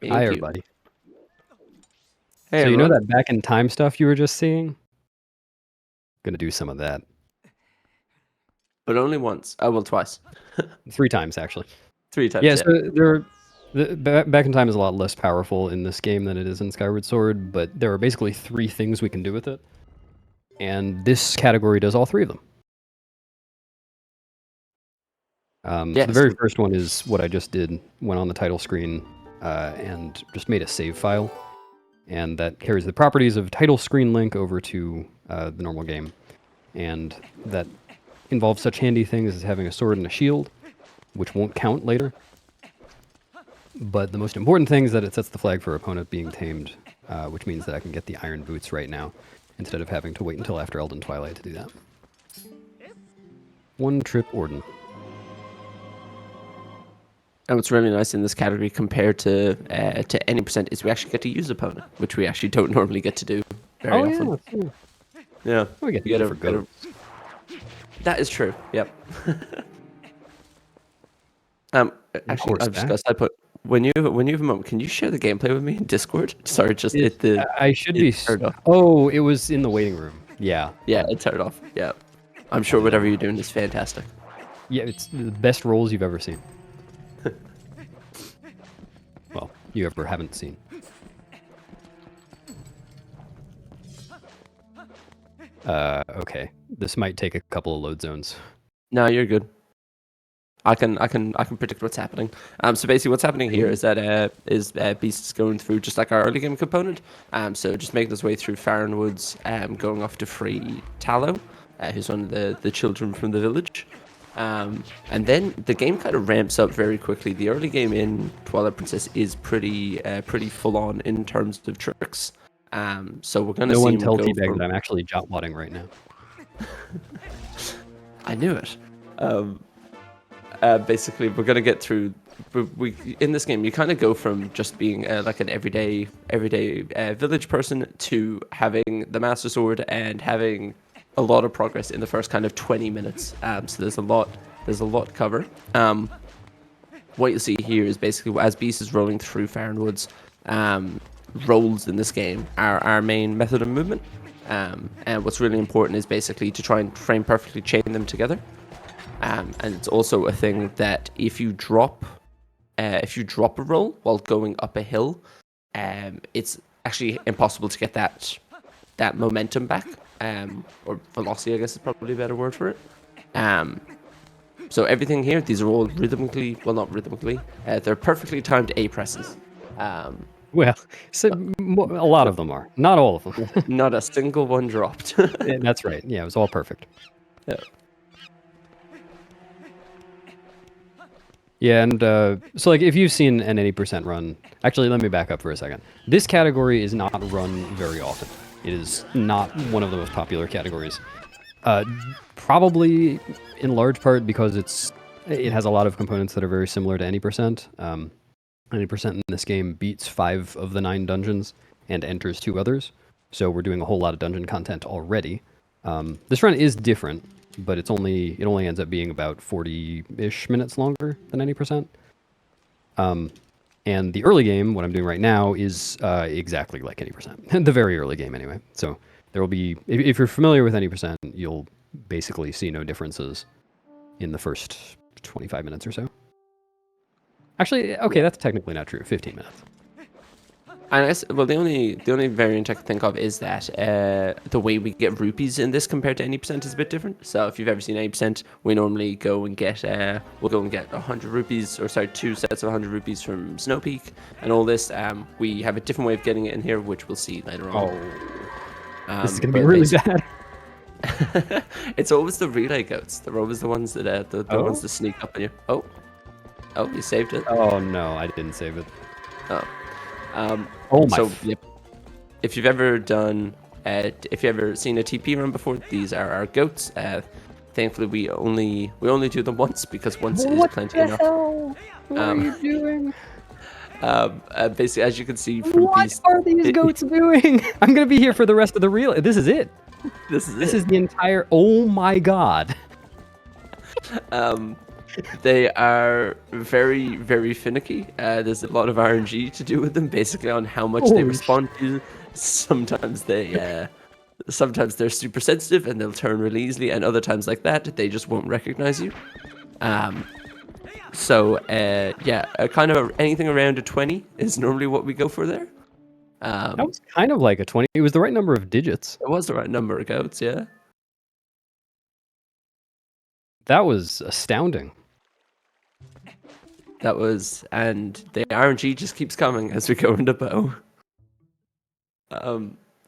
Hi, everybody. Hey, so you know everyone. that back in time stuff you were just seeing? Gonna do some of that. But only once. Oh, well, twice. 3 times, actually. 3 times, Yeah, so back in time is a lot less powerful in this game than it is in Skyward Sword, but there are basically 3 things we can do with it. And this category does all 3 of them. So the very first one is what I just did, went on the title screen and just made a save file. And that carries the properties of title screen link over to the normal game. And that involves such handy things as having a sword and a shield, which won't count later. But the most important thing is that it sets the flag for opponent being tamed, which means that I can get the iron boots right now, instead of having to wait until after Elden Twilight to do that. 1 trip Orden. And what's really nice in this category compared to any percent is we actually get to use opponent, which we actually don't normally get to do very often. Yeah. We get to use it for goats. That is true. Yep. Actually, I've just got to put when you have a moment, can you share the gameplay with me in Discord? Sorry, just hit the. I should be. Oh, it was in the waiting room. Yeah. Yeah, it turned off. Yeah. I'm sure whatever you're doing is fantastic. Yeah, it's the best rolls you've ever seen. Well, you ever haven't seen. Okay. This might take a couple of load zones. No, you're good. I can predict what's happening. So basically, what's happening here is that Beast is going through just like our early game component. So just making his way through Faron Woods, going off to free Tallow, who's one of the children from the village. And then the game kind of ramps up very quickly. The early game in Twilight Princess is pretty full on in terms of tricks. So we're gonna see. No one tell Teabag that I'm actually jotwadding right now. I knew it. Basically, we're gonna get through. We in this game, you kind of go from just being like an everyday village person to having the Master Sword and having a lot of progress in the first kind of 20 minutes. So there's a lot to cover. What you see here is basically as Beast is rolling through Faron Woods, rolls in this game are our main method of movement. And what's really important is basically to try and frame perfectly chain them together. And it's also a thing that if you drop a roll while going up a hill, it's actually impossible to get that momentum back. Or velocity, I guess is probably a better word for it. So everything here, these are all rhythmically, well, not rhythmically, they're perfectly timed A presses. Well, so a lot of them are. Not all of them. Not a single one dropped. That's right. Yeah, it was all perfect. Yeah. Yeah, and so like if you've seen an 80% run, actually let me back up for a second. This category is not run very often. It is not one of the most popular categories. Probably in large part because it has a lot of components that are very similar to any percent. 90% in this game beats 5 of the 9 dungeons and enters 2 others. So we're doing a whole lot of dungeon content already. This run is different, but it only ends up being about 40-ish minutes longer than 90%. And the early game, what I'm doing right now, is exactly like 80%. The very early game, anyway. So there will be, if you're familiar with 80%, you'll basically see no differences in the first 25 minutes or so. Actually, okay, that's technically not true. 15 minutes. And the only variant I can think of is that the way we get rupees in this compared to any percent is a bit different. So if you've ever seen 80%, we normally go and get 100 rupees, or sorry, 2 sets of 100 rupees from Snowpeak and all this. We have a different way of getting it in here, which we'll see later on. This is gonna be really bad. It's always the relay goats. They're always the ones that the ones that sneak up on you. Oh, you saved it. Oh no, I didn't save it. Oh. So if you've ever done, if you've ever seen a TP run before, these are our goats. Thankfully, we only do them once because once is plenty enough. What are you doing? Basically, as you can see from what are these goats doing? I'm gonna be here for the rest of the reel. This is it. This is the entire. Oh my god. They are very, very finicky. There's a lot of RNG to do with them, basically on how much they Holy respond to. Sometimes they're super sensitive and they'll turn really easily, and other times like that, they just won't recognize you. Kind of anything around a 20 is normally what we go for there. That was kind of like a 20. It was the right number of digits. It was the right number of goats, yeah. That was astounding. And the RNG just keeps coming as we go into bow.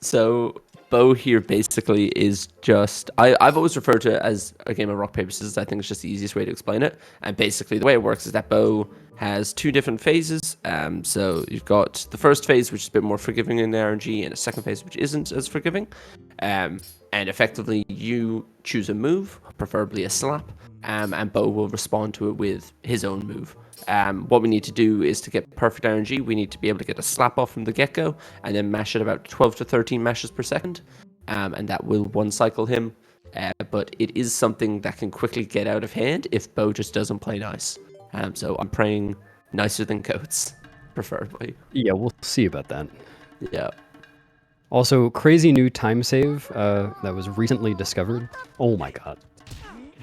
So bow here basically is just I've always referred to it as a game of rock paper scissors. I think it's just the easiest way to explain it. And basically the way it works is that bow has two different phases. So you've got the first phase, which is a bit more forgiving in the RNG, and a second phase which isn't as forgiving. And effectively you choose a move, preferably a slap, and bow will respond to it with his own move. What we need to do is to get perfect RNG, we need to be able to get a slap off from the get-go and then mash it about 12 to 13 mashes per second, and that will one cycle him. But it is something that can quickly get out of hand if Bo just doesn't play nice. So I'm praying nicer than goats, preferably. Yeah, we'll see about that. Yeah. Also, crazy new time save that was recently discovered. Oh my god.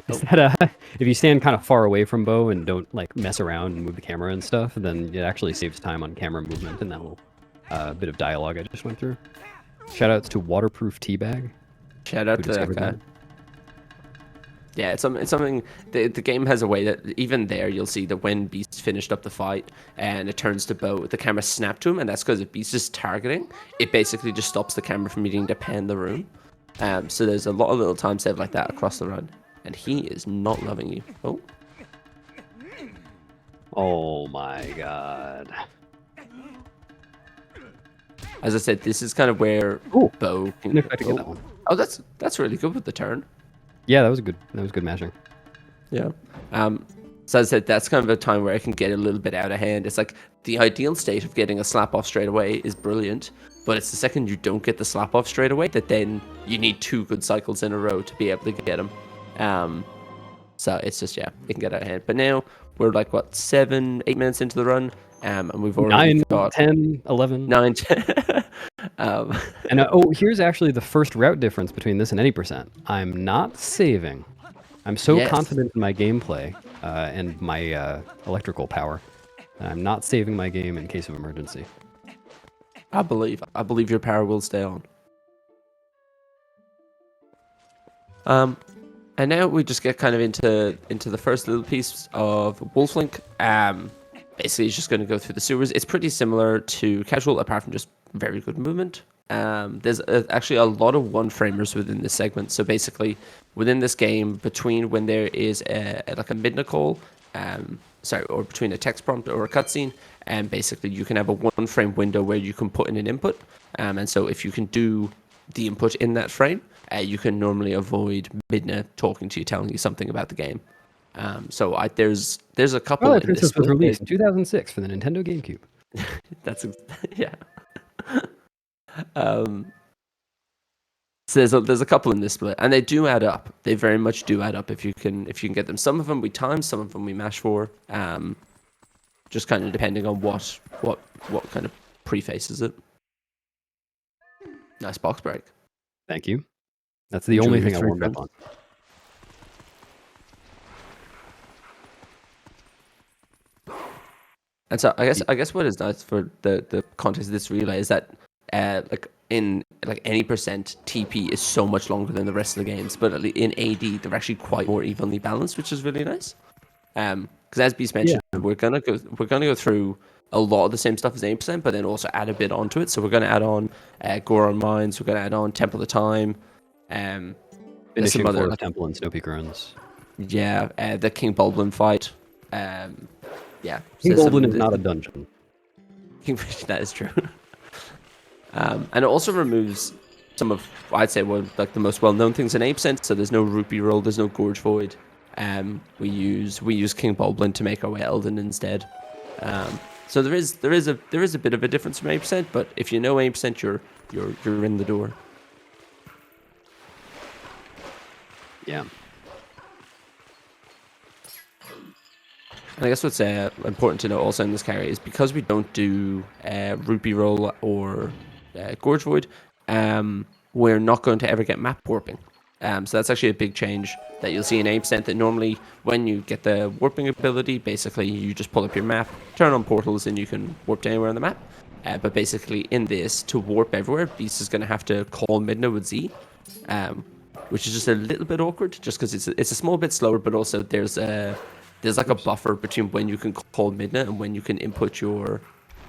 Is that if you stand kind of far away from Bo and don't like mess around and move the camera and stuff, then it actually saves time on camera movement and that little bit of dialogue I just went through. Shoutouts to Waterproof Teabag. Shout out to that guy. Yeah, it's something. The game has a way that even there you'll see that when Beast finished up the fight and it turns to Bo, the camera snapped to him, and that's because if Beast is targeting, it basically just stops the camera from needing to pan the room. So there's a lot of little time save like that across the run, and he is not loving you. Oh. Oh my god. As I said, this is kind of where Bo can. Didn't expect to get that one. Oh, that's really good with the turn. Yeah, that was good mashing. Yeah. So as I said, that's kind of a time where I can get a little bit out of hand. It's like the ideal state of getting a slap off straight away is brilliant, but it's the second you don't get the slap off straight away that then you need two good cycles in a row to be able to get him. So it's just, yeah, it can get out of hand. But now we're like, what, 7-8 minutes into the run, and we've already got 10, 11. 9, 10. And here's actually the first route difference between this and any percent. I'm not saving. I'm so confident in my gameplay and my electrical power. I'm not saving my game in case of emergency. I believe your power will stay on. And now we just get kind of into the first little piece of Wolflink. Basically, it's just going to go through the sewers. It's pretty similar to Casual, apart from just very good movement. There's actually a lot of one-framers within this segment. So basically, within this game, between when there is like a midna call, or between a text prompt or a cutscene, and basically you can have a one-frame window where you can put in an input. And so if you can do the input in that frame, you can normally avoid midna talking to you, telling you something about the game. There's a couple. Twilight Princess was released in 2006 for the Nintendo GameCube. That's yeah. So there's a couple in this split, and they do add up. They very much do add up if you can get them. Some of them we time, some of them we mash for. Just kind of depending on what kind of prefaces it. Nice box break. Thank you. That's the only thing I warmed up on. And so I guess what is nice for the context of this relay is that like in like any percent, TP is so much longer than the rest of the games, but in AD they're actually quite more evenly balanced, which is really nice. Because as Beast mentioned, we're gonna go through a lot of the same stuff as 8%, but then also add a bit onto it. So we're gonna add on Goron Mines, we're gonna add on Temple of Time, Finishing Forest Temple and Snowpeak runs. Yeah, the King Bulblin fight. Yeah, King Bulblin is not a dungeon. That is true. And it also removes some of, I'd say, like the most well-known things in 8%. So there's no Rupee Roll, there's no Gorge Void. We use King Bulblin to make our way Elden instead. So there is a bit of a difference from 8%, but if you know 8%, you're in the door. Yeah. And I guess what's important to know also in this carry is because we don't do Rupee Roll or Gorge Void, we're not going to ever get map warping. So that's actually a big change that you'll see in 8%, that normally when you get the warping ability, basically you just pull up your map, turn on portals, and you can warp to anywhere on the map. But basically in this, to warp everywhere, Beast is going to have to call Midna with Z, which is just a little bit awkward, just because it's a small bit slower, but also there's like a buffer between when you can call Midna and when you can input your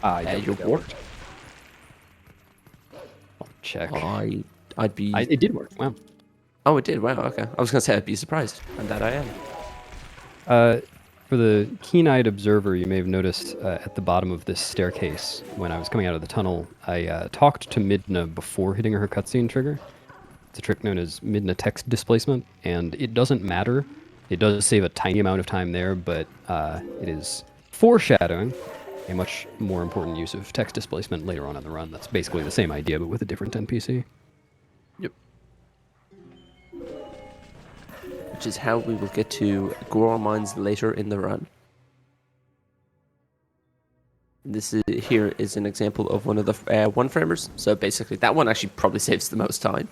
warp. I'll check. It did work. Wow. Oh, it did. Wow. Okay. I was gonna say I'd be surprised, and that I am. For the keen-eyed observer, you may have noticed at the bottom of this staircase, when I was coming out of the tunnel, I talked to Midna before hitting her cutscene trigger. It's a trick known as Midna text displacement, and it doesn't matter. It does save a tiny amount of time there, but it is foreshadowing a much more important use of text displacement later on in the run. That's basically the same idea, but with a different NPC. Yep. Which is how we will get to Goron Mines later in the run. Here is an example of one of the one-framers. So basically, that one actually probably saves the most time.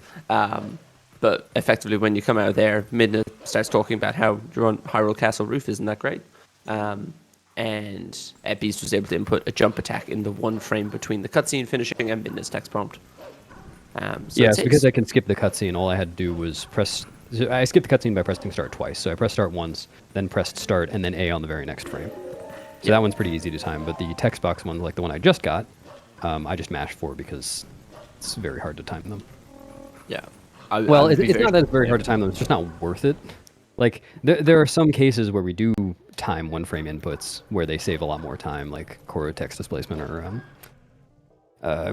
But effectively, when you come out of there, Midna starts talking about how you're on Hyrule Castle roof, isn't that great? And Beast was able to input a jump attack in the one frame between the cutscene finishing and Midna's text prompt. Because I can skip the cutscene, all I had to do was press... I skipped the cutscene by pressing start twice. So I pressed start once, then pressed start, and then A on the very next frame. So that one's pretty easy to time, but the text box one, like the one I just got, I just mashed for because it's very hard to time them. Yeah. It's not that it's very hard to time them, it's just not worth it. Like, there are some cases where we do time one-frame inputs where they save a lot more time, like Koro text displacement or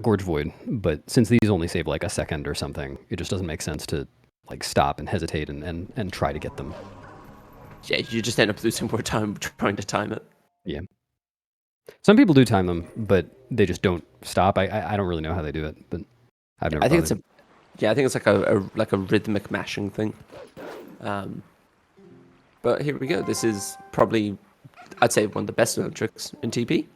Gorge Void, but since these only save like a second or something, it just doesn't make sense to like stop and hesitate and try to get them. Yeah, you just end up losing more time trying to time it. Yeah. Some people do time them, but they just don't stop. I don't really know how they do it, but I've never. I think it's like a rhythmic mashing thing. But here we go. This is probably, I'd say, one of the best known tricks in TP.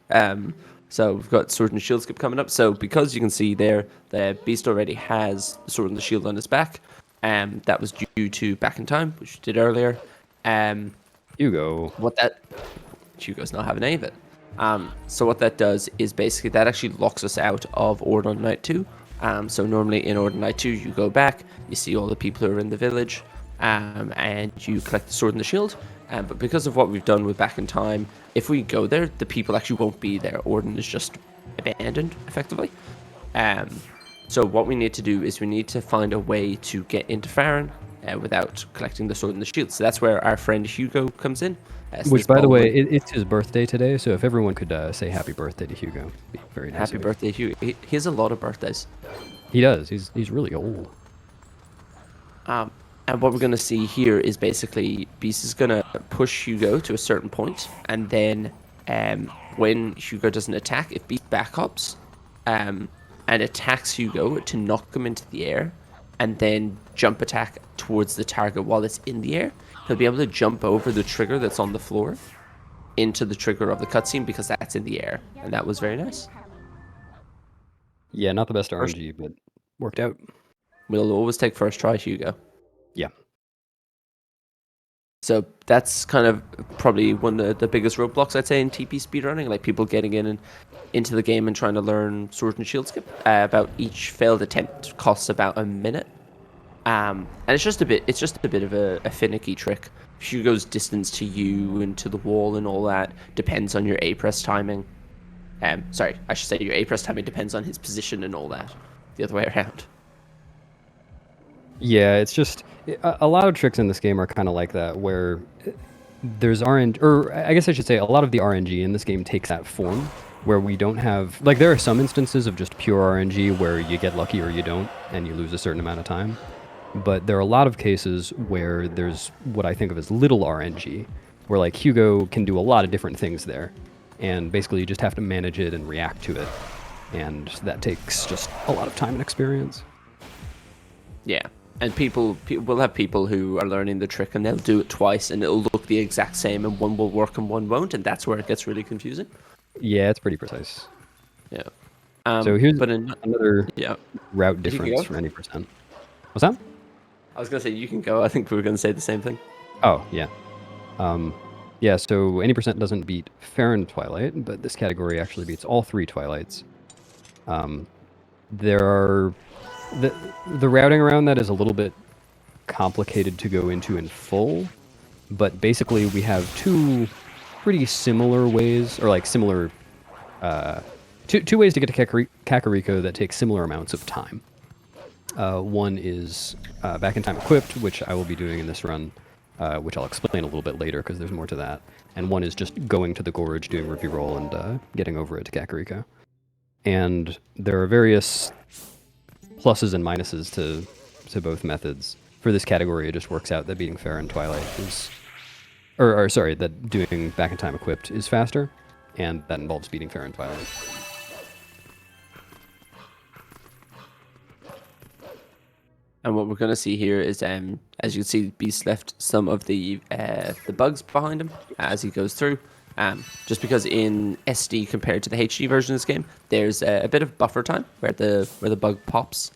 So we've got Sword and Shield skip coming up. So because you can see there, the Beast already has the Sword and the Shield on his back. That was due to Back in Time, which we did earlier. Hugo. Hugo's not having any of it. So what that does is basically that actually locks us out of Ordon Night 2. So normally in Ordon Night 2, you go back, you see all the people who are in the village, and you collect the sword and the shield. But because of what we've done with Back in Time, if we go there, the people actually won't be there. Ordon is just abandoned, effectively. So what we need to do is we need to find a way to get into Faron without collecting the sword and the shield. So that's where our friend Hugo comes in. Which, by the way, it's his birthday today, so if everyone could say happy birthday to Hugo, it'd be very nice. Happy birthday, Hugo. He has a lot of birthdays. He does. He's really old. And what we're going to see here is basically Beast is going to push Hugo to a certain point, and then when Hugo doesn't attack, if Beast backups and attacks Hugo to knock him into the air, and then jump attack towards the target while it's in the air, he'll be able to jump over the trigger that's on the floor into the trigger of the cutscene because that's in the air, and that was very nice. Yeah, not the best RNG, but worked out. We'll always take first try, Hugo. Yeah. So that's kind of probably one of the biggest roadblocks, I'd say, in TP speedrunning, like people getting in and into the game and trying to learn Sword and Shield skip. About each failed attempt costs about a minute. And it's just a bit of a finicky trick. Hugo's distance to you and to the wall and all that depends on your A press timing. Sorry, I should say your A press timing depends on his position and all that. The other way around. Yeah, it's just a lot of tricks in this game are kind of like that, where there's RNG, or I guess I should say a lot of the RNG in this game takes that form, where we don't have, like, there are some instances of just pure RNG where you get lucky or you don't, and you lose a certain amount of time. But there are a lot of cases where there's what I think of as little RNG, where like Hugo can do a lot of different things there, and basically you just have to manage it and react to it, and that takes just a lot of time and experience. Yeah. And we'll have people who are learning the trick and they'll do it twice and it'll look look the exact same, and one will work and one won't, and that's where it gets really confusing. Yeah, it's pretty precise. Yeah. So here's but another route difference from any percent. What's that? I was gonna say you can go. I think we were gonna say the same thing. Oh yeah, yeah. So any percent doesn't beat Faron Twilight, but this category actually beats all 3 Twilights. There are the routing around that is a little bit complicated to go into in full, but basically we have 2 pretty similar ways, or like similar, two ways to get to Kakariko that take similar amounts of time. One is back in time equipped, which I will be doing in this run, which I'll explain a little bit later because there's more to that. And one is just going to the gorge, doing Rupee Roll, and getting over it to Kakariko. And there are various pluses and minuses to both methods. For this category, it just works out that beating Faron Twilight is, or sorry, that doing back in time equipped is faster, and that involves beating Faron Twilight. And what we're going to see here is, as you can see, Beast left some of the bugs behind him as he goes through. Just because in SD compared to the HD version of this game, there's a bit of buffer time where the bug pops.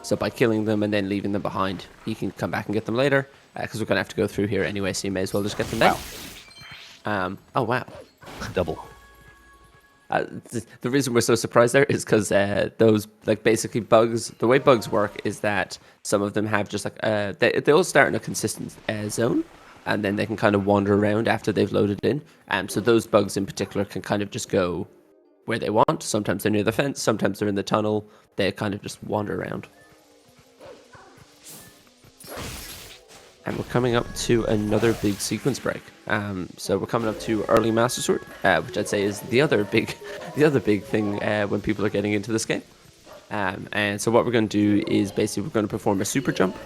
So by killing them and then leaving them behind, you can come back and get them later. Because we're going to have to go through here anyway, so you may as well just get them now. Oh wow, Double. The reason we're so surprised there is because those, like, basically bugs, the way bugs work is that some of them have just like they all start in a consistent zone, and then they can kind of wander around after they've loaded in. So those bugs in particular can kind of just go where they want. Sometimes they're near the fence, sometimes they're in the tunnel. They kind of just wander around. And we're coming up to another big sequence break. So we're coming up to early Master Sword, which I'd say is the other big thing when people are getting into this game. And so what we're going to do is basically we're going to perform a super jump.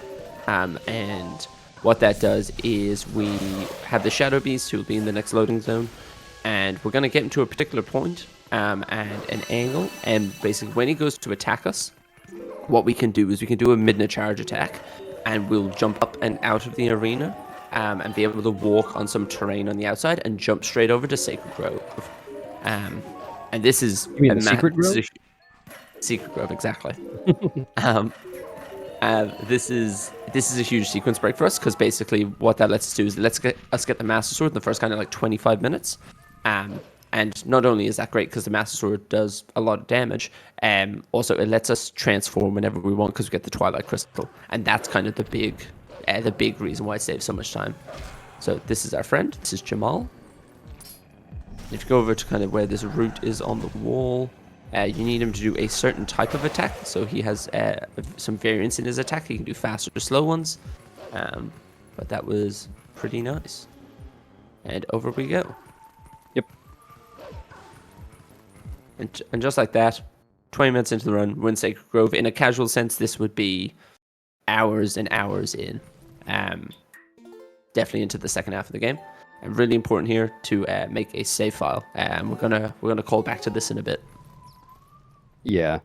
And what that does is we have the Shadow Beast who will be in the next loading zone. And we're going to get him to a particular point and an angle. And basically when he goes to attack us, what we can do is we can do a midna charge attack. And we'll jump up and out of the arena and be able to walk on some terrain on the outside and jump straight over to Sacred Grove. And this is... You mean the Secret Grove? Secret Grove, exactly. This is a huge sequence break for us because basically what that lets us do is let's get the Master Sword in the first kind of like 25 minutes. And not only is that great because the Master Sword does a lot of damage, also it lets us transform whenever we want because we get the Twilight Crystal, and that's kind of the big reason why it saves so much time. So this is our friend. This is Jamal. If you go over to kind of where this route is on the wall, you need him to do a certain type of attack. So he has some variance in his attack. He can do fast or slow ones, but that was pretty nice. And over we go. And just like that, 20 minutes into the run, we're in Sacred Grove. In a casual sense, this would be hours and hours in. Definitely into the second half of the game. And really important here to make a save file. And we're gonna call back to this in a bit. Yeah.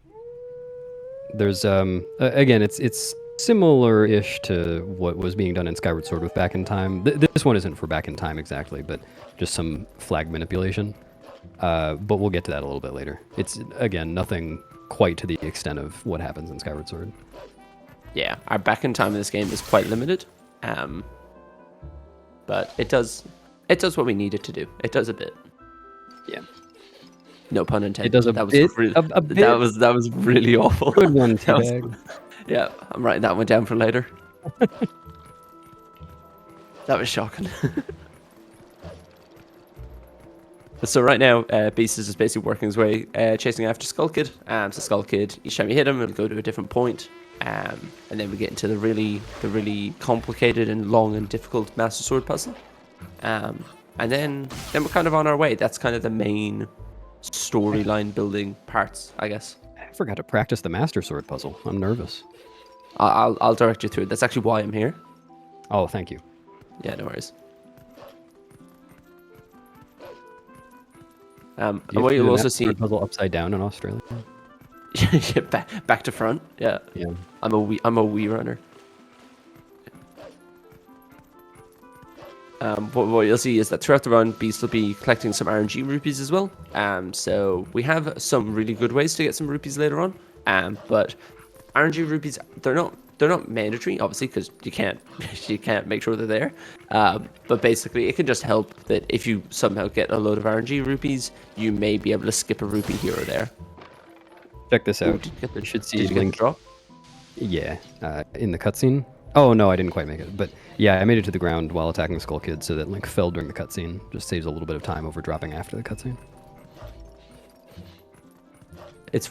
There's again, it's similar-ish to what was being done in Skyward Sword with Back in Time. This one isn't for Back in Time exactly, but just some flag manipulation. But we'll get to that a little bit later. It's, again, nothing quite to the extent of what happens in Skyward Sword. Yeah, our back in time in this game is quite limited. But it does what we need it to do. It does a bit. Yeah. No pun intended. It does a bit. A bit. That was really awful. Good one, Teabag. Yeah, I'm writing that one down for later. That was shocking. So right now, Beast is just basically working his way, chasing after Skull Kid. So Skull Kid, each time you hit him, it'll go to a different point. And then we get into the really complicated and long and difficult Master Sword puzzle. And then we're kind of on our way. That's kind of the main storyline building parts, I guess. I forgot to practice the Master Sword puzzle. I'm nervous. I'll direct you through it. That's actually why I'm here. Oh, thank you. Yeah, no worries. And what you'll also see... puzzle upside down in Australia. Yeah, back to front. Yeah. Yeah. I'm a wee runner. what you'll see is that throughout the run, Beast will be collecting some RNG rupees as well. So we have some really good ways to get some rupees later on. But RNG rupees, they're not mandatory, obviously, because you can't make sure they're there. But basically, it can just help that if you somehow get a load of RNG rupees, you may be able to skip a rupee here or there. Check this out. Ooh, You should see did you get the drop? Yeah, in the cutscene. Oh no, I didn't quite make it, but yeah, I made it to the ground while attacking the Skull Kid, so that Link fell during the cutscene. Just saves a little bit of time over dropping after the cutscene. It's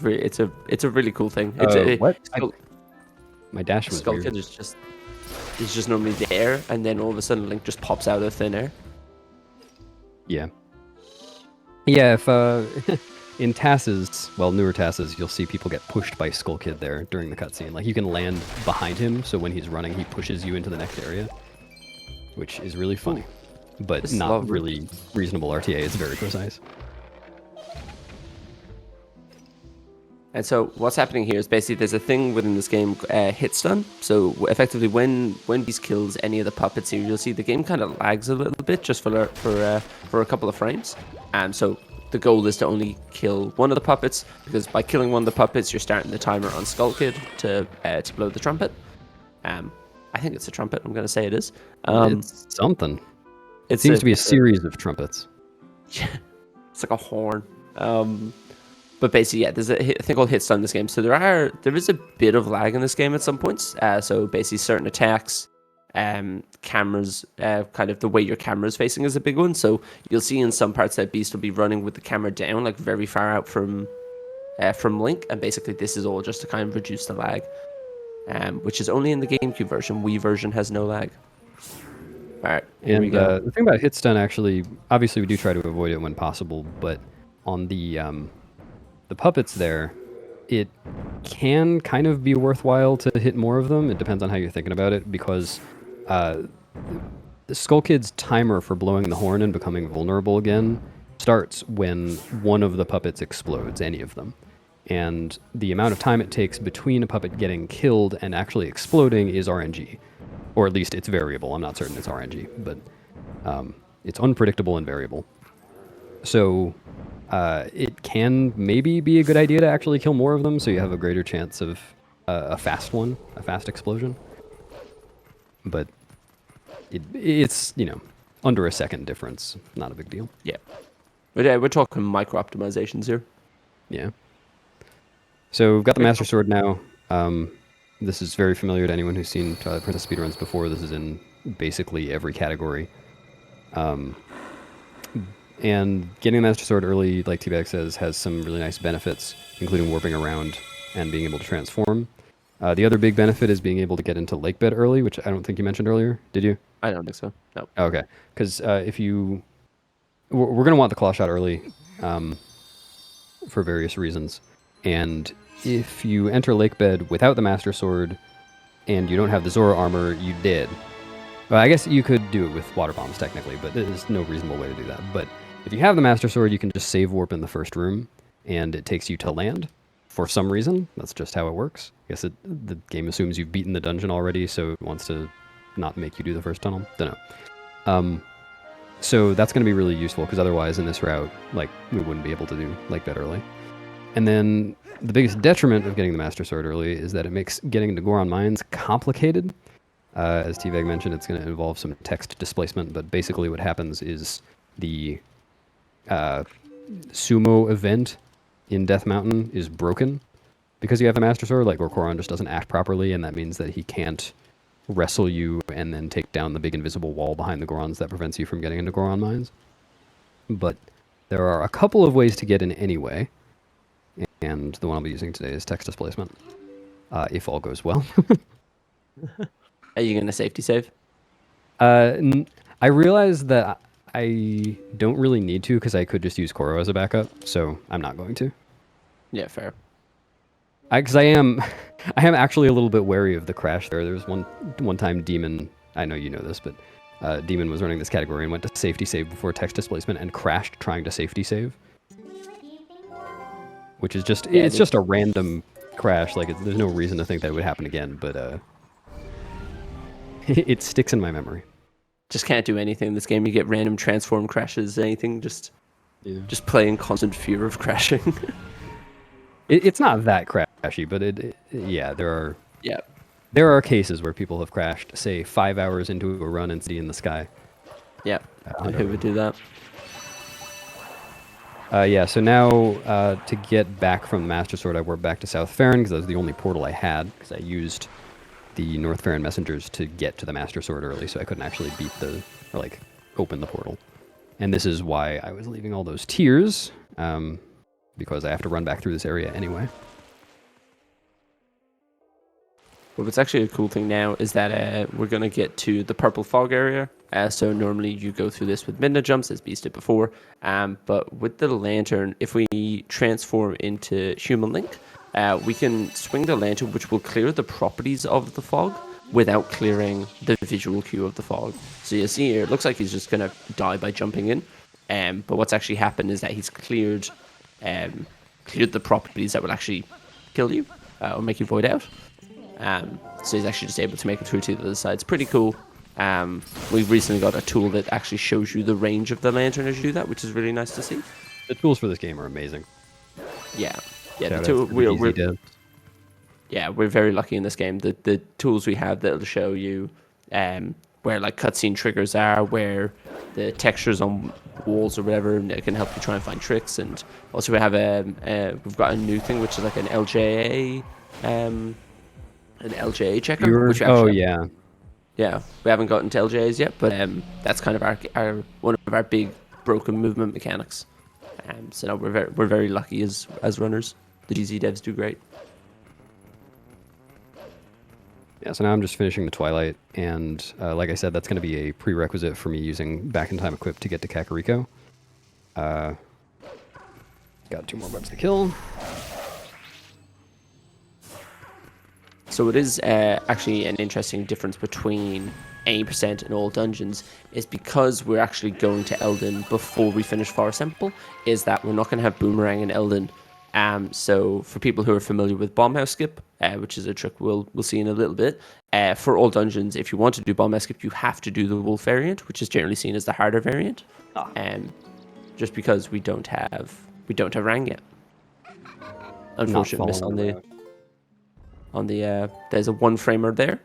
a really cool thing. What? My dash was Skull weird. Kid is just normally there, and then all of a sudden Link just pops out of thin air. Yeah. Yeah, if in TASs, well, newer TASs, you'll see people get pushed by Skull Kid there during the cutscene. Like, you can land behind him, so when he's running, he pushes you into the next area, which is really funny. But not really reasonable RTA. It's very precise. And so what's happening here is basically there's a thing within this game, hit stun. So effectively, when Beast kills any of the puppets here, you'll see the game kind of lags a little bit just for a couple of frames. And so the goal is to only kill one of the puppets, because by killing one of the puppets, you're starting the timer on Skull Kid to blow the trumpet. I think it's a trumpet. I'm going to say it is. It's something. It seems to be a series of trumpets. It's like a horn. But basically, yeah, there's a thing called hit stun in this game. So there is a bit of lag in this game at some points. So basically, certain attacks, cameras, kind of the way your camera is facing is a big one. So you'll see in some parts that Beast will be running with the camera down, like very far out from Link, and basically this is all just to kind of reduce the lag, which is only in the GameCube version. Wii version has no lag. All right, here we go. The thing about hit stun, actually, obviously we do try to avoid it when possible, but on the puppets there, it can kind of be worthwhile to hit more of them. It depends on how you're thinking about it, because the Skull Kid's timer for blowing the horn and becoming vulnerable again starts when one of the puppets explodes, any of them. And the amount of time it takes between a puppet getting killed and actually exploding is RNG. Or at least it's variable. I'm not certain it's RNG, but it's unpredictable and variable. So it can maybe be a good idea to actually kill more of them, so you have a greater chance of a fast explosion. But it's, under a second difference. Not a big deal. Yeah. But we're talking micro optimizations here. Yeah. So we've got the Master Sword now. This is very familiar to anyone who's seen Twilight Princess speedruns before. This is in basically every category. And getting the Master Sword early, like T-Bag says, has some really nice benefits, including warping around and being able to transform. The other big benefit is being able to get into Lakebed early, which I don't think you mentioned earlier. Did you? I don't think so. No. Okay. Because we're going to want the Claw Shot early for various reasons. And if you enter Lakebed without the Master Sword and you don't have the Zora armor, you dead. Well, I guess you could do it with water bombs technically, but there's no reasonable way to do that. But if you have the Master Sword, you can just save warp in the first room, and it takes you to land for some reason. That's just how it works. I guess the game assumes you've beaten the dungeon already, so it wants to not make you do the first tunnel. Don't know. So that's going to be really useful, because otherwise in this route, we wouldn't be able to do Lakebed early. And then the biggest detriment of getting the Master Sword early is that it makes getting into Goron Mines complicated. As T-Vag mentioned, it's going to involve some text displacement, but basically what happens is the sumo event in Death Mountain is broken because you have the Master Sword. Or Goron just doesn't act properly, and that means that he can't wrestle you and then take down the big invisible wall behind the Gorons that prevents you from getting into Goron Mines. But there are a couple of ways to get in anyway, and the one I'll be using today is text displacement, if all goes well. Are you going to safety save? I realized that I don't really need to, because I could just use Koro as a backup, so I'm not going to. Yeah, fair. Because I am actually a little bit wary of the crash there. There was one time Demon, I know you know this, but Demon was running this category and went to safety save before text displacement and crashed trying to safety save. Which is just, it's just a random crash. There's no reason to think that it would happen again, but it sticks in my memory. just can't do anything in this game. You get random transform crashes, anything, just play in constant fear of crashing. It's not that crashy, but yeah, there are cases where people have crashed, say 5 hours into a run and see in the sky. Yeah, who would do that? Yeah, so now to get back from the Master Sword, I warped back to South Faron because that was the only portal I had, because I used the North Faron messengers to get to the Master Sword early, so I couldn't actually open the portal. And this is why I was leaving all those tiers, because I have to run back through this area anyway. Well, what's actually a cool thing now is that we're going to get to the purple fog area. So normally you go through this with midnight jumps, as Beast did before. But with the lantern, if we transform into Human Link, we can swing the lantern, which will clear the properties of the fog without clearing the visual cue of the fog. So you see here, it looks like he's just going to die by jumping in. But what's actually happened is that he's cleared the properties that will actually kill you or make you void out. So he's actually just able to make it through to the other side. It's pretty cool. We've recently got a tool that actually shows you the range of the lantern as you do that, which is really nice to see. The tools for this game are amazing. Yeah. The tool, we're very lucky in this game. The tools we have that'll show you where like cutscene triggers are, where the textures on walls or whatever, and it can help you try and find tricks. And also we have we've got a new thing which is like an LJA checker. Yeah, we haven't gotten to LJAs yet, but that's kind of our one of our big broken movement mechanics. So no, we're very lucky as runners. The DZ devs do great. Yeah, so now I'm just finishing the Twilight, and like I said, that's going to be a prerequisite for me using Back in Time Equip to get to Kakariko. Got 2 more bugs to kill. So it is actually an interesting difference between 80% in all dungeons is because we're actually going to Elden before we finish Forest Temple, is that we're not going to have Boomerang in Elden. So for people who are familiar with Bomb House Skip, which is a trick we'll see in a little bit, for all dungeons, if you want to do Bomb House Skip, you have to do the Wolf variant, which is generally seen as the harder variant, just because we don't have Rang yet. Unfortunate miss on the there's a 1 framer there,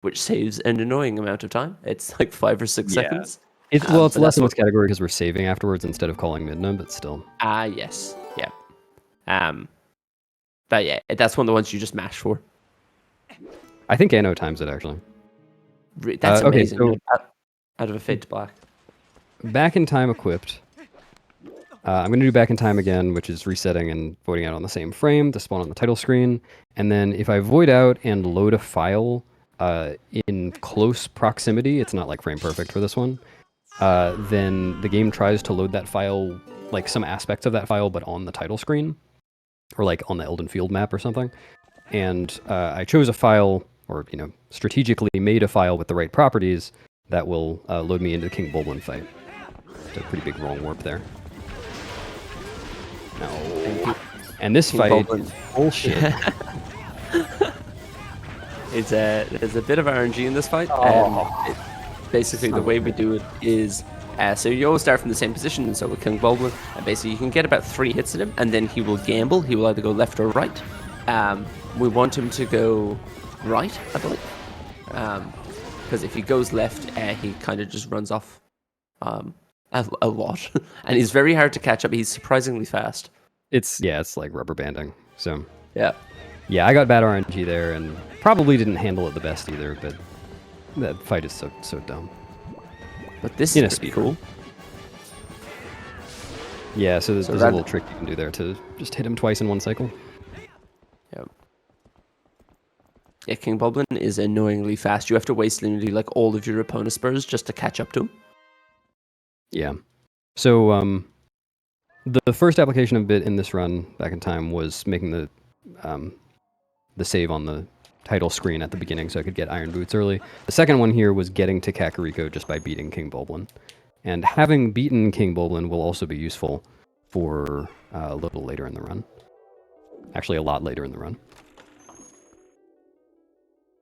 which saves an annoying amount of time. It's like 5 or 6 seconds. It's less in this category because we're saving afterwards instead of calling midnight, but still. Yes, yeah. But yeah, that's one of the ones you just mash for. I think Anno times it actually. That's amazing. Okay, so out of a Fade to Black. Back in Time equipped. I'm going to do Back in Time again, which is resetting and voiding out on the same frame to spawn on the title screen. And then if I void out and load a file in close proximity, it's not like frame perfect for this one, then the game tries to load that file, like some aspects of that file, but on the title screen, or like on the Elden Field map or something. And I chose a file, or strategically made a file with the right properties that will load me into the King Bulblin fight. It's a pretty big wrong warp there. No. And this King fight is bullshit. There's a bit of RNG in this fight. Basically, the way we do it is, so you always start from the same position, and so with King Bulblin, and basically you can get about 3 hits at him, and then he will gamble. He will either go left or right. We want him to go right, I believe, because if he goes left, he kind of just runs off a lot, and he's very hard to catch up. He's surprisingly fast. It's like rubber banding. So yeah, I got bad RNG there, and probably didn't handle it the best either. But that fight is so dumb. But this is pretty cool. Yeah, so there's a little trick you can do there to just hit him twice in one cycle. Yeah, King Bulblin is annoyingly fast. You have to waste literally like all of your Epona spurs just to catch up to him. Yeah. So the first application of bit in this run Back in Time was making the save on the title screen at the beginning so I could get Iron Boots early. The second one here was getting to Kakariko just by beating King Bulblin. And having beaten King Bulblin will also be useful for a little later in the run. Actually, a lot later in the run.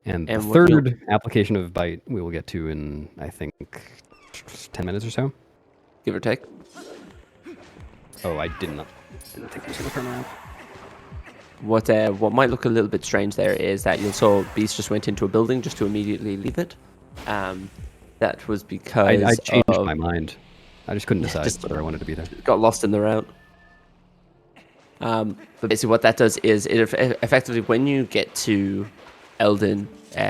And the third application of bite we will get to in, I think, 10 minutes or so. Give or take. Oh, I didn't think I was going to turn around. What might look a little bit strange there is that you saw Beast just went into a building just to immediately leave it. That was because I changed my mind. I just couldn't decide whether I wanted to be there. Got lost in the route. But basically what that does is it effectively, when you get to Elden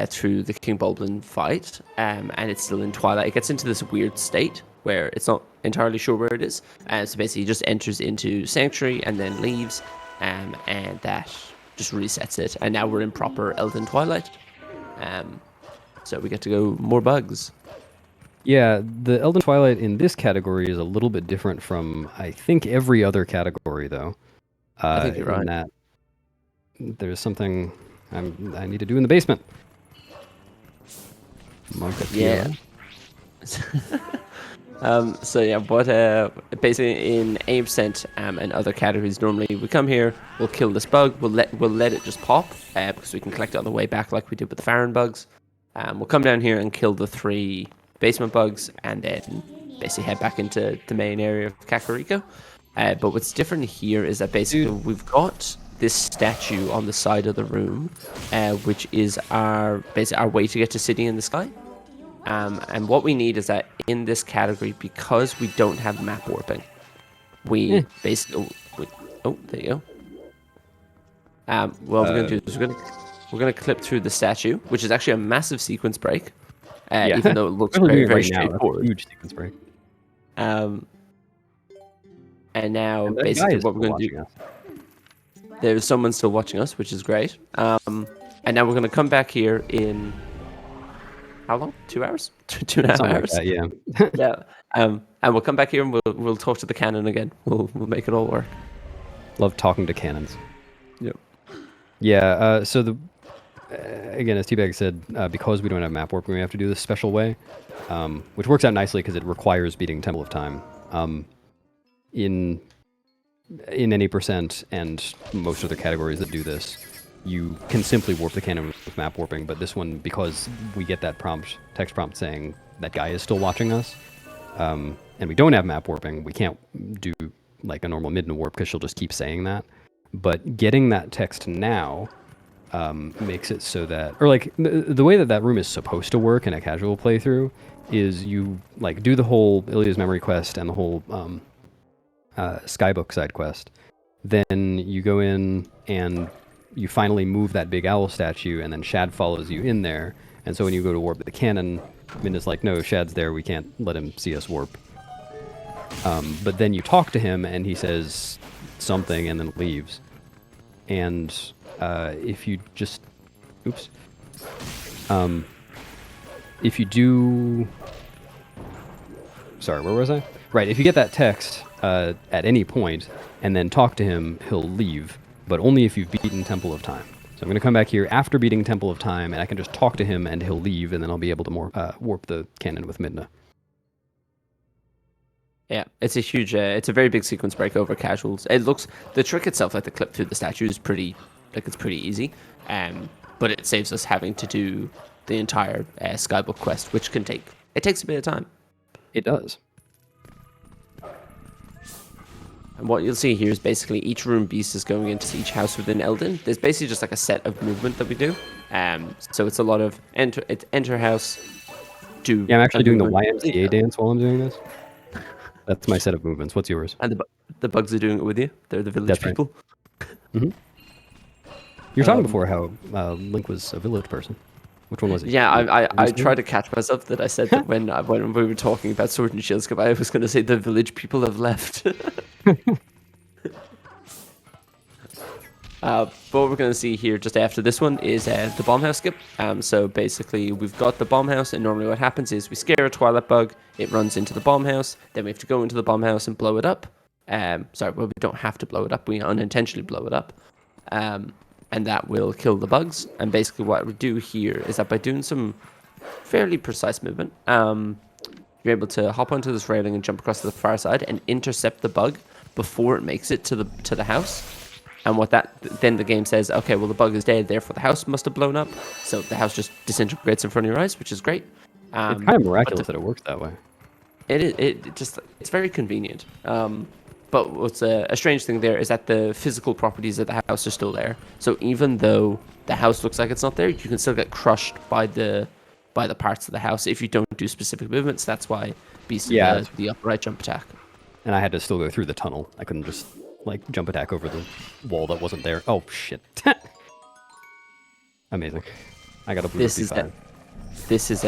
through the King Bulblin fight, and it's still in Twilight, it gets into this weird state where it's not entirely sure where it is. And so basically it just enters into Sanctuary and then leaves, and that just resets it. And now we're in proper Elden Twilight. So we get to go more bugs. Yeah, the Elden Twilight in this category is a little bit different from, I think, every other category, though. I think you're right. That there's something I need to do in the basement. Yeah. So yeah, what basically in 80% and other categories, normally we come here, we'll kill this bug, we'll let it just pop because we can collect it on the way back like we did with the Faron bugs. We'll come down here and kill the 3 basement bugs and then basically head back into the main area of Kakariko. But what's different here is that basically we've got this statue on the side of the room, which is our way to get to City in the Sky. And what we need is that in this category, because we don't have map warping, we basically... Oh, there you go. What we're going to do is we're going to clip through the statue, which is actually a massive sequence break, even though it looks very, very straightforward. Huge sequence break. And now, basically, what we're going to do... There's someone still watching us, which is great. And now we're going to come back here in... How long? 2 hours? 2.5 hours? Like that, yeah. Yeah. And we'll come back here and we'll talk to the cannon again. We'll make it all work. Love talking to cannons. Yep. Yeah, so again, as T-Bag said, because we don't have map warping, we have to do this special way, which works out nicely because it requires beating Temple of Time. In any percent and most other categories that do this, you can simply warp the cannon with map warping, but this one, because we get that text prompt saying that guy is still watching us, and we don't have map warping, we can't do like a normal Midna warp because she'll just keep saying that. But getting that text now makes it so that, or like the way that room is supposed to work in a casual playthrough is you like do the whole Ilya's memory quest and the whole Skybook side quest. Then you go in and you finally move that big owl statue, and then Shad follows you in there. And so when you go to warp the cannon, Minna's like, no, Shad's there, we can't let him see us warp. But then you talk to him, and he says something, and then leaves. And if you just... Oops. If you do... Sorry, where was I? Right, if you get that text at any point, and then talk to him, he'll leave. But only if you've beaten Temple of Time. So I'm going to come back here after beating Temple of Time, and I can just talk to him, and he'll leave, and then I'll be able to warp the cannon with Midna. Yeah, it's a huge, it's a very big sequence break over casuals. It looks, the trick itself, like the clip through the statue, is pretty, like it's pretty easy. But it saves us having to do the entire Skybook quest, which takes a bit of time. It does. And what you'll see here is basically each room beast is going into each house within Elden. There's basically just like a set of movement that we do. So it's a lot of enter house, do... Yeah, I'm actually doing the YMCA dance while I'm doing this. That's my set of movements. What's yours? And the bugs are doing it with you. They're the village people. Right. Mm-hmm. You were talking before how Link was a village person. Which one was it? Yeah, I tried to catch myself that I said that when we were talking about Sword and Shield Scope, I was going to say the village people have left. But what we're going to see here just after this one is the bomb house skip. So basically we've got the bomb house, and normally what happens is we scare a Twilight bug, it runs into the bomb house, then we have to go into the bomb house and blow it up. Sorry, well, we don't have to blow it up, we unintentionally blow it up. And that will kill the bugs. And basically what we do here is that by doing some fairly precise movement, you're able to hop onto this railing and jump across to the far side and intercept the bug before it makes it to the house. And what that then the game says, okay, well the bug is dead, therefore the house must have blown up. So the house just disintegrates in front of your eyes, which is great. It's kind of miraculous that it works that way. It's very convenient. But what's a strange thing there is that the physical properties of the house are still there. So even though the house looks like it's not there, you can still get crushed by the parts of the house if you don't do specific movements. That's why Beast did the upright jump attack. And I had to still go through the tunnel. I couldn't just like jump attack over the wall that wasn't there. Oh shit! Amazing. I got a blue C5. This is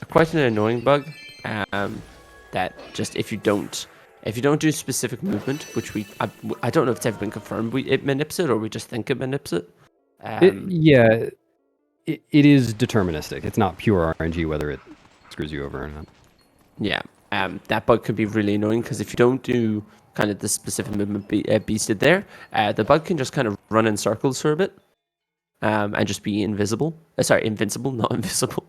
quite an annoying bug. That just if you don't do specific movement, which I don't know if it's ever been confirmed, it manips it or we just think it manips it. It is deterministic. It's not pure RNG whether it screws you over or not. Yeah. That bug can be really annoying because if you don't do kind of the specific movement Beast did there, the bug can just kind of run in circles for a bit, and just be invisible. Invincible, not invisible.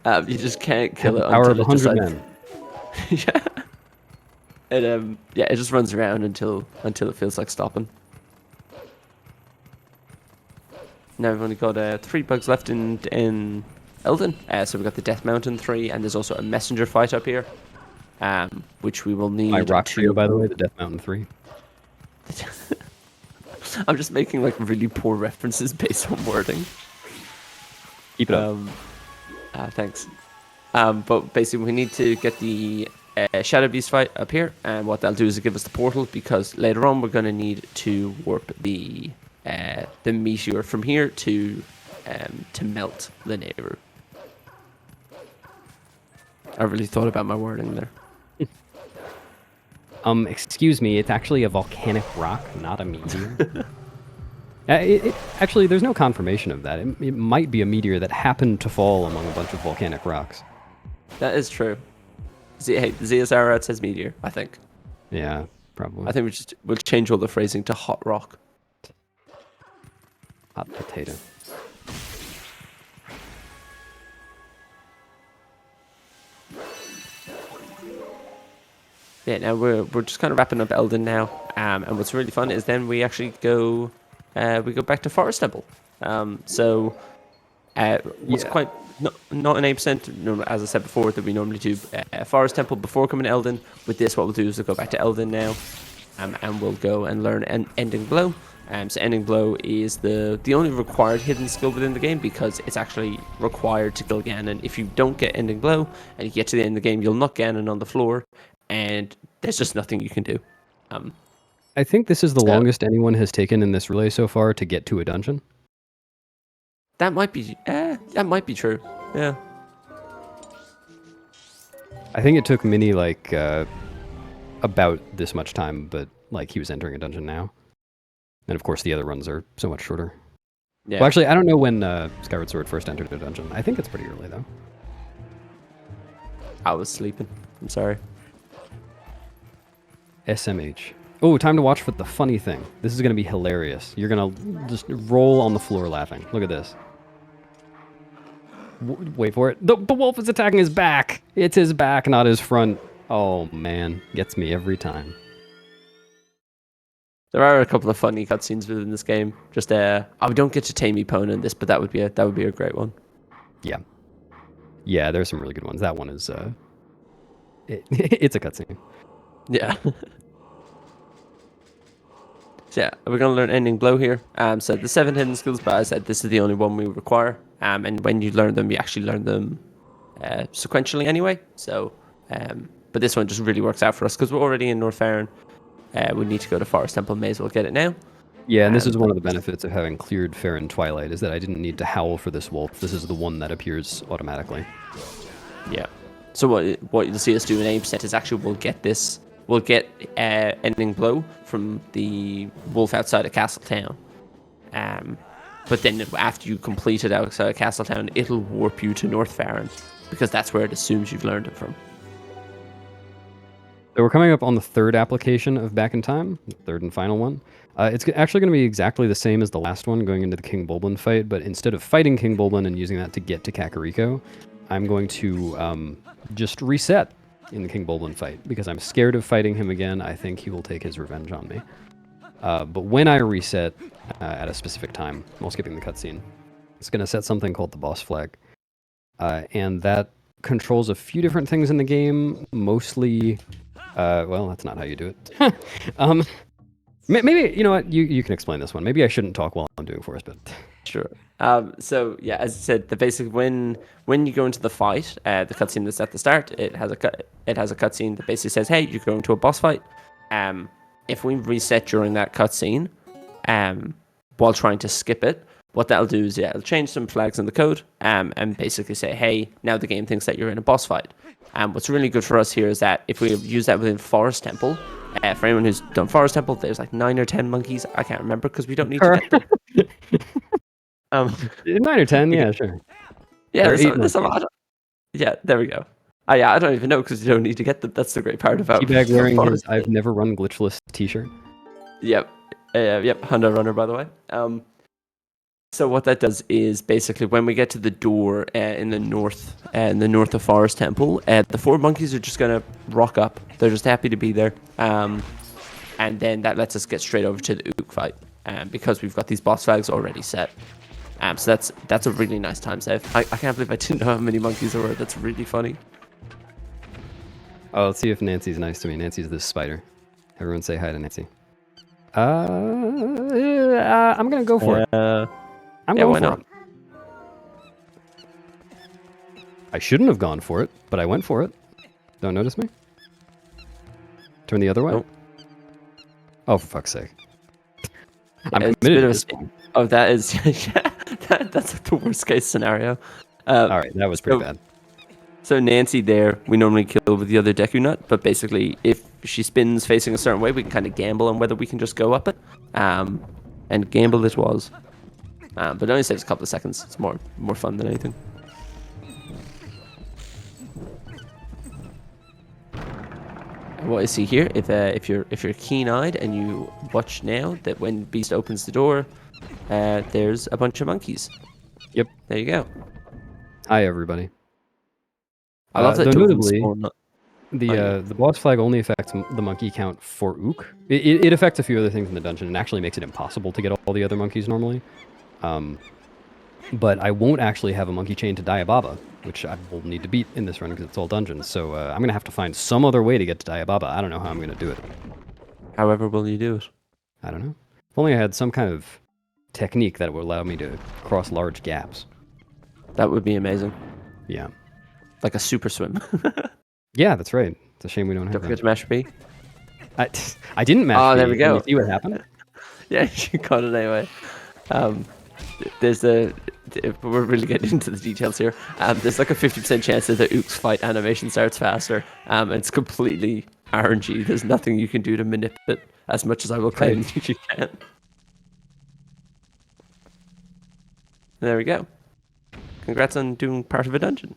You just can't kill it. Power of 100 men. Yeah. It just runs around until it feels like stopping. Now we've only got 3 bugs left in Elden. So we've got the Death Mountain 3, and there's also a messenger fight up here, which we will need. My rock trio, by the way, the Death Mountain 3. I'm just making like really poor references based on wording. Keep it up. Thanks. But basically, we need to get the Shadow Beast fight up here, and what they'll do is give us the portal because later on we're going to need to warp the meteor from here to melt Lanayru. I really thought about my wording there. Excuse me, it's actually a volcanic rock, not a meteor. Actually, there's no confirmation of that. It might be a meteor that happened to fall among a bunch of volcanic rocks. That is true. ZSR says meteor, I think. Yeah, probably. I think we'll change all the phrasing to hot rock. Hot potato. Yeah, now we're just kind of wrapping up Elden now, and what's really fun is then we actually go back to Forest Temple. What's quite not an 8%, as I said before, that we normally do Forest Temple before coming to Elden. With this, what we'll do is we'll go back to Elden now, and we'll go and learn Ending Blow. So Ending Blow is the only required hidden skill within the game because it's actually required to kill Ganon. If you don't get Ending Blow and you get to the end of the game, you'll knock Ganon on the floor, and there's just nothing you can do. I think this is the longest anyone has taken in this relay so far to get to a dungeon. That might be true. Yeah. I think it took Minnie like about this much time, but like he was entering a dungeon now. And of course the other runs are so much shorter. Yeah. Well, actually, I don't know when Skyward Sword first entered a dungeon. I think it's pretty early though. I was sleeping. I'm sorry. SMH. Oh, time to watch for the funny thing. This is going to be hilarious. You're going to just roll on the floor laughing. Look at this. Wait for it. The wolf is attacking his back. It's his back, not his front. Oh, man. Gets me every time. There are a couple of funny cutscenes within this game. Just we don't get to tame Epona in this, but that would be a great one. Yeah. Yeah, there's some really good ones. That one is it's a cutscene. Yeah. So yeah, we're going to learn Ending Blow here. So the 7 hidden skills, but I said this is the only one we require. And when you learn them, you actually learn them sequentially anyway. So, but this one just really works out for us because we're already in North Faron. We need to go to Forest Temple. May as well get it now. Yeah, and this is one of the benefits of having cleared Faron Twilight is that I didn't need to howl for this wolf. This is the one that appears automatically. Yeah. So what you'll see us do in 8% is actually we'll get Ending Blow from the wolf outside of Castletown. But then after you complete it outside of Castletown, it'll warp you to North Faron because that's where it assumes you've learned it from. So we're coming up on the 3rd application of Back in Time, the 3rd and final one. It's actually going to be exactly the same as the last one, going into the King Bulblin fight, but instead of fighting King Bulblin and using that to get to Kakariko, I'm going to just reset in the King Bulblin fight, because I'm scared of fighting him again. I think he will take his revenge on me. But when I reset at a specific time, while skipping the cutscene, it's going to set something called the boss flag. And that controls a few different things in the game, mostly... well, that's not how you do it. Maybe, you know what, you can explain this one. Maybe I shouldn't talk while I'm doing Forest, but... Sure. So yeah, as I said, the basic when you go into the fight, the cutscene that's at the start, it has a cutscene that basically says, "Hey, you're going to a boss fight." If we reset during that cutscene, while trying to skip it, what that'll do is it'll change some flags in the code, and basically say, "Hey, now the game thinks that you're in a boss fight." What's really good for us here is that if we use that within Forest Temple, for anyone who's done Forest Temple, there's like 9 or 10 monkeys. I can't remember because we don't need to get them. 9 or 10, yeah, sure. Yeah, there's a lot. Yeah, there we go. Yeah, I don't even know because you don't need to get them. That's the great part about Teabag wearing his "I've never run glitchless" t-shirt. Yep. Yep, Honda Runner, by the way. So what that does is basically when we get to the door in the north of Forest Temple, the 4 monkeys are just gonna rock up. They're just happy to be there. And then that lets us get straight over to the Ook fight. Because we've got these boss flags already set. So that's a really nice time save. I can't believe I didn't know how many monkeys there were. That's really funny. Oh, let's see if Nancy's nice to me. Nancy's this spider. Everyone say hi to Nancy. I'm gonna go for it. I'm going for it. I shouldn't have gone for it, but I went for it. Don't notice me? Turn the other way? Nope. Oh, for fuck's sake. I'm It's committed a to bit this of one. Oh, that is... that's like the worst case scenario. Alright, that was pretty bad. So Nancy there, we normally kill with the other Deku Nut, but basically if she spins facing a certain way, we can kind of gamble on whether we can just go up it. And gamble it was. But it only saves a couple of seconds. It's more fun than anything. And what I see here, if you're keen-eyed and you watch now, that when Beast opens the door, there's a bunch of monkeys. Yep. There you go. Hi, everybody. I love that. Notably, the boss flag only affects the monkey count for Ook. It affects a few other things in the dungeon and actually makes it impossible to get all the other monkeys normally. But I won't actually have a monkey chain to Diababa, which I will need to beat in this run because it's all dungeons. So I'm going to have to find some other way to get to Diababa. I don't know how I'm going to do it. However will you do it? I don't know. If only I had some kind of technique that would allow me to cross large gaps. That would be amazing. Yeah. Like a super swim. Yeah, that's right. It's a shame we don't have Don't forget that. to mash B. I didn't mash B. Oh, there we go. Can you see what happened? Yeah, you got it anyway. We're really getting into the details here. There's like a 50% chance that the Ook's fight animation starts faster. It's completely RNG. There's nothing you can do to manipulate it as much as I will claim you can. There we go. Congrats on doing part of a dungeon.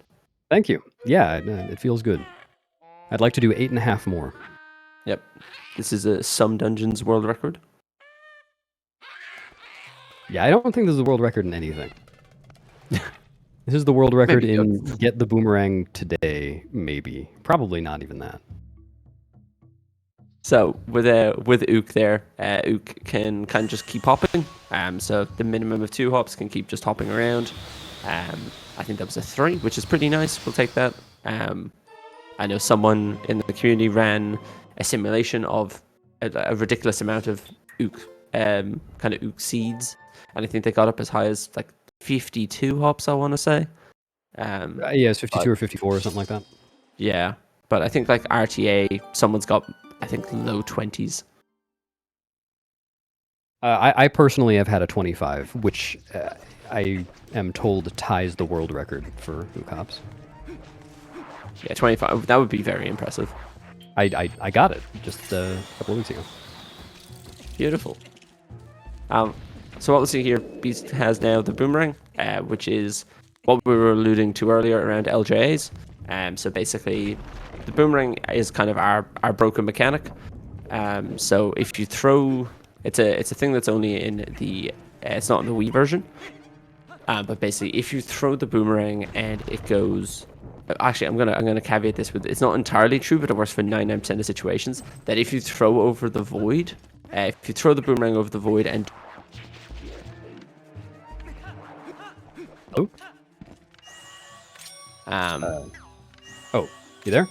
Thank you. Yeah, it feels good. I'd like to do 8.5 more. Yep. This is a some dungeons world record. Yeah, I don't think this is a world record in anything. This is the world record Maybe in get the boomerang today, maybe. Probably not even that. So with Ook there, Ook can kind of just keep hopping. So the minimum of 2 hops can keep just hopping around. I think that was a 3, which is pretty nice. We'll take that. I know someone in the community ran a simulation of a ridiculous amount of Ook, kind of Ook seeds, and I think they got up as high as like 52 hops. I want to say. Yeah, it's 52 or 54 or something like that. Yeah, but I think like RTA, someone's got I think low 20s. I personally have had a 25, which I am told ties the world record for Ook hops. Yeah, 25. That would be very impressive. I got it just a couple of weeks ago. Beautiful. So what we'll see here, Beast has now the Boomerang, which is what we were alluding to earlier around LJAs. So basically, the Boomerang is kind of our broken mechanic. So if you throw, it's a thing that's only in the, it's not in the Wii version. But basically, if you throw the Boomerang and it goes, actually, I'm gonna caveat this with, it's not entirely true, but it works for 99% of situations. That if you throw over the void, if you throw the boomerang over the void and... Oh? Oh, you there?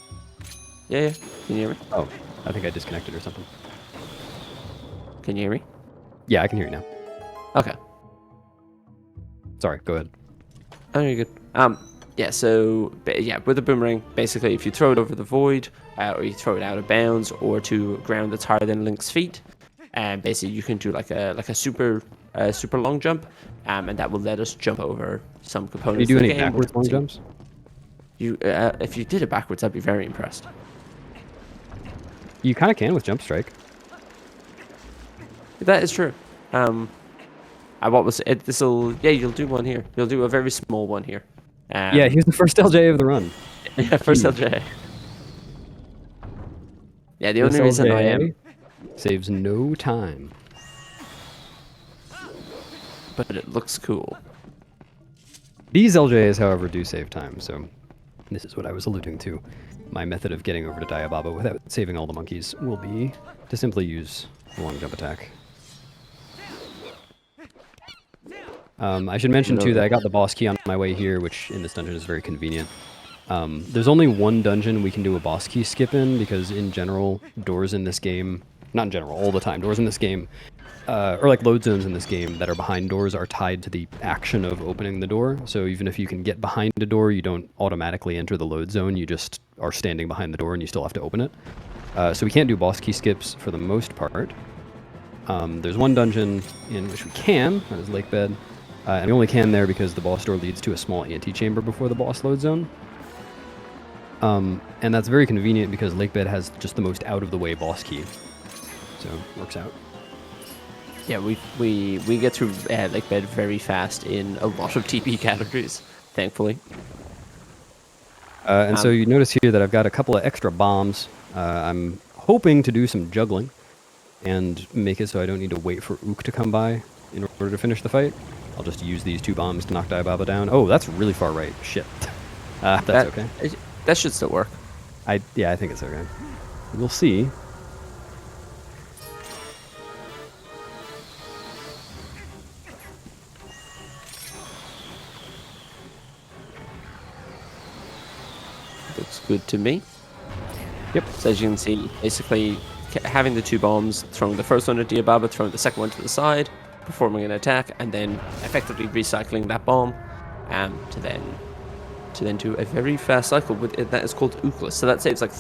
Yeah, can you hear me? Oh, I think I disconnected or something. Can you hear me? Yeah, I can hear you now. Okay. Sorry, go ahead. Oh, you're good. Yeah, so, yeah, with the boomerang, basically, if you throw it over the void, or you throw it out of bounds, or to ground that's higher than Link's feet, and basically you can do like a super long jump, and that will let us jump over some components Can you do of the any game. backwards long jumps? If you did it backwards, I'd be very impressed. You kind of can with Jump Strike. That is true. What was it? Yeah, you'll do one here. You'll do a very small one here. Yeah, here's the first LJ of the run. Yeah, first LJ. Yeah, the only reason I am... saves no time. But it looks cool. These LJs, however, do save time, so this is what I was alluding to. My method of getting over to Diababa without saving all the monkeys will be to simply use the long jump attack. I should mention, too, that I got the boss key on my way here, which in this dungeon is very convenient. There's only one dungeon we can do a boss key skip in, because in general, doors in this game... Not in general, all the time. Doors in this game, or like load zones in this game that are behind doors are tied to the action of opening the door. So even if you can get behind a door, you don't automatically enter the load zone. You just are standing behind the door and you still have to open it. So we can't do boss key skips for the most part. There's one dungeon in which we can, that is Lakebed. And we only can there because the boss door leads to a small antechamber before the boss load zone. And that's very convenient because Lakebed has just the most out-of-the-way boss key. So, works out. Yeah, we get through Lakebed very fast in a lot of TP categories, thankfully. And so you notice here that I've got a couple of extra bombs. I'm hoping to do some juggling and make it so I don't need to wait for Ook to come by in order to finish the fight. I'll just use these 2 bombs to knock Diababa down. Oh, that's really far right. Shit. That's okay. That should still work. Yeah, I think it's okay. We'll see. Looks good to me. Yep. So as you can see, basically having the 2 bombs, throwing the first one at Diababa, throwing the second one to the side, performing an attack, and then effectively recycling that bomb, to then do a very fast cycle with it that is called Ookless. So that saves like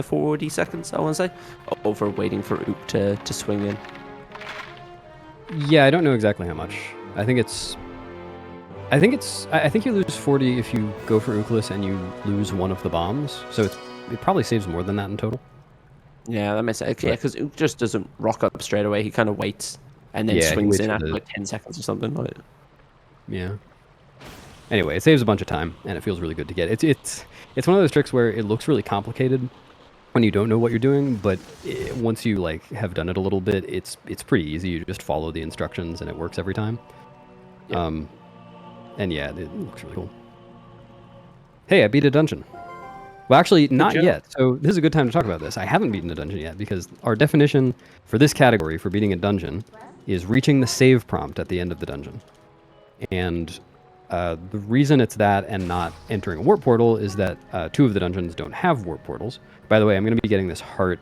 40 seconds, I want to say, over waiting for Ook to swing in. Yeah, I don't know exactly how much. I think you lose 40 if you go for Ookless and you lose one of the bombs. So it probably saves more than that in total. Yeah, that makes sense. Yeah, because Ook just doesn't rock up straight away. He kind of waits and then swings in after like 10 seconds or something. Like... Yeah. Anyway, it saves a bunch of time, and it feels really good to get. It's one of those tricks where it looks really complicated when you don't know what you're doing, but once you like have done it a little bit, it's pretty easy. You just follow the instructions, and it works every time. Yep. And yeah, it looks really cool. Hey, I beat a dungeon. Well, actually, not yet. So this is a good time to talk about this. I haven't beaten a dungeon yet because our definition for this category for beating a dungeon is reaching the save prompt at the end of the dungeon. And the reason it's that and not entering a warp portal is that 2 of the dungeons don't have warp portals. By the way, I'm going to be getting this heart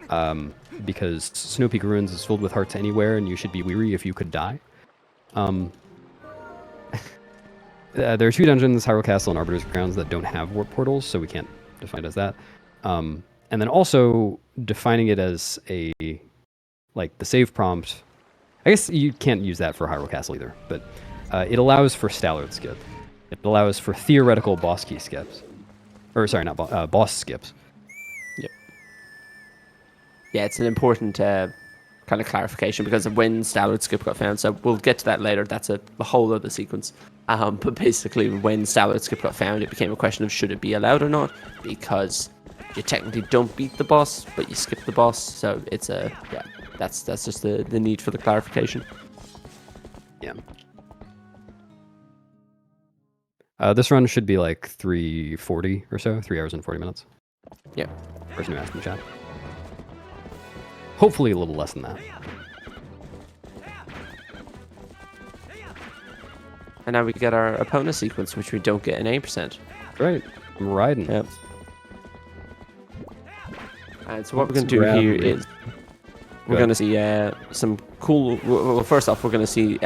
because Snowpeak Ruins is filled with hearts anywhere, and you should be weary if you could die. There are 2 dungeons, Hyrule Castle and Arbiters Grounds, that don't have warp portals, so we can't define it as that. And then also defining it as the save prompt. I guess you can't use that for Hyrule Castle either, but it allows for Stallord skip. It allows for theoretical boss key skips. Or sorry, not boss skips. Yep. Yeah, it's an important kind of clarification because of when Stallord skip got found. So we'll get to that later. That's a whole other sequence. But basically, when Stallord skip got found, it became a question of should it be allowed or not, because you technically don't beat the boss, but you skip the boss. So it's that's just the need for the clarification. Yeah. This run should be like 3:40 or so, 3 hours and 40 minutes. Yeah. Person who asked in the chat. hopefully a little less than that. And now we get our Epona sequence, which we don't get in 8%. Right, I'm riding. Yep. And so what we're going to do here is we're going to see some cool. Well, first off, we're going to see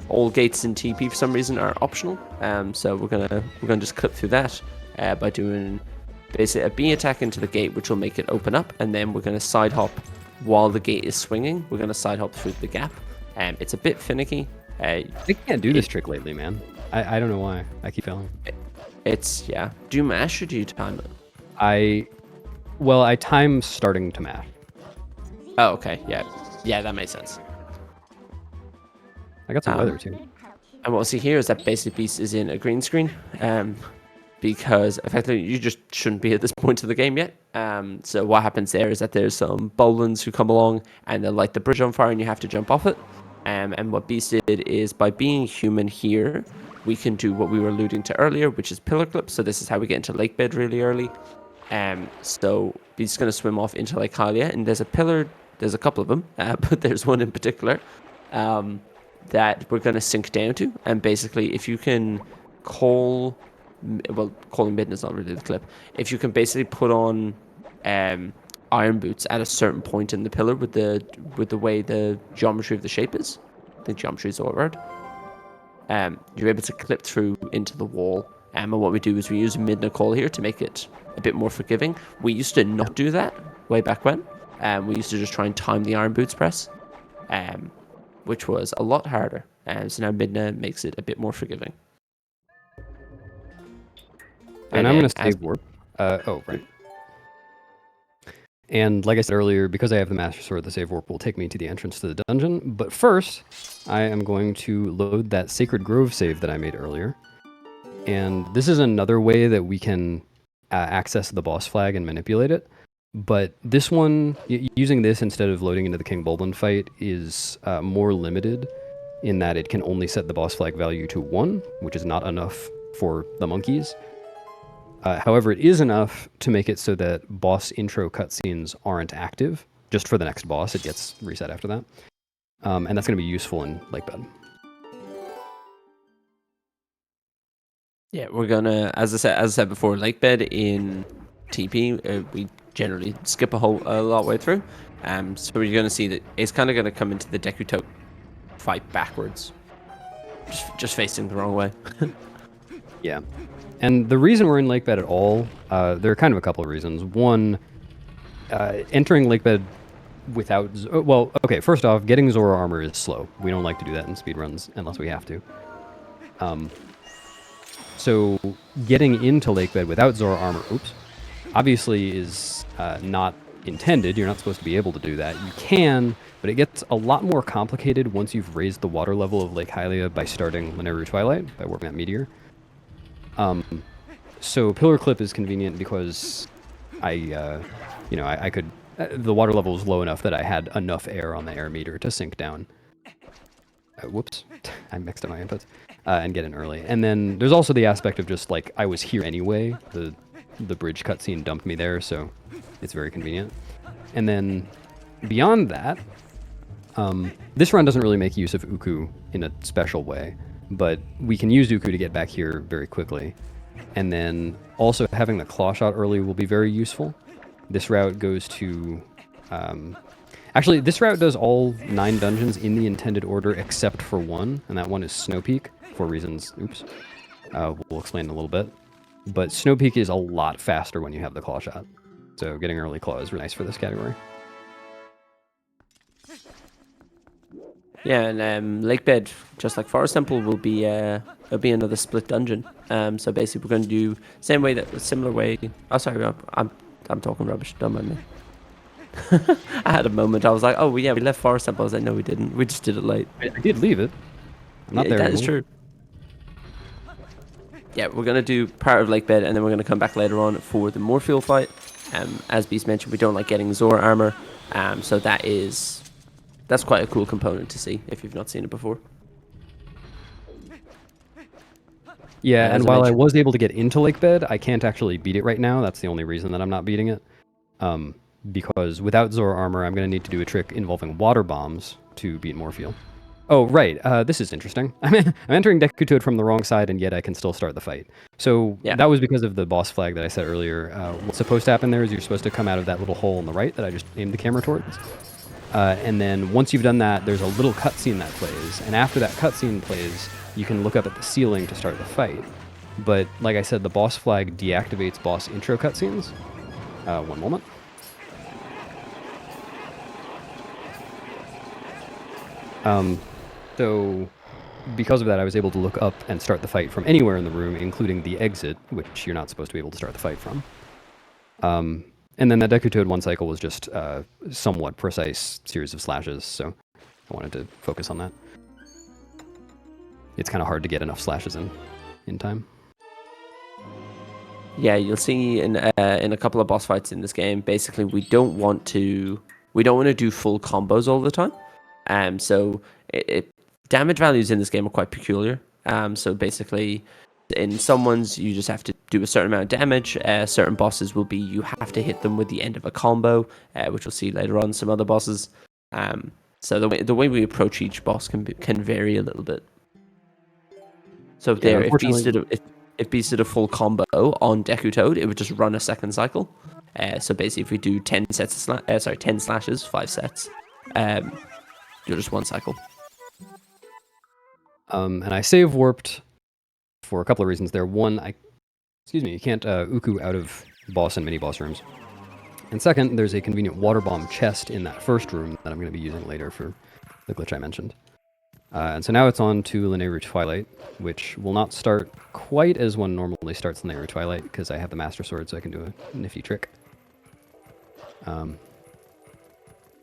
all gates in TP for some reason are optional. So we're gonna just clip through that by doing basically a B attack into the gate, which will make it open up, and then we're going to side hop while the gate is swinging. We're going to side hop through the gap. It's a bit finicky. I can't do this trick lately, man. I don't know why. I keep failing. It's, yeah. Do you mash or do you time it? I time starting to mash. Oh, okay. Yeah. Yeah, that makes sense. I got some weather, too. And what we'll see here is that basic beast is in a green screen. Because effectively you just shouldn't be at this point of the game yet. So what happens there is that there's some Bulblins who come along and they'll light the bridge on fire and you have to jump off it. And what Beast did is by being human here, we can do what we were alluding to earlier, which is pillar clip. So this is how we get into Lakebed really early. So Beast is going to swim off into Lake Hylia, and there's a pillar, there's a couple of them, but there's one in particular that we're going to sink down to. And basically if you can call... Well, calling midden is not really the clip. If you can basically put on iron boots at a certain point in the pillar with the way the geometry of the shape is, I think geometry is the word. You're able to clip through into the wall. And what we do is we use a midden call here to make it a bit more forgiving. We used to not do that way back when. We used to just try and time the iron boots press, which was a lot harder. So now midden makes it a bit more forgiving. And I'm going to save warp. Oh, right. And like I said earlier, because I have the Master Sword, the save warp will take me to the entrance to the dungeon. But first, I am going to load that Sacred Grove save that I made earlier. And this is another way that we can access the boss flag and manipulate it. But this one, using this instead of loading into the King Bulblin fight, is more limited in that it can only set the boss flag value to 1, which is not enough for the monkeys. However, it is enough to make it so that boss intro cutscenes aren't active. Just for the next boss, it gets reset after that. And that's going to be useful in Lakebed. Yeah, we're gonna, as I said before, Lakebed in TP, we generally skip a lot way through. So you're gonna see that it's kind of gonna come into the Deku fight backwards, just facing the wrong way. Yeah. And the reason we're in Lakebed at all, there are kind of a couple of reasons. One, entering Lakebed without... Well, okay, first off, getting Zora armor is slow. We don't like to do that in speedruns unless we have to. So getting into Lakebed without Zora armor, obviously is not intended. You're not supposed to be able to do that. You can, but it gets a lot more complicated once you've raised the water level of Lake Hylia by starting Lanayru Twilight, by warping that meteor. So pillar clip is convenient because I could, the water level was low enough that I had enough air on the air meter to sink down. Whoops, I mixed up my inputs, and get in early. And then there's also the aspect of just like, I was here anyway, the bridge cutscene dumped me there, so it's very convenient. And then beyond that, this run doesn't really make use of Uku in a special way. But we can use Uku to get back here very quickly. And then also having the claw shot early will be very useful. This route goes to... actually, this route does all 9 dungeons in the intended order except for one, and that one is Snowpeak, for reasons... we'll explain in a little bit. But Snowpeak is a lot faster when you have the claw shot. So getting early claw is really nice for this category. Yeah, and Lakebed, just like Forest Temple, will be it'll be another split dungeon. So basically, we're going to do same way similar way. Oh, sorry, I'm talking rubbish. Don't mind me. I had a moment. I was like, oh yeah, we left Forest Temple. I was like, no, we didn't. We just did it late. I did leave it. I'm not there That anymore. is true. Yeah, we're going to do part of Lakebed, and then we're going to come back later on for the Morpheel fight. As Beast mentioned, we don't like getting Zora armor. So that's quite a cool component to see if you've not seen it before. Yeah, and while I was able to get into Lakebed, I can't actually beat it right now. That's the only reason that I'm not beating it. because without Zora armor, I'm going to need to do a trick involving water bombs to beat Morpheel. Oh, right. This is interesting. I'm entering Deku from the wrong side, and yet I can still start the fight. So that was because of the boss flag that I said earlier. What's supposed to happen there is you're supposed to come out of that little hole on the right that I just aimed the camera towards. And then once you've done that, there's a little cutscene that plays. And after that cutscene plays, you can look up at the ceiling to start the fight. But like I said, the boss flag deactivates boss intro cutscenes. One moment. So because of that, I was able to look up and start the fight from anywhere in the room, including the exit, which you're not supposed to be able to start the fight from. And then that Deku one cycle was just a somewhat precise series of slashes, so I wanted to focus on that. It's kind of hard to get enough slashes in time. Yeah, you'll see in a couple of boss fights in this game, basically we don't want to do full combos all the time. So damage values in this game are quite peculiar. So basically, in some ones you just have to do a certain amount of damage. Certain bosses will be you have to hit them with the end of a combo, which we'll see later on some other bosses. So the way we approach each boss can vary a little bit. So if Beast did a full combo on Deku Toad, it would just run a second cycle. So basically, if we do 10 slashes, 5 sets, you're just one cycle. And I save warped for a couple of reasons there. One, you can't Uku out of boss and mini boss rooms. And second, there's a convenient water bomb chest in that first room that I'm going to be using later for the glitch I mentioned. And so now it's on to Lanayru Twilight, which will not start quite as one normally starts Lanayru Twilight, because I have the Master Sword, so I can do a nifty trick.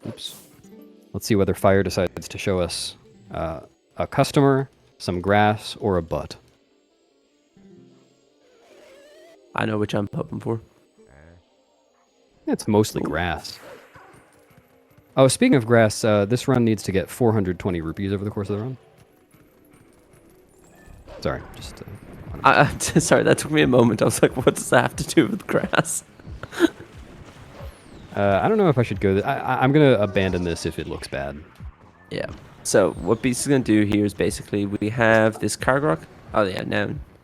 Oops. Let's see whether Fire decides to show us a customer, some grass, or a butt. I know which I'm hoping for. It's mostly grass. Oh, speaking of grass, this run needs to get 420 rupees over the course of the run. Sorry, just... sorry, that took me a moment. I was like, what does that have to do with grass? I don't know if I should go... I'm going to abandon this if it looks bad. Yeah. So, what Beast is going to do here is basically we have this Argorok. Oh, yeah,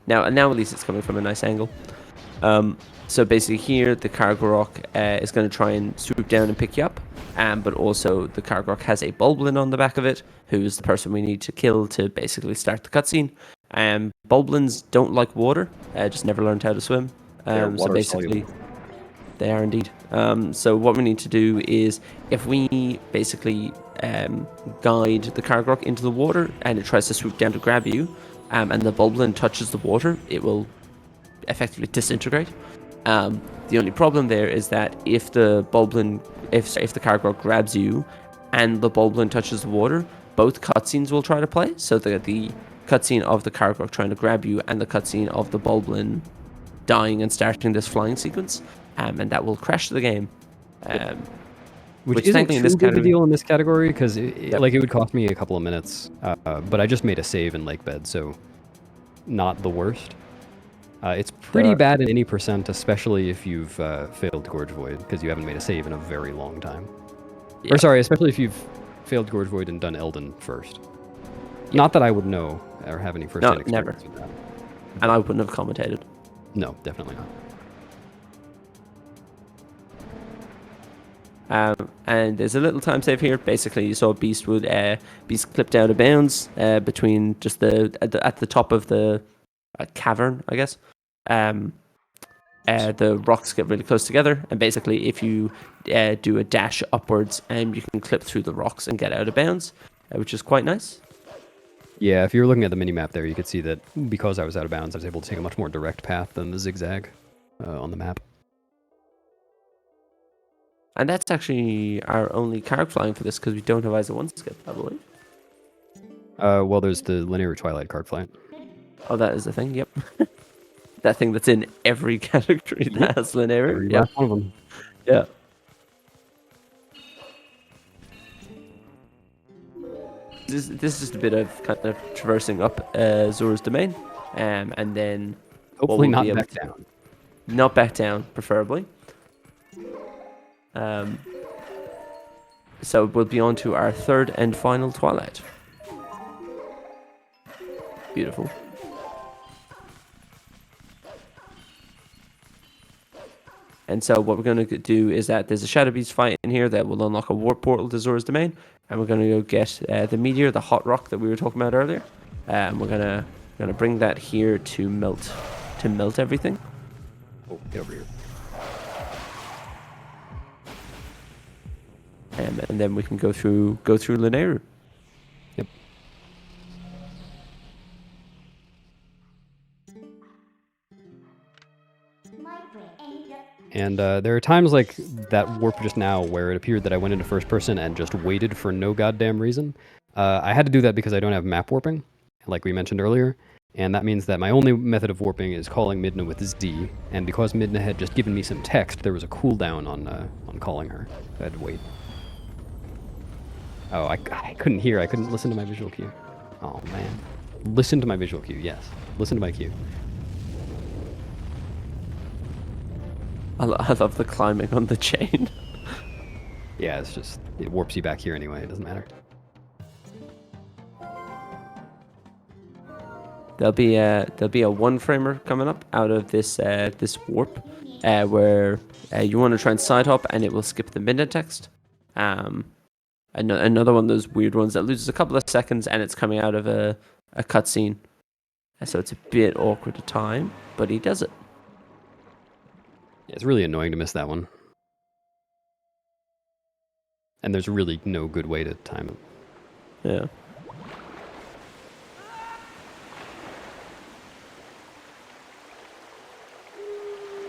now at least it's coming from a nice angle. So basically here, the Argorok is going to try and swoop down and pick you up. But also, the Argorok has a Bulblin on the back of it, who's the person we need to kill to basically start the cutscene. Bulblins don't like water, just never learned how to swim. So basically, they are indeed. So what we need to do is, if we basically guide the Argorok into the water, and it tries to swoop down to grab you, and the Bulblin touches the water, it will effectively disintegrate. The only problem there is that if the Argorok grabs you and the Bulblin touches the water, both cutscenes will try to play. So the cutscene of the Argorok trying to grab you and the cutscene of the dying and starting this flying sequence, and that will crash the game. Which isn't too big a deal in this category, because it would cost me a couple of minutes, but I just made a save in Lakebed, so not the worst. It's pretty bad in any percent, especially if you've failed Gorge Void, because you haven't made a save in a very long time. Yeah. Or sorry, especially if you've failed Gorge Void and done Elden first. Yeah. Not that I would know or have any first-hand experience with that. And I wouldn't have commentated. No, definitely not. And there's a little time save here. Basically, you saw Beast clipped out of bounds between just at the top of the cavern, I guess. The rocks get really close together, and basically, if you do a dash upwards, you can clip through the rocks and get out of bounds, which is quite nice. Yeah, if you were looking at the mini-map there, you could see that because I was out of bounds, I was able to take a much more direct path than the zigzag on the map. And that's actually our only card flying for this, because we don't have Isa 1 skip, I believe. Well, there's the Lanayru Twilight card flight. Oh, that is the thing, yep. That thing that's in every category that has Lanayru. Yeah, one of them. Yeah. This is just a bit of kind of traversing up Zora's domain, and then hopefully not back down. Not back down, preferably. So we'll be on to our third and final Twilight. Beautiful. And so what we're going to do is that there's a Shadow Beast fight in here that will unlock a warp portal to Zora's Domain. And we're going to go get the meteor, the hot rock that we were talking about earlier. And we're going to bring that here to melt everything. Oh, get over here. And then we can go through Lanayru. Yep. And there are times like that warp just now where it appeared that I went into first person and just waited for no goddamn reason. I had to do that because I don't have map warping, like we mentioned earlier. And that means that my only method of warping is calling Midna with Z. And because Midna had just given me some text, there was a cooldown on calling her. So I had to wait. Oh, I couldn't hear. I couldn't listen to my visual cue. Oh, man. Listen to my visual cue, yes. Listen to my cue. I love the climbing on the chain. Yeah, it's just, it warps you back here anyway. It doesn't matter. There'll be a one-framer coming up out of this warp, where you want to try and side hop and it will skip the midnight text. Another one of those weird ones that loses a couple of seconds and it's coming out of a cutscene. So it's a bit awkward to time, but he does it. Yeah, it's really annoying to miss that one. And there's really no good way to time it. Yeah.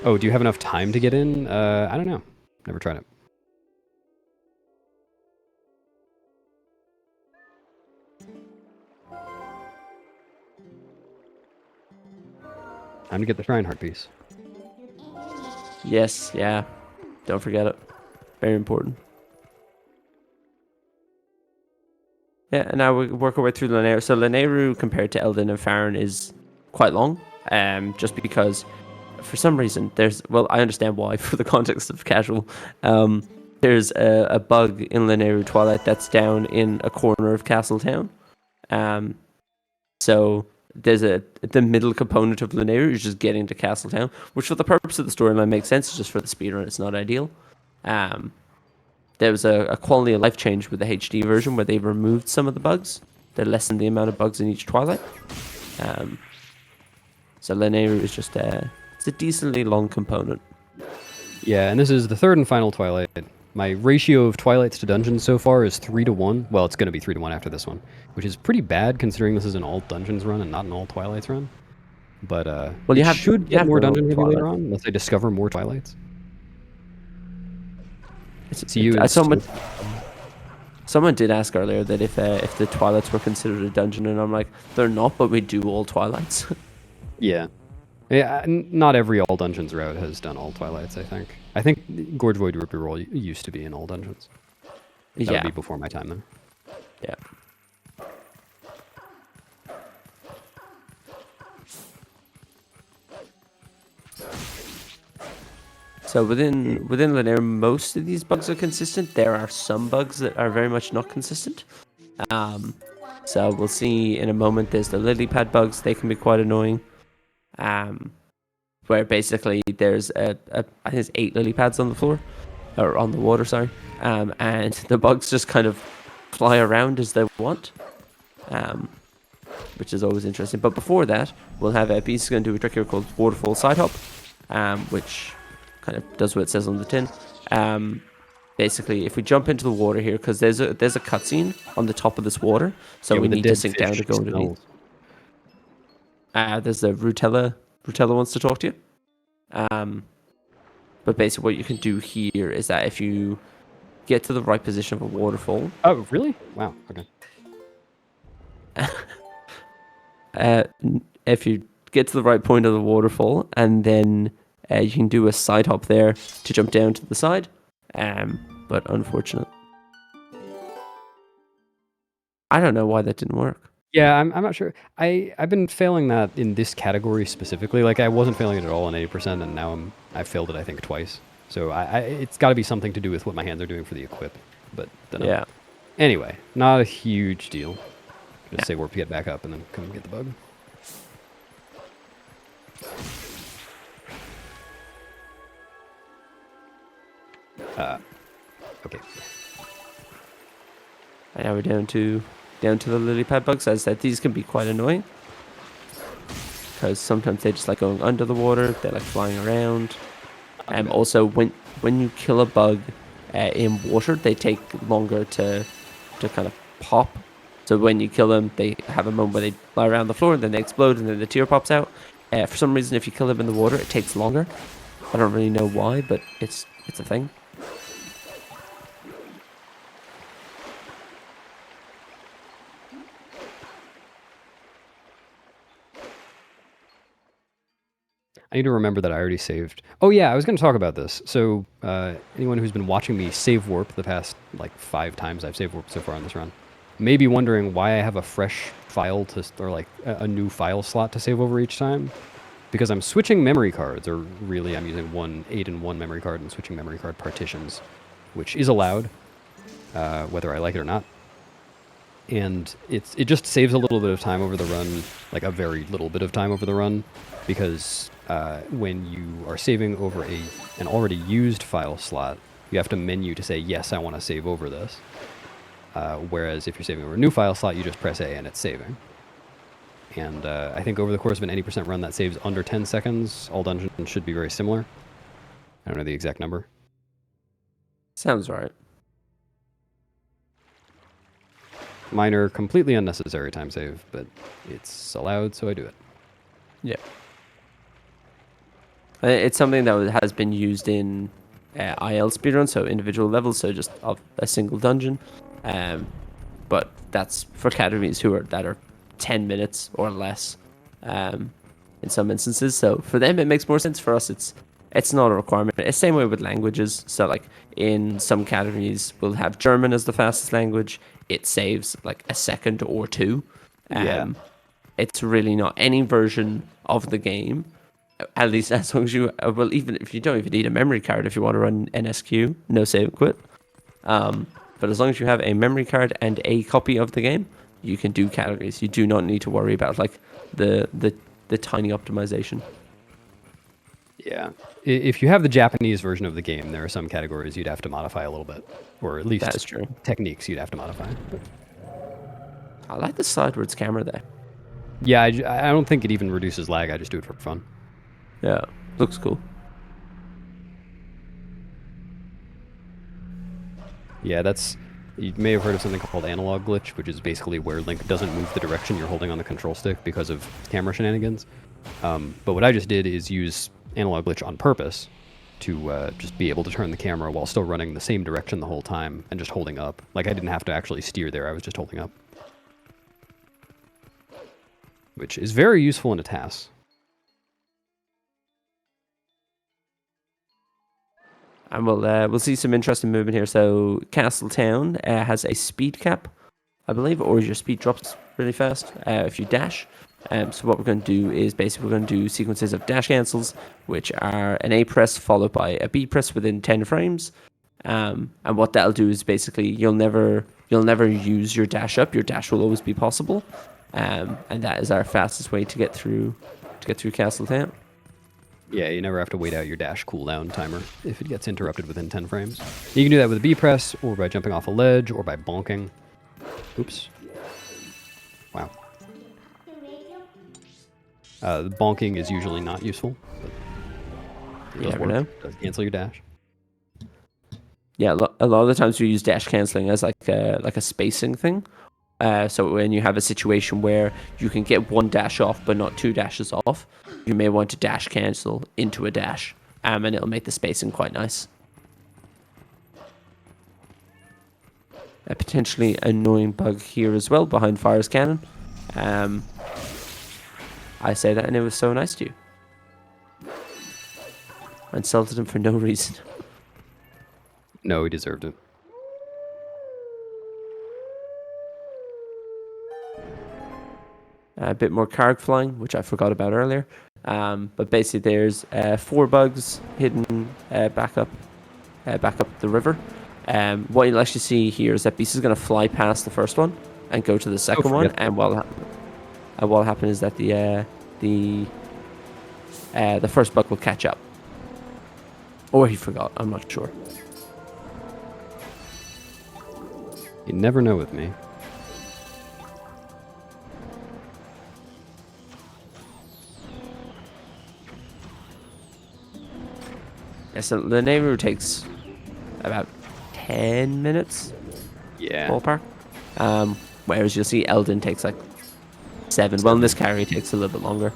Oh, do you have enough time to get in? I don't know. Never tried it. Time to get the Shrine Heart piece. Yes, yeah. Don't forget it. Very important. Yeah, and now we work our way through Lanayru. So Lanayru compared to Elden and Faron is quite long. Just because for some reason I understand why for the context of casual. There's a bug in Lanayru Twilight that's down in a corner of Castletown. So there's the middle component of Lanayru is just getting to Castletown, which for the purpose of the storyline makes sense. It's just for the speedrun, it's not ideal. There was a quality of life change with the HD version where they removed some of the bugs. They lessened the amount of bugs in each Twilight. So Lanayru is just it's a decently long component. Yeah, and this is the third and final Twilight. My ratio of Twilights to dungeons so far is 3-1. Well, it's going to be 3-1 after this one, which is pretty bad considering this is an all dungeons run and not an all Twilights run. But well, you should get more dungeons later on unless I discover more Twilights. Someone did ask earlier that if the Twilights were considered a dungeon, and I'm like, they're not, but we do all Twilights. Yeah. Yeah, not every all dungeons route has done all Twilights, I think. I think Gorge Void Rupee Roll used to be in all dungeons. That would be before my time, though. Yeah. So within Lanayru, most of these bugs are consistent. There are some bugs that are very much not consistent. So we'll see in a moment. There's the lily pad bugs. They can be quite annoying. Where basically there's I think there's 8 lily pads on the floor, or on the water, sorry. And the bugs just kind of fly around as they want, which is always interesting. But before that, we'll have Beast going to do a trick here called Waterfall Side Hop, which kind of does what it says on the tin. Basically, if we jump into the water here, because there's a cutscene on the top of this water, so we need to sink down to go underneath. There's the Rutella wants to talk to you. But basically what you can do here is that if you get to the right position of a waterfall... Oh, really? Wow, okay. If you get to the right point of the waterfall, and then you can do a side hop there to jump down to the side. But unfortunate. I don't know why that didn't work. Yeah, I'm not sure. I've been failing that in this category specifically. Like, I wasn't failing it at all in 80%, and now I failed it, I think, twice. So it's got to be something to do with what my hands are doing for the equip. But dunno. Yeah. Anyway, not a huge deal. Just say warp to get back up and then come get the bug. Okay. And now we're down to the lily pad bugs. As I said, these can be quite annoying because sometimes they just like going under the water. They like flying around. Also, when you kill a bug in water, they take longer to kind of pop. So when you kill them, they have a moment where they fly around the floor, and then they explode, and then the tear pops out. For some reason, if you kill them in the water, it takes longer. I don't really know why, but it's a thing. I need to remember that I already saved. Oh yeah, I was going to talk about this. So anyone who's been watching me save warp the past like 5 times I've saved warp so far on this run, may be wondering why I have a fresh file or like a new file slot to save over each time. Because I'm switching memory cards, or really I'm using one 8-in-1 memory card and switching memory card partitions, which is allowed, whether I like it or not. And it just saves a little bit of time over the run, like a very little bit of time over the run, because when you are saving over an already used file slot, you have to menu to say, yes, I want to save over this. Whereas if you're saving over a new file slot, you just press A and it's saving. And I think over the course of an 80% run that saves under 10 seconds, all dungeons should be very similar. I don't know the exact number. Sounds right. Minor, completely unnecessary time save, but it's allowed, so I do it. Yeah. It's something that has been used in IL speedruns, so individual levels, so just of a single dungeon. But that's for categories that are 10 minutes or less in some instances. So for them, it makes more sense. For us, it's not a requirement. It's the same way with languages. So like in some categories, we'll have German as the fastest language. It saves like a second or two. Yeah. It's really not any version of the game. At least as long as you, well, even if you don't even need a memory card, if you want to run NSQ, no save and quit. But as long as you have a memory card and a copy of the game, you can do categories. You do not need to worry about like the tiny optimization. Yeah. If you have the Japanese version of the game, there are some categories you'd have to modify a little bit, or at least That is true. techniques you'd have to modify. I like the sidewards camera there. Yeah, I don't think it even reduces lag. I just do it for fun. Yeah, looks cool. Yeah, you may have heard of something called analog glitch, which is basically where Link doesn't move the direction you're holding on the control stick because of camera shenanigans. But what I just did is use analog glitch on purpose to just be able to turn the camera while still running the same direction the whole time and just holding up. Like I didn't have to actually steer there, I was just holding up. Which is very useful in a task. And we'll see some interesting movement here. So Castletown has a speed cap, I believe, or your speed drops really fast if you dash. So what we're going to do is basically we're going to do sequences of dash cancels, which are an A press followed by a B press within 10 frames. And what that'll do is basically you'll never use your dash up. Your dash will always be possible. And that is our fastest way to get through Castletown. Yeah, you never have to wait out your dash cooldown timer if it gets interrupted within 10 frames. You can do that with a B press, or by jumping off a ledge, or by bonking. Oops. Wow. The bonking is usually not useful, but it does work. It does cancel your dash. Yeah, a lot of the times we use dash canceling as like a spacing thing. So when you have a situation where you can get one dash off but not 2 dashes off, you may want to dash cancel into a dash, and it'll make the spacing quite nice. A potentially annoying bug here as well behind Fyrus Cannon. I say that and it was so nice to you. I insulted him for no reason. No, he deserved it. A bit more carg flying, which I forgot about earlier. But basically, there's 4 bugs hidden back up the river. What you'll actually see here is that Beast is going to fly past the first one and go to the second one, and what'll happen is that the first bug will catch up, or he forgot. I'm not sure. You never know with me. Yeah, so Lanayru takes about 10 minutes. Yeah. Ballpark. Whereas you'll see Elden takes like 7. Well, in this carry takes a little bit longer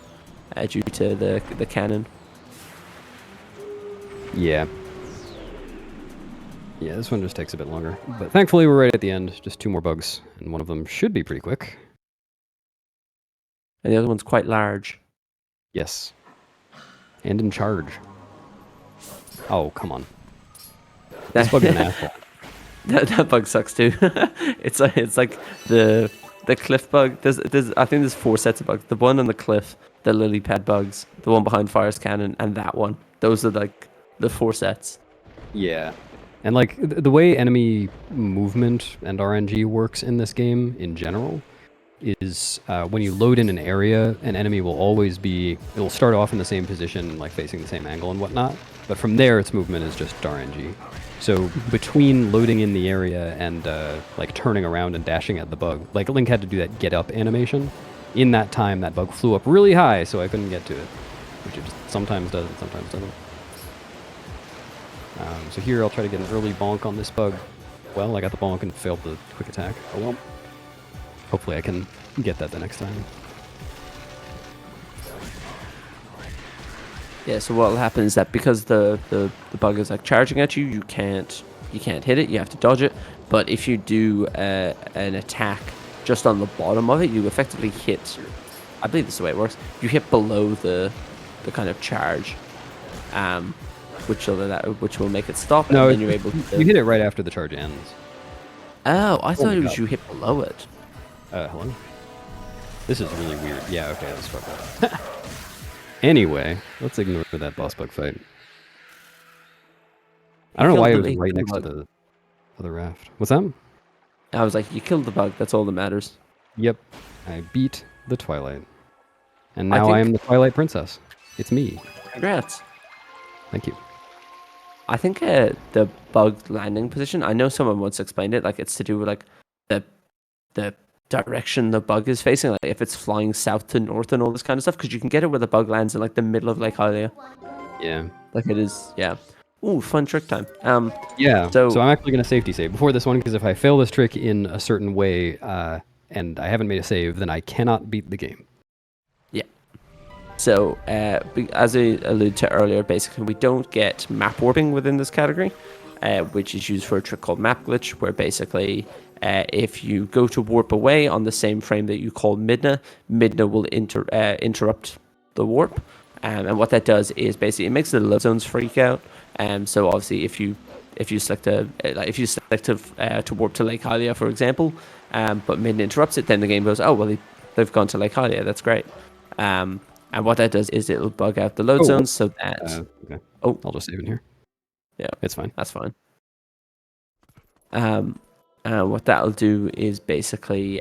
due to the cannon. Yeah. Yeah, this one just takes a bit longer. But thankfully, we're right at the end. Just 2 more bugs, and one of them should be pretty quick. And the other one's quite large. Yes. And in charge. Oh, come on. This bug is an asshole. That bug sucks too. It's like the cliff bug. I think there's 4 sets of bugs. The one on the cliff, the lily pad bugs, the one behind Fyrus Cannon, and that one. Those are like the 4 sets. Yeah. And like the way enemy movement and RNG works in this game in general is when you load in an area, an enemy will always it'll start off in the same position, like facing the same angle and whatnot. But from there, its movement is just RNG. So between loading in the area and like turning around and dashing at the bug, like Link had to do that get up animation. In that time, that bug flew up really high, so I couldn't get to it, which it just sometimes does and sometimes doesn't. So here I'll try to get an early bonk on this bug. Well, I got the bonk and failed the quick attack. Oh well. Hopefully I can get that the next time. Yeah, so what'll happen is that because the bug is like charging at you, you can't hit it, you have to dodge it. But if you do an attack just on the bottom of it, you effectively hit, I believe this is the way it works, you hit below the kind of charge. Which will make it stop, No, and then you're able to... You hit it right after the charge ends. Oh, I thought it was you hit below it. Hello? This is really weird. Yeah, okay, let's fuck up. Anyway, let's ignore that boss bug fight. I don't know why it was right next to the other raft. What's that? I was like, you killed the bug, that's all that matters. Yep, I beat the Twilight. And now I am the Twilight Princess. It's me. Congrats. Thank you. I think the bug landing position, I know someone once explained it, like it's to do with like the direction the bug is facing, like if it's flying south to north and all this kind of stuff, because you can get it where the bug lands in like the middle of Lake Hylia. Yeah. Like it is, yeah. Ooh, fun trick time. Yeah, so I'm actually going to safety save before this one, because if I fail this trick in a certain way and I haven't made a save, then I cannot beat the game. Yeah. So, as I alluded to earlier, basically we don't get map warping within this category, which is used for a trick called map glitch, where basically if you go to warp away on the same frame that you call Midna will interrupt the warp. And what that does is basically it makes the load zones freak out. So obviously if you select to warp to Lake Hylia, for example, but Midna interrupts it, then the game goes, oh well, they've gone to Lake Hylia. That's great. And what that does is it'll bug out the load zones so that... okay. Oh, I'll just save in here. Yeah. It's fine. That's fine. What that'll do is basically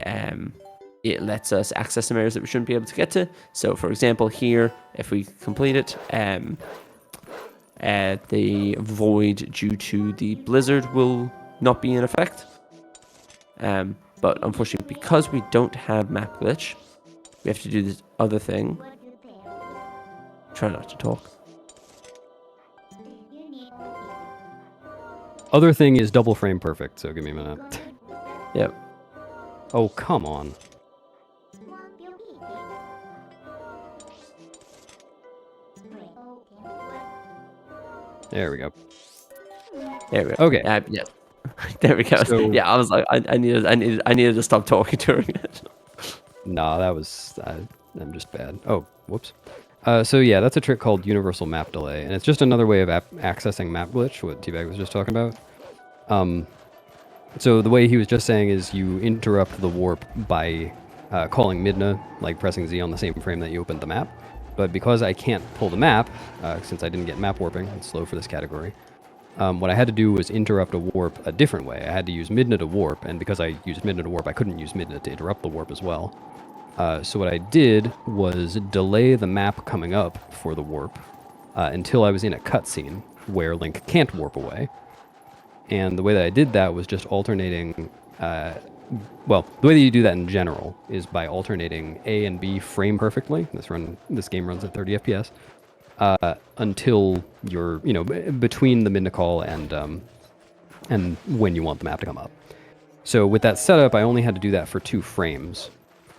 it lets us access some areas that we shouldn't be able to get to. So, for example, here, if we complete it, the void due to the blizzard will not be in effect. But unfortunately, because we don't have map glitch, we have to do this other thing. Try not to talk. Other thing is double frame perfect, so give me a minute. Yep. Oh, come on. There we go. There we go. Okay. Yeah. There we go. So, yeah, I was like, I needed to stop talking during it. Nah, that was... I'm just bad. Oh, whoops. So yeah, that's a trick called universal map delay, and it's just another way of accessing map glitch, what Teabag was just talking about. So the way he was just saying is you interrupt the warp by calling Midna, like pressing Z on the same frame that you opened the map. But because I can't pull the map, since I didn't get map warping, it's slow for this category, what I had to do was interrupt a warp a different way. I had to use Midna to warp, and because I used Midna to warp, I couldn't use Midna to interrupt the warp as well. So what I did was delay the map coming up for the warp until I was in a cutscene where Link can't warp away. And the way that I did that was just alternating... well, the way that you do that in general is by alternating A and B frame perfectly. This game runs at 30 FPS. Until you're, between the Midna call and when you want the map to come up. So with that setup, I only had to do that for 2 frames.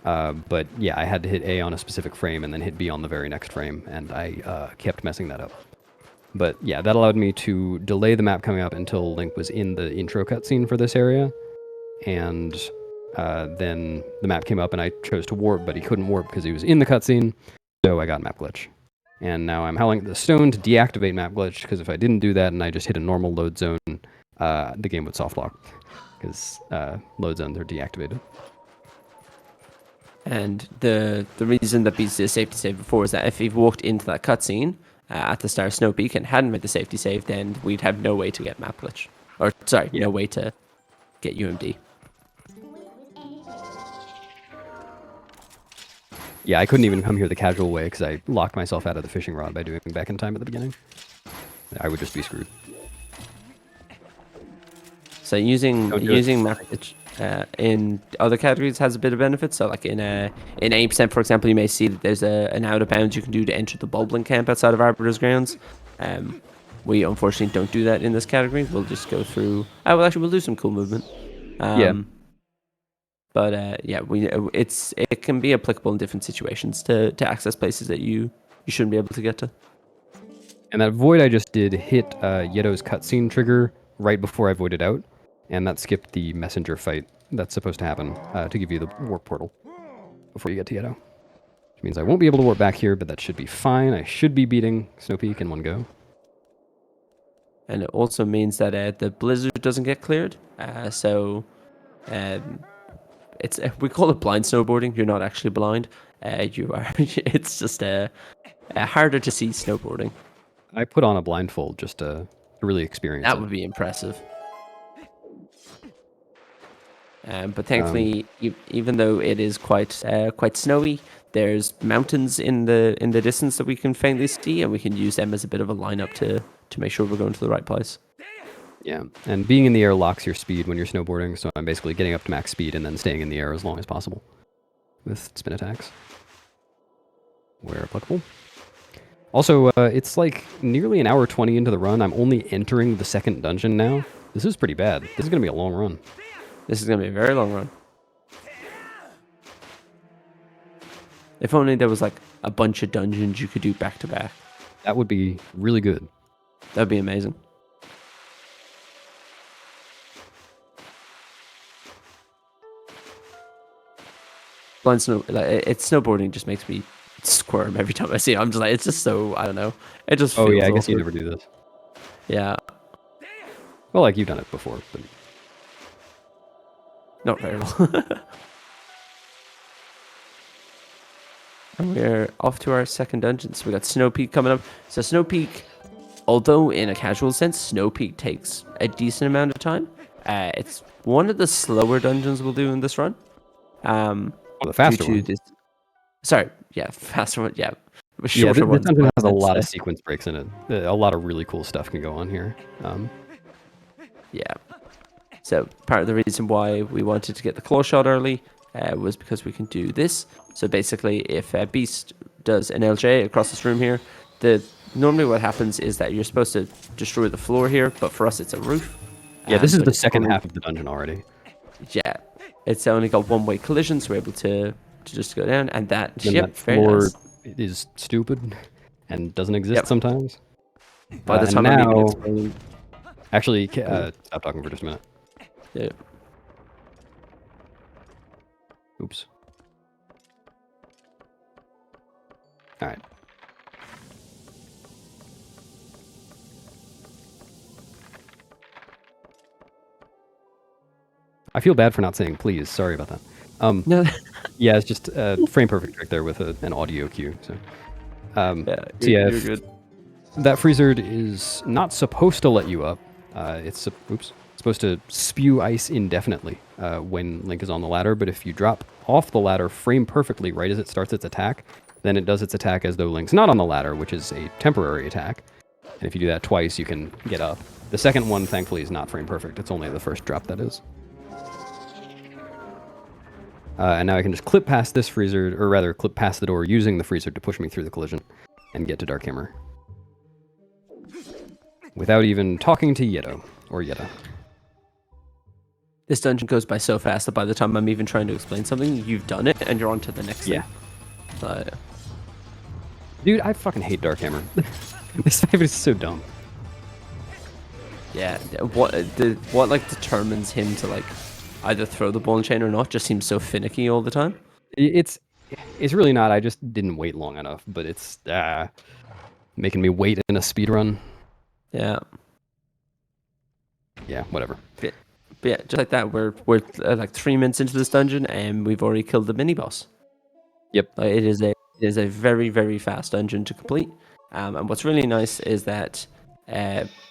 But yeah, I had to hit A on a specific frame and then hit B on the very next frame, and I kept messing that up. But yeah, that allowed me to delay the map coming up until Link was in the intro cutscene for this area, and then the map came up and I chose to warp, but he couldn't warp because he was in the cutscene, so I got map glitch. And now I'm howling at the stone to deactivate map glitch, because if I didn't do that and I just hit a normal load zone, the game would soft lock, because load zones are deactivated. And the reason that beats the safety save before is that if he walked into that cutscene at the start of Snowpeak and hadn't made the safety save, then we'd have no way to get map glitch. Or, sorry, no way to get UMD. Yeah, I couldn't even come here the casual way because I locked myself out of the fishing rod by doing back in time at the beginning. I would just be screwed. So using map glitch in other categories has a bit of benefit. So like in 80%, for example, you may see that there's an out of bounds you can do to enter the Bulblin camp outside of Arbiters Grounds. We unfortunately don't do that in this category. We'll just go through. Well, actually, we'll do some cool movement. Yeah. But yeah, it can be applicable in different situations to access places that you shouldn't be able to get to. And that void I just did hit Yeto's cutscene trigger right before I voided out, and that skipped the messenger fight that's supposed to happen to give you the warp portal before you get to Yeto. Which means I won't be able to warp back here, but that should be fine. I should be beating Snowpeak in one go. And it also means that the blizzard doesn't get cleared. We call it blind snowboarding. You're not actually blind. You are. It's just harder to see snowboarding. I put on a blindfold just to really experience that it. Would be impressive. But thankfully, even though it is quite snowy, there's mountains in the distance that we can faintly see, and we can use them as a bit of a lineup to make sure we're going to the right place. Yeah, and being in the air locks your speed when you're snowboarding, so I'm basically getting up to max speed and then staying in the air as long as possible with spin attacks, where applicable. Also, it's like nearly an hour 20 into the run. I'm only entering the second dungeon now. This is pretty bad. This is going to be a long run. This is going to be a very long run. If only there was like a bunch of dungeons you could do back to back. That would be really good. That'd be amazing. Blind snow, it's snowboarding just makes me squirm every time I see it. I'm just like, it's just so, I don't know. It just feels I guess awkward. you never do this. Yeah. Well, like you've done it before, but not very well. And we're off to our second dungeon. So we got Snowpeak coming up. So Snowpeak, although in a casual sense, Snowpeak takes a decent amount of time. It's one of the slower dungeons we'll do in this run. The faster one. Faster one. Yeah, shorter one. This dungeon has a lot of sequence breaks in it. A lot of really cool stuff can go on here. Yeah. So part of the reason why we wanted to get the claw shot early was because we can do this. So basically, if Beast does an LJ across this room here, normally what happens is that you're supposed to destroy the floor here, but for us it's a roof. Yeah, this is the second half of the dungeon already. Yeah, it's only got one-way collision, so we're able to just go down, and that floor is stupid and doesn't exist sometimes. By the time I'm even explaining... Actually, stop talking for just a minute. Yeah. Oops. All right. I feel bad for not saying please. Sorry about that. No. Yeah, it's just frame perfect right there with an audio cue. So, Yeah, So yeah, you're good. that freezer is not supposed to let you up. It's supposed to spew ice indefinitely when Link is on the ladder, but if you drop off the ladder frame perfectly right as it starts its attack, then it does its attack as though Link's not on the ladder, which is a temporary attack. And if you do that twice, you can get up. The second one, thankfully, is not frame perfect. It's only the first drop that is. And now I can just clip past this freezer, or rather, clip past the door using the freezer to push me through the collision and get to Dark Hammer. Without even talking to Yeto, or Yetta. This dungeon goes by so fast that by the time I'm even trying to explain something, you've done it and you're on to the next thing. Dude, I fucking hate Dark Hammer. This fight is so dumb. Yeah, what like determines him to like either throw the ball and chain or not just seems so finicky all the time. It's really not. I just didn't wait long enough, but it's making me wait in a speedrun. Yeah. Yeah, whatever. But yeah, just like that, we're like 3 minutes into this dungeon and we've already killed the mini boss. Yep. Like, it is a very, very fast dungeon to complete. And what's really nice is that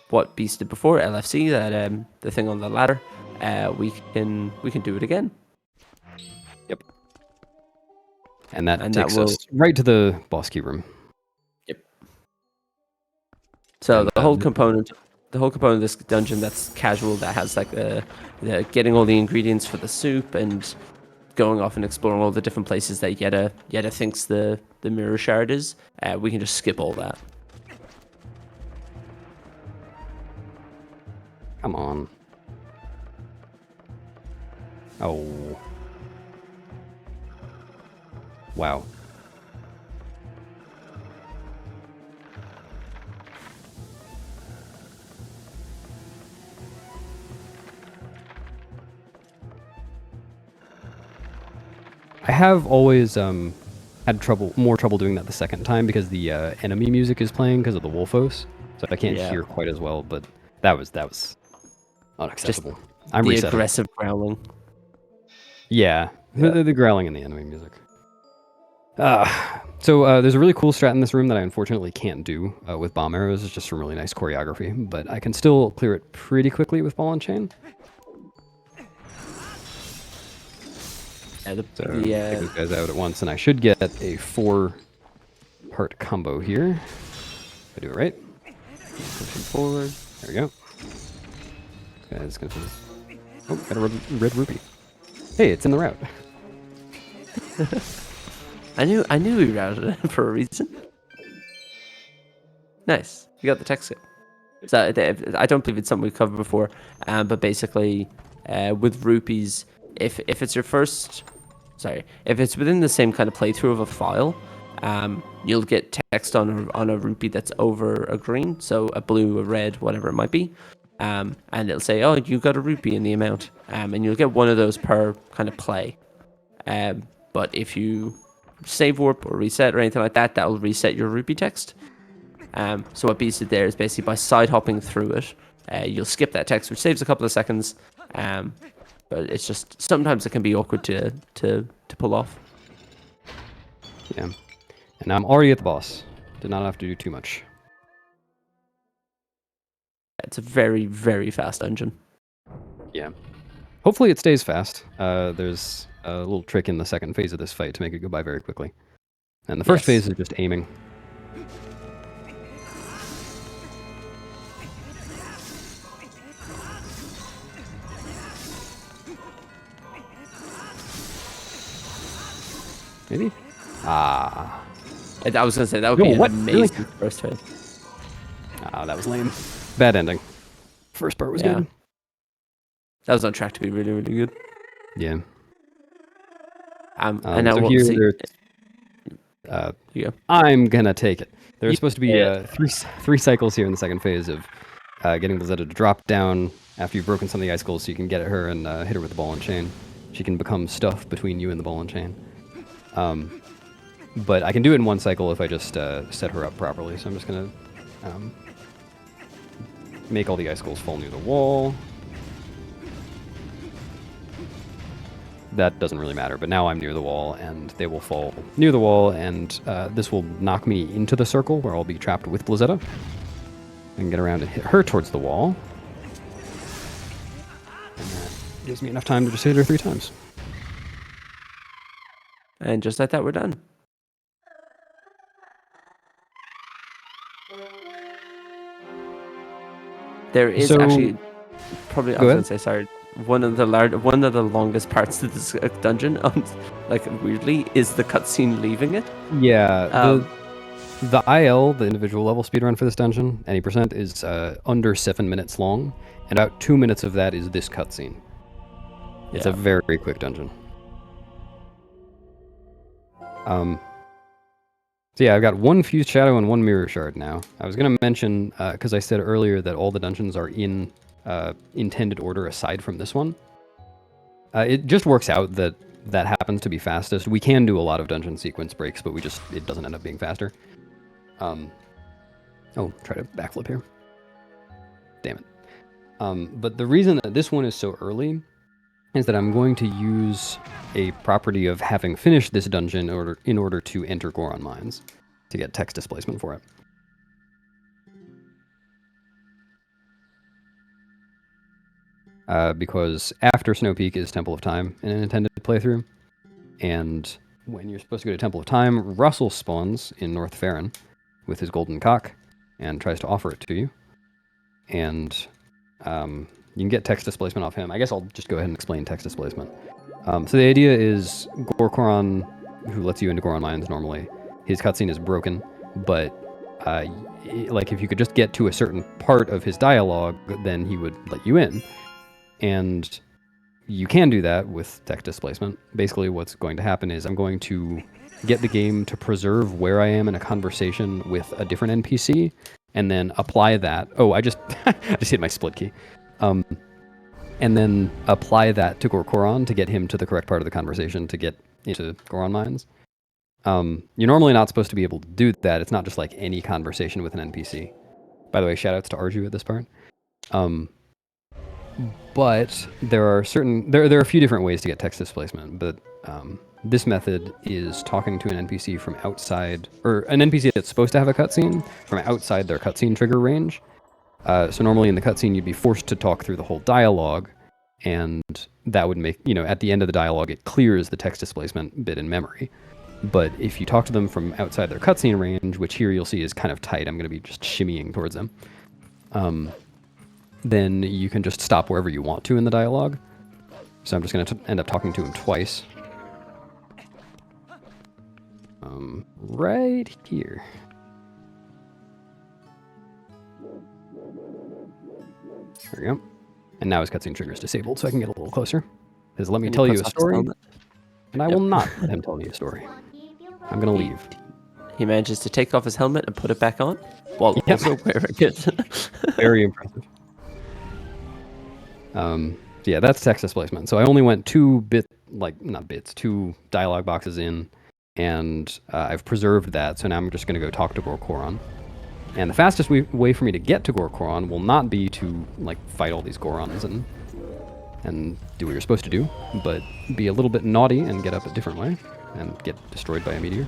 what Beast did before, LFC, that the thing on the ladder, we can do it again. Yep. And that takes us right to the boss key room. Yep. So the whole component of this dungeon that's casual, that has like the getting all the ingredients for the soup and going off and exploring all the different places that Yetta thinks the mirror shard is, we can just skip all that. Come on. Oh. Wow. I have always had more trouble doing that the second time because the enemy music is playing because of the Wolfos, so I can't hear quite as well. But that was unacceptable. I'm resetting. The aggressive growling. Yeah, the growling and the enemy music. So there's a really cool strat in this room that I unfortunately can't do with bomb arrows. It's just some really nice choreography, but I can still clear it pretty quickly with ball and chain. Yeah, take those guys out at once, and I should get a 4-part combo here. If I do it right. Pushing forward. There we go. This guy's gonna finish. Oh, got a red rupee. Hey, it's in the route. I knew we routed it for a reason. Nice. You got the tech skip. So I don't believe it's something we've covered before, but basically, with rupees, if it's your first, if it's within the same kind of playthrough of a file, you'll get text on a rupee that's over a green, so a blue, a red, whatever it might be, and it'll say, oh, you got a rupee in the amount, and you'll get one of those per kind of play. But if you save warp or reset or anything like that, that'll reset your rupee text. So what Beast did there is basically by side hopping through it, you'll skip that text, which saves a couple of seconds. But it's just sometimes it can be awkward to pull off. Yeah, and I'm already at the boss. Did not have to do too much. It's a very, very fast dungeon. Yeah. Hopefully it stays fast. There's a little trick in the second phase of this fight to make it go by very quickly. And the first phase is just aiming. Maybe? I was going to say, that would be an amazing first phase. That was lame. Bad ending. First part was good. That was on track to be really, really good. Yeah. And now so here, I'm gonna take it. There are supposed to be three cycles here in the second phase of getting Zelda to drop down after you've broken some of the icicles, so you can get at her and hit her with the ball and chain. She can become stuff between you and the ball and chain. But I can do it in one cycle if I just set her up properly. So I'm just gonna make all the icicles fall near the wall. that doesn't really matter. But now I'm near the wall, and they will fall near the wall, and this will knock me into the circle where I'll be trapped with Blizzetta. I can get around and hit her towards the wall. And that gives me enough time to just hit her 3 times. And just like that, we're done. There is actually probably, I was going to say, sorry, one of the longest parts of this dungeon, like weirdly, is the cutscene leaving it. Yeah, the IL, the individual level speedrun for this dungeon, any percent, is under 7 minutes long, and about 2 minutes of that is this cutscene. It's a very quick dungeon. So yeah, I've got 1 Fused Shadow and 1 Mirror Shard now. I was going to mention, because I said earlier that all the dungeons are in intended order aside from this one. It just works out that that happens to be fastest. We can do a lot of dungeon sequence breaks, but it doesn't end up being faster. Oh, try to backflip here. Damn it. But the reason that this one is so early is that I'm going to use a property of having finished this dungeon in order to enter Goron Mines to get text displacement for it. Because after Snowpeak is Temple of Time in an intended playthrough, and when you're supposed to go to Temple of Time, Russell spawns in North Faron with his golden cock and tries to offer it to you. And you can get text displacement off him. I guess I'll just go ahead and explain text displacement. So the idea is Goron, who lets you into Goron Mines normally, his cutscene is broken, but like if you could just get to a certain part of his dialogue, then he would let you in. And you can do that with text displacement. Basically what's going to happen is I'm going to get the game to preserve where I am in a conversation with a different NPC, and then apply that. Oh, I just hit my split key. And then apply that to Goron to get him to the correct part of the conversation to get into Goron Mines. You're normally not supposed to be able to do that. It's not just like any conversation with an NPC. By the way, shoutouts to Arju at this part. But there are a few different ways to get text displacement, but this method is talking to an NPC from outside, or an NPC that's supposed to have a cutscene from outside their cutscene trigger range. So normally in the cutscene, you'd be forced to talk through the whole dialogue, and that would make, at the end of the dialogue, it clears the text displacement bit in memory. But if you talk to them from outside their cutscene range, which here you'll see is kind of tight, I'm going to be just shimmying towards them, then you can just stop wherever you want to in the dialogue. So I'm just going to end up talking to him twice. Right here. There we go. And now his cutscene trigger is disabled, so I can get a little closer. Says, let me tell you a story. And I will not let him tell me a story. I'm going to leave. He manages to take off his helmet and put it back on, while also wearing it. Very impressive. Yeah, that's text displacement. So I only went 2 dialogue boxes in, and I've preserved that. So now I'm just going to go talk to Goron. And the fastest way for me to get to Goron will not be to fight all these Gorons and do what you're supposed to do, but be a little bit naughty and get up a different way and get destroyed by a meteor.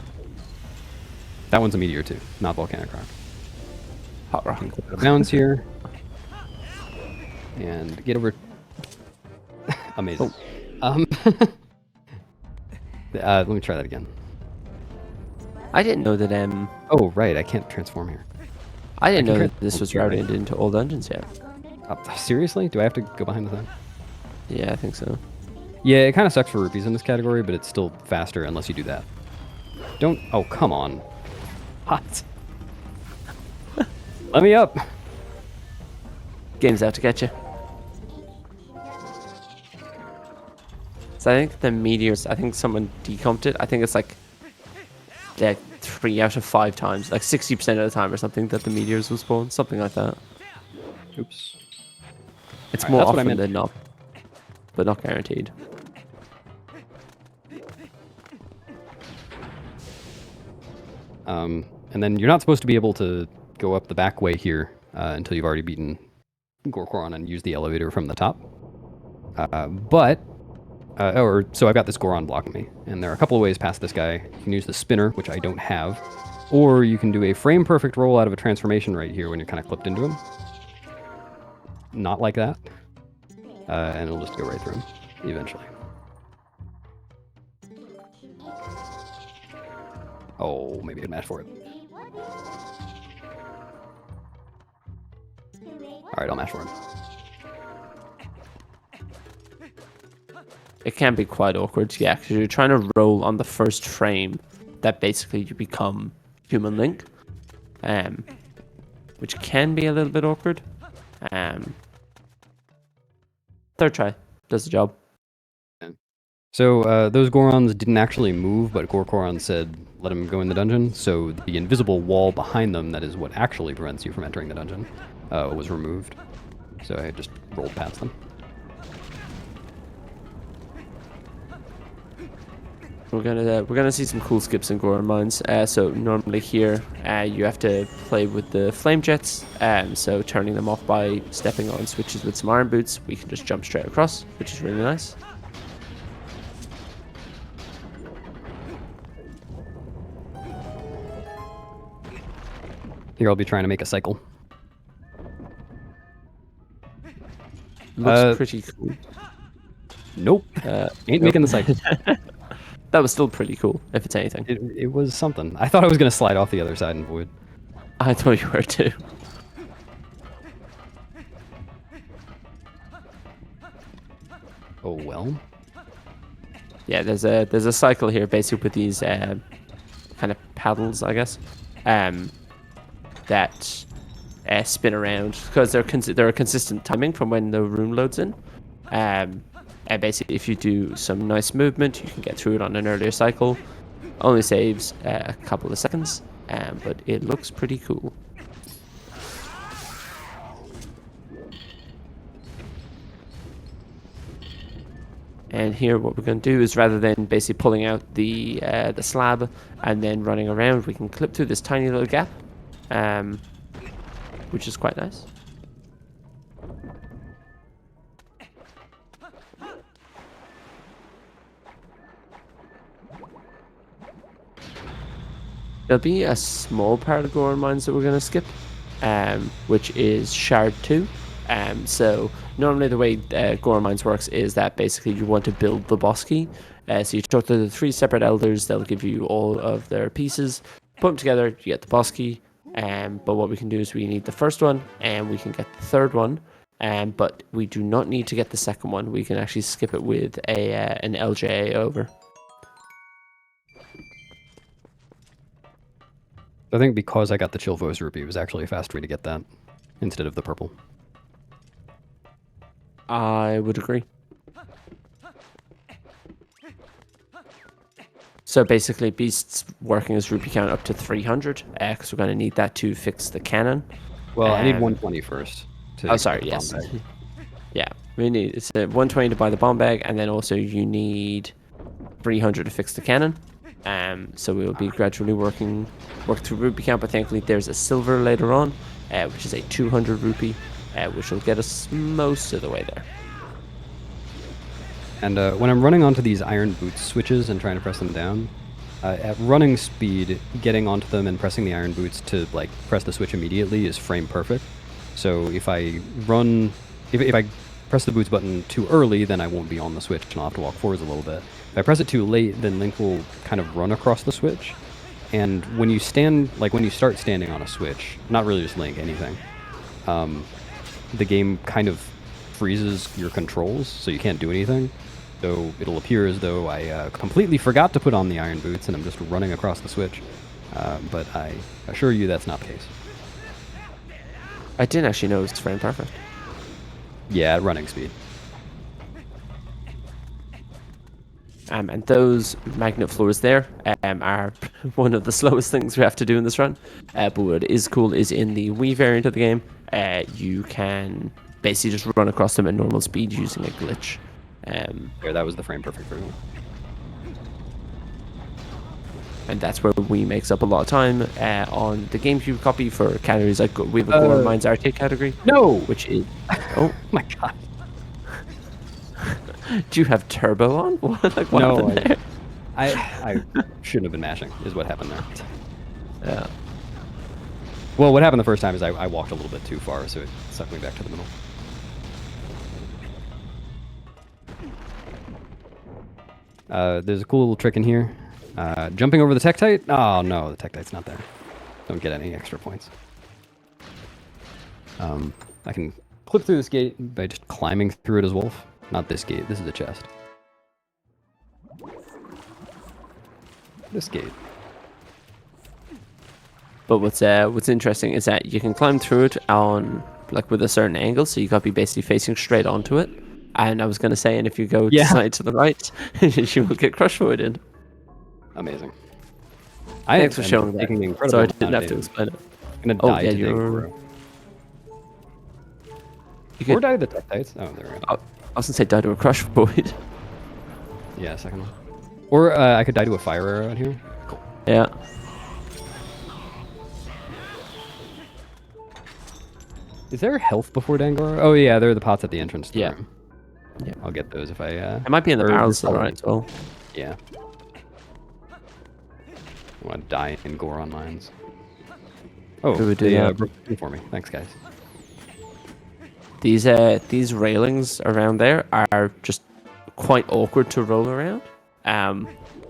That one's a meteor too, not volcanic rock. Hot rock. Bounce here. And get over. Amazing. Oh. Let me try that again. I didn't know that. Oh right, I can't transform here. I didn't know that this was routed into all dungeons yet. Seriously? Do I have to go behind the thing? Yeah, I think so. Yeah, it kind of sucks for rupees in this category, but it's still faster unless you do that. Don't. Oh, come on. Hot. Let me up. Game's out to get you. So I think the meteors, I think someone decomped it. I think it's like 3 out of 5 times, like 60% of the time or something that the meteors will spawn, something like that. Oops. It's more often than not, but not guaranteed. And then you're not supposed to be able to go up the back way here until you've already beaten Goron and use the elevator from the top. But So I've got this Goron blocking me, and there are a couple of ways past this guy. You can use the spinner, which I don't have, or you can do a frame-perfect roll out of a transformation right here when you're kind of clipped into him. Not like that. And it'll just go right through him, eventually. Oh, maybe I'd mash for it. Alright, I'll mash for him. It can be quite awkward, yeah, because you're trying to roll on the first frame that basically you become Human Link, which can be a little bit awkward. Third try does the job. So those Gorons didn't actually move, but Gorkoron said let him go in the dungeon, so the invisible wall behind them, that is what actually prevents you from entering the dungeon, was removed. So I just rolled past them. We're gonna see some cool skips in Goron Mines. So normally here you have to play with the flame jets. So turning them off by stepping on switches with some iron boots, we can just jump straight across, which is really nice. Here I'll be trying to make a cycle. Looks pretty cool. Nope. Ain't making the cycle. That was still pretty cool, if it's anything. It was something. I thought I was going to slide off the other side and void. I thought you were too. Oh well. Yeah, there's a cycle here, basically with these kind of paddles, I guess, that spin around because they're a consistent timing from when the room loads in. And basically, if you do some nice movement, you can get through it on an earlier cycle. Only saves a couple of seconds, but it looks pretty cool. And here, what we're going to do is, rather than basically pulling out the slab and then running around, we can clip through this tiny little gap, which is quite nice. There'll be a small part of Goron Mines that we're going to skip, which is Shard 2. So normally the way Goron Mines works is that basically you want to build the boss key. So you talk to the 3 separate elders, they'll give you all of their pieces, put them together, you get the boss key. But what we can do is we need the first one, and we can get the third one. But we do not need to get the second one. We can actually skip it with an LJA over. I think because I got the Chill Voice Rupee, it was actually a faster way to get that instead of the purple. I would agree. So basically, Beast's working his rupee count up to 300, because we're going to need that to fix the cannon. Well, I need 120 first. Oh, sorry, yes. Yeah, we need it's 120 to buy the bomb bag, and then also you need 300 to fix the cannon. So we'll be gradually work through rupee count, but thankfully there's a silver later on, which is a 200 rupee, which will get us most of the way there. And when I'm running onto these iron boots switches and trying to press them down, at running speed, getting onto them and pressing the iron boots to like press the switch immediately is frame perfect. So if I run, if I press the boots button too early, then I won't be on the switch and I'll have to walk forwards a little bit. If I press it too late, then Link will kind of run across the switch. And when you start standing on a switch, not really just Link, anything, the game kind of freezes your controls, so you can't do anything. So it'll appear as though I completely forgot to put on the iron boots and I'm just running across the switch. But I assure you that's not the case. I didn't actually know it was frame perfect. Yeah, at running speed. And those magnet floors there are one of the slowest things we have to do in this run. But what is cool is in the Wii variant of the game, you can basically just run across them at normal speed using a glitch. There, that was the frame perfect version. And that's where Wii makes up a lot of time. On the GameCube copy for categories like we have a Goron Mines arcade category. No! Which is... Oh my god. Do you have turbo on? What No, happened there? I shouldn't have been mashing, is what happened there. Yeah. Well, what happened the first time is I walked a little bit too far, so it sucked me back to the middle. There's a cool little trick in here. Jumping over the Tektite? Oh no, the Tektite's not there. Don't get any extra points. I can clip through this gate by just climbing through it as Wolf. Not this gate, this is a chest. This gate. But what's interesting is that you can climb through it on like with a certain angle, so you got to be basically facing straight onto it. And I was gonna say, and if you go side to the right, you will get crushed for it in. Amazing. Thanks for showing that. So I didn't have to explain it. I'm gonna die to Dangoro. Or die to the Tektites. Oh, there we go. I was gonna say die to a crush void. Yeah, second one. Or I could die to a fire arrow out here. Cool. Yeah. Is there health before Dangoro? Oh yeah, there are the pots at the entrance to the room. Yeah. I'll get those if I... It might be in the barrels though, right, as well. Yeah. I want to die in Goron Mines. Oh, they broke through for me. Thanks, guys. These railings around there are just quite awkward to roll around.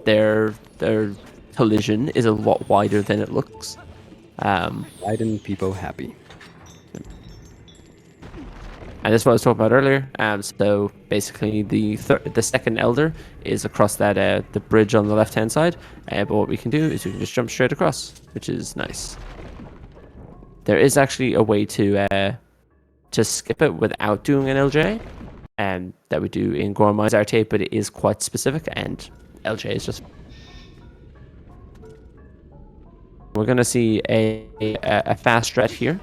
Their collision is a lot wider than it looks. Widen people happy. And that's what I was talking about earlier. So basically, the second Elder is across that the bridge on the left-hand side. But what we can do is we can just jump straight across, which is nice. There is actually a way to skip it without doing an LJ, that we do in Goron Mines RTA, but it is quite specific, and LJ is just. We're gonna see a fast strat here.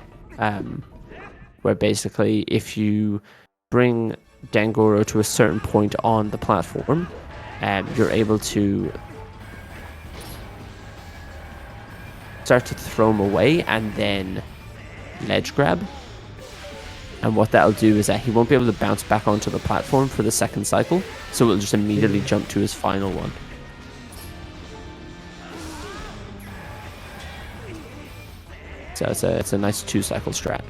Where basically if you bring Dangoro to a certain point on the platform, you're able to start to throw him away and then ledge grab. And what that'll do is that he won't be able to bounce back onto the platform for the second cycle, so it'll just immediately jump to his final one. So it's a nice 2-cycle strat.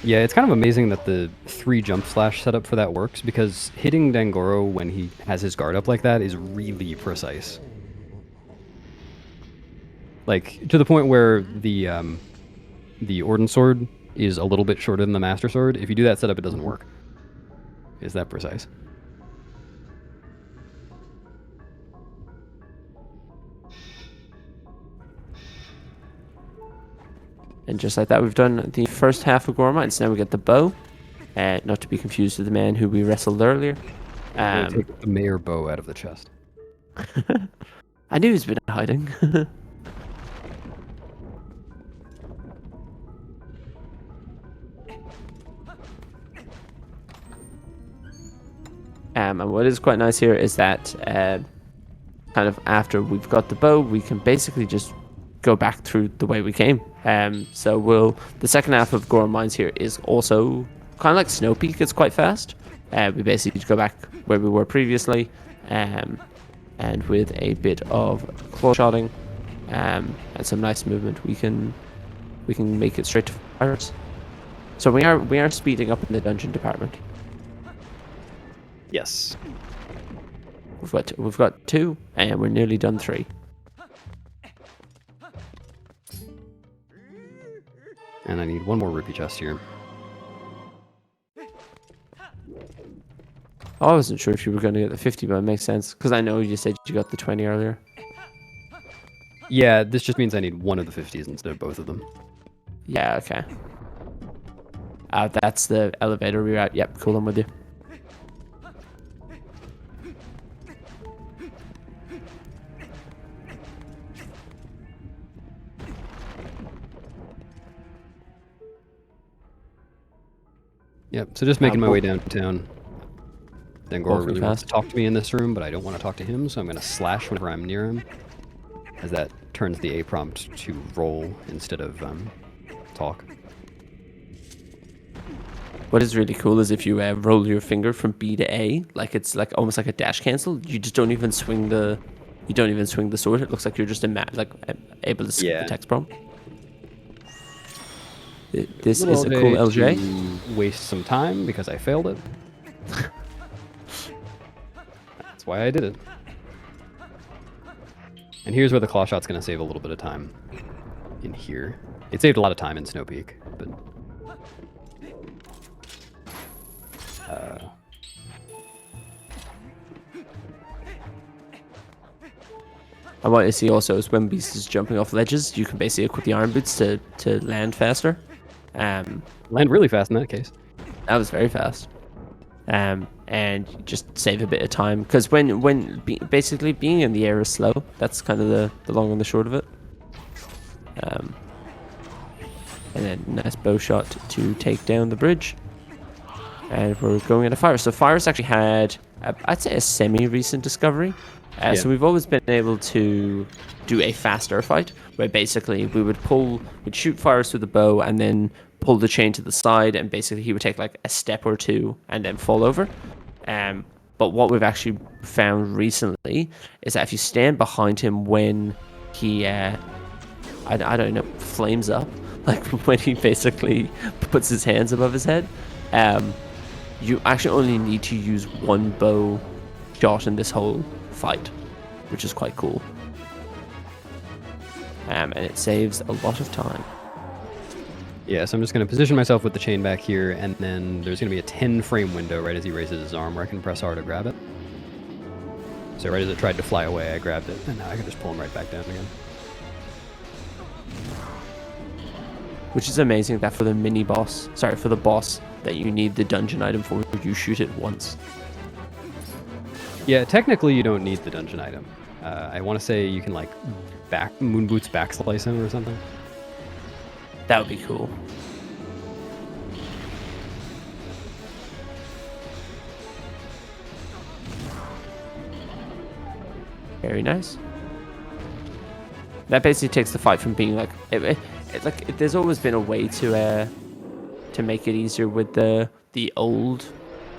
Yeah, it's kind of amazing that the 3 jump slash setup for that works, because hitting Dangoro when he has his guard up like that is really precise. Like, to the point where the Ordnance Sword is a little bit shorter than the Master Sword. If you do that setup, it doesn't work. It's that precise. And just like that, we've done the first half of Goron Mines. Now we get the bow, not to be confused with the man who we wrestled earlier. Take the mayor bow out of the chest. I knew he's been hiding. And what is quite nice here is that kind of after we've got the bow, we can basically just go back through the way we came. So the second half of Goron Mines here is also kind of like Snowpeak. It's quite fast. We basically go back where we were previously, and with a bit of claw shotting and some nice movement, we can make it straight to Fyrus. So we are speeding up in the dungeon department. Yes. We've got 2, and we're nearly done 3. And I need 1 more rupee chest here. I wasn't sure if you were going to get the 50, but it makes sense, because I know you said you got the 20 earlier. Yeah, this just means I need 1 of the 50s instead of both of them. Yeah, okay. That's the elevator we're at. Yep, cool, I'm with you. Yep, so just making my way downtown. Dangoro really wants to talk to me in this room, but I don't want to talk to him, so I'm going to slash whenever I'm near him, as that turns the A prompt to roll instead of talk. What is really cool is if you roll your finger from B to A, like it's like almost like a dash cancel. You just don't even swing the sword. It looks like you're just able to skip the text prompt. This is a cool LJ. To waste some time because I failed it. That's why I did it. And here's where the claw shot's going to save a little bit of time. In here, it saved a lot of time in Snowpeak, but. And what you see also is when Beast is jumping off ledges, you can basically equip the iron boots to land faster. Land really fast in that case. That was very fast. And just save a bit of time, because basically being in the air is slow. That's kind of the long and the short of it. And then nice bow shot to take down the bridge. And we're going into Fyrus. So Fyrus actually had, I'd say, a semi-recent discovery. So we've always been able to do a faster fight, where basically we'd shoot Fyrus with a bow and then pull the chain to the side, and basically he would take like a step or two and then fall over. But what we've actually found recently is that if you stand behind him when he, I don't know, flames up, like when he basically puts his hands above his head, you actually only need to use one bow shot in this whole fight, which is quite cool. And it saves a lot of time. Yeah, so I'm just going to position myself with the chain back here, and then there's going to be a 10 frame window right as he raises his arm where I can press R to grab it. So right as it tried to fly away, I grabbed it, and now I can just pull him right back down again. Which is amazing that for the boss that you need the dungeon item for, you shoot it once. Yeah, technically you don't need the dungeon item. I want to say you can like Moon Boots backslice him or something. That would be cool. Very nice. That basically takes the fight from being like there's always been a way to make it easier with the old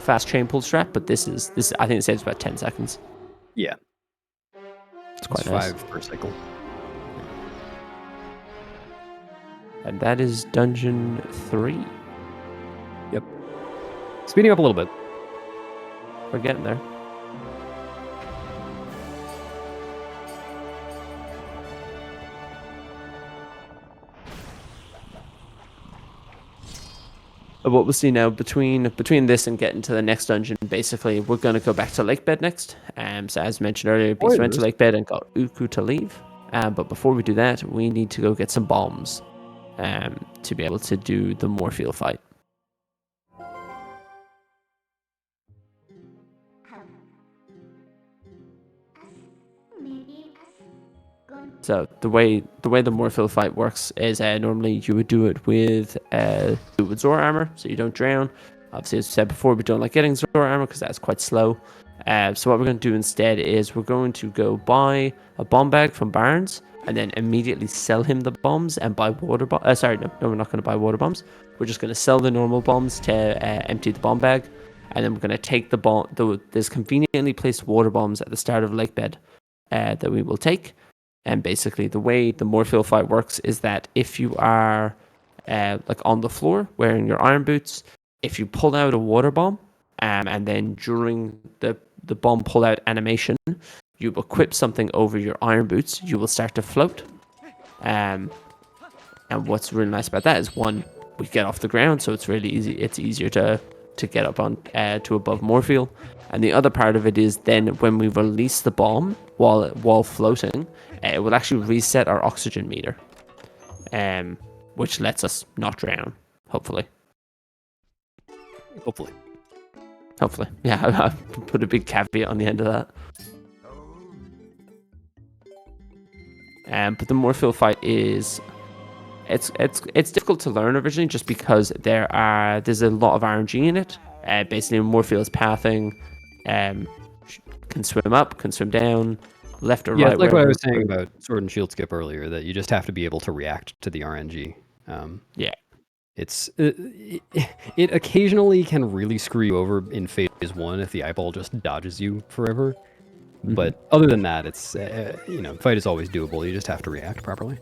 fast chain pull strat, but this I think it saves about 10 seconds. Yeah. It's quite nice. 5 per cycle. And that is dungeon 3. Yep. Speeding up a little bit. We're getting there. What we'll see now between this and getting to the next dungeon, basically we're going to go back to Lakebed next. So as mentioned earlier, we went to Lakebed and got Uku to leave. But before we do that, we need to go get some bombs to be able to do the Morpheel fight. So the way the Morpheel fight works is normally you would do it with Zora armor, so you don't drown. Obviously, as I said before, we don't like getting Zora armor because that's quite slow. So what we're going to do instead is we're going to go buy a bomb bag from Barnes and then immediately sell him the bombs and buy water bombs. No, we're not going to buy water bombs. We're just going to sell the normal bombs to empty the bomb bag, and then we're going to take there's conveniently placed water bombs at the start of Lakebed that we will take. And basically, the way the Morpheel fight works is that if you are like on the floor wearing your iron boots, if you pull out a water bomb, and then during the bomb pull out animation, you equip something over your iron boots, you will start to float. And what's really nice about that is, one, we get off the ground, so it's really easy. It's easier to get up on to above Morpheel. And the other part of it is then when we release the bomb while floating, it will actually reset our oxygen meter, which lets us not drown, hopefully. Hopefully. Yeah, I put a big caveat on the end of that. But the Morpheel fight is it's difficult to learn originally just because there's a lot of RNG in it. Basically, Morpheel's pathing can swim up, can swim down, left or right. Yeah, it's like what I was saying about Sword and Shield Skip earlier, that you just have to be able to react to the RNG. Yeah. it occasionally can really screw you over in phase 1 if the eyeball just dodges you forever. But other than that, it's the fight is always doable. You just have to react properly.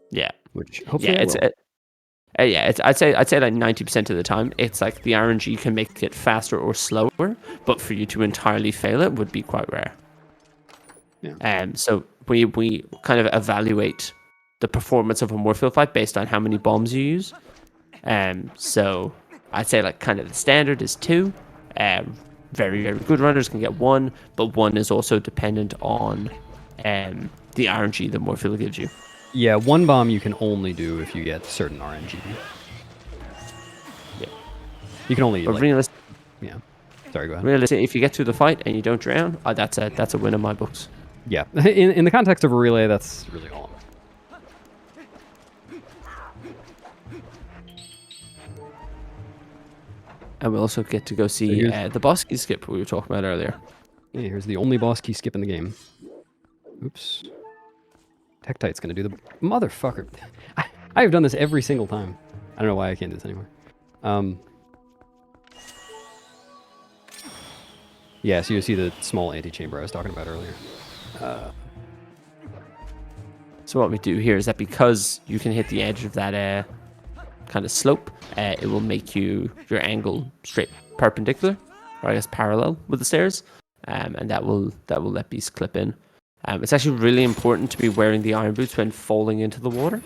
Yeah. Which hopefully I will. I'd say like 90% of the time, it's like the RNG can make it faster or slower, but for you to entirely fail it would be quite rare. Yeah. So we kind of evaluate the performance of a Morpheel fight based on how many bombs you use. So I'd say like kind of the standard is 2. Very, very good runners can get 1, but 1 is also dependent on the RNG the Morpheel gives you. Yeah, 1 bomb you can only do if you get certain RNG. Yeah. You can only yeah. Sorry, go ahead. Realistically, if you get through the fight and you don't drown, that's a win in my books. Yeah, in the context of a relay, that's really all. And we also get to go see the boss key skip we were talking about earlier. Yeah, here's the only boss key skip in the game. Oops. Tektite's gonna do the motherfucker. I have done this every single time. I don't know why I can't do this anymore. Yeah, so you see the small antechamber I was talking about earlier. So what we do here is that because you can hit the edge of that kind of slope, it will make your angle straight perpendicular, or I guess parallel with the stairs, and that will let beasts clip in. It's actually really important to be wearing the iron boots when falling into the water,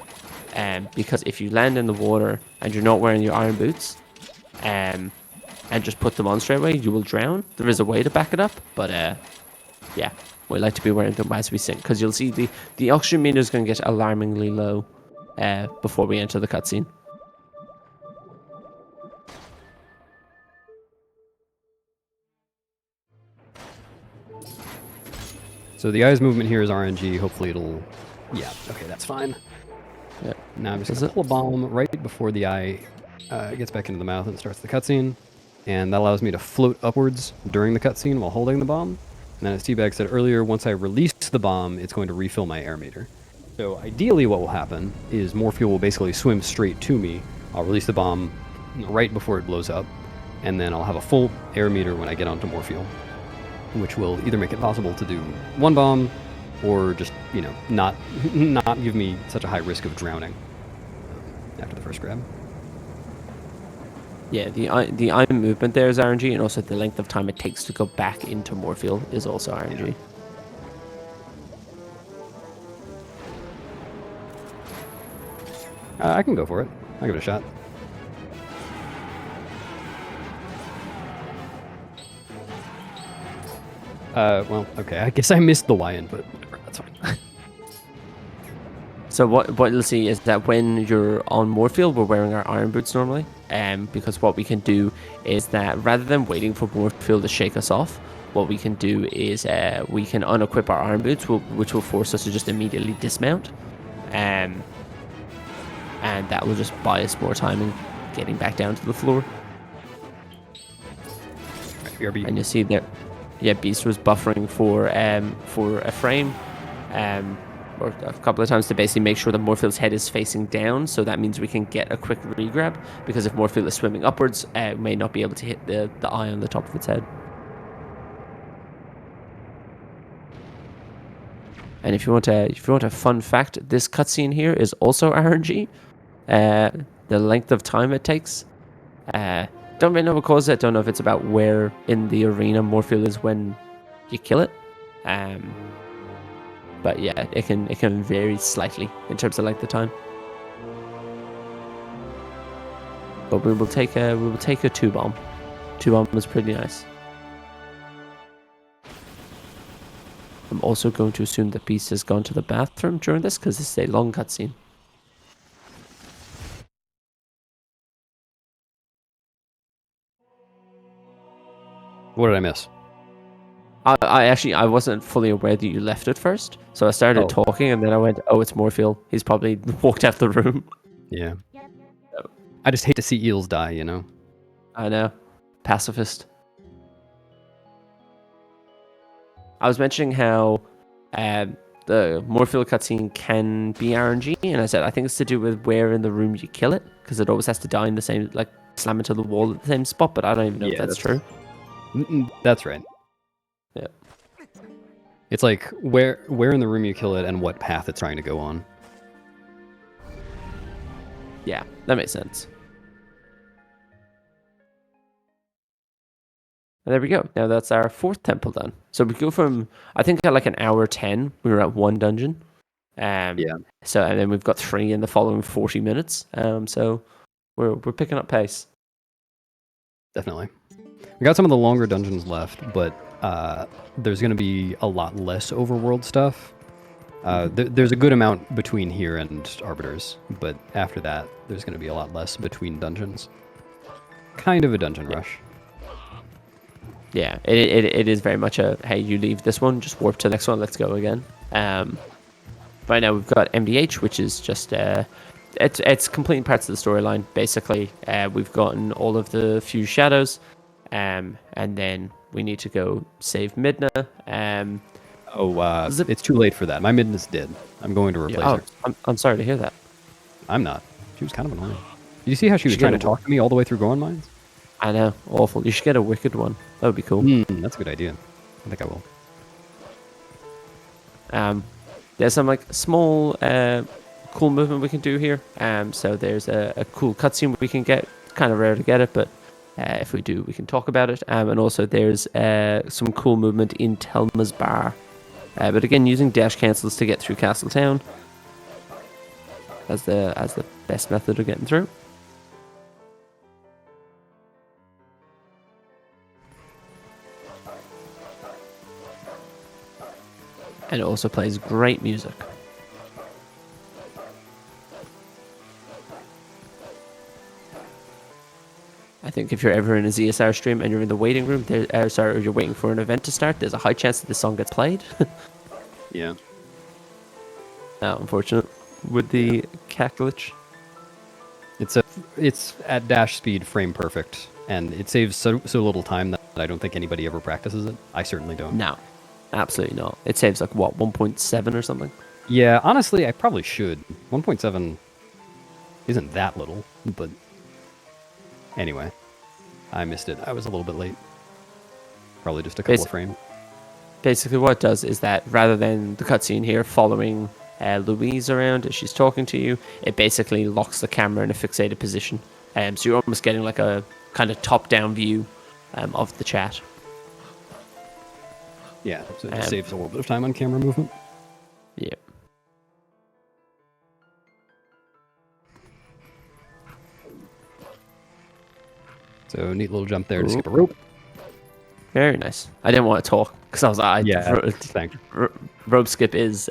because if you land in the water and you're not wearing your iron boots, and just put them on straight away, you will drown. There is a way to back it up, but yeah, we like to be wearing them as we sink, because you'll see the oxygen meter is going to get alarmingly low before we enter the cutscene. So the eye's movement here is RNG. Hopefully it'll... Yeah, okay, that's fine. Yeah. Now I'm just going to pull a bomb right before the eye gets back into the mouth and starts the cutscene. And that allows me to float upwards during the cutscene while holding the bomb. And then as T-Bag said earlier, once I release the bomb, it's going to refill my air meter. So ideally what will happen is Morpheel will basically swim straight to me. I'll release the bomb right before it blows up. And then I'll have a full air meter when I get onto Morpheel, which will either make it possible to do 1 bomb or just, not give me such a high risk of drowning after the first grab. Yeah, the eye movement there is RNG, and also the length of time it takes to go back into Morpheel is also RNG. I can go for it. I'll give it a shot. Well, okay, I guess I missed the Y input. Whatever, that's fine. So what you'll see is that when you're on Morpheel, we're wearing our iron boots normally, because what we can do is that rather than waiting for Morpheel to shake us off, what we can do is we can unequip our iron boots, which will force us to just immediately dismount, and that will just buy us more time in getting back down to the floor. And you see that, yeah, Beast was buffering for a frame, or a couple of times to basically make sure that Morpheel's head is facing down, so that means we can get a quick regrab, because if Morpheel is swimming upwards, we may not be able to hit the eye on the top of its head. And if you want a fun fact, this cutscene here is also RNG. The length of time it takes, don't really know what causes it. Don't know if it's about where in the arena Morpheel is when you kill it. But yeah, it can vary slightly in terms of length of time. But we will take a 2 bomb. 2 bomb is pretty nice. I'm also going to assume that Beast has gone to the bathroom during this, because this is a long cutscene. What did I miss? I wasn't fully aware that you left at first, so I started talking, and then I went, "Oh, it's Morpheel. He's probably walked out the room." Yeah. I just hate to see eels die, I know. Pacifist. I was mentioning how the Morpheel cutscene can be RNG, and I said I think it's to do with where in the room you kill it, because it always has to die in the same, like slam into the wall at the same spot. But I don't even know if that's true. That's right. Yeah. It's like where in the room you kill it and what path it's trying to go on. Yeah, that makes sense. And there we go. Now that's our 4th temple done. So we go from, I think at like an hour 10, we were at 1 dungeon. Yeah. So and then we've got 3 in the following 40 minutes. So we're picking up pace. Definitely. We got some of the longer dungeons left, but there's going to be a lot less overworld stuff. There's a good amount between here and Arbiters, but after that, there's going to be a lot less between dungeons. Kind of a dungeon rush. Yeah, it is very much a, hey, you leave this one, just warp to the next one, let's go again. Right now we've got MDH, which is just, it's completing parts of the storyline. Basically, we've gotten all of the Fused Shadows, and then we need to go save Midna. It's too late for that. My Midna's dead. I'm going to replace her. I'm sorry to hear that. I'm not. She was kind of annoying. Did you see how she was trying to talk to me all the way through Goron Mines? I know, awful. You should get a wicked one. That would be cool. That's a good idea. I think I will. There's some like small, cool movement we can do here. So there's a cool cutscene we can get. Kind of rare to get it, but if we do, we can talk about it. And also there's some cool movement in Telma's Bar. But again, using dash cancels to get through Castle Town as the best method of getting through. And it also plays great music. I think if you're ever in a ZSR stream and you're in the waiting room, or you're waiting for an event to start, there's a high chance that this song gets played. Yeah. Unfortunate with the cat glitch. It's at dash speed frame perfect, and it saves so little time that I don't think anybody ever practices it. I certainly don't. No, absolutely not. It saves like what, 1.7 or something? Yeah, honestly, I probably should. 1.7 isn't that little, but anyway, I missed it. I was a little bit late. Probably just a couple of frames. Basically, what it does is that rather than the cutscene here following Louise around as she's talking to you, it basically locks the camera in a fixated position. So you're almost getting like a kind of top-down view of the chat. Yeah, so it saves a little bit of time on camera movement. Yeah. So neat little jump there to skip a rope. Very nice. I didn't want to talk because I was like, rope skip is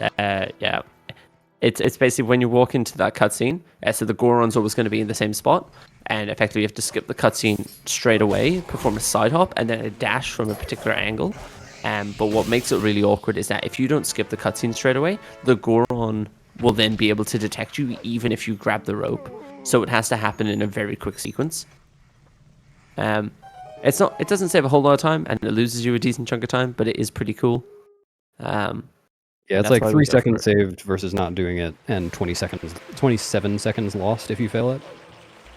It's basically when you walk into that cutscene, so the Goron's always going to be in the same spot, and effectively you have to skip the cutscene straight away, perform a side hop, and then a dash from a particular angle. But what makes it really awkward is that if you don't skip the cutscene straight away, the Goron will then be able to detect you even if you grab the rope. So it has to happen in a very quick sequence. It doesn't save a whole lot of time, and it loses you a decent chunk of time, but it is pretty cool. Yeah, it's like 3 seconds saved versus not doing it, and 27 seconds lost if you fail it.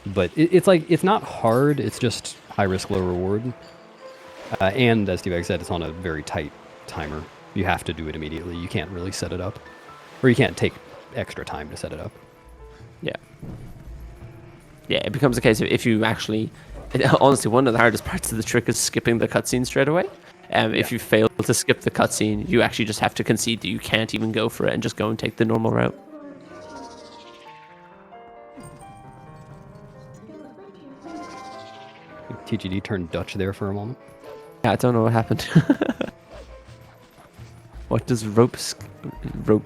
But it's not hard. It's just high risk, low reward. And as T-Bag said, it's on a very tight timer. You have to do it immediately. You can't really set it up, or you can't take extra time to set it up. Yeah. Yeah, it becomes a case of if you actually. Honestly, one of the hardest parts of the trick is skipping the cutscene straight away. If you fail to skip the cutscene, you actually just have to concede that you can't even go for it and just go and take the normal route. TGD turned Dutch there for a moment. Yeah, I don't know what happened. What does rope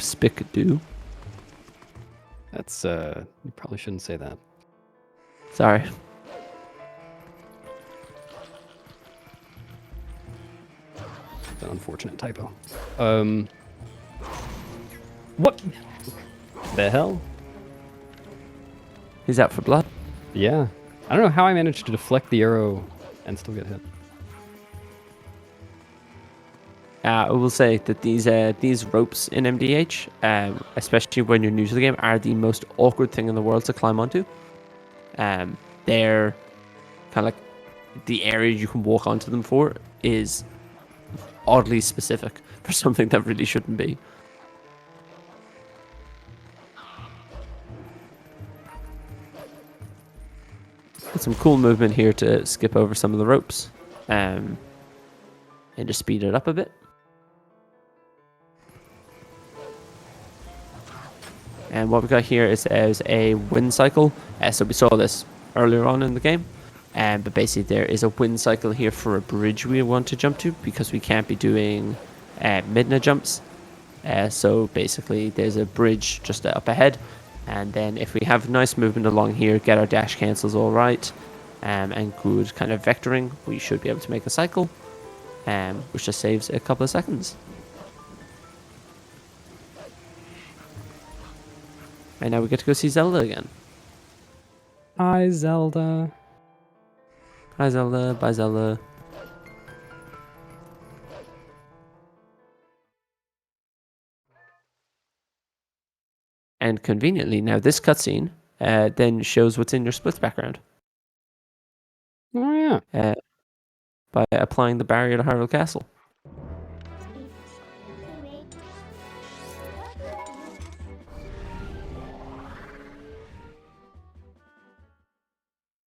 spick do? That's you probably shouldn't say that. Sorry. An unfortunate typo. What the hell? He's out for blood. Yeah. I don't know how I managed to deflect the arrow and still get hit. I will say that these ropes in MDH, especially when you're new to the game, are the most awkward thing in the world to climb onto. They're kind of like the area you can walk onto them for is oddly specific for something that really shouldn't be. Got some cool movement here to skip over some of the ropes, and just speed it up a bit. And what we got here is a wind cycle. So we saw this earlier on in the game. But basically there is a wind cycle here for a bridge we want to jump to because we can't be doing Midna jumps. So basically there's a bridge just up ahead. And then if we have nice movement along here, get our dash cancels all right, and good kind of vectoring, we should be able to make a cycle, which just saves a couple of seconds. And now we get to go see Zelda again. Hi, Zelda. Hi, Zelda. Bye, Zelda. And conveniently, now this cutscene then shows what's in your splits background. Oh, yeah. By applying the barrier to Hyrule Castle.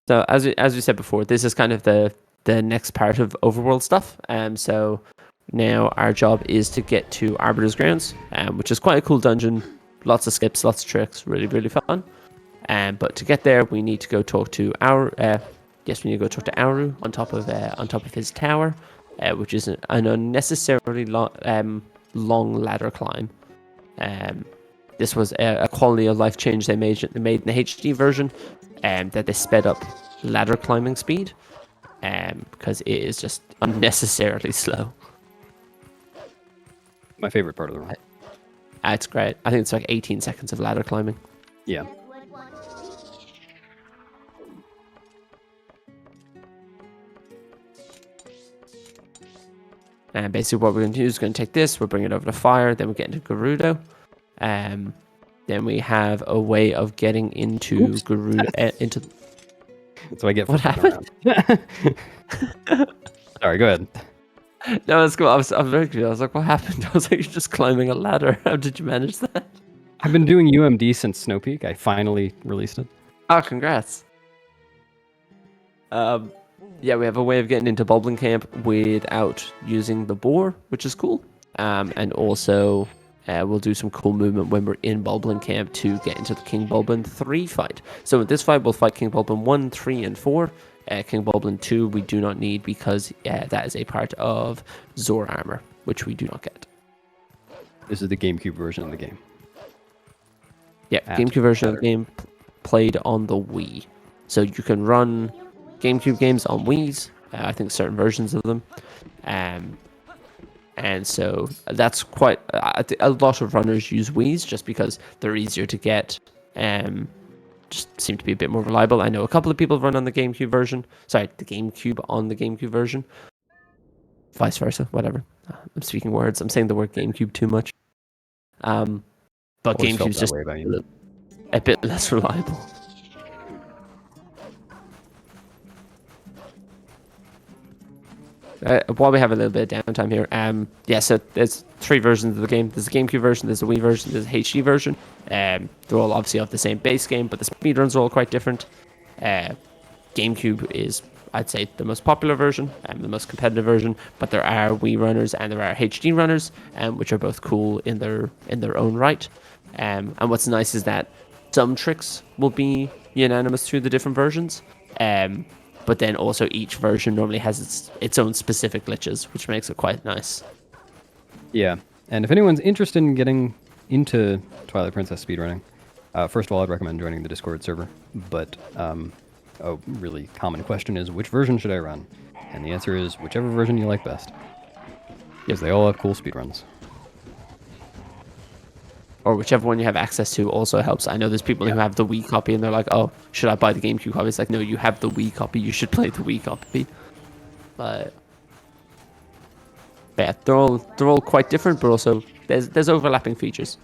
So as we said before, this is kind of the next part of overworld stuff. So now our job is to get to Arbiters Grounds, which is quite a cool dungeon. Lots of skips, lots of tricks, really, really fun. But to get there, we need to go talk to we need to go talk to Auru on top of his tower, which is an unnecessarily long ladder climb. This was a quality of life change they made in the HD version, that they sped up ladder climbing speed, because it is just unnecessarily slow. My favorite part of the run. It's great. I think it's like 18 seconds of ladder climbing. Yeah. And basically what we're going to do is going to take this, we'll bring it over to fire, then we get into Gerudo. Then we have a way of getting into Gerudo. So I get what happened? Sorry, go ahead. No, that's cool. I was very confused. I was like, what happened? I was like, you're just climbing a ladder. How did you manage that? I've been doing UMD since Snowpeak. I finally released it. Oh, congrats. Yeah, we have a way of getting into Bulblin Camp without using the boar, which is cool. And also, we'll do some cool movement when we're in Bulblin Camp to get into the King Bulblin 3 fight. So in this fight, we'll fight King Bulblin 1, 3, and 4. King Bulblin 2 we do not need because that is a part of Zor armor, which we do not get. This is the GameCube version of the game. Yeah, GameCube version of the game played on the Wii. So you can run GameCube games on Wiis, I think certain versions of them. And so that's quite... a lot of runners use Wiis just because they're easier to get, just seem to be a bit more reliable. I know a couple of people run on the GameCube version. Sorry, the GameCube on the GameCube version. Vice versa, whatever. I'm speaking words. I'm saying the word GameCube too much. But GameCube's just a bit less reliable. While we have a little bit of downtime here, so there's 3 versions of the game. There's a GameCube version, there's a Wii version, there's a HD version. They're all obviously off the same base game, but the speedruns are all quite different. GameCube is, I'd say, the most popular version and the most competitive version, but there are Wii runners and there are HD runners, which are both cool in their own right. And what's nice is that some tricks will be unanimous through the different versions. But then also each version normally has its own specific glitches, which makes it quite nice. Yeah, and if anyone's interested in getting into Twilight Princess speedrunning, first of all, I'd recommend joining the Discord server. But a really common question is, which version should I run? And the answer is, whichever version you like best. Because they all have cool speedruns. Or whichever one you have access to also helps. I know there's people who have the Wii copy and they're like, oh, should I buy the GameCube copy? It's like, no, you have the Wii copy. You should play the Wii copy. But Yeah, they're all quite different, but also there's overlapping features.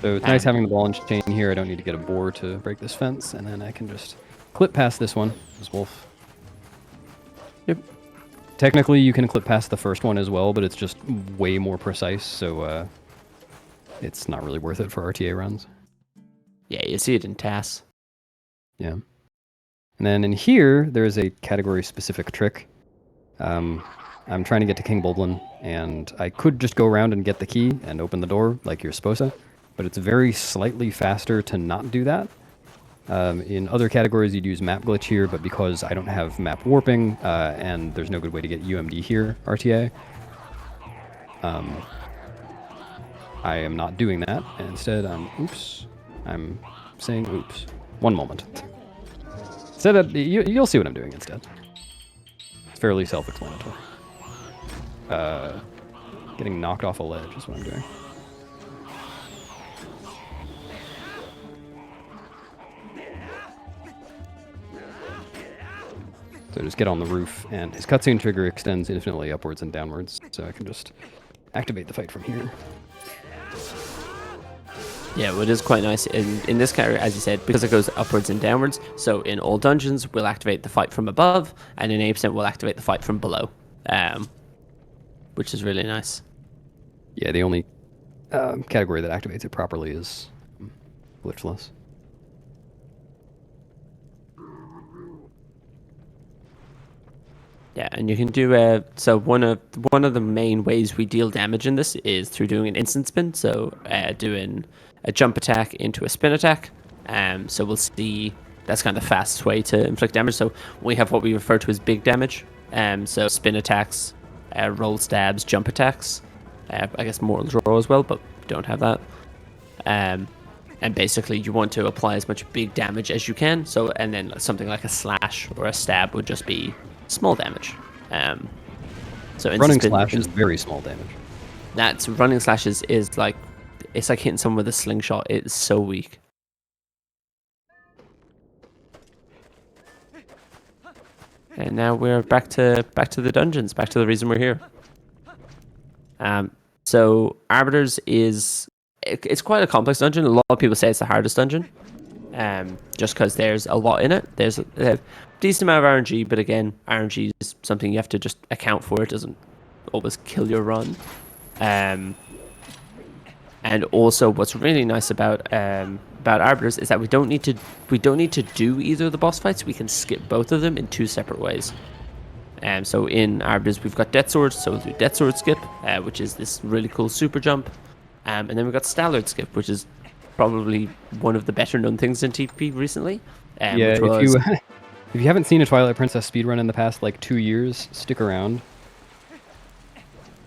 So it's nice having the ball and chain here. I don't need to get a boar to break this fence, and then I can just clip past this one, this wolf. Yep. Technically, you can clip past the first one as well, but it's just way more precise, so it's not really worth it for RTA runs. Yeah, you see it in TAS. Yeah. And then in here, there's a category-specific trick. I'm trying to get to King Bulblin, and I could just go around and get the key and open the door like you're supposed to, but it's very slightly faster to not do that. In other categories, you'd use map glitch here, but because I don't have map warping, and there's no good way to get UMD here, RTA, I am not doing that. Instead, I'm saying oops. One moment. Instead, you'll see what I'm doing instead. It's fairly self-explanatory. Getting knocked off a ledge is what I'm doing. So just get on the roof, and his cutscene trigger extends infinitely upwards and downwards, so I can just activate the fight from here. Yeah, well, it is quite nice. In this category, as you said, because it goes upwards and downwards, so in all dungeons, we'll activate the fight from above, and in 8%, we'll activate the fight from below, which is really nice. Yeah, the only category that activates it properly is glitchless. Yeah, and you can do so one of the main ways we deal damage in this is through doing an instant spin. So doing a jump attack into a spin attack. So we'll see that's kind of the fastest way to inflict damage. So we have what we refer to as big damage. So spin attacks, roll stabs, jump attacks. I guess mortal draw as well, but don't have that. And basically you want to apply as much big damage as you can. So and then something like a slash or a stab would just be small damage. So running slash is very small damage. That's running slashes is like it's like hitting someone with a slingshot. It's so weak. And now we're back to the dungeons, back to the reason we're here. So Arbiters it's quite a complex dungeon. A lot of people say it's the hardest dungeon. Just because there's a lot in it. There's a decent amount of RNG, but again, RNG is something you have to just account for. It doesn't always kill your run. And also, what's really nice about Arbiters is that we don't need to do either of the boss fights. We can skip both of them in two separate ways. So in Arbiters, we've got Death Sword, so we'll do Death Sword skip, which is this really cool super jump. And then we've got Stallord skip, which is probably one of the better known things in TP recently. Yeah, if you haven't seen a Twilight Princess speedrun in the past like 2 years, stick around.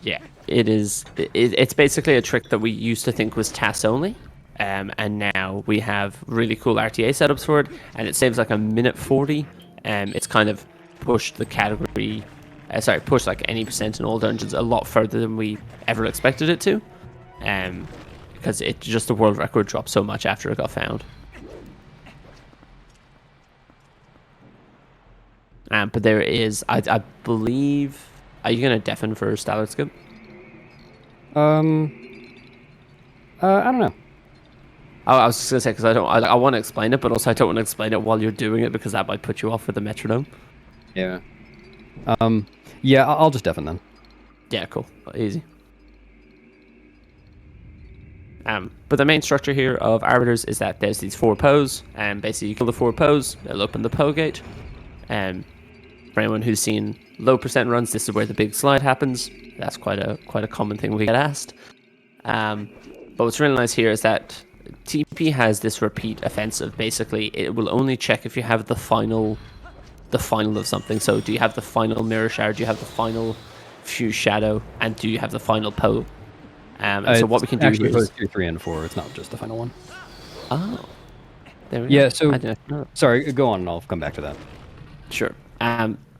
Yeah, it is. It's basically a trick that we used to think was TAS only, and now we have really cool RTA setups for it, and it saves like a minute 40. It's kind of pushed the category, pushed like any percent in all dungeons a lot further than we ever expected it to, because the world record dropped so much after it got found. But there is, I believe. Are you gonna deafen for Stallord skip? I don't know. I was just gonna say because I want to explain it, but also I don't want to explain it while you're doing it because that might put you off with the metronome. Yeah. Yeah, I'll just deafen then. Yeah, cool, easy. But the main structure here of Arbiters is that there's these 4 Poes, and basically you kill the 4 Poes, they'll open the Poe gate. For anyone who's seen low percent runs, this is where the big slide happens. That's quite a common thing we get asked. But what's really nice here is that TP has this repeat offensive. Basically, it will only check if you have the final of something. So do you have the final Mirror Shard? Do you have the final Fuse Shadow? And do you have the final Poe? And so what we can do here is 2, 3, and 4. It's not just the final one. Oh, there we go. So sorry, go on, and I'll come back to that. Sure.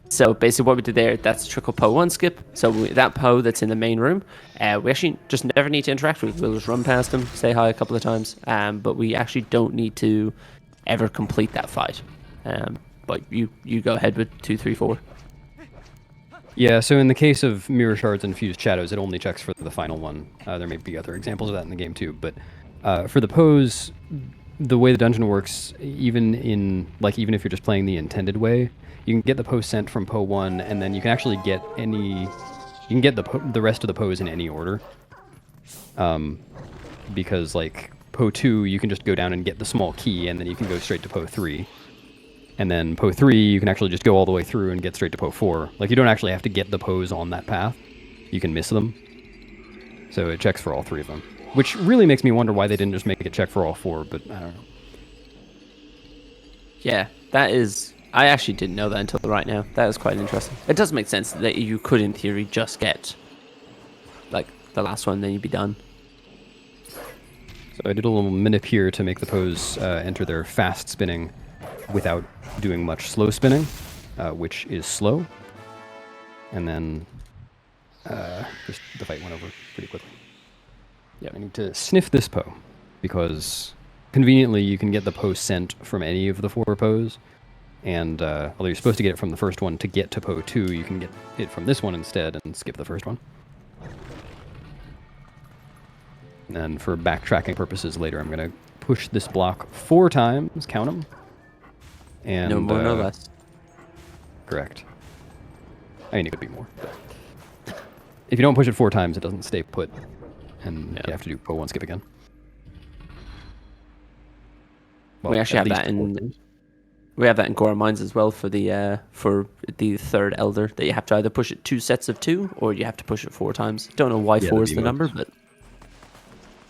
So basically what we did there, that's trickle Poe 1 skip. So that Poe that's in the main room, we actually just never need to interact with. We'll just run past him, say hi a couple of times, but we actually don't need to ever complete that fight. But you go ahead with 2, 3, 4. Yeah, so in the case of Mirror Shards and Fused Shadows, it only checks for the final one. There may be other examples of that in the game too, but for the pose, the way the dungeon works, even if you're just playing the intended way, you can get the pose sent from Po 1, and then you can actually get the rest of the pose in any order. Because like Po 2, you can just go down and get the small key, and then you can go straight to Po 3. And then Po 3, you can actually just go all the way through and get straight to Po 4. Like, you don't actually have to get the pose on that path. You can miss them. So it checks for all 3 of them. Which really makes me wonder why they didn't just make it check for all 4, but I don't know. Yeah, that is... I actually didn't know that until right now. That is quite interesting. It does make sense that you could, in theory, just get, like, the last one, then you'd be done. So I did a little manip here to make the pose enter their fast spinning without doing much slow spinning, which is slow. And then just the fight went over pretty quickly. Yeah, I need to sniff this Po, because conveniently you can get the Po sent from any of the 4 Poes. And although you're supposed to get it from the first one to get to Po 2, you can get it from this one instead and skip the first one. And then for backtracking purposes later, I'm going to push this block 4 times, count them. And, no more, no less. Correct. I mean, it could be more. But if you don't push it 4 times, it doesn't stay put. And you have to do Po 1 skip again. Well, we actually have that in... We have that in Goron Mines as well for the third Elder, that you have to either push it 2 sets of 2 or you have to push it 4 times. Don't know why 4 is the number, but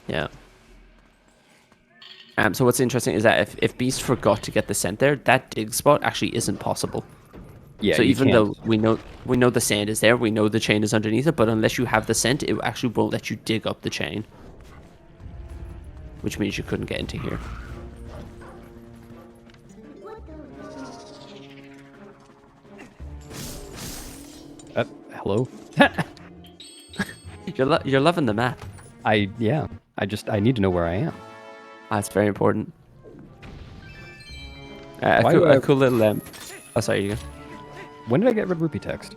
yeah. So what's interesting is that if Beast forgot to get the scent there, that dig spot actually isn't possible. Yeah. So even though we know the sand is there, we know the chain is underneath it, but unless you have the scent, it actually won't let you dig up the chain, which means you couldn't get into here. Hello? You're loving the map. I need to know where I am. That's very important. A cool little... Oh, sorry, you go. When did I get Red Rupee text?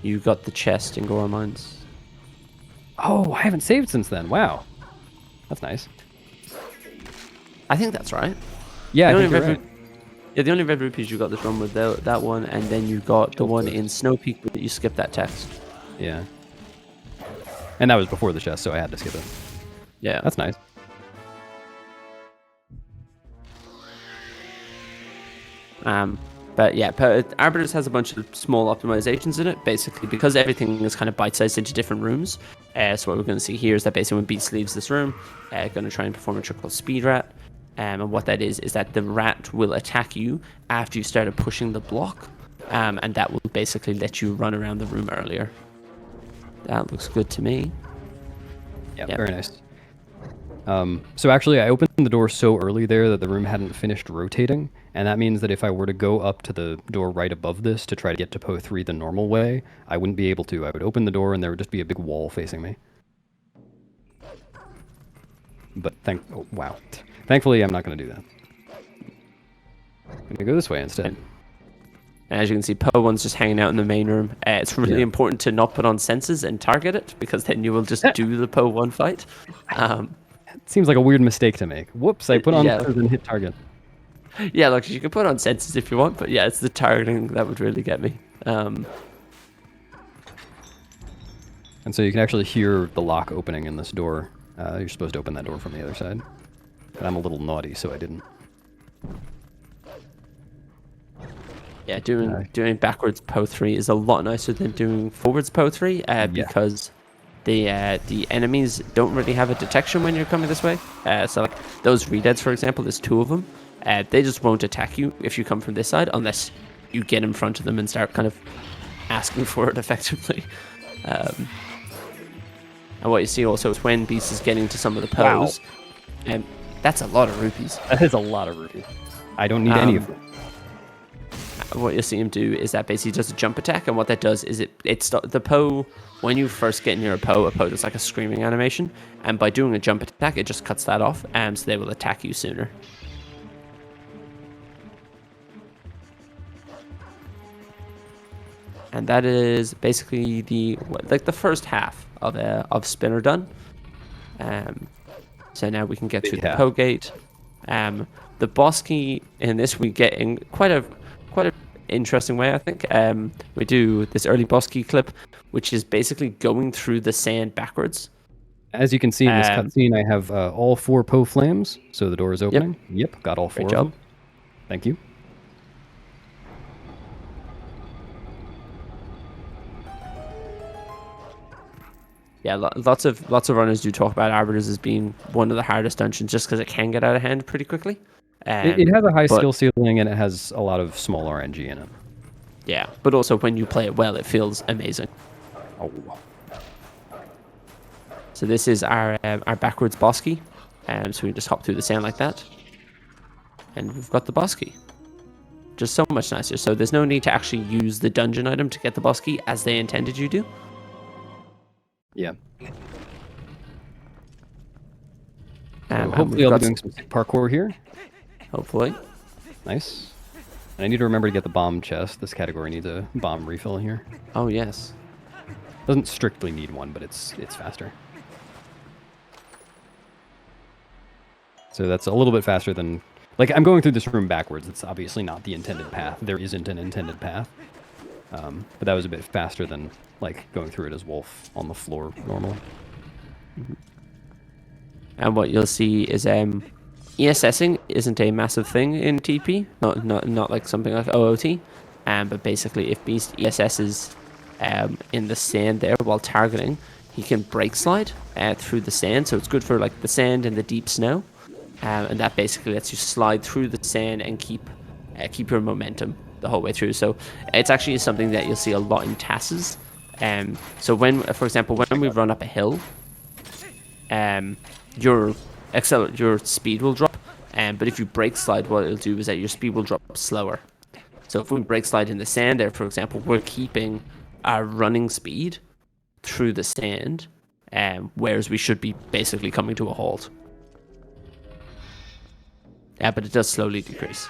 You got the chest in Goron Mines. Oh, I haven't saved since then. Wow. That's nice. I think that's right. Yeah, I think you're right. Yeah, the only red rupees you got this run with that one, and then you got the one in Snowpeak that you skipped that text. Yeah. And that was before the chest, so I had to skip it. Yeah. That's nice. But yeah, Arbiters has a bunch of small optimizations in it, basically, because everything is kind of bite-sized into different rooms. So what we're going to see here is that basically when Beast leaves this room, going to try and perform a trick called Speed Rat. And what that is that the rat will attack you after you started pushing the block, and that will basically let you run around the room earlier. That looks good to me. Yeah, very nice. So actually, I opened the door so early there that the room hadn't finished rotating, and that means that if I were to go up to the door right above this to try to get to Po 3 the normal way, I wouldn't be able to. I would open the door and there would just be a big wall facing me. But wow. Thankfully, I'm not going to do that. I'm going to go this way instead. And as you can see, Po 1's just hanging out in the main room. It's really important to not put on senses and target it, because then you will just do the Po 1 fight. It seems like a weird mistake to make. Whoops, I put on senses and hit target. Yeah, look, you can put on senses if you want, but yeah, it's the targeting that would really get me. And so you can actually hear the lock opening in this door. You're supposed to open that door from the other side. And I'm a little naughty, so I didn't. Yeah, doing backwards Po 3 is a lot nicer than doing forwards Po 3, because the enemies don't really have a detection when you're coming this way. So like those redeads, for example, there's 2 of them. They just won't attack you if you come from this side, unless you get in front of them and start kind of asking for it effectively. And what you see also is when Beast is getting to some of the Poes, and that's a lot of rupees. That is a lot of rupees. I don't need any of them. What you'll see him do is that basically does a jump attack, and what that does is the Po, when you first get near a Po does like a screaming animation, and by doing a jump attack, it just cuts that off, and so they will attack you sooner. And that is basically the first half of Spinner done. So now we can get to the Yeah. Poe Gate. The boss key in this we get in quite a interesting way, I think. We do this early boss key clip, which is basically going through the sand backwards. As you can see in this cutscene, I have all 4 Poe flames, so the door is opening. Yep, got all 4 Great of job. them. Thank you. Yeah, lots of runners do talk about Arbiters as being one of the hardest dungeons, just because it can get out of hand pretty quickly. It has a high skill ceiling, and it has a lot of small RNG in it. Yeah, but also when you play it well, it feels amazing. Oh. So this is our backwards boss key. So we just hop through the sand like that. And we've got the boss key. Just so much nicer. So there's no need to actually use the dungeon item to get the boss key as they intended you to. Yeah. Hopefully I'll be doing some parkour here. Hopefully. Nice. And I need to remember to get the bomb chest. This category needs a bomb refill here. Oh, yes. Doesn't strictly need one, but it's faster. So that's a little bit faster than... Like, I'm going through this room backwards. It's obviously not the intended path. There isn't an intended path. But that was a bit faster than, like, going through it as Wolf on the floor normally. And what you'll see is ESSing isn't a massive thing in TP. Not like something like OOT. But basically, if Beast ESSs in the sand there while targeting, he can break slide through the sand. So it's good for, like, the sand and the deep snow. And that basically lets you slide through the sand and keep your momentum the whole way through. So it's actually something that you'll see a lot in TASs. So when, for example, when we run up a hill, your speed will drop. But if you break slide, what it'll do is that your speed will drop slower. So if we break slide in the sand there, for example, we're keeping our running speed through the sand, whereas we should be basically coming to a halt. But it does slowly decrease.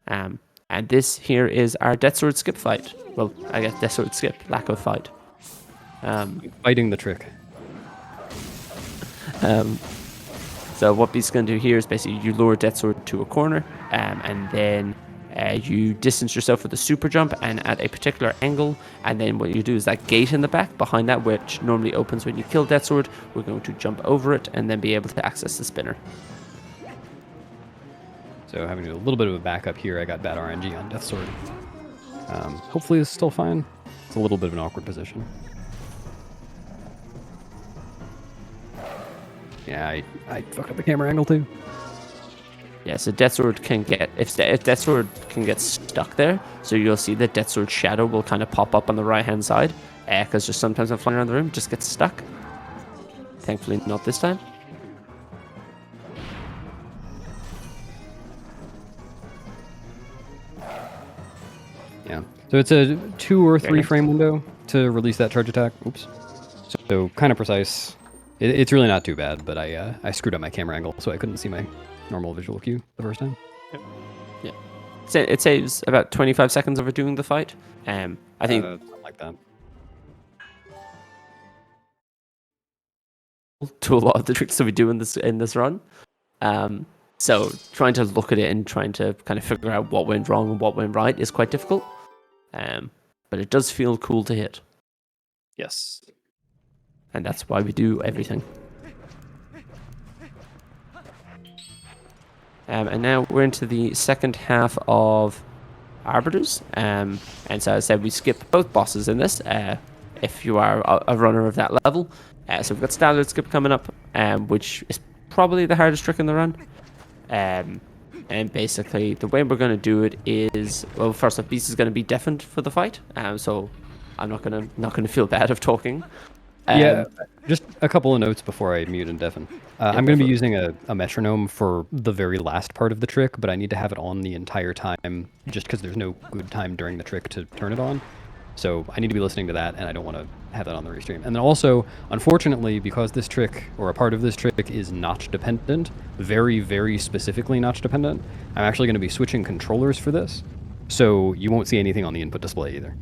And this here is our Death Sword skip fight. Well, I guess Death Sword skip, lack of fight. Fighting the trick. So what Beast's going to do here is basically you lure Death Sword to a corner, and then you distance yourself with a super jump and at a particular angle, and then what you do is that gate in the back behind that, which normally opens when you kill Death Sword, we're going to jump over it and then be able to access the spinner. So having to do a little bit of a backup here, I got bad RNG on Death Sword. Hopefully it's still fine. It's a little bit of an awkward position. Yeah, I fucked up the camera angle too. Yeah, so Death Sword can get, if Death Sword can get stuck there, so you'll see that Death Sword shadow will kind of pop up on the right hand side, because just sometimes I'm flying around the room, just gets stuck. Thankfully not this time. Yeah, so it's a 2 or 3 frame window to release that charge attack. Oops. So kind of precise. It's really not too bad, but I screwed up my camera angle, so I couldn't see my normal visual cue the first time. Yeah. It saves about 25 seconds over doing the fight. I think something like that. To a lot of the tricks that we do in this run. So trying to look at it and trying to kind of figure out what went wrong and what went right is quite difficult. But it does feel cool to hit. Yes. And that's why we do everything. And now we're into the second half of Arbiters. And so as I said, we skip both bosses in this, if you are a runner of that level. So we've got Stallord skip coming up, which is probably the hardest trick in the run. And basically, the way we're going to do it is, well, first off, Beast is going to be deafened for the fight. So I'm not gonna feel bad of talking. Yeah, just a couple of notes before I mute and deafen. I'm going to be using a metronome for the very last part of the trick, but I need to have it on the entire time just because there's no good time during the trick to turn it on. So I need to be listening to that, and I don't want to have that on the restream. And then also, unfortunately, because this trick, or a part of this trick, is notch dependent, very, very specifically notch dependent, I'm actually going to be switching controllers for this. So you won't see anything on the input display either.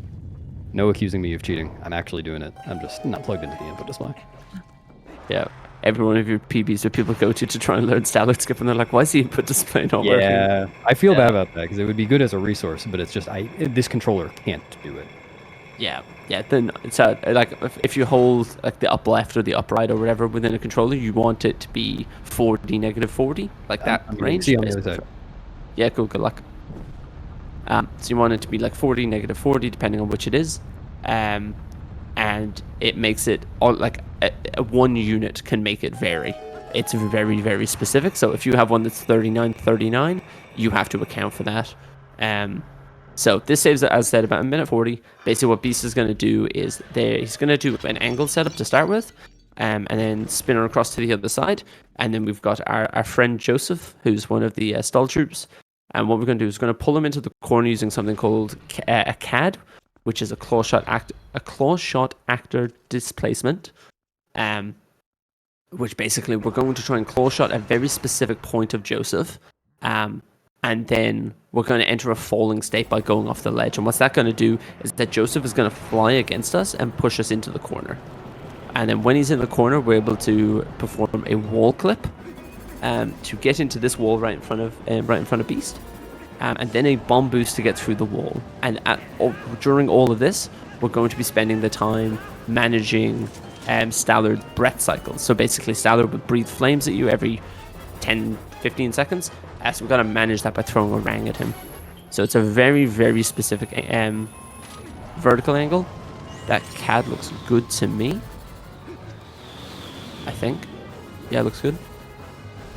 No accusing me of cheating. I'm actually doing it. I'm just not plugged into the input display. Yeah. Every one of your PBs that people go to try and learn Stallord skip, and they're like, "Why is the input display not working?" Yeah, I feel bad about that because it would be good as a resource, but it's just this controller can't do it. Yeah. Then it's like if you hold like the up left or the up right or whatever within a controller, you want it to be 40, -40, like that range. See on the other side. Yeah, cool. Good luck. So you want it to be like 40, -40, depending on which it is. And it makes it like a one unit can make it vary. It's very, very specific. So if you have one that's 39, you have to account for that. So this saves it, as I said, about a minute 40. Basically what Beast is going to do is he's going to do an angle setup to start with, and then spin her across to the other side. And then we've got our friend Joseph, who's one of the stall troops. And what we're going to do is we're going to pull him into the corner using something called a CAD, which is a claw shot actor displacement. Which basically we're going to try and claw shot a very specific point of Joseph. And then we're going to enter a falling state by going off the ledge. And what's that going to do is that Joseph is going to fly against us and push us into the corner. And then when he's in the corner, we're able to perform a wall clip to get into this wall right in front of Beast. And then a bomb boost to get through the wall. And during all of this, we're going to be spending the time managing Stallord's breath cycles. So basically, Stallord would breathe flames at you every 10, 15 seconds. So we've got to manage that by throwing a rang at him. So it's a very, very specific vertical angle. That CAD looks good to me, I think. Yeah, it looks good.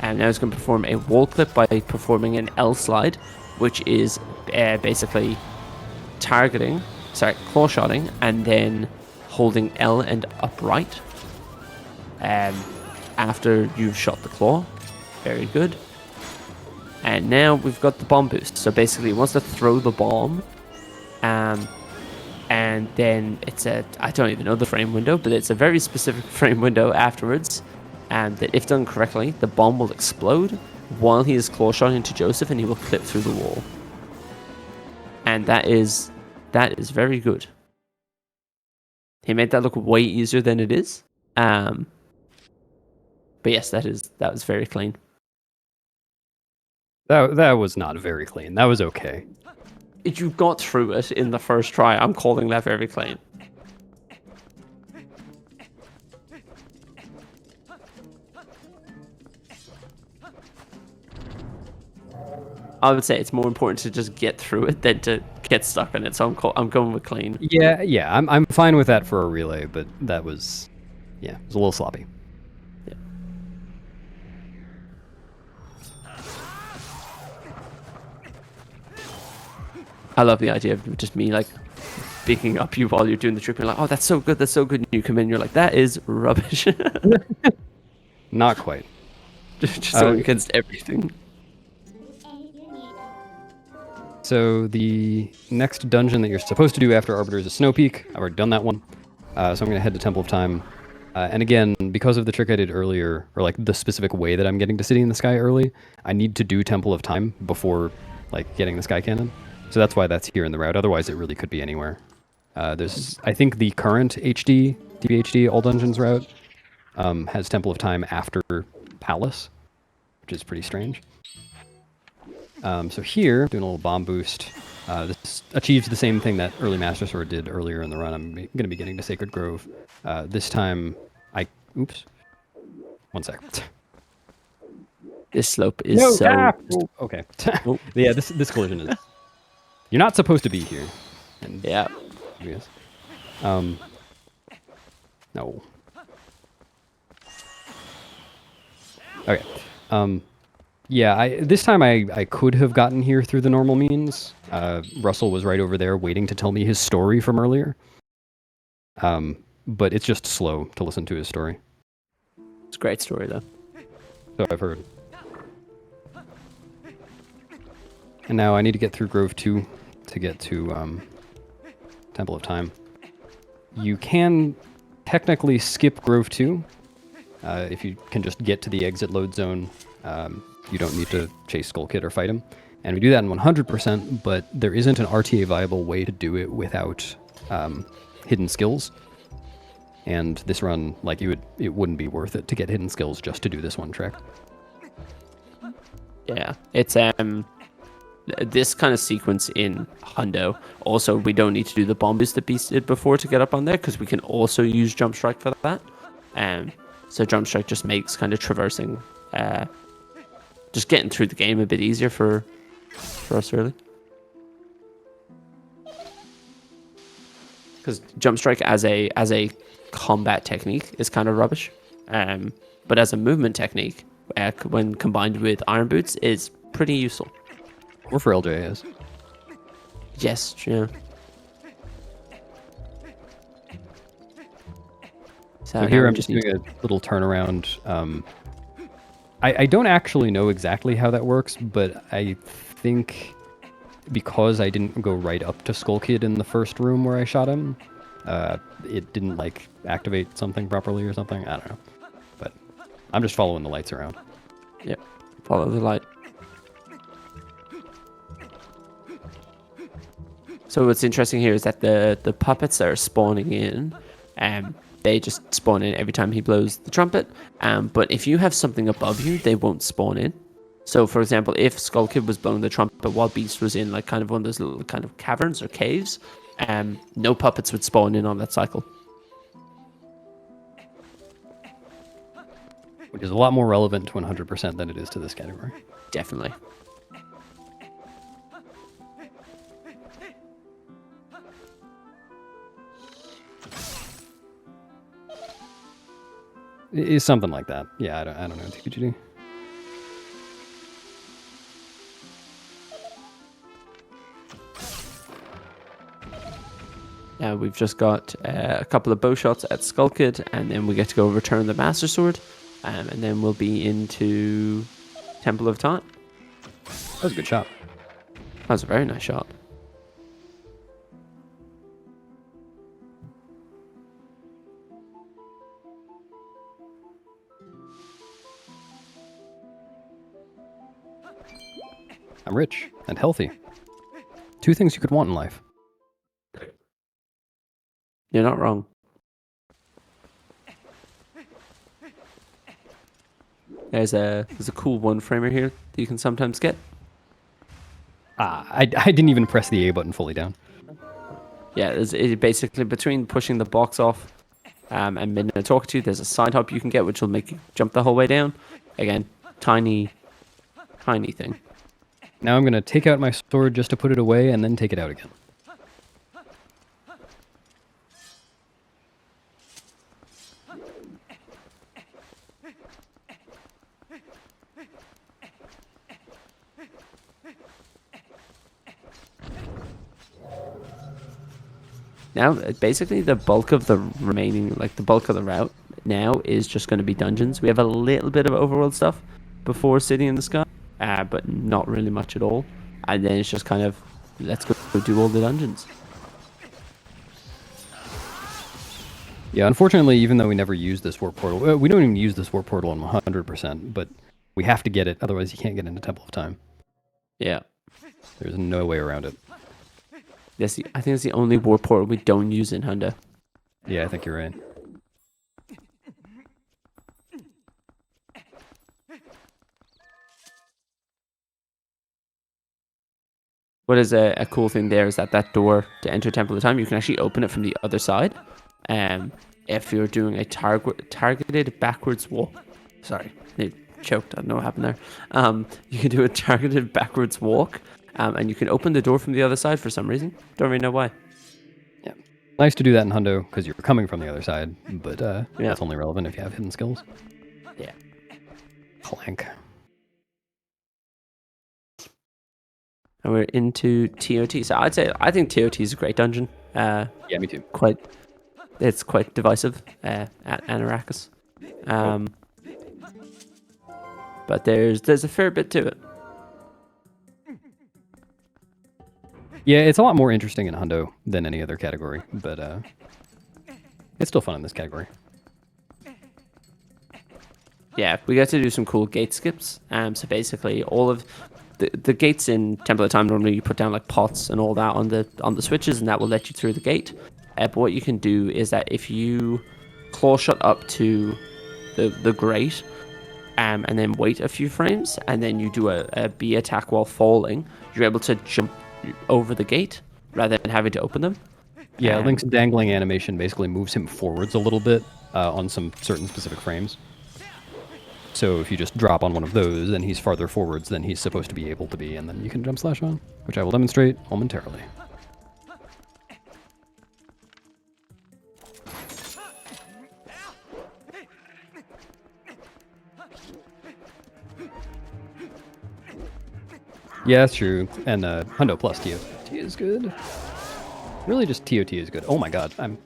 And now it's going to perform a wall clip by performing an L slide, which is basically claw shotting, and then holding L and upright after you've shot the claw. Very good. And now we've got the bomb boost. So basically, it wants to throw the bomb, and then it's I don't even know the frame window, but it's a very specific frame window afterwards. And that if done correctly, the bomb will explode while he is claw shot into Joseph, and he will clip through the wall. And that is very good. He made that look way easier than it is. But yes, that was very clean. That was not very clean. That was okay. You got through it in the first try. I'm calling that very clean. I would say it's more important to just get through it than to get stuck in it. So I'm going with clean. Yeah. I'm fine with that for a relay, but that was, it was a little sloppy. Yeah. I love the idea of just me like picking up you while you're doing the trip. You're like, oh, that's so good. And you come in, you're like, that is rubbish. Not quite. Just going against everything. So the next dungeon that you're supposed to do after Arbiters is Snowpeak. I've already done that one. So I'm going to head to Temple of Time. And again, because of the trick I did earlier, or like the specific way that I'm getting to City in the Sky early, I need to do Temple of Time before like getting the Sky Cannon. So that's why that's here in the route. Otherwise, it really could be anywhere. There's, I think the current DBHD All Dungeons route has Temple of Time after Palace, which is pretty strange. So here, doing a little bomb boost. This achieves the same thing that early Master Sword did earlier in the run. I'm going to be getting to Sacred Grove. This time, oops. One sec. This slope is okay. Yeah, this collision is... You're not supposed to be here. And yeah. Yes. No. Okay. Yeah, this time I could have gotten here through the normal means. Russell was right over there waiting to tell me his story from earlier. But it's just slow to listen to his story. It's a great story, though. So I've heard. And now I need to get through Grove 2 to get to Temple of Time. You can technically skip Grove 2 if you can just get to the exit load zone. You don't need to chase Skull Kid or fight him. And we do that in 100%, but there isn't an RTA viable way to do it without hidden skills. And this run, like it wouldn't be worth it to get hidden skills just to do this one trick. Yeah, it's this kind of sequence in Hundo. Also, we don't need to do the bomb boost that Beast did before to get up on there, because we can also use Jump Strike for that. So Jump Strike just makes kind of traversing, just getting through the game a bit easier for us, really. Because Jump Strike as a combat technique is kind of rubbish, but as a movement technique, when combined with Iron Boots, is pretty useful. Or for LJS. Yes, yeah. So here I'm just doing a little turnaround. I don't actually know exactly how that works, but I think because I didn't go right up to Skull Kid in the first room where I shot him, it didn't like activate something properly or something. I don't know. But I'm just following the lights around. Yep. Follow the light. So what's interesting here is that the puppets that are spawning in, they just spawn in every time he blows the trumpet. But if you have something above you, they won't spawn in. So for example, if Skull Kid was blowing the trumpet while Beast was in like kind of one of those little kind of caverns or caves, no puppets would spawn in on that cycle. Which is a lot more relevant to 100% than it is to this category. Definitely. It's something like that. Yeah, I don't know. TPGD. We've just got a couple of bow shots at Skull Kid, and then we get to go return the Master Sword, and then we'll be into Temple of Time. That was a good shot. That was a very nice shot. I'm rich and healthy. 2 things you could want in life. You're not wrong. There's a cool one-framer here that you can sometimes get. I didn't even press the A button fully down. Yeah, it basically between pushing the box off and Midnight Talk to, there's a side hop you can get which will make you jump the whole way down. Again, tiny thing. Now I'm going to take out my sword just to put it away and then take it out again. Now, basically, the bulk of the remaining, like the bulk of the route now is just going to be dungeons. We have a little bit of overworld stuff before City in the Sky, but not really much at all. And then it's just kind of, let's go do all the dungeons. Yeah, unfortunately, even though we never use this warp portal, we don't even use this warp portal on 100%, but we have to get it, otherwise you can't get into Temple of Time. Yeah. There's no way around it. I think it's the only warp portal we don't use in Hundo. Yeah, I think you're right. What is a cool thing there is that door to enter Temple of Time, you can actually open it from the other side. If you're doing a targeted backwards walk. Sorry, it choked. I don't know what happened there. You can do a targeted backwards walk. And you can open the door from the other side for some reason. Don't really know why. Yeah, nice to do that in Hundo because you're coming from the other side, but that's only relevant if you have hidden skills. Yeah. Clank. And we're into TOT. So I think TOT is a great dungeon. Yeah, me too. It's quite divisive at Anarakis. But there's a fair bit to it. Yeah, it's a lot more interesting in Hundo than any other category, but it's still fun in this category. Yeah, we got to do some cool gate skips. So basically, all of the gates in Temple of Time, normally you put down like pots and all that on the switches, and that will let you through the gate. But what you can do is that if you claw shot up to the grate, and then wait a few frames, and then you do a B attack while falling, you're able to jump over the gate rather than having to open them. Yeah, Link's dangling animation basically moves him forwards a little bit on some certain specific frames. So if you just drop on one of those, then he's farther forwards than he's supposed to be able to be, and then you can jump slash on, which I will demonstrate momentarily. Yeah, that's true. And Hundo plus TOT is good. Really just TOT is good. Oh my god, I'm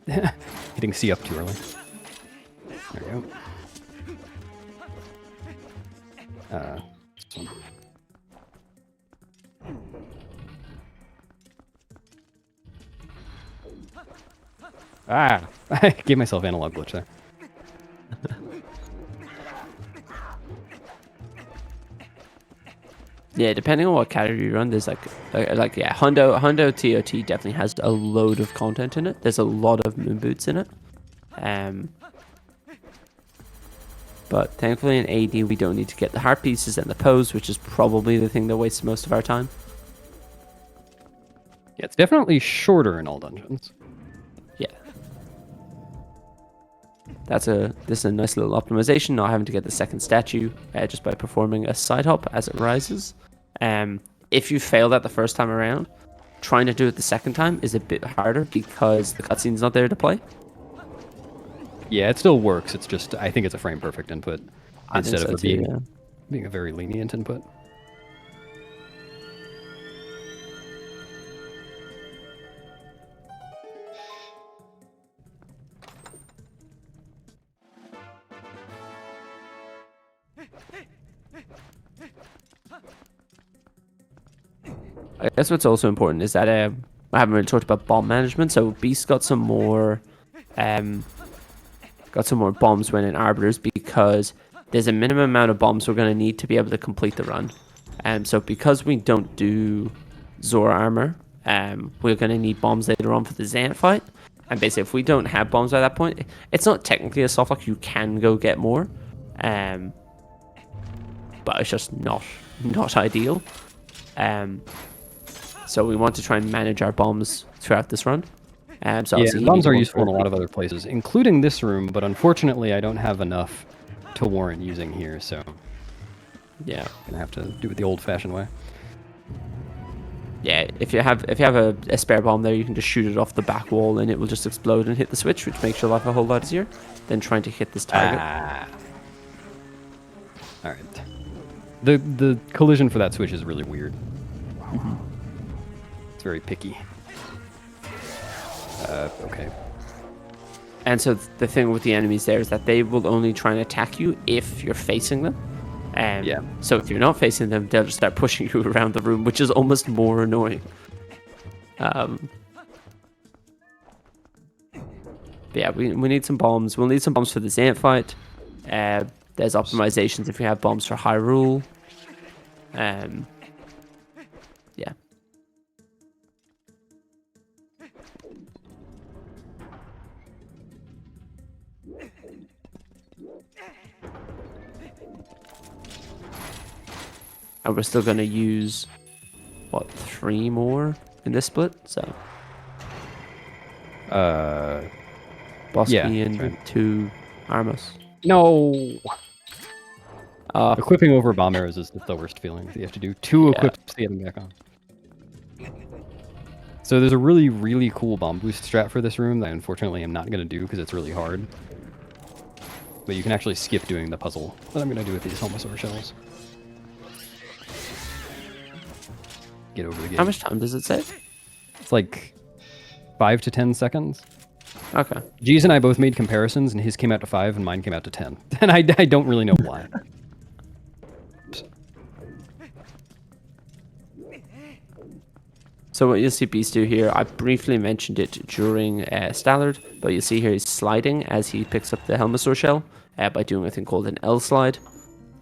hitting C up too early. There we go. This one. Ah! I gave myself analog glitch there. Yeah, depending on what category you run, there's yeah, Hundo TOT definitely has a load of content in it. There's a lot of moon boots in it. But thankfully in AD we don't need to get the heart pieces and the pose, which is probably the thing that wastes most of our time. Yeah, it's definitely shorter in all dungeons. Yeah. This is a nice little optimization, not having to get the second statue just by performing a side hop as it rises. If you fail that the first time around, trying to do it the second time is a bit harder because the cutscene's not there to play. Yeah, it still works. It's just, I think it's a frame perfect input instead of being a very lenient input. I guess what's also important is that I haven't really talked about bomb management. So Beast got some more bombs when in Arbiters because there's a minimum amount of bombs we're going to need to be able to complete the run. So because we don't do Zora armor, we're going to need bombs later on for the Xant fight. And basically, if we don't have bombs by that point, it's not technically a soft lock. You can go get more, but it's just not ideal. So we want to try and manage our bombs throughout this run. So yeah, bombs are useful in a lot of other places, including this room, but unfortunately I don't have enough to warrant using here, so yeah, I'm gonna have to do it the old-fashioned way. Yeah, if you have a spare bomb there, you can just shoot it off the back wall and it will just explode and hit the switch, which makes your life a whole lot easier than trying to hit this target. Alright. The collision for that switch is really weird. It's very picky. Okay. And so the thing with the enemies there is that they will only try and attack you if you're facing them. Yeah. So if you're not facing them, they'll just start pushing you around the room, which is almost more annoying. But yeah, we need some bombs. We'll need some bombs for the Xant fight. There's optimizations if we have bombs for Hyrule. Yeah. And we're still going to use, what, 3 more in this split? So, Boss key and right. 2 Armos. No! Equipping over bomb arrows is the worst feeling. You have to do 2 equips to get them back on. So there's a really, really cool bomb boost strat for this room that I unfortunately am not going to do because it's really hard. But you can actually skip doing the puzzle that I'm going to do with these Helmosaur shells. Get over the gate. How much time does it save? It's like 5 to 10 seconds. Okay. G's and I both made comparisons, and his came out to 5, and mine came out to 10. And I don't really know why. So what you'll see Beast do here, I briefly mentioned it during Stallord, but you'll see here he's sliding as he picks up the Helmosaur shell by doing a thing called an L slide.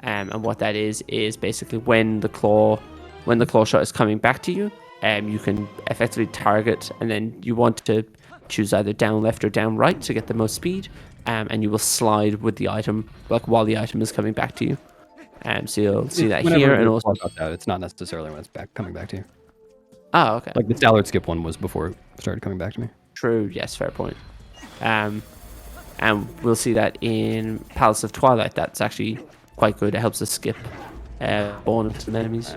And what that is basically when the claw when the claw shot is coming back to you, you can effectively target, and then you want to choose either down left or down right to get the most speed, and you will slide with the item like while the item is coming back to you. So you'll see that here, and also out, it's not necessarily when it's coming back to you. Oh, okay. Like the Stallord skip one was before it started coming back to me. True. Yes, fair point. And we'll see that in Palace of Twilight. That's actually quite good. It helps us skip spawn of some enemies.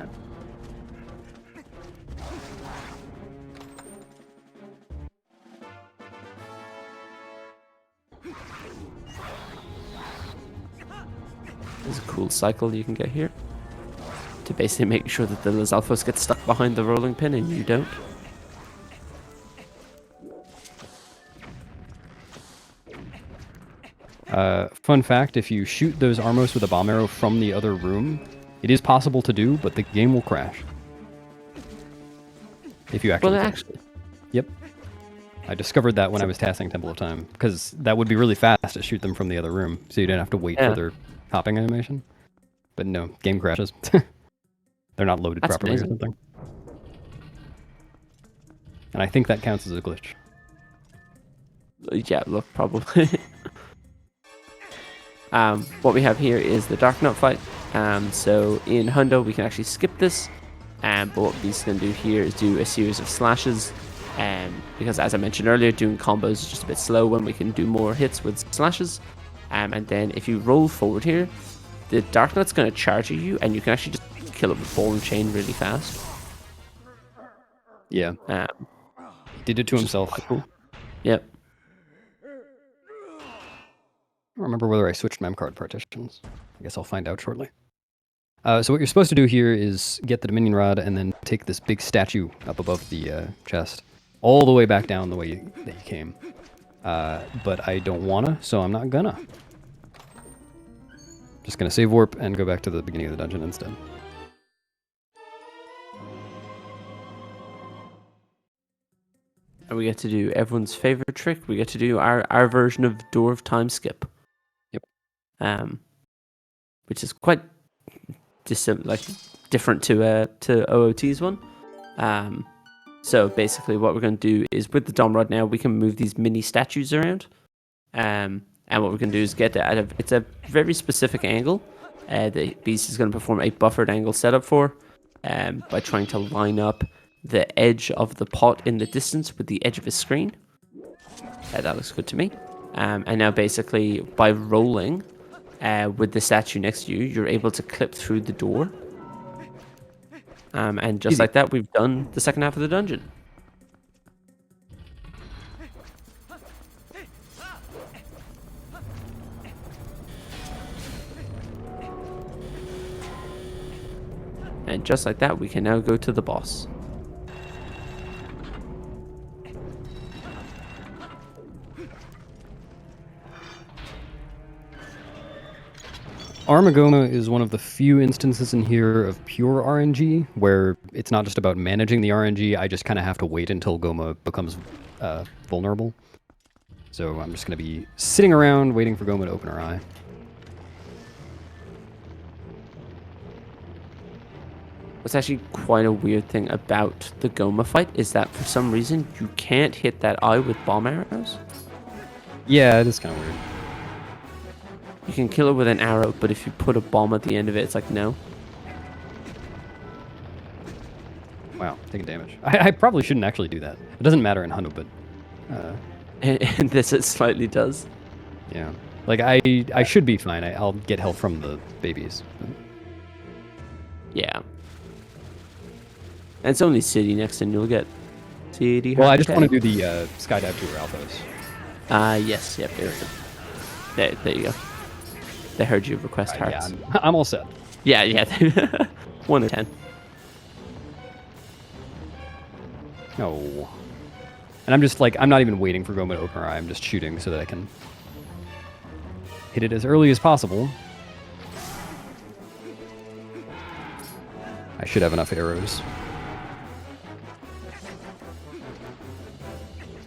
There's a cool cycle you can get here to basically make sure that the Lizalfos get stuck behind the rolling pin and you don't. Fun fact, if you shoot those Armos with a bomb arrow from the other room, it is possible to do, but the game will crash. If you actually... Well, actually... Yep. I discovered that when I was tasking Temple of Time, because that would be really fast to shoot them from the other room, so you didn't have to wait for their hopping animation. But no, game crashes. They're not loaded properly or something. And I think that counts as a glitch. Yeah, look, probably. What we have here is the Dark Knot fight. So in Hundo, we can actually skip this. But what we're going to do here is do a series of slashes. Because as I mentioned earlier, doing combos is just a bit slow when we can do more hits with slashes. And then if you roll forward here, the Dark Knot's going to charge at you, and you can actually just kill it with ball and chain really fast. Yeah. He did it to himself. Cool. Yep. I don't remember whether I switched memcard partitions. I guess I'll find out shortly. So what you're supposed to do here is get the Dominion Rod and then take this big statue up above the chest, all the way back down the way that you came. But I don't wanna, so I'm not gonna. Just gonna save warp and go back to the beginning of the dungeon instead. And we get to do everyone's favorite trick. We get to do our version of Door of Time skip. Yep. Which is quite different to OOT's one. So basically what we're going to do is with the Dom Rod now, we can move these mini statues around. And what we're going to do is get it it's a very specific angle. The beast is going to perform a buffered angle setup for by trying to line up the edge of the pot in the distance with the edge of his screen. That looks good to me. And now basically by rolling with the statue next to you, you're able to clip through the door. And just like that, we've done the second half of the dungeon. And just like that, we can now go to the boss. Armagoma is one of the few instances in here of pure RNG, where it's not just about managing the RNG, I just kind of have to wait until Goma becomes vulnerable. So I'm just going to be sitting around waiting for Goma to open her eye. What's actually quite a weird thing about the Goma fight is that for some reason you can't hit that eye with bomb arrows. Yeah, it is kind of weird. You can kill it with an arrow, but if you put a bomb at the end of it, it's like, no. Wow, taking damage. I probably shouldn't actually do that. It doesn't matter in Hundo, but... And this it slightly does. Yeah. Like, I should be fine. I'll get health from the babies. But... Yeah. And it's only City next, and you'll get City. Well, I just want to do the skydive to Alphos. Yes, yep, there you go. They heard you request hearts. Yeah, I'm all set. Yeah. 1 to 10. No. And I'm just like, I'm not even waiting for Goma to open her eye. I'm just shooting so that I can hit it as early as possible. I should have enough arrows.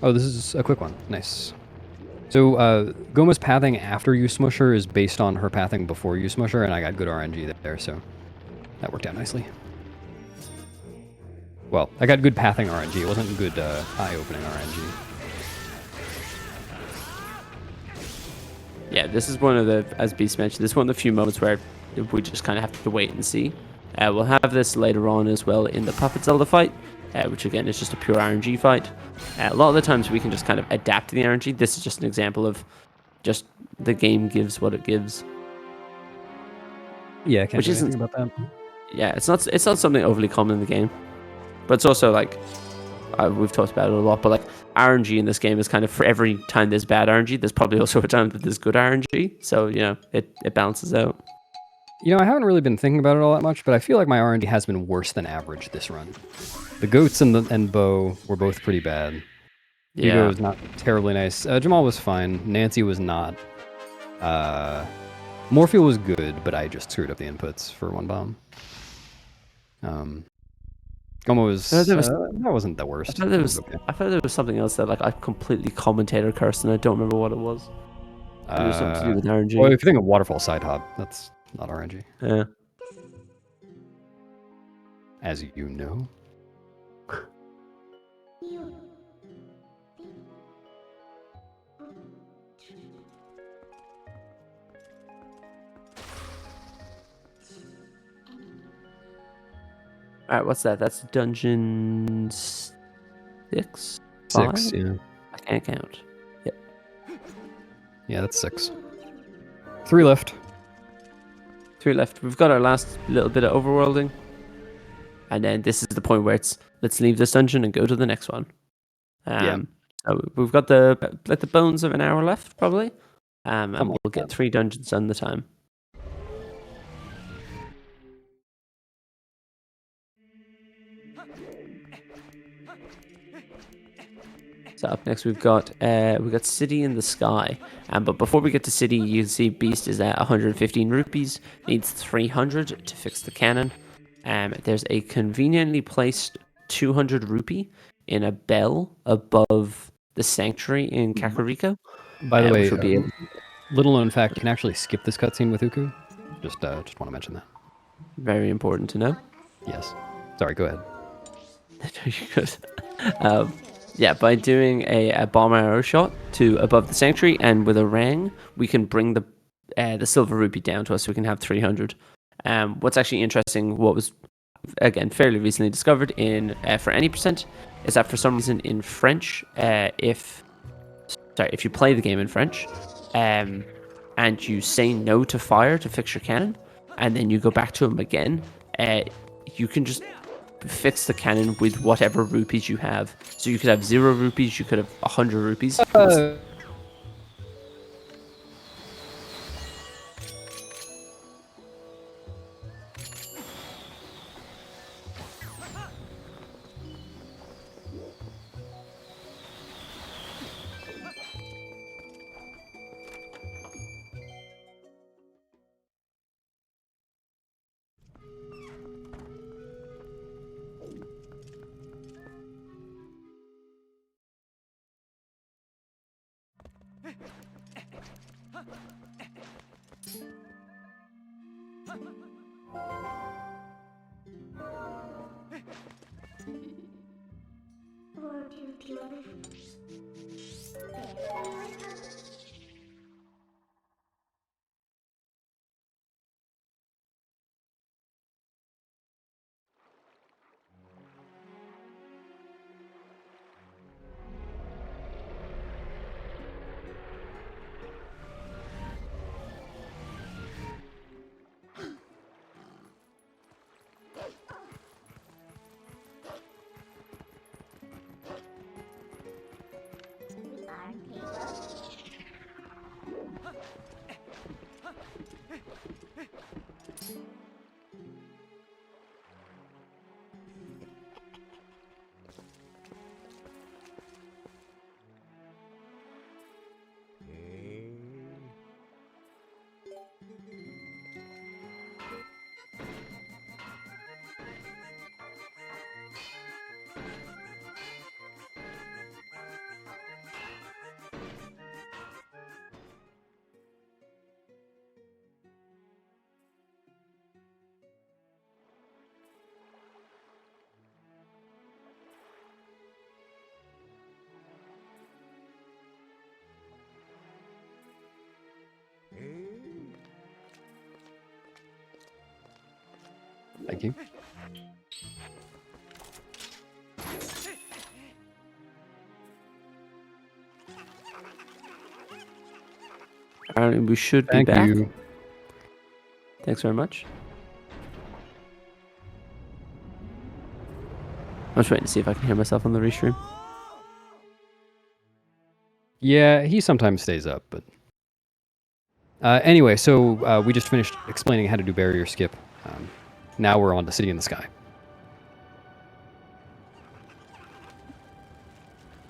Oh, this is a quick one. Nice. So, Goma's pathing after you smush her is based on her pathing before you smush her, and I got good RNG there, so that worked out nicely. Well, I got good pathing RNG. It wasn't good eye-opening RNG. Yeah, this is one of the, as Beast mentioned, this is one of the few moments where we just kind of have to wait and see. We'll have this later on as well in the Puppet Zelda fight, which again is just a pure RNG fight. A lot of the times we can just kind of adapt to the RNG. This is just an example of just the game gives what it gives. Yeah, I can't do anything about that. Yeah, it's not something overly common in the game, but it's also like we've talked about it a lot. But like RNG in this game is kind of for every time there's bad RNG, there's probably also a time that there's good RNG. So it balances out. I haven't really been thinking about it all that much, but I feel like my RNG has been worse than average this run. The goats and Bo were both pretty bad. Hugo was not terribly nice. Jamal was fine. Nancy was not. Morpheel was good, but I just screwed up the inputs for one bomb. Goma was, that wasn't the worst. I thought there was something else that like I completely commentator cursed and I don't remember what it was. It was something to do with RNG. Well, if you think of waterfall side hop, that's not RNG. Yeah. As you know. Alright, what's that? That's dungeon 6? 6, 5? yeah. I can't count. Yep. Yeah, that's 6. 3 left. 3 left. We've got our last little bit of overworlding. And then this is the point where it's let's leave this dungeon and go to the next one. Yeah. So we've got the bones of an hour left, probably. And Something we'll like get that. 3 dungeons done the time. So up next we've got City in the Sky. But before we get to City, you can see Beast is at 115 rupees, needs 300 to fix the cannon. There's a conveniently placed 200 rupee in a bell above the sanctuary in Kakariko. By the way, which would be little known fact, you can actually skip this cutscene with Uku. Just want to mention that. very important to know. Yes. Sorry, go ahead. You could. Yeah, by doing a bomb arrow shot to above the sanctuary and with a ring, we can bring the silver rupee down to us so we can have 300. What's actually interesting, what was, again, fairly recently discovered in for any percent, is that for some reason in French, if you play the game in French, and you say no to fire to fix your cannon, and then you go back to him again, you can just fix the cannon with whatever rupees you have. So you could have 0 rupees, you could have 100 rupees. Thank you. We should be Thank back. you. Thanks very much. I'm just waiting to see if I can hear myself on the restream. Yeah, he sometimes stays up, but... anyway, so we just finished explaining how to do barrier skip. Now we're on to City in the Sky.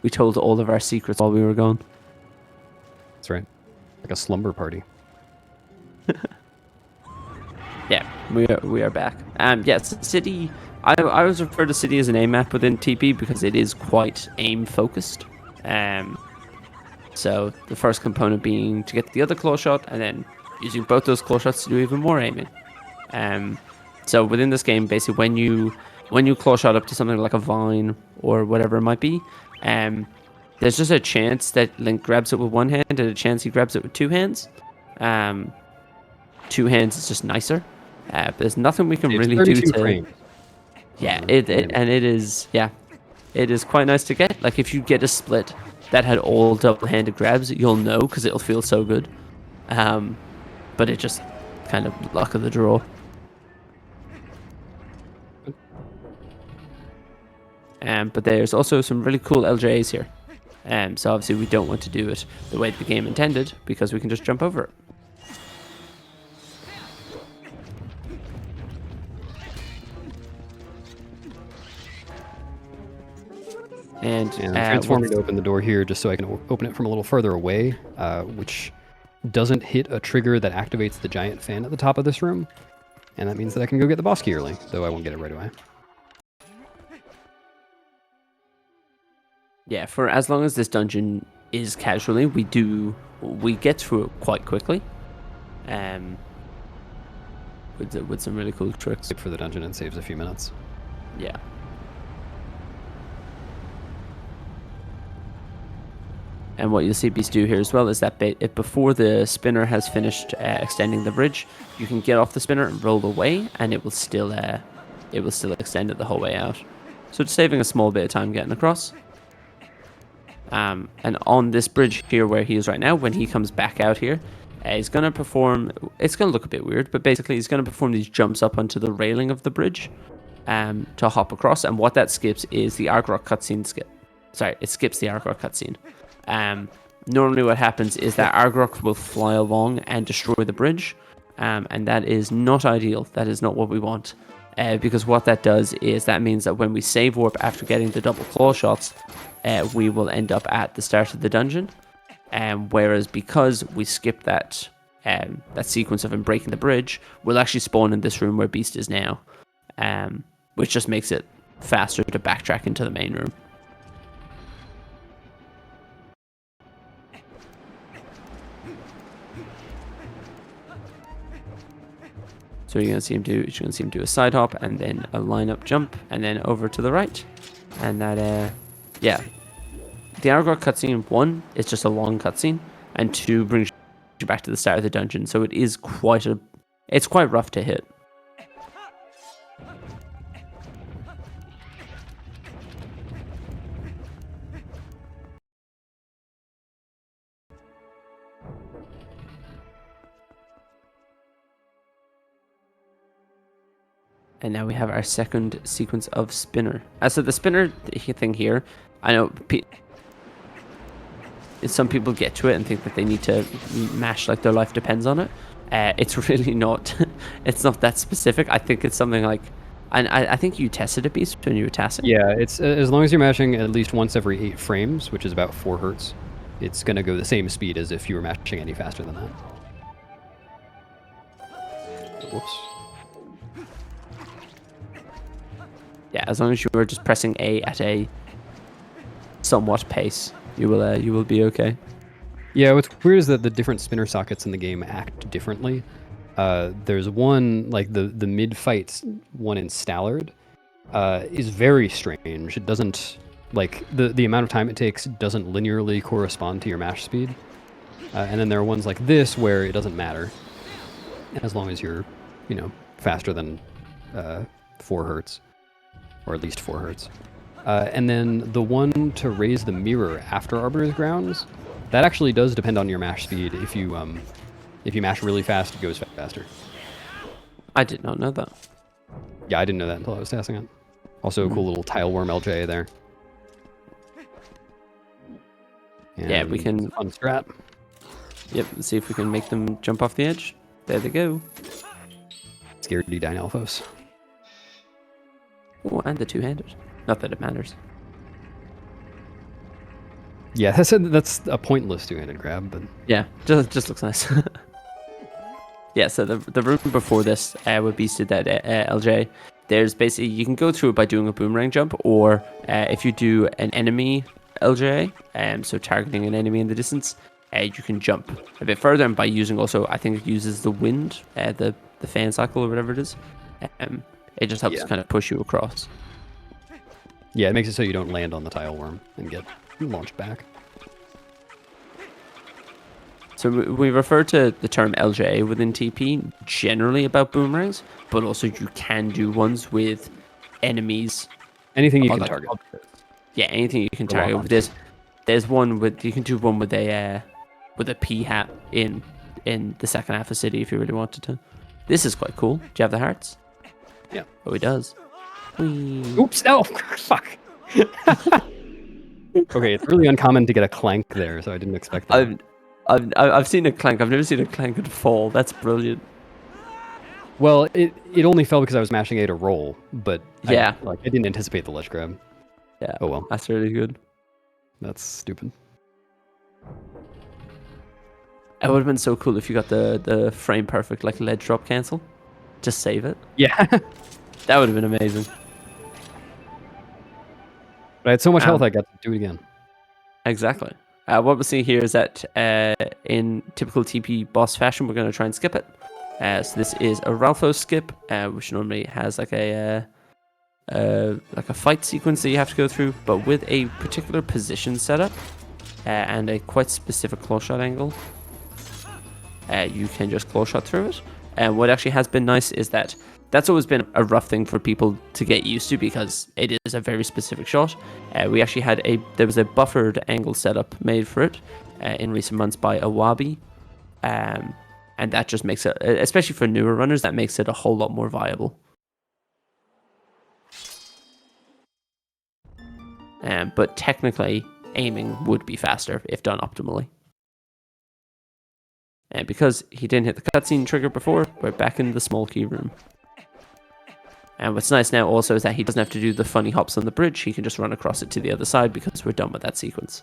We told all of our secrets while we were gone. That's right. Like a slumber party. Yeah, we are back. Yes, City... I always refer to City as an aim map within TP because it is quite aim focused. So the first component being to get the other claw shot, and then using both those claw shots to do even more aiming. So within this game, basically, when you claw shot up to something like a vine or whatever it might be, there's just a chance that Link grabs it with one hand and a chance he grabs it with two hands. Two hands is just nicer. There's nothing we can It's really 32 do to. frames. Yeah, it is quite nice to get. Like if you get a split that had all double-handed grabs, you'll know because it'll feel so good. But it just kind of luck of the draw. But there's also some really cool LJAs here. So obviously we don't want to do it the way the game intended because we can just jump over it. And I'm transforming to open the door here just so I can open it from a little further away, which doesn't hit a trigger that activates the giant fan at the top of this room. And that means that I can go get the boss key early, though I won't get it right away. Yeah, for as long as this dungeon is casually, we get through it quite quickly. With some really cool tricks. For the dungeon, it saves a few minutes. Yeah. And what you'll see Beast do here as well is that before the spinner has finished extending the bridge, you can get off the spinner and roll away, and it will still extend it the whole way out. So it's saving a small bit of time getting across. And on this bridge here where he is right now, when he comes back out here, he's going to perform... It's going to look a bit weird, but basically he's going to perform these jumps up onto the railing of the bridge to hop across. And what that skips is the Argorok cutscene skip. Sorry, it skips the Argorok cutscene. Normally what happens is that Argorok will fly along and destroy the bridge. And that is not ideal. That is not what we want. Because what that does is that means that when we save warp after getting the double claw shots, we will end up at the start of the dungeon. Whereas because we skip that sequence of him breaking the bridge, we'll actually spawn in this room where Beast is now, which just makes it faster to backtrack into the main room. So you're gonna see him do a side hop and then a lineup jump and then over to the right, and that yeah. The Argorok cutscene, 1, it's just a long cutscene, and 2 brings you back to the start of the dungeon, so it is quite rough to hit. And now we have our second sequence of spinner. So the spinner thing here, I know some people get to it and think that they need to mash like their life depends on it. It's really not. It's not that specific. I think it's something like, and I think you tested it, Beast, when you were testing. Yeah, it's as long as you're mashing at least once every 8 frames, which is about 4 hertz, it's going to go the same speed as if you were mashing any faster than that. Whoops. Yeah, as long as you are just pressing A at a somewhat pace, you will be okay. Yeah, what's weird is that the different spinner sockets in the game act differently. There's one, like the mid-fight one in Stallord, is very strange. It doesn't, like, the amount of time it takes doesn't linearly correspond to your mash speed. And then there are ones like this where it doesn't matter, as long as you're, faster than 4 hertz, or at least 4 hertz. And then the one to raise the mirror after Arbiters Grounds, that actually does depend on your mash speed. If you mash really fast, it goes faster. I did not know that. Yeah, I didn't know that until I was testing it. Also, a cool little tile worm LJ there. And yeah, we can... Fun strat. Yep, let's see if we can make them jump off the edge. There they go. Scaredy Dynalphos. Oh, and the two-handed. Not that it matters. Yeah, that's a pointless two-handed grab, but... Yeah, just looks nice. Yeah, so the room before this would be that LJ. There's basically, you can go through it by doing a boomerang jump, or if you do an enemy LJ, so targeting an enemy in the distance, you can jump a bit further, and by using also, I think it uses the wind, the fan cycle or whatever it is, it just helps kind of push you across. Yeah, it makes it so you don't land on the tile worm and get launched back. So we refer to the term LJ within TP generally about boomerangs, but also you can do ones with enemies. Anything you can target. Yeah, anything you can target. There's one with, you can do one with a P hat in the second half of City if you really wanted to. This is quite cool. Do you have the hearts? Yeah. Oh, he does. Whee. Oops! No! Fuck! Okay, it's really uncommon to get a clank there, so I didn't expect that. I've seen a clank. I've never seen a clank fall. That's brilliant. Well, it only fell because I was mashing A to roll, but yeah, I didn't anticipate the ledge grab. Yeah. Oh well. That's really good. That's stupid. It would have been so cool if you got the frame perfect like ledge drop cancel. Just save it. Yeah. That would have been amazing. But I had so much health I got to do it again. Exactly. What we're seeing here is that in typical TP boss fashion, we're going to try and skip it. So this is a Ralphos skip, which normally has like a fight sequence that you have to go through, but with a particular position setup and a quite specific claw shot angle. You can just claw shot through it. And what actually has been nice is that that's always been a rough thing for people to get used to because it is a very specific shot. We actually had there was a buffered angle setup made for it in recent months by Awabi. And that just makes it, especially for newer runners, that makes it a whole lot more viable. But technically, aiming would be faster if done optimally. And because he didn't hit the cutscene trigger before, we're back in the small key room. And what's nice now also is that he doesn't have to do the funny hops on the bridge. He can just run across it to the other side because we're done with that sequence.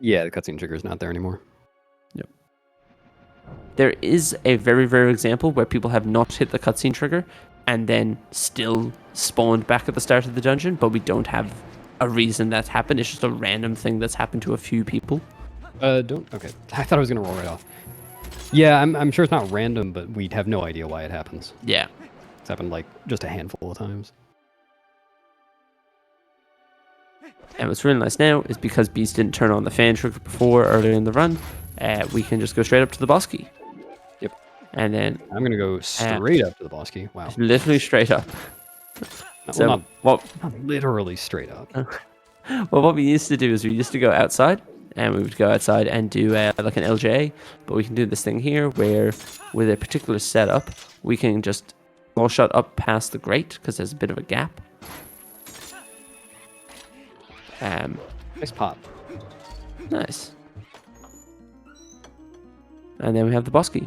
Yeah, the cutscene trigger is not there anymore. Yep. There is a very rare example where people have not hit the cutscene trigger and then still spawned back at the start of the dungeon, but we don't have a reason that's happened. It's just a random thing that's happened to a few people. Okay. I thought I was going to roll right off. Yeah, I'm sure it's not random, but we'd have no idea why it happens. Yeah. It's happened like just a handful of times. And what's really nice now is because Beast didn't turn on the fan trigger before earlier in the run, we can just go straight up to the boss key. Yep. And then I'm gonna go straight up to the boss key. Wow. Literally straight up. Not literally straight up. Well, what we used to do is we used to go outside, and we would go outside and do like an LJ, but we can do this thing here where with a particular setup, we can just wall shot up past the grate because there's a bit of a gap. Nice pop. Nice. And then we have the boss key.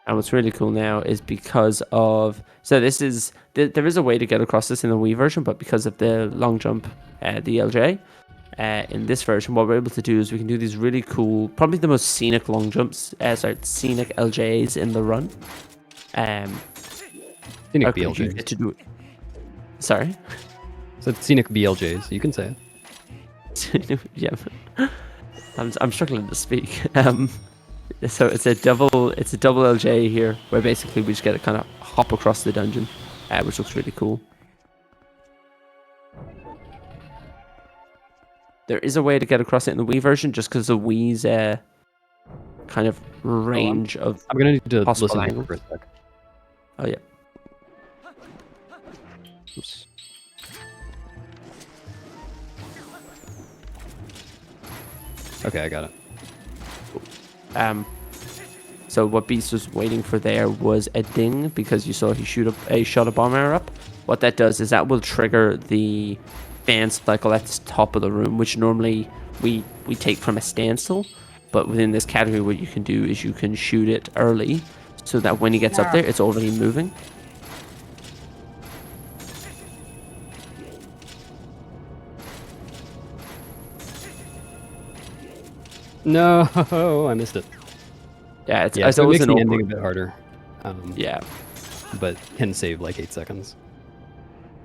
And what's really cool now is because of... So this is... There is a way to get across this in the Wii version, but because of the long jump, the LJ, in this version, what we're able to do is we can do these really cool, probably the most scenic long jumps, scenic LJs in the run. Scenic BLJs. Get to do it. Sorry? So scenic BLJs, you can say it. Yeah. I'm struggling to speak. So it's a double LJ here, where basically we just get to kind of hop across the dungeon, which looks really cool. There is a way to get across it in the Wii version, just because the Wii's kind of range of I'm gonna need to possible listen angles. for a sec. Oh yeah. Oops. Okay, I got it. So what Beast was waiting for there was a ding, because you saw he shot a bomb arrow up. What that does is that will trigger the fan cycle at the top of the room, which normally we take from a standstill. But within this category, what you can do is you can shoot it early, so that when he gets up there, it's already moving. No, I missed it. Yeah, it's Yeah, so it always makes an the ending a awkward. bit harder. Yeah, But can save like 8 seconds.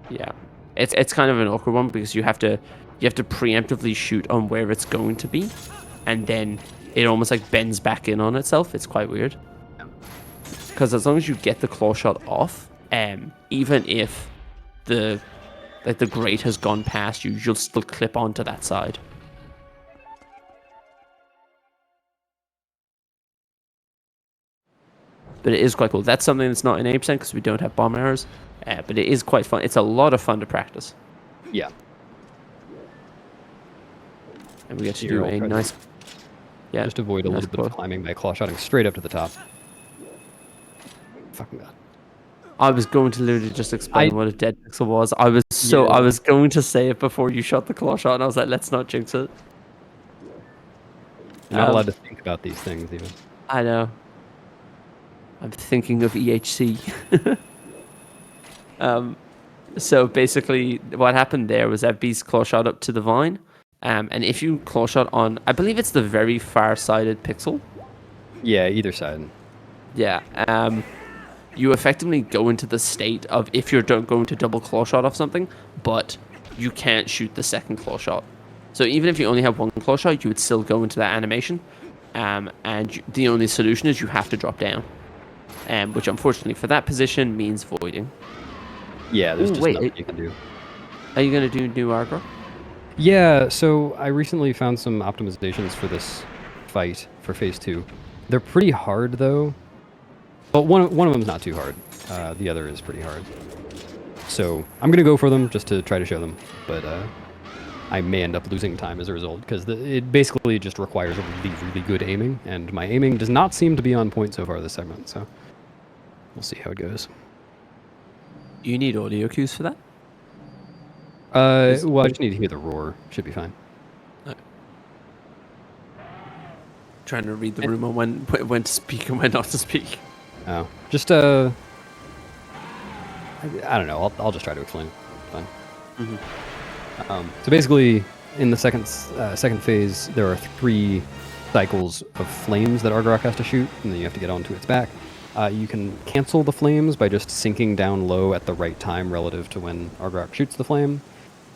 yeah. It's kind of an awkward one, because you have to preemptively shoot on where it's going to be, and then it almost like bends back in on itself. It's quite weird. Because as long as you get the claw shot off, even if the grate has gone past you, you'll still clip onto that side. But it is quite cool. That's something that's not in 80% because we don't have bomb arrows. But it is quite fun. It's a lot of fun to practice. Yeah. And we get to Here, do I'll a try to nice... Yeah, just avoid a nice little bit of claw. climbing by claw shotting straight up to the top. Fucking god. I was going to literally just explain what a dead pixel was. I was going to say it before you shot the claw shot, and I was like, let's not jinx it. You're not allowed to think about these things, even. I know. I'm thinking of EHC. So basically, what happened there was that Beast claw shot up to the vine, and if you claw shot on, I believe it's the very far-sided pixel. Yeah, either side. Yeah. You effectively go into the state of if you're going to double claw shot off something, but you can't shoot the second claw shot. So even if you only have one claw shot, you would still go into that animation, and the only solution is you have to drop down, which unfortunately for that position means voiding. Yeah, there's just nothing you can do. Are you going to do new Argorok? Yeah, so I recently found some optimizations for this fight for Phase 2. They're pretty hard, though. Well, one of them's not too hard. The other is pretty hard. So I'm going to go for them just to try to show them. But I may end up losing time as a result, because it basically just requires really, really good aiming. And my aiming does not seem to be on point so far this segment, so we'll see how it goes. You need audio cues for that? Well, I just need to hear the roar. Should be fine. Trying to read the room on when to speak and when not to speak. Oh, just I don't know. I'll just try to explain. Fine. Mm-hmm. So basically, in the second phase, there are 3 cycles of flames that Argorok has to shoot, and then you have to get onto its back. You can cancel the flames by just sinking down low at the right time relative to when Argorok shoots the flame.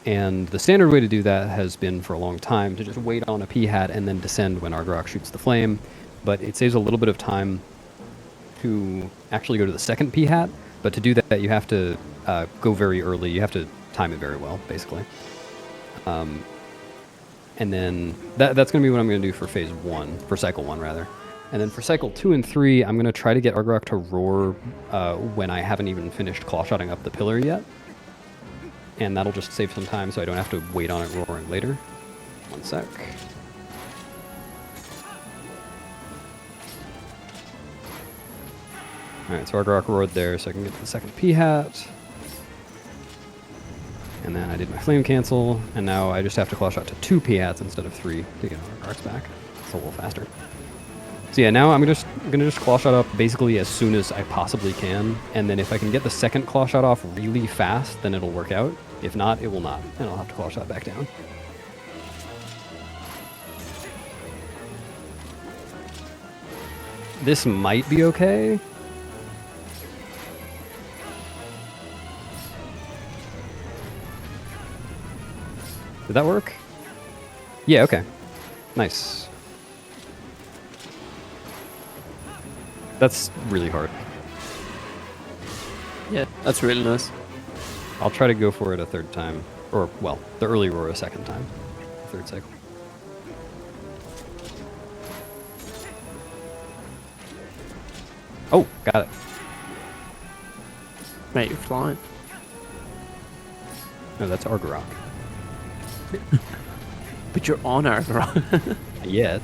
And the standard way to do that has been for a long time to just wait on a P-hat and then descend when Argorok shoots the flame. But it saves a little bit of time to actually go to the second P-hat. But to do that, you have to go very early. You have to time it very well, basically. And then that's going to be what I'm going to do for Phase 1, for Cycle 1, rather. And then for Cycle 2 and 3, I'm going to try to get Argorok to roar when I haven't even finished claw-shotting up the pillar yet. And that'll just save some time so I don't have to wait on it roaring later. One sec. Alright, so Argorok roared there so I can get to the second P-hat. And then I did my flame cancel, and now I just have to claw shot to 2 P-hats instead of 3 to get Argorok's back. It's a little faster. So yeah, now I'm gonna just claw shot up basically as soon as I possibly can, and then if I can get the second claw shot off really fast, then it'll work out. If not, it will not, and I'll have to claw shot back down. This might be okay. Did that work? Yeah, okay. Nice. That's really hard. Yeah, that's really nice. I'll try to go for it a third time. Or, well, the early roar a second time. third cycle. Oh, got it. Mate, you're flying. No, that's Argorok. But you're on Argorok. Yet.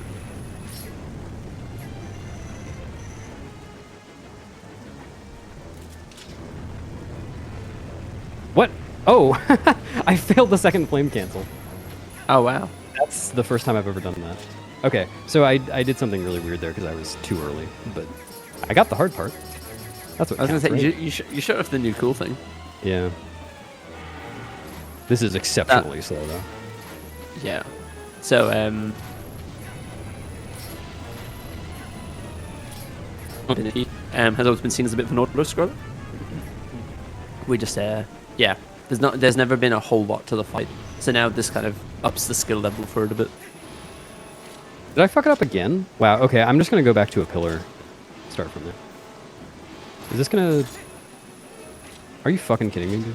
What? Oh, I failed the second flame cancel. Oh, wow. That's the first time I've ever done that. Okay, so I did something really weird there because I was too early, but I got the hard part. That's what I was going to counts, say, right? you showed off the new cool thing. Yeah. This is exceptionally slow, though. Yeah. So, has always been seen as a bit of an auto-scroller. We just, yeah, there's never been a whole lot to the fight. So now this kind of ups the skill level for it a bit. Did I fuck it up again? Wow, okay, I'm just going to go back to a pillar. Start from there. Is this going to... Are you fucking kidding me, dude?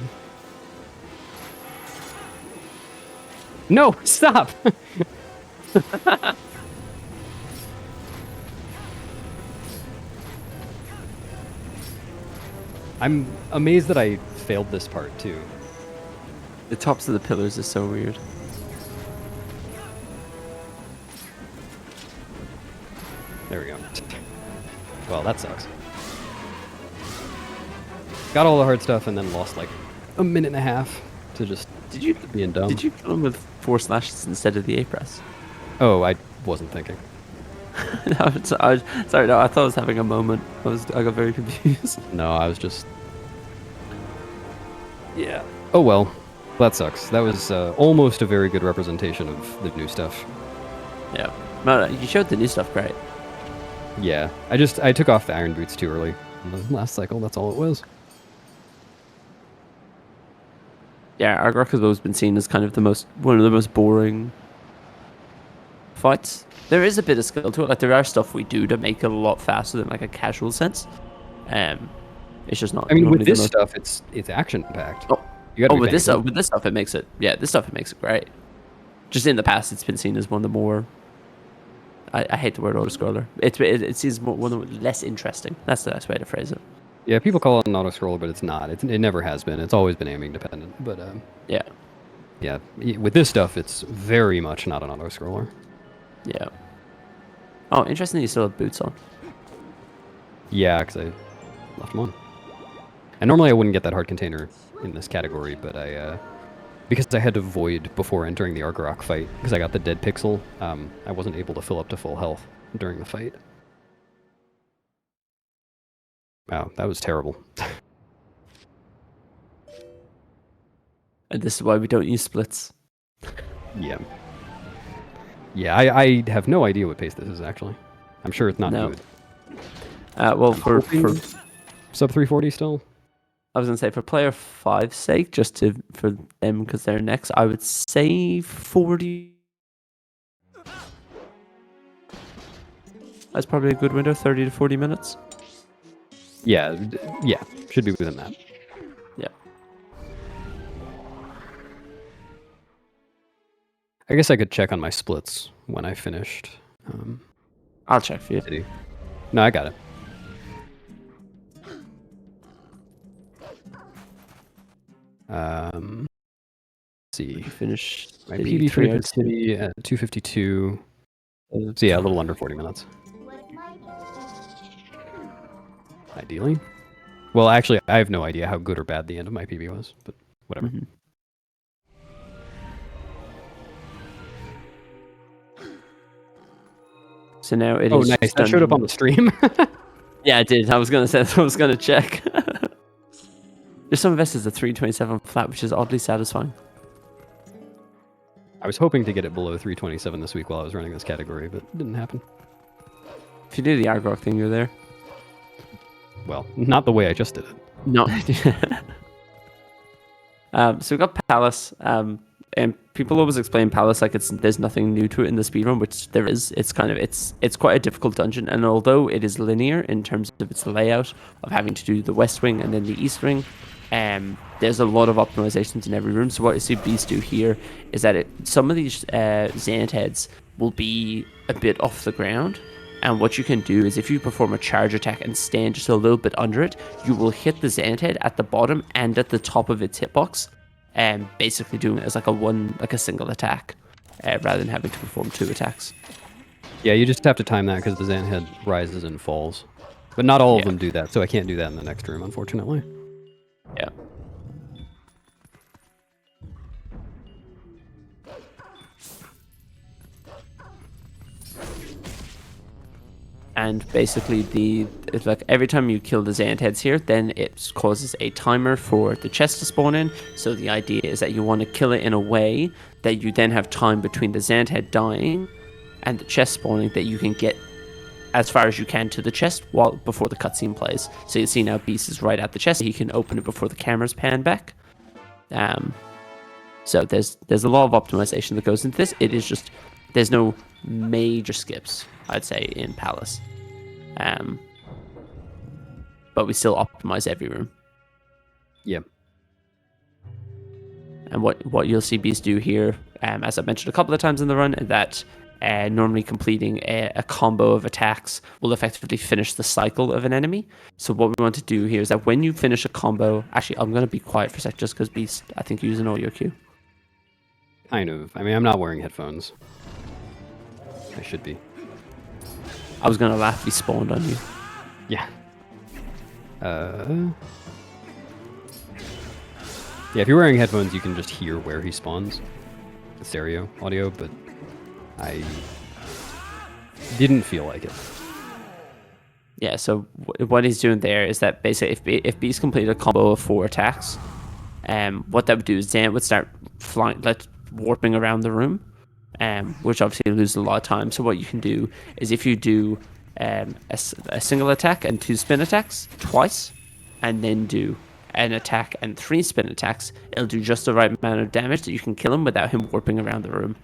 No, stop! I'm amazed that I failed this part, too. The tops of the pillars is so weird. There we go. Well, that sucks. Got all the hard stuff and then lost like a minute and a half to just being dumb. Did you kill him with 4 slashes instead of the A press? Oh, I wasn't thinking. Sorry, no, I thought I was having a moment. I got very confused. No, I was just... Yeah. Oh well. That sucks. That was almost a very good representation of the new stuff. Yeah. No, you showed the new stuff great. Yeah. I took off the iron boots too early in the last cycle. That's all it was. Yeah, Argorok has always been seen as kind of one of the most boring fights. There is a bit of skill to it. Like there are stuff we do to make it a lot faster than like a casual sense. It's just not. I mean, with this stuff, it's action packed. Oh, with this stuff, it makes it. Yeah, this stuff it makes it great. Just in the past, it's been seen as one of the more. I hate the word auto-scroller. It seems one of the less interesting. That's the best way to phrase it. Yeah, people call it an auto-scroller, but it's not. It never has been. It's always been aiming dependent. But yeah. Yeah, with this stuff, it's very much not an auto-scroller. Yeah. Oh, interesting you still have boots on. Yeah, because I left them on. And normally I wouldn't get that hard container in this category, but because I had to void before entering the Argorok fight, because I got the dead pixel, I wasn't able to fill up to full health during the fight. Wow, that was terrible. And this is why we don't use splits. Yeah. Yeah, I have no idea what pace this is, actually. I'm sure it's not good. Well, for sub 340 still? I was going to say, for player 5's sake, for them, because they're next, I would say 40. That's probably a good window, 30 to 40 minutes. Yeah, should be within that. Yeah. I guess I could check on my splits when I finished. I'll check for you. No, I got it. Let's see. Finish my PB 3 City at 252. So yeah, a little under 40 minutes. Ideally. Well, actually, I have no idea how good or bad the end of my PB was, but whatever. Mm-hmm. So now it is. Oh, nice. That showed up on the stream. Yeah, it did. I was going to say, I was going to check. There's some investors at 327 flat, which is oddly satisfying. I was hoping to get it below 327 this week while I was running this category, but it didn't happen. If you do the Argorok thing, you're there. Well, not the way I just did it. No. So we've got Palace, and people always explain Palace like there's nothing new to it in the speedrun, which there is. It's quite a difficult dungeon, and although it is linear in terms of its layout of having to do the west wing and then the east wing, there's a lot of optimizations in every room. So what you see Beast do here is that some of these Xant heads will be a bit off the ground. And what you can do is if you perform a charge attack and stand just a little bit under it, you will hit the Xant head at the bottom and at the top of its hitbox. And basically doing it as like a single attack, rather than having to perform 2 attacks. Yeah, you just have to time that because the Xant head rises and falls. But not all of them do that, so I can't do that in the next room, unfortunately. Yeah. And basically, it's like every time you kill the Xant heads here, then it causes a timer for the chest to spawn in. So the idea is that you want to kill it in a way that you then have time between the Xant head dying and the chest spawning that you can get as far as you can to the chest before the cutscene plays. So you see now Beast is right at the chest. He can open it before the cameras pan back. So there's a lot of optimization that goes into this. It is just there's no major skips, I'd say, in Palace. But we still optimize every room. Yeah. And what you'll see Beast do here, as I mentioned a couple of times in the run, that normally completing a combo of attacks will effectively finish the cycle of an enemy. So what we want to do here is that when you finish a combo... Actually, I'm going to be quiet for a sec just because Beast, I think, using audio cue. Kind of. I mean, I'm not wearing headphones. I should be. I was going to laugh if he spawned on you. Yeah. Yeah, if you're wearing headphones, you can just hear where he spawns. The stereo audio, but I didn't feel like it. Yeah, so what he's doing there is that basically if Beast completed a combo of 4 attacks, what that would do is Xant would start flying, warping around the room, which obviously loses a lot of time. So what you can do is if you do a single attack and 2 spin attacks twice, and then do an attack and 3 spin attacks, it'll do just the right amount of damage that you can kill him without him warping around the room.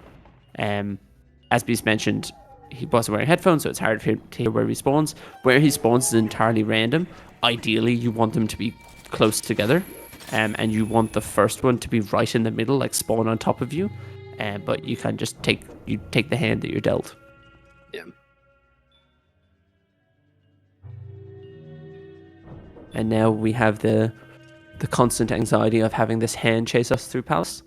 As Beast mentioned, he wasn't wearing headphones, so it's hard for him to hear where he spawns. Where he spawns is entirely random. Ideally, you want them to be close together, and you want the first one to be right in the middle, like spawn on top of you. But you can just take the hand that you're dealt. Yeah. And now we have the constant anxiety of having this hand chase us through Palace.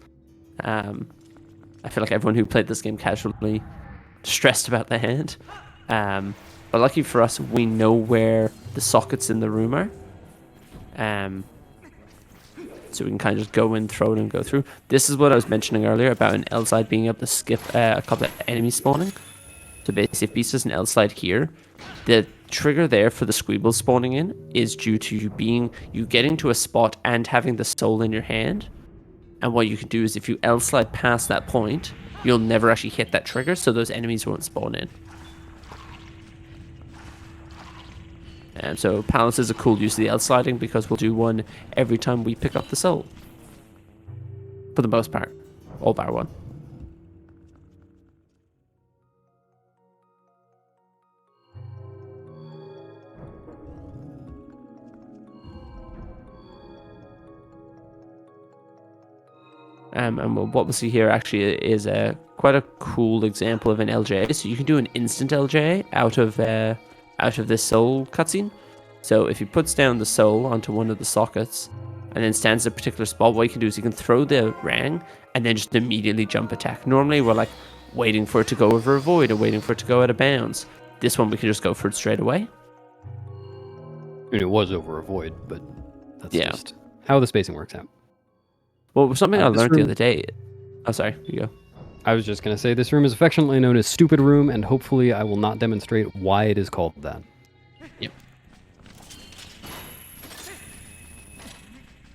I feel like everyone who played this game casually stressed about the hand. But lucky for us, we know where the sockets in the room are. So we can kind of just go in, throw it, and go through. This is what I was mentioning earlier about an L slide being able to skip a couple of enemies spawning. So basically, if Beast does an L slide here, the trigger there for the Squeeble spawning in is due to you getting to a spot and having the soul in your hand. And what you can do is if you L slide past that point, you'll never actually hit that trigger, so those enemies won't spawn in. And so Palace is a cool use of the L sliding because we'll do one every time we pick up the soul. For the most part. All bar one. And what we'll see here actually is quite a cool example of an LJ. So you can do an instant LJ out of this soul cutscene. So if he puts down the soul onto one of the sockets and then stands at a particular spot, what you can do is you can throw the rang and then just immediately jump attack. Normally we're like waiting for it to go over a void or waiting for it to go out of bounds. This one we can just go for it straight away. I mean, it was over a void, but that's just how the spacing works out. Well, something I learned the other day. Oh, sorry. You go. I was just going to say, this room is affectionately known as Stupid Room, and hopefully I will not demonstrate why it is called that. Yep.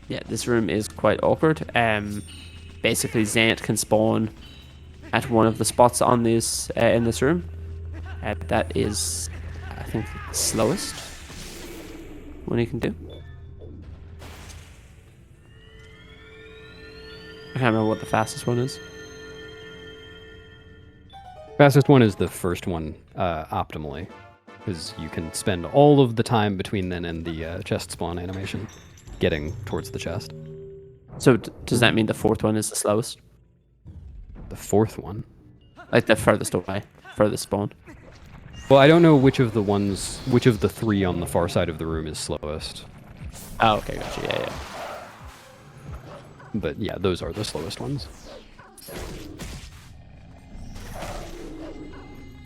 Yeah, this room is quite awkward. Basically, Xant can spawn at one of the spots on this in this room. That is, I think, the slowest one he can do. I can't remember what the fastest one is. Fastest one is the first one, optimally, because you can spend all of the time between then and the chest spawn animation. getting towards the chest. So does that mean the fourth one is the slowest? The fourth one? Like the furthest away, furthest spawn? Well, I don't know which of the three on the far side of the room is slowest. Oh, okay, gotcha. Yeah. But yeah, those are the slowest ones.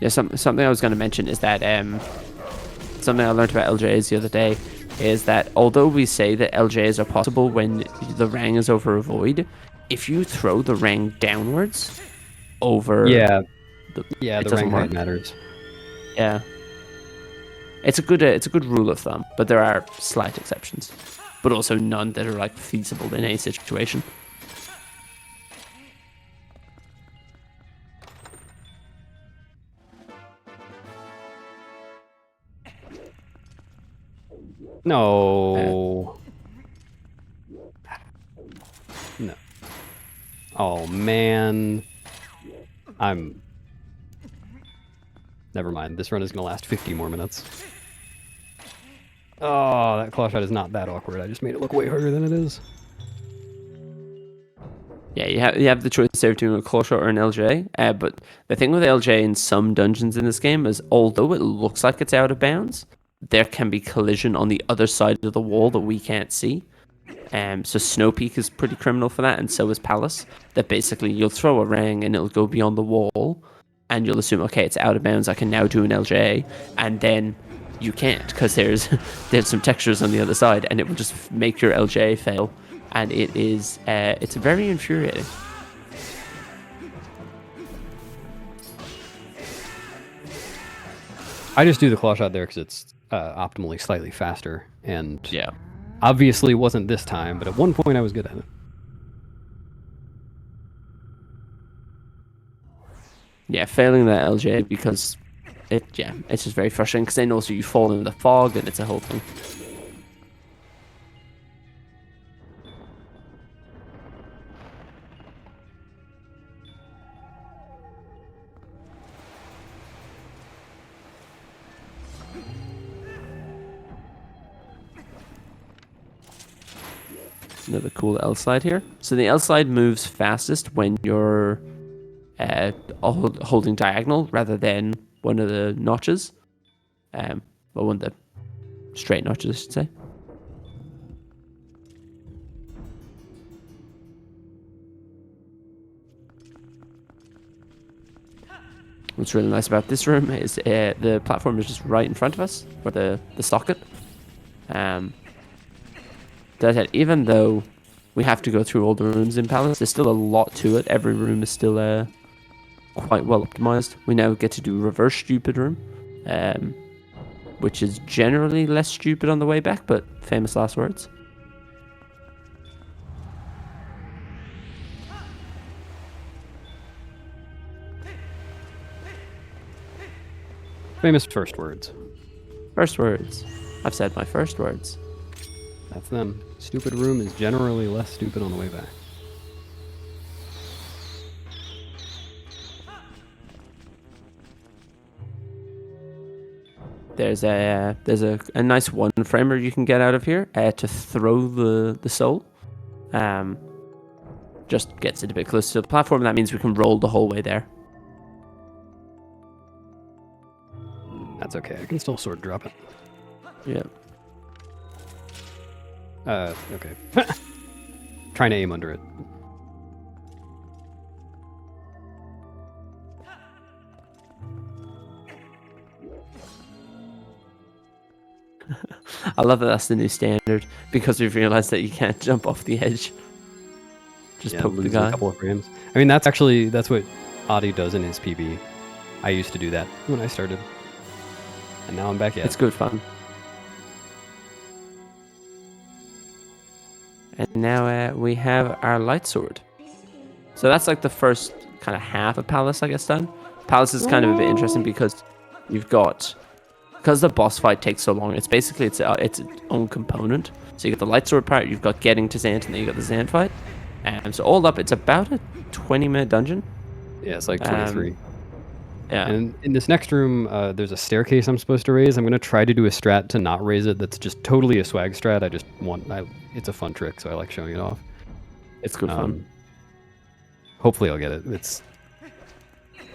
Yeah, something I was going to mention is that something I learned about LJs the other day is that although we say that LJs are possible when the rang is over a void, if you throw the rang downwards over the doesn't rang work. height matters. Yeah, it's a good rule of thumb, but there are slight exceptions, but also none that are like feasible in any situation. No. No. Oh man. Never mind. This run is gonna last 50 more minutes. Oh, that claw shot is not that awkward. I just made it look way harder than it is. Yeah, you have the choice there between a claw shot or an LJ. But the thing with LJ in some dungeons in this game is, although it looks like it's out of bounds, there can be collision on the other side of the wall that we can't see. So Snowpeak is pretty criminal for that, and so is Palace. That basically you'll throw a rang and it'll go beyond the wall, and you'll assume, okay, it's out of bounds, I can now do an LJ, and then you can't because there's some textures on the other side, and it will just make your LJ fail, and it's very infuriating. I just do the claw shot there because it's optimally slightly faster, and Yeah. obviously it wasn't this time, but at one point I was good at it. Yeah, failing that LJ because it's just very frustrating because then also you fall in the fog and it's a whole thing. Another cool L slide here. So the L slide moves fastest when you're holding diagonal rather than one of the notches. Well, one of the straight notches, I should say. What's really nice about this room is the platform is just right in front of us, or the socket. That even though we have to go through all the rooms in Palace, there's still a lot to it. Every room is still quite well optimized. We now get to do reverse stupid room, which is generally less stupid on the way back, but famous last words. Famous first words. First words. I've said my first words. That's them. Stupid room is generally less stupid on the way back. There's a nice one framer you can get out of here to throw the soul. Just gets it a bit closer to the platform, and that means we can roll the whole way there. That's okay. I can still sword drop it. Yeah. Okay. Trying to aim under it. I love that that's the new standard because we've realized that you can't jump off the edge. Just poke the lose guy. a couple of frames. I mean, that's what Adi does in his PB. I used to do that when I started, and now I'm back at it. It's good fun. And now we have our light sword. So that's like the first kind of half of Palace, I guess, done. Palace is kind of a bit interesting because you've got, because the boss fight takes so long, it's basically its own component. So you got the light sword part, you've got getting to Zant, and then you got the Zant fight. So all up, it's about a 20-minute dungeon. Yeah, it's like 23. Yeah. And in this next room, there's a staircase I'm supposed to raise. I'm going to try to do a strat to not raise it. That's just totally a swag strat. It's a fun trick, so I like showing it off. It's good fun. Hopefully I'll get it. It's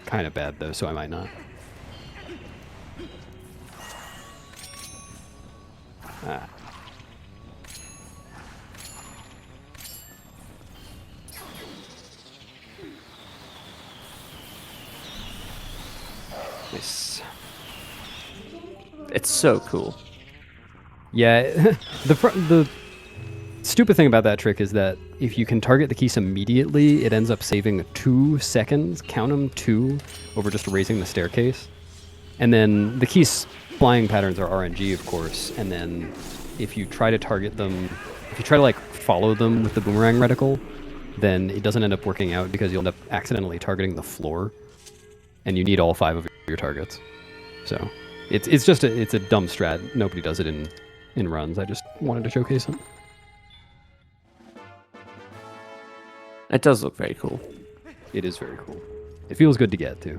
kind of bad, though, so I might not. Ah. Nice. It's so cool. Yeah, the stupid thing about that trick is that if you can target the keys immediately, it ends up saving 2 seconds, count them 2, over just raising the staircase. And then the keys flying patterns are RNG, of course, and then if you try to target them, if you try to like follow them with the boomerang reticle, then it doesn't end up working out because you'll end up accidentally targeting the floor, and you need all 5 of your targets. So it's a dumb strat. Nobody does it in runs. I just wanted to showcase it. It does look very cool. It is very cool. It feels good to get too.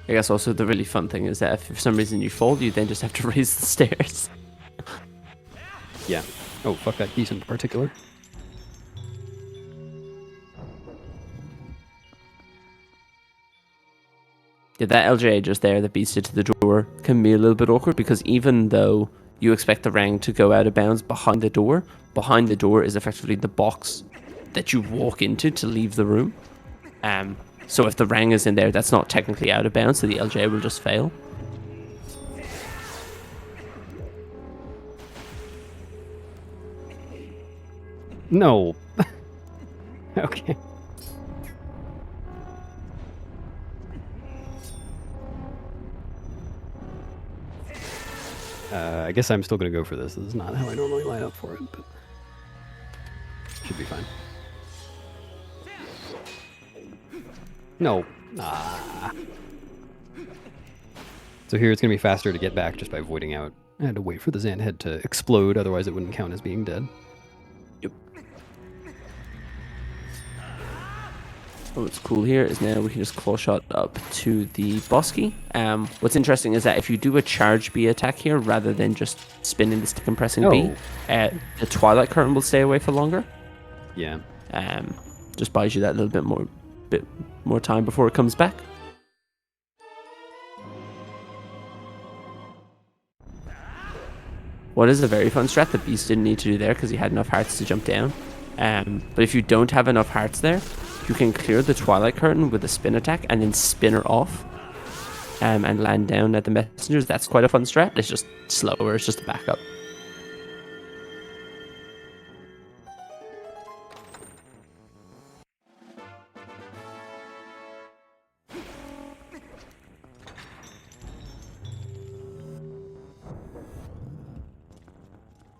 I guess also the really fun thing is that if for some reason you fall, you then just have to raise the stairs. Yeah. Oh, fuck that piece in particular. Yeah, that LJ just there that beats it to the door can be a little bit awkward because even though you expect the rang to go out of bounds behind the door is effectively the box that you walk into to leave the room. So if the rang is in there, that's not technically out of bounds, so the LJ will just fail. No. Okay. I guess I'm still going to go for this. This is not how I normally line up for it, but should be fine. No. Ah. So here it's going to be faster to get back just by voiding out. I had to wait for the Xant head to explode, otherwise it wouldn't count as being dead. Yep. What's cool here is now we can just claw shot up to the boss key. What's interesting is that if you do a charge B attack here rather than just spinning the stick and pressing B, the Twilight curtain will stay away for longer. Yeah. Just buys you that little bit more time before it comes back. What is a very fun strat that Beast didn't need to do there because he had enough hearts to jump down. But if you don't have enough hearts there, you can clear the Twilight curtain with a spin attack and then spin her off and land down at the messengers. That's quite a fun strat. It's just slower. It's just a backup.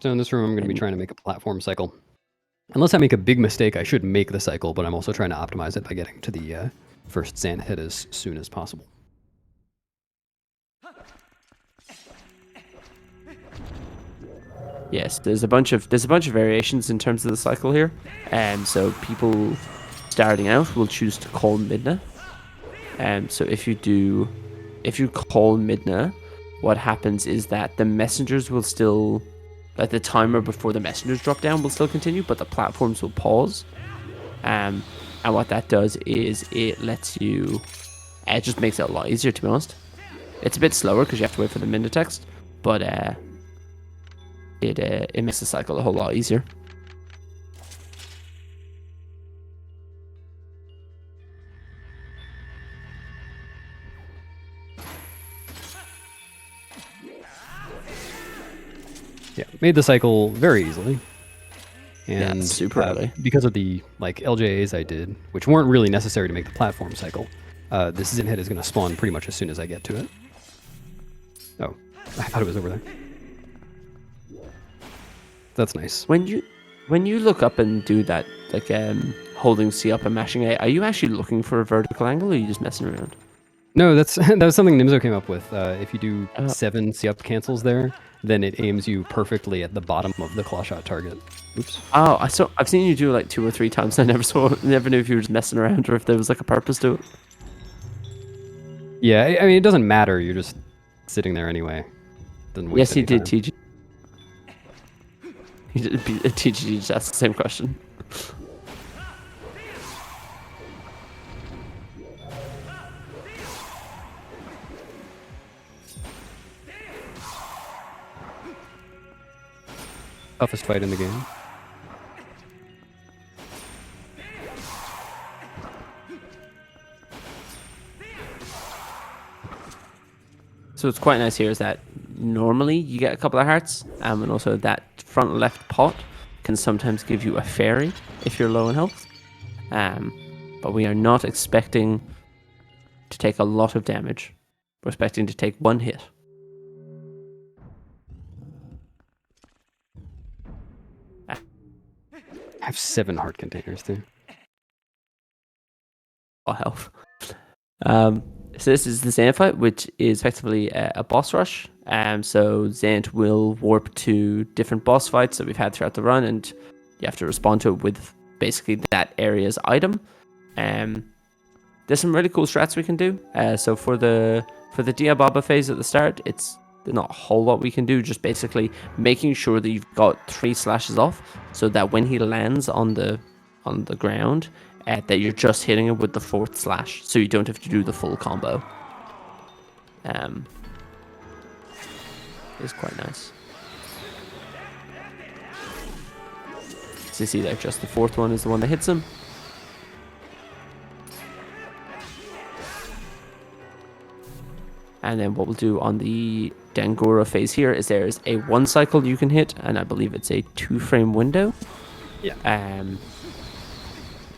So in this room, I'm going to be trying to make a platform cycle. Unless I make a big mistake, I should make the cycle, but I'm also trying to optimize it by getting to the first Xant head as soon as possible. Yes, there's a bunch of variations in terms of the cycle here. So people starting out will choose to call Midna. So if you call Midna, what happens is that the messengers will still, like the timer before the messengers drop down will still continue, but the platforms will pause. And what that does is it lets you, it just makes it a lot easier, to be honest. It's a bit slower because you have to wait for the minute text, but it makes the cycle a whole lot easier. Yeah, made the cycle very easily. And yeah, super early. Because of the LJAs I did, which weren't really necessary to make the platform cycle, this Xant head is going to spawn pretty much as soon as I get to it. Oh, I thought it was over there. That's nice. When you look up and do that, like holding C up and mashing A, are you actually looking for a vertical angle, or are you just messing around? No, that was something Nimzo came up with. If you do 7 C up cancels there, then it aims you perfectly at the bottom of the claw shot target. Oops. Oh, I've seen you do it like 2 or 3 times. I never knew if you were just messing around or if there was like a purpose to it. Yeah, I mean, it doesn't matter. You're just sitting there anyway. Doesn't waste Yes, he any did, time. TG. He did. TG just asked the same question. Toughest fight in the game. So what's quite nice here is that normally you get a couple of hearts, and also that front left pot can sometimes give you a fairy if you're low in health. But we are not expecting to take a lot of damage. We're expecting to take 1 hit. I have 7 heart containers too. All health. So this is the Zant fight, which is effectively a boss rush. So Zant will warp to different boss fights that we've had throughout the run, and you have to respond to it with basically that area's item. There's some really cool strats we can do. So for the Diababa phase at the start, it's not a whole lot we can do. Just basically making sure that you've got 3 slashes off, so that when he lands on the ground, that you're just hitting it with the 4th slash, so you don't have to do the full combo. It's quite nice. So you see that just the 4th one is the one that hits him. And then what we'll do on the Dangoro phase here is there's a 1 cycle you can hit, and I believe it's a 2-frame window. Yeah.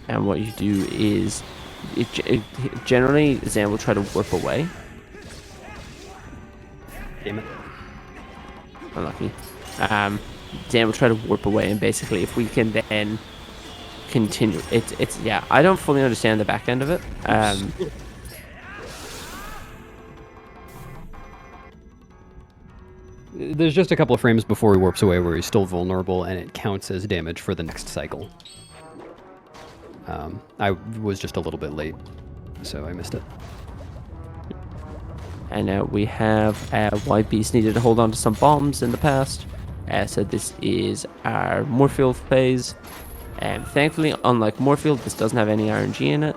And what you do is, generally, Zan will try to warp away. Damn it. Unlucky. Zan will try to warp away, and basically, if we can then continue, it's yeah. I don't fully understand the back end of it. There's just a couple of frames before he warps away where he's still vulnerable, and it counts as damage for the next cycle. I was just a little bit late, so I missed it. And now we have why Beast needed to hold on to some bombs in the past. So this is our Morpheel phase. Thankfully, unlike Morpheel, this doesn't have any RNG in it.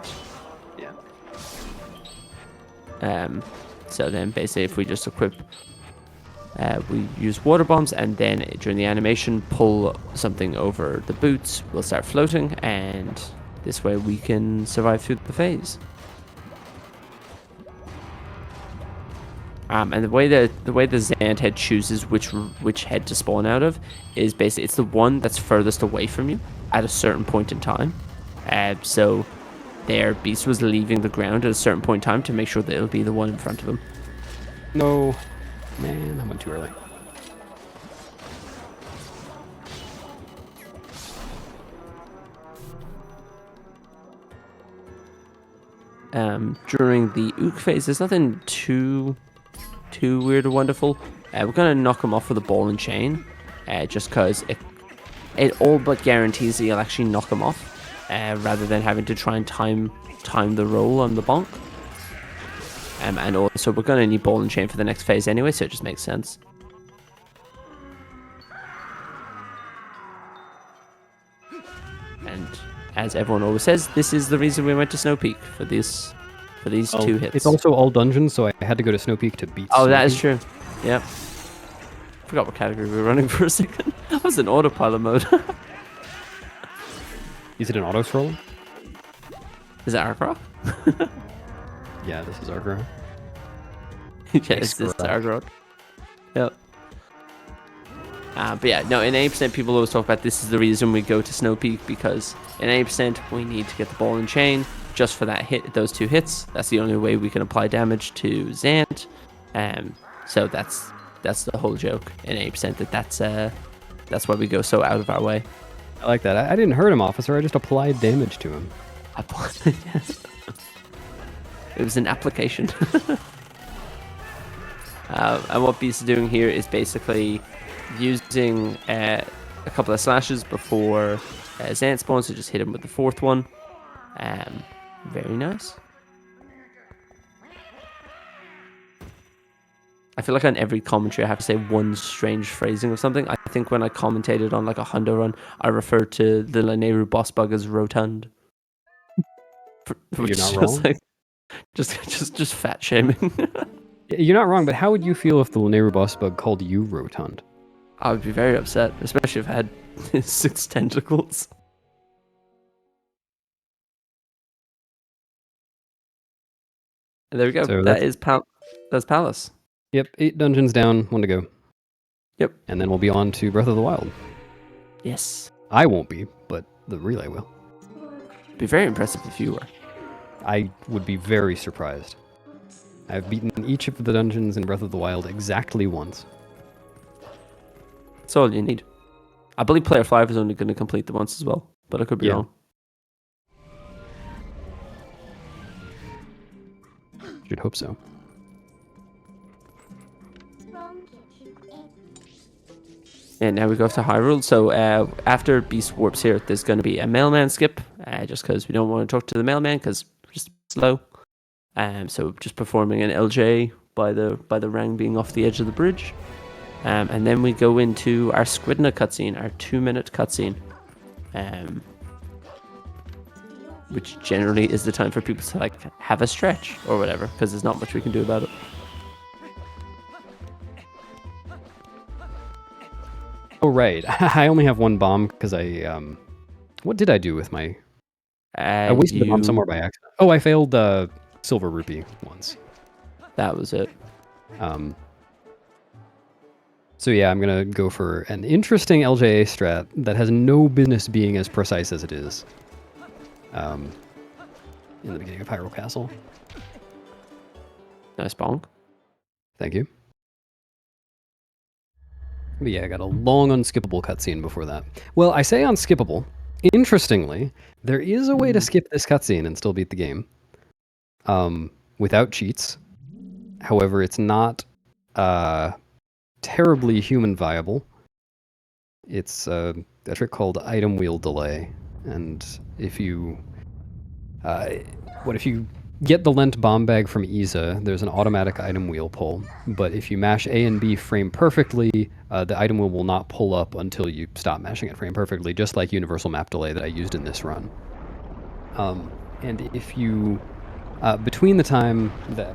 Yeah. So then basically if we just equip, we use water bombs, and then during the animation pull something over the boots, we'll start floating, and this way we can survive through the phase. And the way the Zant head chooses which head to spawn out of is basically it's the one that's furthest away from you at a certain point in time. So their beast was leaving the ground at a certain point in time to make sure that it'll be the one in front of him. No, man, I went too early. During the OoT phase, there's nothing too weird or wonderful. We're gonna knock him off with a ball and chain, just because it all but guarantees that you'll actually knock him off, rather than having to try and time the roll on the bonk. And also we're gonna need ball and chain for the next phase anyway, so it just makes sense. And as everyone always says, this is the reason we went to Snowpeak for these 2 hits. It's also all dungeons, so I had to go to Snowpeak to beat Oh, Snowpeak. that is true. Yep. Forgot what category we were running for a second. I was in autopilot mode. Is it an auto-scroller? Is it Argorok? Yeah, this is Argorok. Yes, this is Argorok. Yep. But yeah, no, in 80% people always talk about this is the reason we go to Snowpeak, because in 80% we need to get the ball and chain just for that hit, those 2 hits. That's the only way we can apply damage to Zant. So that's the whole joke in 80%, that's why we go so out of our way. I like that. I didn't hurt him, officer. I just applied damage to him. It was an application. And what Beast is doing here is basically using a couple of slashes before Zant spawns to just hit him with the fourth one. Very nice. I feel like on every commentary I have to say one strange phrasing of something. I think when I commentated on like a Hundo run, I referred to the Lanayru boss bug as rotund. You're not wrong. Like, just fat shaming. You're not wrong, but how would you feel if the Lanayru boss bug called you rotund? I would be very upset, especially if I had 6 tentacles. And there we go. So that's Palace. Yep, 8 dungeons down, 1 to go. Yep. And then we'll be on to Breath of the Wild. Yes. I won't be, but the relay will. It'd be very impressive if you were. I would be very surprised. I've beaten each of the dungeons in Breath of the Wild exactly once. That's all you need. I believe Player 5 is only going to complete the once as well, but I could be wrong. Should hope so. And now we go to Hyrule. So after Beast warps here, there's going to be a mailman skip, just because we don't want to talk to the mailman because we're just slow. So just performing an LJ by the Rang being off the edge of the bridge. And then we go into our Squidna cutscene, our 2-minute cutscene. Which generally is the time for people to like have a stretch or whatever, because there's not much we can do about it. Oh, right. I only have 1 bomb because I, what did I do with my... I wasted a bomb somewhere by accident. Oh, I failed Silver Rupee once. That was it. So yeah, I'm going to go for an interesting LJA strat that has no business being as precise as it is. In the beginning of Hyrule Castle. Nice bonk. Thank you. But yeah, I got a long unskippable cutscene before that. Well, I say unskippable. Interestingly, there is a way to skip this cutscene and still beat the game. Without cheats. However, it's not terribly human viable. It's a trick called item wheel delay. And if you... if you get the Lent bomb bag from Isa, there's an automatic item wheel pull. But if you mash A and B frame perfectly, the item wheel will not pull up until you stop mashing it frame perfectly, just like universal map delay that I used in this run. And if you, between the time that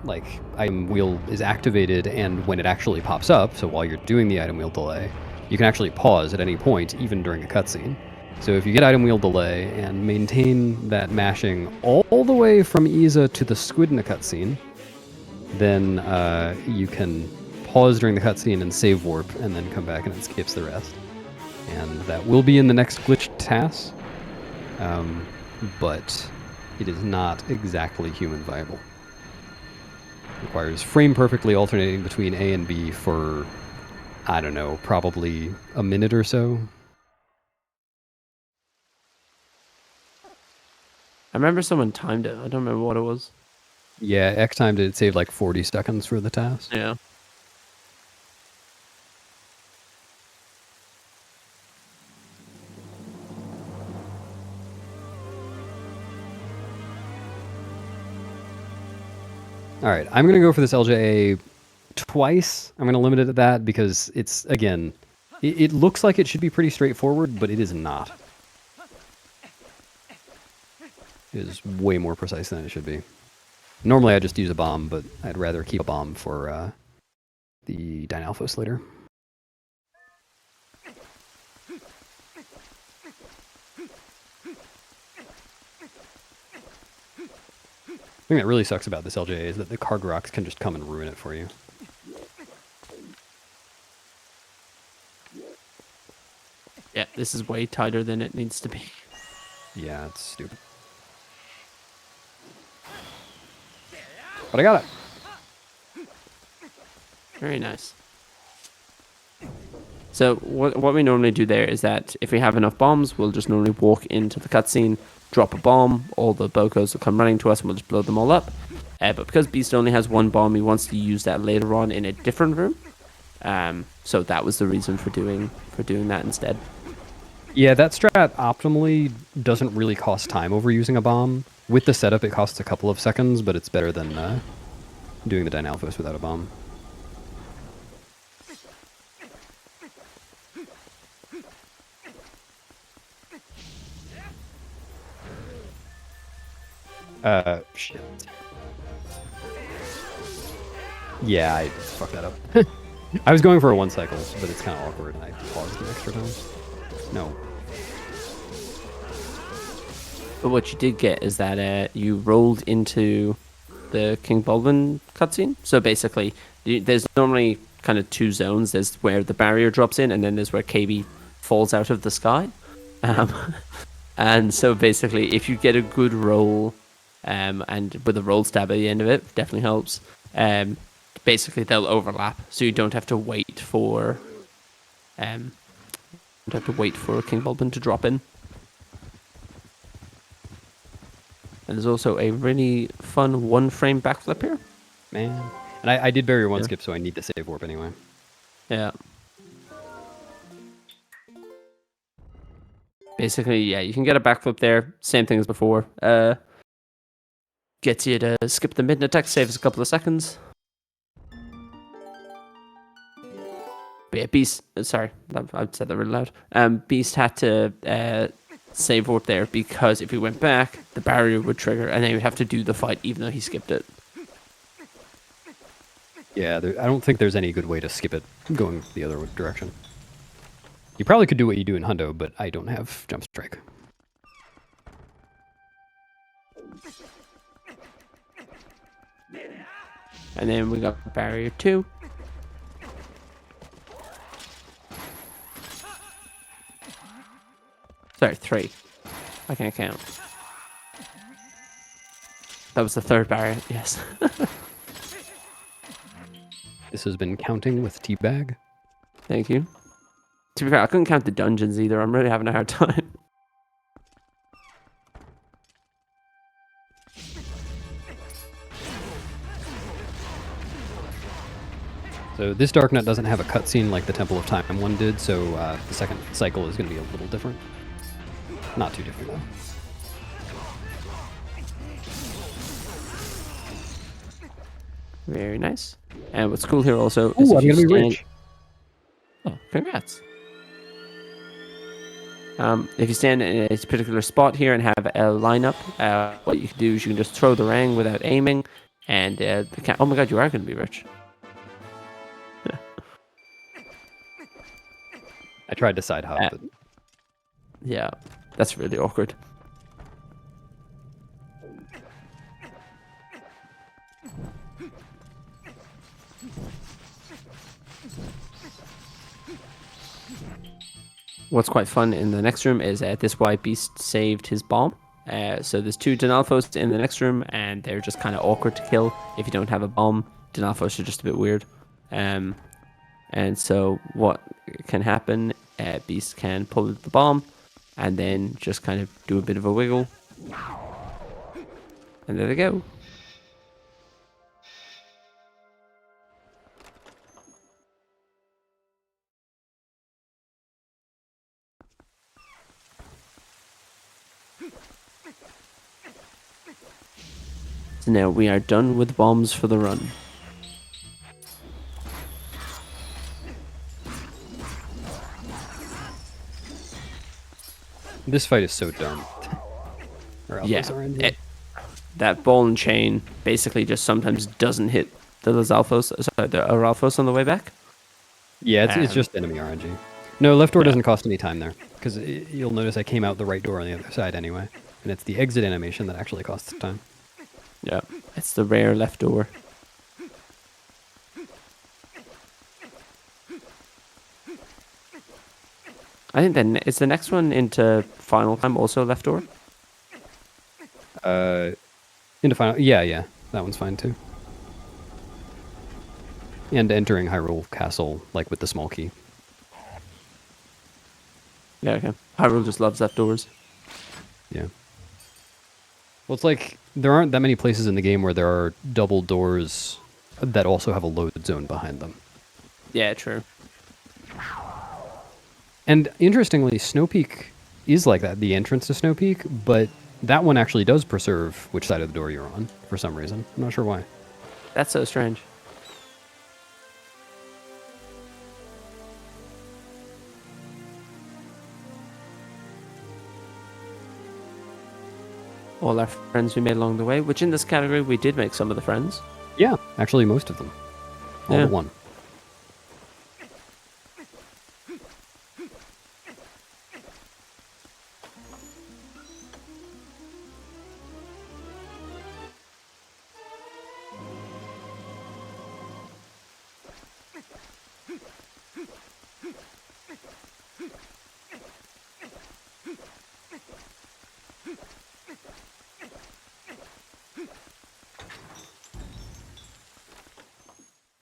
like item wheel is activated and when it actually pops up, so while you're doing the item wheel delay, you can actually pause at any point, even during a cutscene. So if you get item wheel delay and maintain that mashing all the way from Isa to the Squidna cutscene, then you can pause during the cutscene and save warp, and then come back and it skips the rest. And that will be in the next glitched task, but it is not exactly human viable. It requires frame perfectly alternating between A and B for, I don't know, probably a minute or so. I remember someone timed it. I don't remember what it was. Yeah, X timed it saved like 40 seconds for the task. Yeah. All right, I'm going to go for this LJA twice. I'm going to limit it at that because it's, again, it looks like it should be pretty straightforward, but it is not. It is way more precise than it should be. Normally I just use a bomb, but I'd rather keep a bomb for the Dynalphos later. The thing that really sucks about this LJA is that the Argoroks can just come and ruin it for you. Yeah, this is way tighter than it needs to be. Yeah, it's stupid. But I got it. Very nice. So what we normally do there is that if we have enough bombs, we'll just normally walk into the cutscene, drop a bomb, all the Bokos will come running to us, and we'll just blow them all up. But because Beast only has one bomb, he wants to use that later on in a different room. So that was the reason for doing that instead. Yeah, that strat optimally doesn't really cost time over using a bomb. With the setup, it costs a couple of seconds, but it's better than doing the Dynalphos without a bomb. Shit. Yeah, I fucked that up. I was going for a 1 cycle, but it's kind of awkward, and I paused an extra time. No. But what you did get is that you rolled into the King Bulblin cutscene. So basically, there's normally kind of 2 zones. There's where the barrier drops in, and then there's where KB falls out of the sky. And so basically, if you get a good roll, and with a roll stab at the end of it, definitely helps. Basically, they'll overlap, so you don't have to wait for King Bulblin to drop in. And there's also a really fun 1-frame backflip here. Man. And I did barrier 1 skip, so I need the save warp anyway. Yeah. Basically, yeah, you can get a backflip there. Same thing as before. Gets you to skip the mid attack, saves a couple of seconds. But yeah, Beast... Sorry, I said that really loud. Beast had to save warp there because if he went back, the barrier would trigger, and then he would have to do the fight even though he skipped it. Yeah, I don't think there's any good way to skip it going the other direction. You probably could do what you do in Hundo, but I don't have Jump Strike. And then we got barrier 2. Sorry, 3. I can't count. That was the 3rd barrier, yes. This has been Counting with Teabag. Thank you. To be fair, I couldn't count the dungeons either. I'm really having a hard time. So this Darknut doesn't have a cutscene like the Temple of Time one did, so the second cycle is going to be a little different. Not too different, though. Very nice. And what's cool here also is I'm going to be rich. Oh, congrats. If you stand in a particular spot here and have a lineup, what you can do is you can just throw the ring without aiming, and oh my god, you are going to be rich. I tried to side hop, but... Yeah, that's really awkward. What's quite fun in the next room is this why Beast saved his bomb. So there's 2 Dynalphos in the next room, and they're just kind of awkward to kill if you don't have a bomb. Dynalphos are just a bit weird. And so what can happen, Beast can pull the bomb, and then just kind of do a bit of a wiggle. And there they go. So now we are done with bombs for the run. This fight is so dumb. Yeah, that ball and chain basically just sometimes doesn't hit the Aralphos on the way back. Yeah, it's just enemy RNG. No, left door doesn't cost any time there, because you'll notice I came out the right door on the other side anyway, and it's the exit animation that actually costs time. Yeah, it's the rare left door. I think then is the next one into final time also left door? Into final, yeah, that one's fine too. And entering Hyrule Castle, like with the small key. Yeah, okay. Hyrule just loves that doors. Yeah. Well, it's like there aren't that many places in the game where there are double doors that also have a load zone behind them. Yeah, true. And interestingly, Snowpeak is like that, the entrance to Snowpeak, but that one actually does preserve which side of the door you're on for some reason. I'm not sure why. That's so strange. All our friends we made along the way, which in this category we did make some of the friends. Yeah, actually most of them. All Yeah. but one.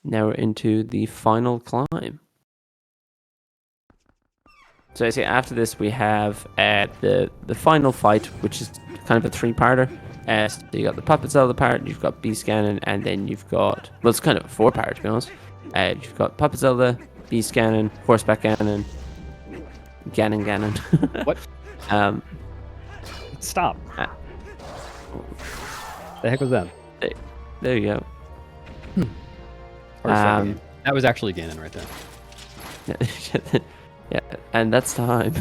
Now we're into the final climb. So I say after this we have the final fight, which is kind of a three-parter. So you got the Puppet Zelda part, you've got Beast Ganon, and then you've got, well, it's kind of a four-part to be honest. You've got Puppet Zelda, Beast Ganon, Horseback Ganon, Ganon. What? Stop. The heck was that? There you go. That was actually Ganon right there. Yeah, and that's time.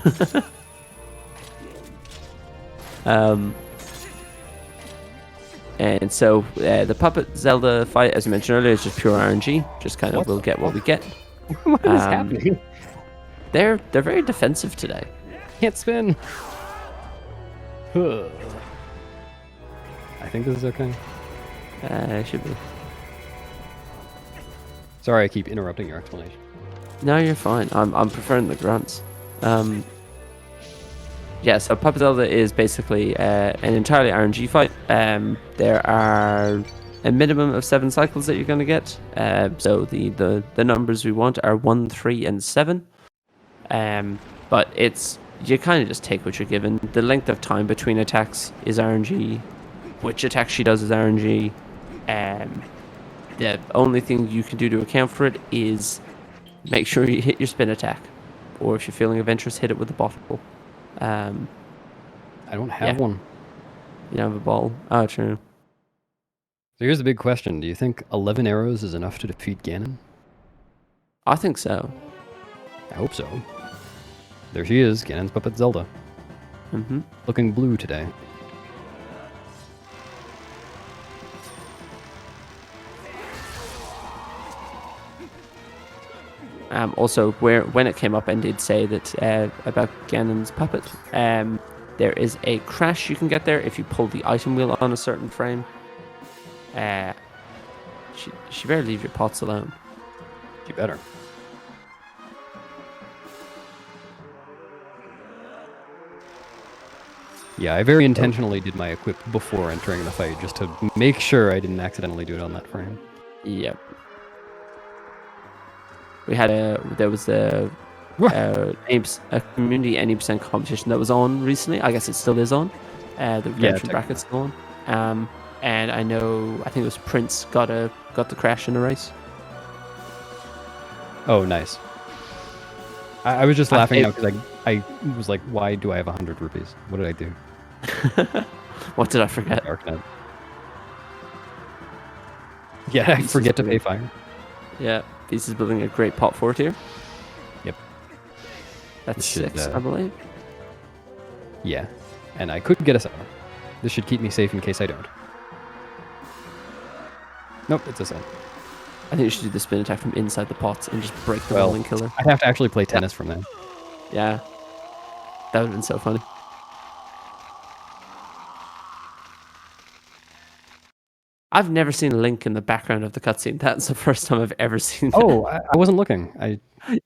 And so the Puppet Zelda fight, as you mentioned earlier, is just pure RNG. Just kind of we'll get what we get. What is happening? They're very defensive today. Can't spin. I think this is okay. Should be. Sorry, I keep interrupting your explanation. No, you're fine. I'm preferring the grunts. Yeah, so Puppet Zelda is basically an entirely RNG fight. There are a minimum of 7 cycles that you're going to get. So the numbers we want are 1, 3, and 7. But it's, you kind of just take what you're given. The length of time between attacks is RNG. Which attack she does is RNG. The only thing you can do to account for it is make sure you hit your spin attack. Or if you're feeling adventurous, hit it with a bottle. I don't have one. You don't have a ball. Oh, true. So here's the big question. Do you think 11 arrows is enough to defeat Ganon? I think so. I hope so. There she is, Ganon's Puppet Zelda. Mm-hmm. Looking blue today. Also, when it came up and did say that about Ganon's puppet, there is a crash you can get there if you pull the item wheel on a certain frame. She better leave your pots alone. You better. Yeah, I very intentionally did my equip before entering the fight, just to make sure I didn't accidentally do it on that frame. Yep. There was a community any percent competition that was on recently. I guess it still is on. The redemption bracket's still on. And I think it was Prince got the crash in the race. Oh, nice. I was just laughing now because I was like, why do I have 100 rupees? What did I do? What did I forget? Darknet. Yeah, I forget to pay fire. Yeah, Beast is building a great pot fort here. Yep. That's 6, I believe. Yeah, and I could get a 7. This should keep me safe in case I don't. Nope, it's a 7. I think you should do the spin attack from inside the pots and just break the rolling killer. I'd have to actually play tennis from there. Yeah. That would have been so funny. I've never seen Link in the background of the cutscene. That's the first time I've ever seen that. Oh, I wasn't looking.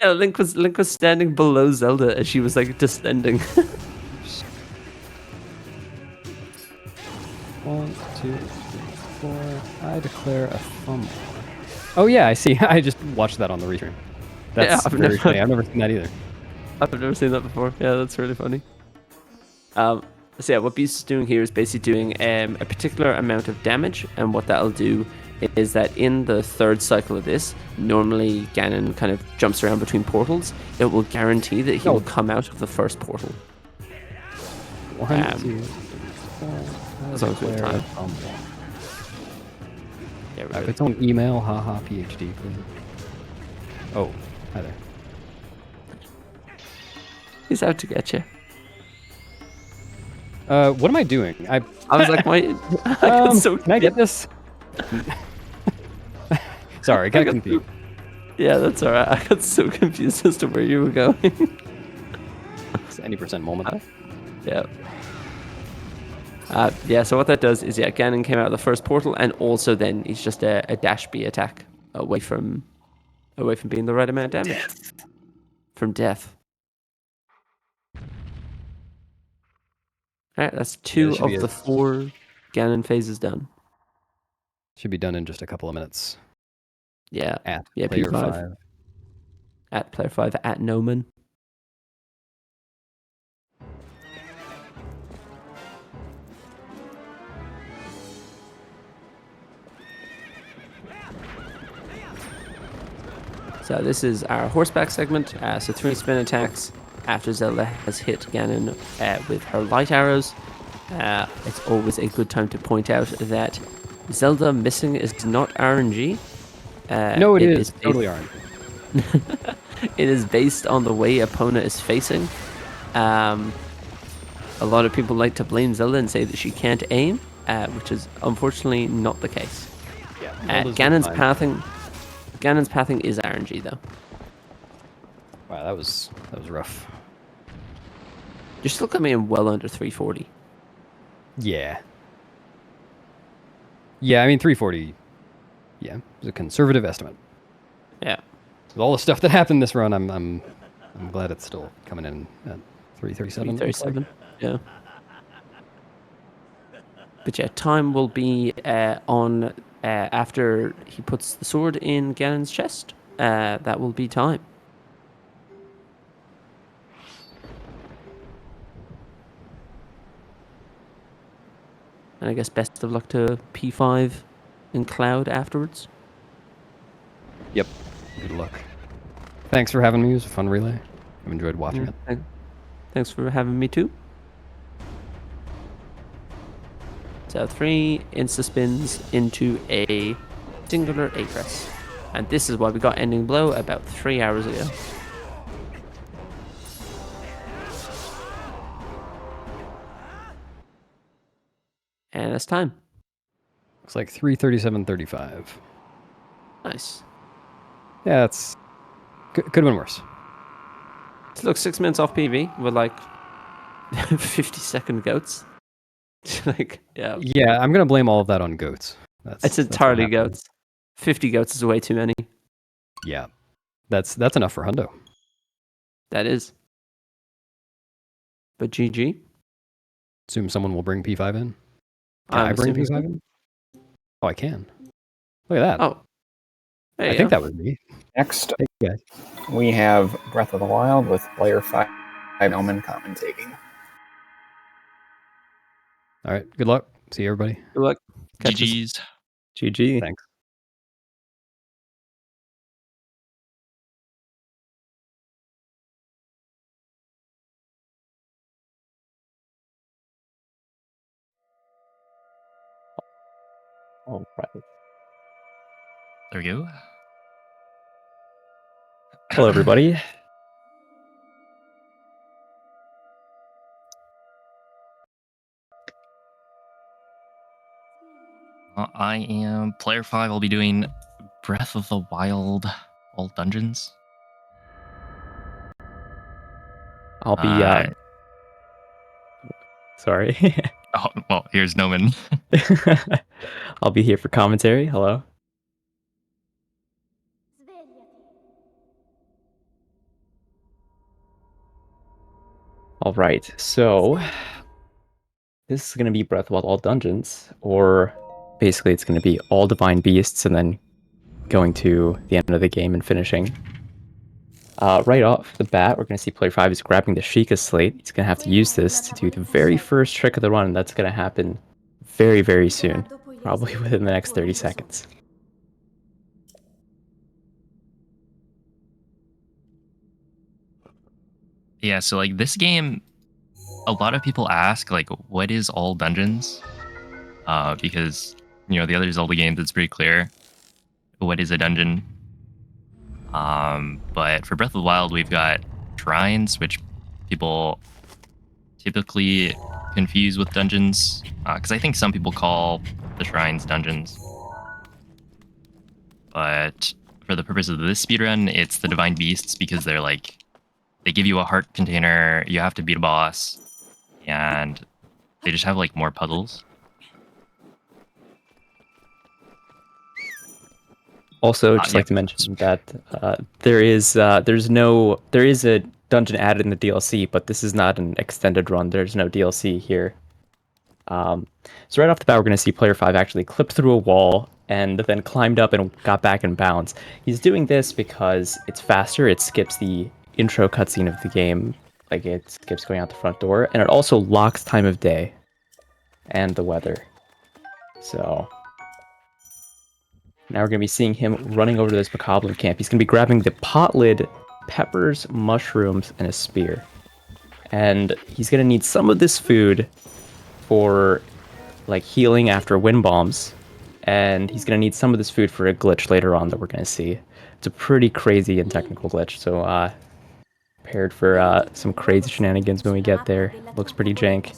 Yeah, Link was standing below Zelda as she was like descending. 1, 2, 3, 4. I declare a fumble. Oh yeah, I see. I just watched that on the restream. That's very funny. I've never seen that either. I've never seen that before. Yeah, that's really funny. So yeah, what Beast is doing here is basically doing a particular amount of damage, and what that'll do is that in the third cycle of this, normally Ganon kind of jumps around between portals. It will guarantee that he will come out of the first portal. As long as we have time. If it's on email, haha, PhD, please. Oh, hi there. He's out to get you. What am I doing? I was like, why? Can I get this? Sorry, I got confused. Yeah, that's alright. I got so confused as to where you were going. It's any percent moment. Yeah. Yeah, so what that does is, yeah, Ganon came out of the first portal, and also then he's just a dash B attack away from being the right amount of damage. From death. Alright, that's 2 of the 4 Ganon phases done. Should be done in just a couple of minutes. Yeah. At player P5. 5. At player 5 at Noman. So this is our horseback segment. So 3 spin attacks after Zelda has hit Ganon with her light arrows. It's always a good time to point out that Zelda missing is not RNG. No, it is totally RNG. It is based on the way Epona is facing. A lot of people like to blame Zelda and say that she can't aim, which is unfortunately not the case. Yeah, Ganon's pathing is RNG though. Wow, that was rough. You're still coming in well under 340. Yeah. Yeah, I mean 340. Yeah, it was a conservative estimate. Yeah. With all the stuff that happened this run, I'm glad it's still coming in at 337. 337. Yeah. But yeah, time will be on after he puts the sword in Ganon's chest. That will be time. And I guess best of luck to P5 and Cloud afterwards. Yep. Good luck. Thanks for having me. It was a fun relay. I've enjoyed watching it. Thanks for having me too. So 3 insta spins into a singular A-press. And this is why we got ending blow about 3 hours ago. And it's time. Looks like 337.35. Nice. Yeah, it's could have been worse. So look, 6 minutes off PV with like 50-second goats. Like, yeah. Yeah, I'm gonna blame all of that on goats. It's entirely goats. 50 goats is way too many. Yeah, that's enough for Hundo. That is. But GG. Assume someone will bring P5 in. Can I bring P5 in? Oh, I can. Look at that. Oh, I think that was me. Next, we have Breath of the Wild with player 5 Omen commentating. All right. Good luck. See you, everybody. Good luck. GG's. GG. Thanks. All right. There we go. Hello, everybody. I am player 5. I'll be doing Breath of the Wild, all dungeons. I'll be sorry. Oh, well, here's Noman. I'll be here for commentary. Hello. All right, so this is going to be Breath of the Wild all dungeons, or basically it's going to be all divine beasts and then going to the end of the game and finishing. Right off the bat, we're going to see player 5 is grabbing the Sheikah Slate. He's going to have to use this to do the very first trick of the run, and that's going to happen very, very soon. Probably within the next 30 seconds. Yeah, so like this game, a lot of people ask like, what is all dungeons? Because the other Zelda games, it's pretty clear what is a dungeon. But for Breath of the Wild, we've got shrines, which people typically confuse with dungeons, because I think some people call the shrines dungeons. But for the purpose of this speedrun, it's the Divine Beasts, because they give you a heart container, you have to beat a boss, and they just have like more puzzles. Also, just like to mention that there is a dungeon added in the DLC, but this is not an extended run. There's no DLC here. So right off the bat, we're going to see player 5 actually clipped through a wall and then climbed up and got back in bounds. He's doing this because it's faster. It skips the intro cutscene of the game, like it skips going out the front door, and it also locks time of day and the weather. So now we're going to be seeing him running over to this Bokoblin camp. He's going to be grabbing the pot lid, peppers, mushrooms, and a spear. And he's going to need some of this food for like healing after wind bombs. And he's going to need some of this food for a glitch later on that we're going to see. It's a pretty crazy and technical glitch, so prepared for some crazy shenanigans when we get there. Looks pretty jank.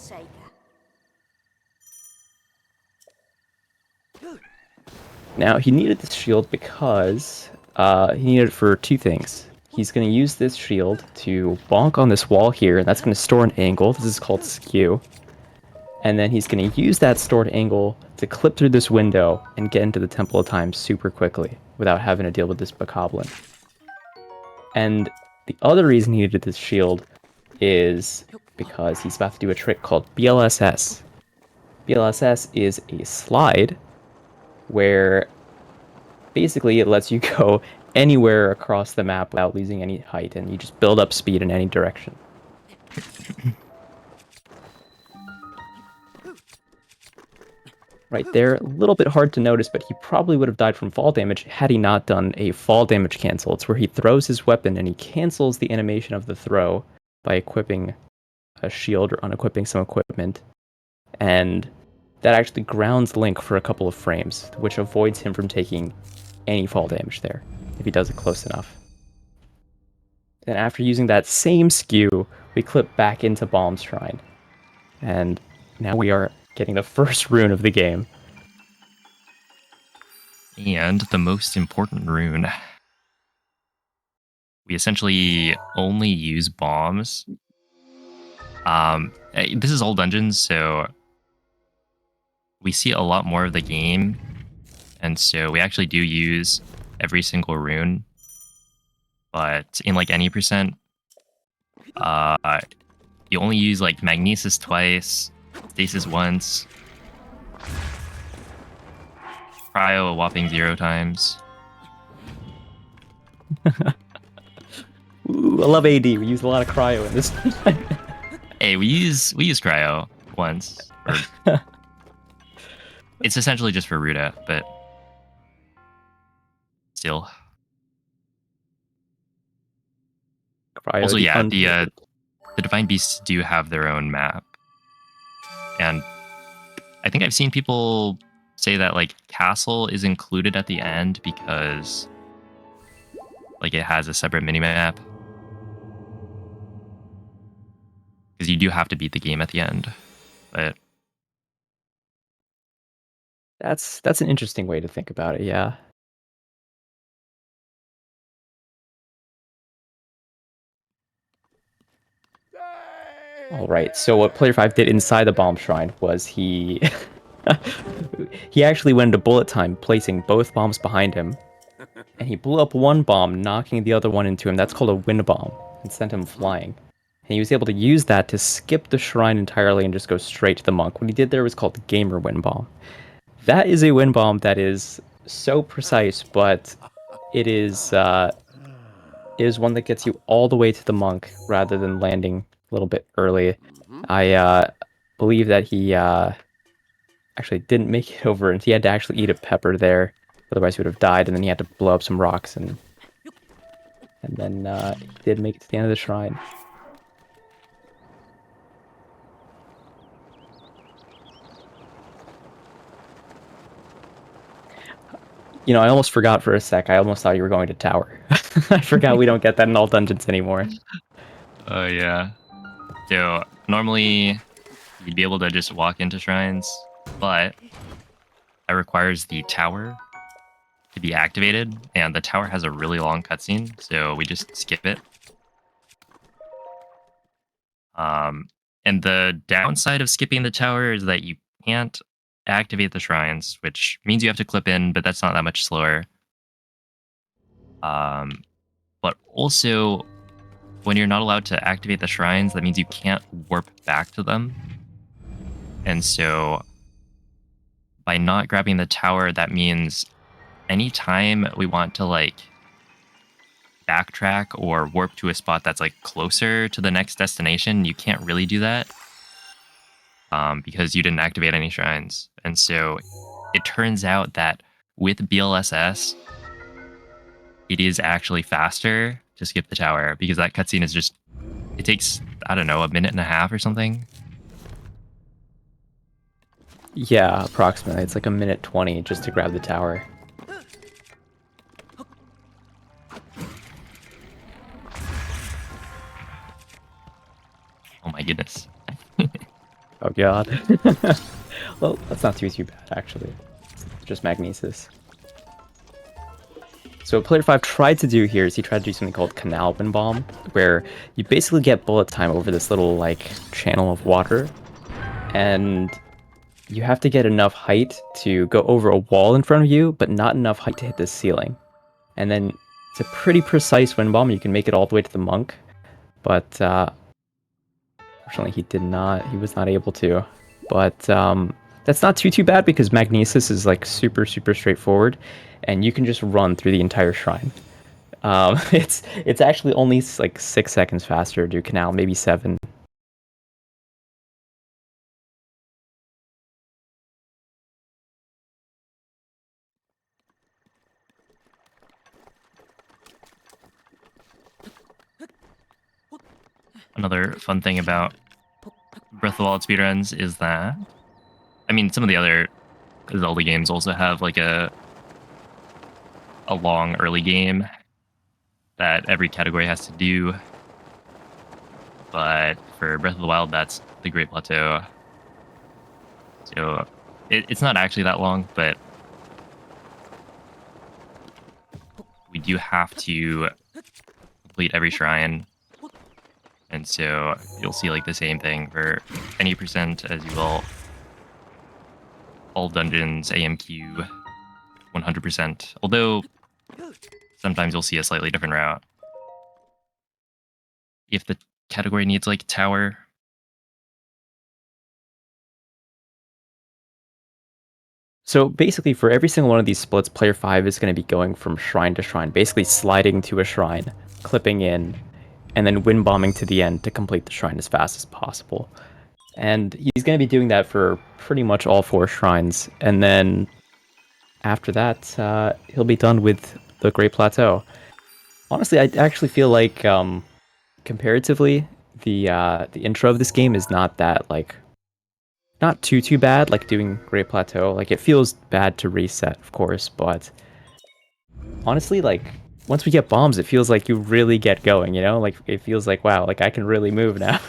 Now, he needed this shield because he needed it for two things. He's going to use this shield to bonk on this wall here, and that's going to store an angle. This is called skew. And then he's going to use that stored angle to clip through this window and get into the Temple of Time super quickly without having to deal with this Bokoblin. And the other reason he needed this shield is because he's about to do a trick called BLSS. BLSS is a slide where basically it lets you go anywhere across the map without losing any height, and you just build up speed in any direction. Right there, a little bit hard to notice, but he probably would have died from fall damage had he not done a fall damage cancel. It's where he throws his weapon and he cancels the animation of the throw by equipping a shield or unequipping some equipment. And that actually grounds Link for a couple of frames, which avoids him from taking any fall damage there, if he does it close enough. Then after using that same skew, we clip back into Balm's Shrine. And now we are getting the first rune of the game. And the most important rune. We essentially only use bombs. This is all dungeons, so we see a lot more of the game. And so we actually do use every single rune. But in like any percent, you only use like Magnesis twice, Stasis once, Cryo a whopping 0 times. Ooh, I love AD. We use a lot of Cryo in this. Hey, we use Cryo once. It's essentially just for Ruda, but still. Cryo Also, yeah, the Divine Beasts do have their own map. And I think I've seen people say that like Castle is included at the end because like it has a separate minimap. Because you do have to beat the game at the end. But that's an interesting way to think about it, yeah. Alright, so what Player 5 did inside the Bomb Shrine was he actually went into bullet time, placing both bombs behind him. And he blew up one bomb, knocking the other one into him. That's called a wind bomb, and sent him flying. And he was able to use that to skip the shrine entirely and just go straight to the monk. What he did there was called the Gamer Wind Bomb. That is a wind bomb that is so precise, but it is is one that gets you all the way to the monk rather than landing a little bit early. I believe that he actually didn't make it over, and he had to actually eat a pepper there, otherwise he would have died. And then he had to blow up some rocks, and then he did make it to the end of the shrine. You know, I almost forgot for a sec. I almost thought you were going to tower. I forgot we don't get that in all dungeons anymore. Oh yeah. So normally you'd be able to just walk into shrines, but that requires the tower to be activated, and the tower has a really long cutscene, so we just skip it. And the downside of skipping the tower is that you can't activate the shrines, which means you have to clip in, but that's not that much slower. But also, when you're not allowed to activate the shrines, that means you can't warp back to them. And so, by not grabbing the tower, that means anytime we want to like backtrack or warp to a spot that's like closer to the next destination, you can't really do that because you didn't activate any shrines. And so it turns out that with BLSS, it is actually faster to skip the tower because that cutscene is just, it takes, I don't know, a minute and a half or something. Yeah, approximately. It's like a minute 20 just to grab the tower. Oh my goodness. Oh god. Well, that's not too bad, actually. It's just magnesis. So what Player 5 tried to do here is he tried to do something called Canal Wind Bomb, where you basically get bullet time over this little, like, channel of water, and you have to get enough height to go over a wall in front of you, but not enough height to hit the ceiling. And then it's a pretty precise wind bomb. You can make it all the way to the monk, but fortunately he was not able to. But that's not too bad because magnesis is like super straightforward, and you can just run through the entire shrine. It's actually only like 6 seconds faster to do canal, maybe 7. Another fun thing about Breath of the Wild speedruns is that, I mean, some of the other Zelda games also have like a long early game that every category has to do. But for Breath of the Wild, that's the Great Plateau. So it's not actually that long, but we do have to complete every shrine. And so you'll see like the same thing for any percent as you will all dungeons, AMQ, 100%. Although sometimes you'll see a slightly different route. If the category needs like tower. So basically, for every single one of these splits, Player 5 is going to be going from shrine to shrine, basically sliding to a shrine, clipping in, and then wind bombing to the end to complete the shrine as fast as possible. And he's going to be doing that for pretty much all 4 shrines. And then after that, he'll be done with the Great Plateau. Honestly, I actually feel like, comparatively, the intro of this game is not that, like, not too bad, like doing Great Plateau. Like, it feels bad to reset, of course, but honestly, like, once we get bombs, it feels like you really get going, you know? Like, it feels like, wow, like, I can really move now.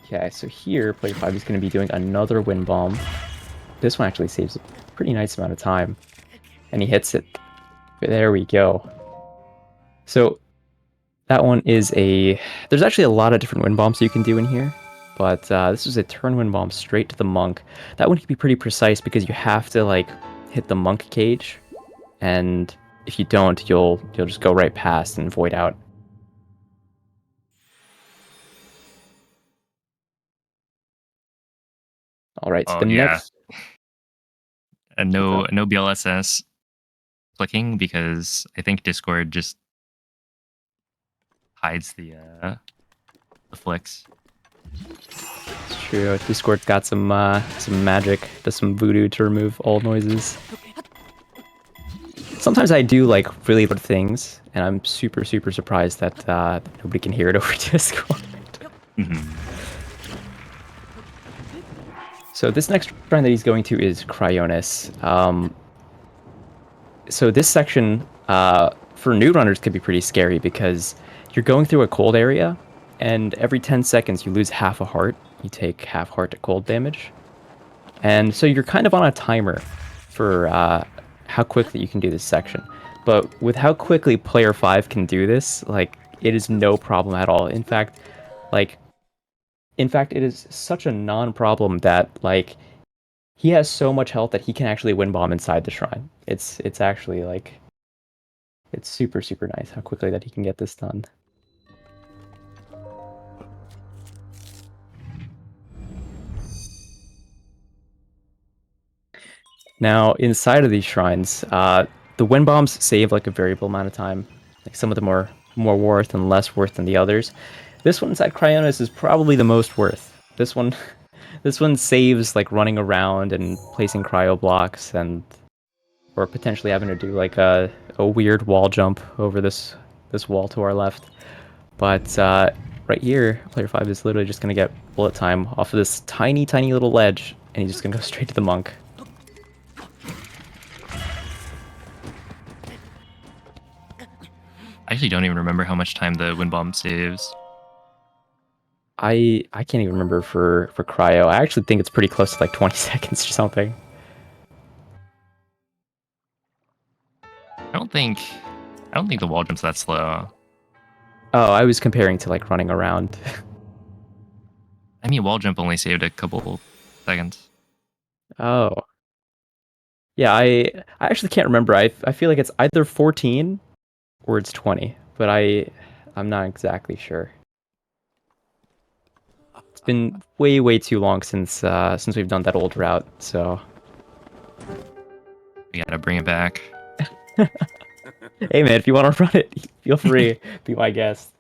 Okay, so here, Player 5 is going to be doing another wind bomb. This one actually saves a pretty nice amount of time. And he hits it. There we go. So, that one is a... There's actually a lot of different wind bombs you can do in here. But this is a turn wind bomb straight to the monk. That one can be pretty precise because you have to, like, hit the monk cage. And if you don't, you'll just go right past and void out. All right, so Oh the yeah. next... And no BLSS clicking because I think Discord just hides the flicks. It's true. Discord's got some magic, does some voodoo to remove all noises. Sometimes I do like really good things, and I'm super surprised that nobody can hear it over Discord. So this next shrine that he's going to is Cryonis. So this section for new runners could be pretty scary because you're going through a cold area, and every 10 seconds you lose half a heart. You take half heart to cold damage. And so you're kind of on a timer for how quickly you can do this section. But with how quickly player 5 can do this, like, it is no problem at all. In fact, it is such a non-problem that, like, he has so much health that he can actually win bomb inside the shrine. It's actually, like, it's super nice how quickly that he can get this done. Now, inside of these shrines, the wind bombs save like a variable amount of time. Like some of them are more worth and less worth than the others. This one inside Cryonis is probably the most worth. This one saves like running around and placing cryo blocks or potentially having to do like a weird wall jump over this wall to our left. But right here, player 5 is literally just gonna get bullet time off of this tiny little ledge, and he's just gonna go straight to the monk. I actually don't even remember how much time the wind bomb saves. I can't even remember for cryo. I actually think it's pretty close to like 20 seconds or something. I don't think the wall jump's that slow. Oh, I was comparing to like running around. I mean, wall jump only saved a couple seconds. Oh. Yeah, I actually can't remember. I feel like it's either 14 or it's 20, but I'm not exactly sure. It's been way too long since we've done that old route, so We gotta bring it back. hey man, if you want to run it, feel free. Be my guest.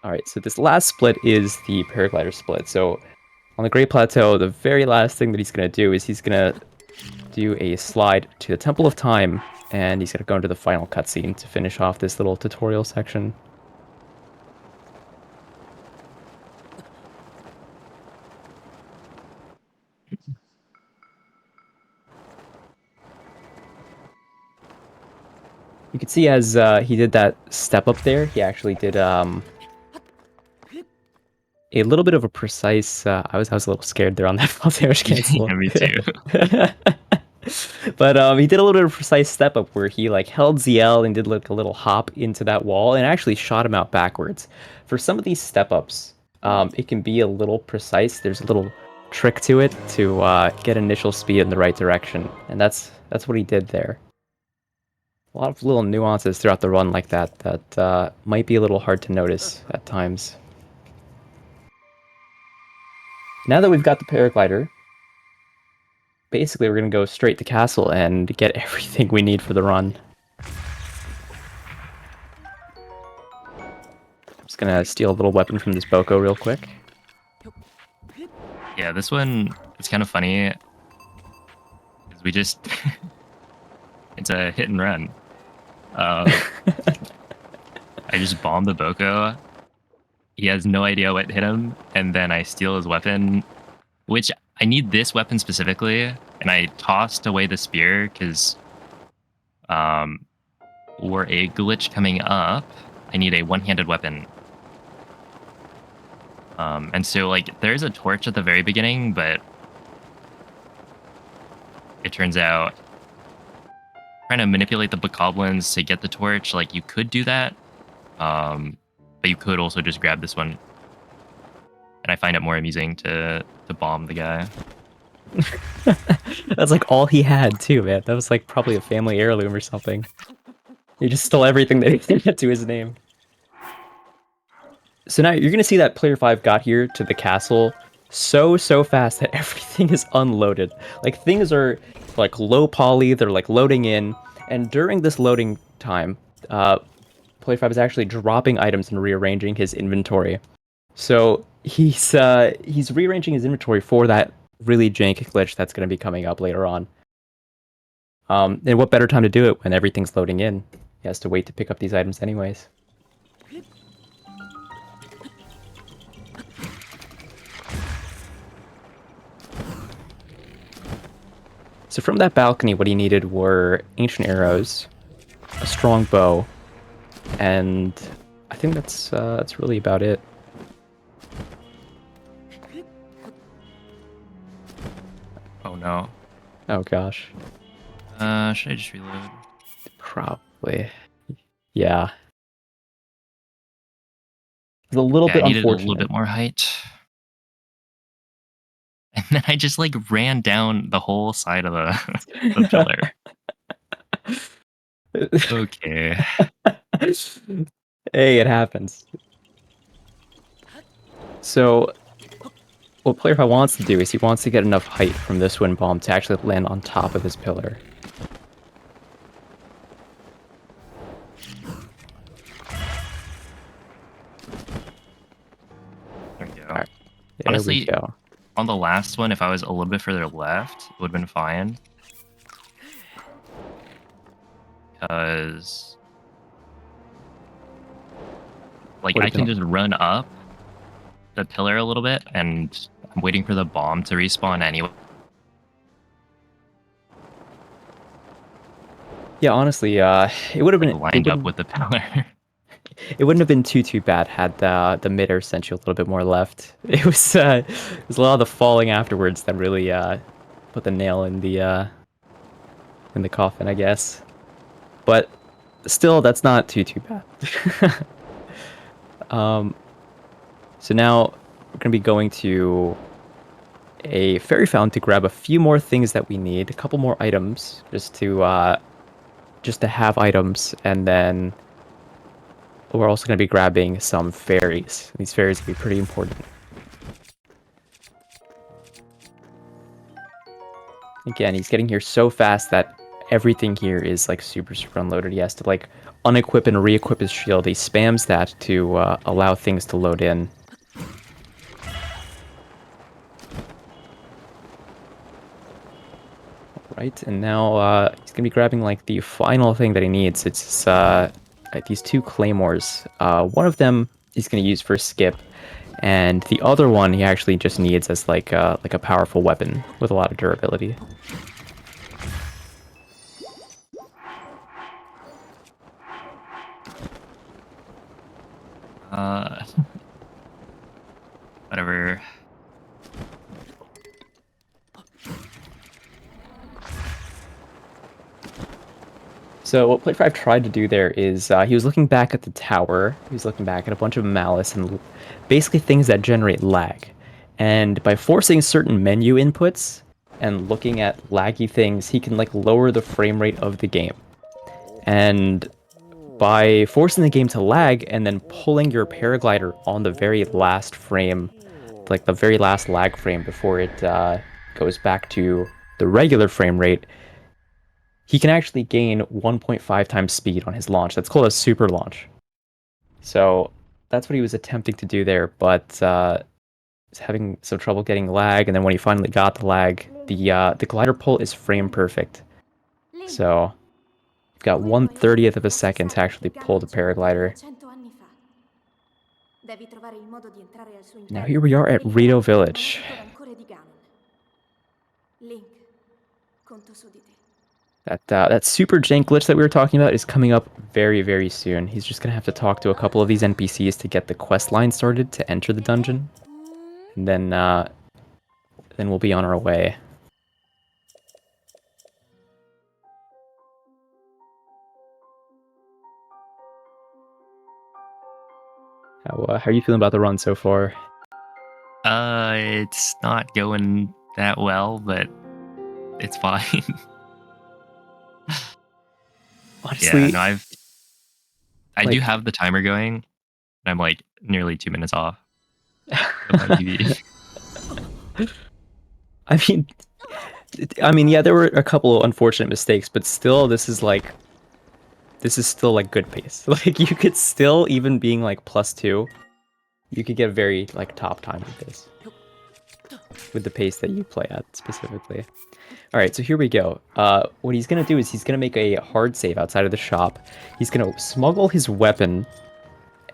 Alright, so this last split is the paraglider split. So on the Great Plateau, the very last thing that he's going to do is he's going to do a slide to the Temple of Time, and he's going to go into the final cutscene to finish off this little tutorial section. You can see as he did that step up there, he actually did a little bit of a precise. I was a little scared there on that fall damage cancel. Yeah, me too. But he did a little bit of a precise step up where he like held ZL and did like a little hop into that wall and actually shot him out backwards. For some of these step ups, it can be a little precise. There's a little trick to it to get initial speed in the right direction, and that's what he did there. A lot of little nuances throughout the run like that might be a little hard to notice at times. Now that we've got the paraglider, basically we're going to go straight to castle and get everything we need for the run. I'm just going to steal a little weapon from this Boko real quick. Yeah, this one, it's kind of funny. Because we just... it's a hit and run. I just bombed the Boko. He has no idea what hit him, and then I steal his weapon, which I need this weapon specifically, and I tossed away the spear because for a glitch coming up, I need a one-handed weapon. And so, like, there's a torch at the very beginning, but it turns out trying to manipulate the bokoblins to get the torch, like, you could do that. But you could also just grab this one. And I find it more amusing to bomb the guy. That's like all he had too, man. That was like probably a family heirloom or something. He just stole everything that he had to his name. So now you're going to see that player 5 got here to the castle so fast that everything is unloaded. Like things are like low poly, they're like loading in, and during this loading time, Play 5 is actually dropping items and rearranging his inventory. So he's rearranging his inventory for that really jank glitch that's going to be coming up later on. And what better time to do it when everything's loading in? He has to wait to pick up these items anyways. So from that balcony, what he needed were ancient arrows, a strong bow, and I think that's really about it. Oh no. Oh gosh. Should I just reload? Probably. Yeah. It's a little Yeah, bit I needed a unfortunate. little bit more height. And then I just like ran down the whole side of the pillar. Okay. Hey, it happens. So, what Player 5 wants to do is he wants to get enough height from this wind bomb to actually land on top of his pillar. There we go. Alright, there Honestly, we go. on the last one, if I was a little bit further left, it would have been fine. Because like I can just run up the pillar a little bit, and I'm waiting for the bomb to respawn anyway. Yeah, honestly, it would have been Lined up with the pillar. It wouldn't have been too bad had the mid-air sent you a little bit more left. It was a lot of the falling afterwards that really put the nail in the coffin, I guess. But still, that's not too bad. So now we're gonna be going to a fairy fountain to grab a few more things that we need, a couple more items, just to have items, and then we're also going to be grabbing some fairies. These fairies will be pretty important. Again, he's getting here so fast that everything here is like super unloaded. He has to like unequip and re-equip his shield. He spams that to allow things to load in. Right, and now he's gonna be grabbing like the final thing that he needs. It's these two claymores. One of them he's gonna use for skip, and the other one he actually just needs as like a powerful weapon with a lot of durability. Whatever. So what Play 5 tried to do there is he was looking back at the tower, he was looking back at a bunch of malice and basically things that generate lag. And by forcing certain menu inputs and looking at laggy things, he can like lower the frame rate of the game. And by forcing the game to lag and then pulling your paraglider on the very last frame, like the very last lag frame before it goes back to the regular frame rate, he can actually gain 1.5 times speed on his launch. That's called a super launch. So that's what he was attempting to do there, but he's having some trouble getting lag, and then when he finally got the lag, the glider pull is frame perfect. So you've got 1/30th of a second to actually pull the paraglider. Now here we are at Rito Village. That super jank glitch that we were talking about is coming up very soon. He's just gonna have to talk to a couple of these NPCs to get the quest line started to enter the dungeon, and then we'll be on our way. How are you feeling about the run so far? It's not going that well, but it's fine. Honestly, yeah, no, I do have the timer going, and I'm like nearly 2 minutes off of my TV. I mean, yeah, there were a couple of unfortunate mistakes, but still, this is still like good pace. Like you could still, even being like +2, you could get very like top time with this, with the pace that you play at specifically. All right, so here we go. What he's gonna do is he's gonna make a hard save outside of the shop. He's gonna smuggle his weapon,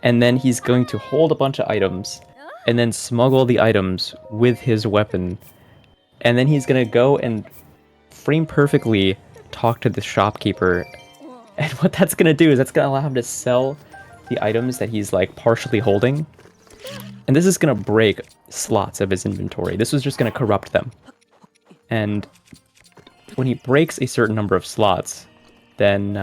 and then he's going to hold a bunch of items, and then smuggle the items with his weapon, and then he's gonna go and frame perfectly talk to the shopkeeper. And what that's gonna do is that's gonna allow him to sell the items that he's like partially holding, and this is gonna break slots of his inventory. This was just gonna corrupt them, and when he breaks a certain number of slots, then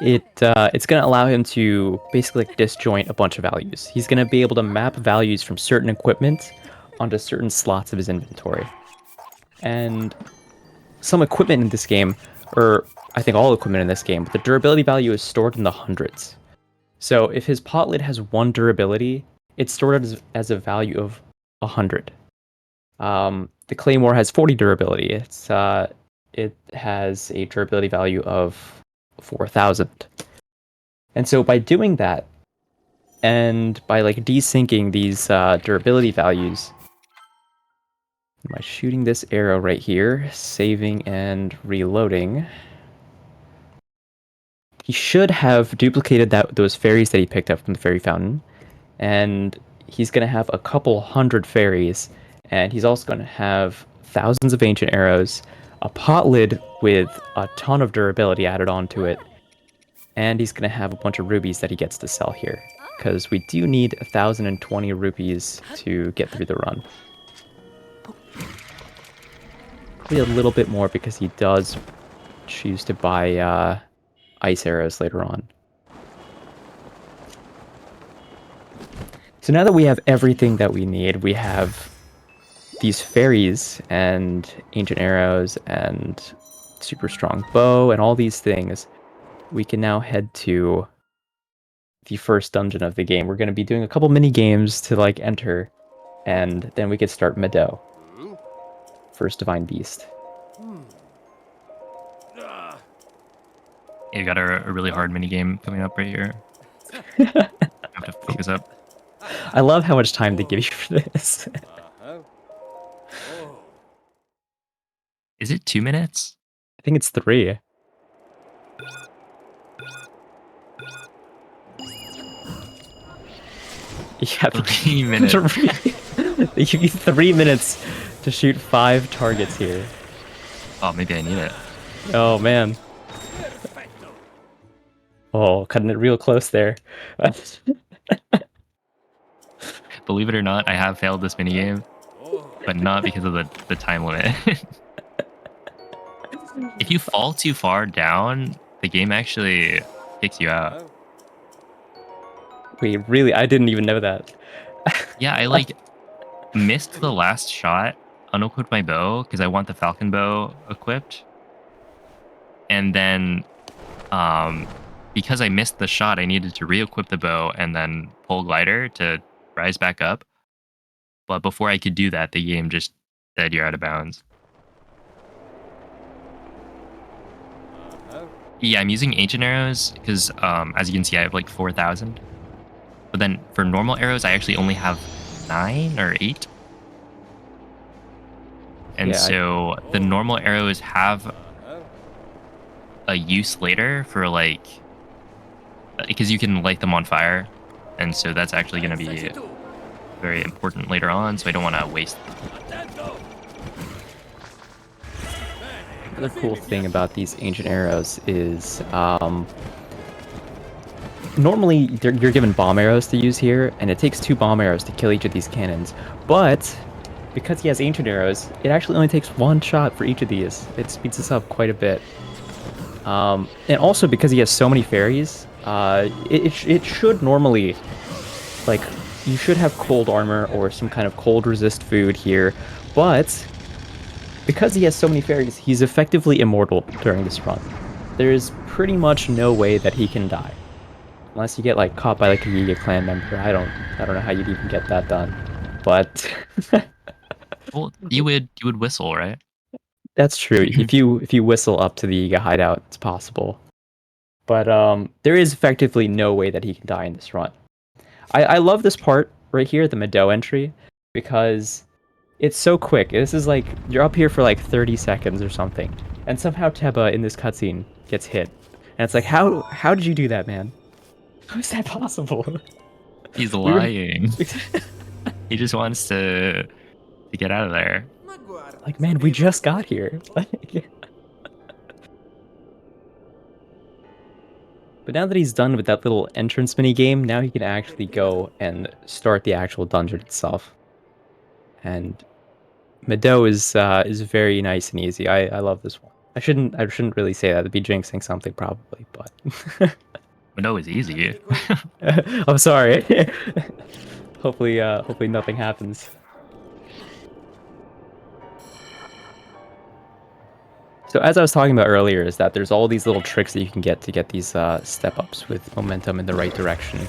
it's going to allow him to basically like disjoint a bunch of values. He's going to be able to map values from certain equipment onto certain slots of his inventory. And some equipment in this game, or I think all equipment in this game, the durability value is stored in the hundreds. So if his pot lid has 1 durability, it's stored as a value of 100. The Claymore has 40 durability. It has a durability value of 4,000. And so by doing that, and by like desyncing these durability values, by shooting this arrow right here, saving and reloading, he should have duplicated those fairies that he picked up from the fairy fountain, and he's going to have a couple hundred fairies. And he's also going to have thousands of ancient arrows, a pot lid with a ton of durability added onto it, and he's going to have a bunch of rubies that he gets to sell here, because we do need 1,020 rupees to get through the run. Probably a little bit more because he does choose to buy ice arrows later on. So now that we have everything that we need, we have these fairies and ancient arrows and super strong bow and all these things, we can now head to the first dungeon of the game. We're going to be doing a couple mini games to like enter, and then we can start Meadow. First Divine Beast. You got a really hard mini game coming up right here. I have to focus up. I love how much time they give you for this. Is it 2 minutes? I think it's 3. You have 3 minutes. They give you 3 minutes to shoot 5 targets here. Oh, maybe I need it. Oh man. Oh, cutting it real close there. Believe it or not, I have failed this minigame, but not because of the time limit. If you fall too far down, the game actually kicks you out. Wait, really? I didn't even know that. Yeah, I like missed the last shot, unequipped my bow because I want the falcon bow equipped, and then because I missed the shot, I needed to re-equip the bow and then pull glider to rise back up. But before I could do that, the game just said you're out of bounds. Yeah, I'm using ancient arrows because, as you can see, I have like 4,000. But then for normal arrows, I actually only have 9 or 8. And Yeah, so the normal arrows have a use later for like, because you can light them on fire. And so that's actually going to be very important later on. So I don't want to waste them. Another cool thing about these ancient arrows is normally you're given bomb arrows to use here, and it takes 2 bomb arrows to kill each of these cannons. But because he has ancient arrows, it actually only takes 1 shot for each of these. It speeds this up quite a bit. And also because he has so many fairies, it should normally, like, you should have cold armor or some kind of cold resist food here, but because he has so many fairies, he's effectively immortal during this run. There is pretty much no way that he can die. Unless you get like caught by like a Yiga clan member. I don't know how you'd even get that done. but Well, you would whistle, right? that's true. If you whistle up to the Yiga hideout, it's possible. But there is effectively no way that he can die in this run. I love this part right here, the Meadow entry, because it's so quick. This is like, you're up here for like 30 seconds or something, and somehow Teba in this cutscene gets hit. And it's like, how did you do that, man? How is that possible? He's lying. He just wants to get out of there. Like, man, we just got here. But now that he's done with that little entrance mini game, now he can actually go and start the actual dungeon itself. And Meadow is very nice and easy. I love this one. I shouldn't really say that. It'd be jinxing something probably, but But no, it's easy. I'm sorry. hopefully nothing happens. So as I was talking about earlier, is that there's all these little tricks that you can get to get these step-ups with momentum in the right direction.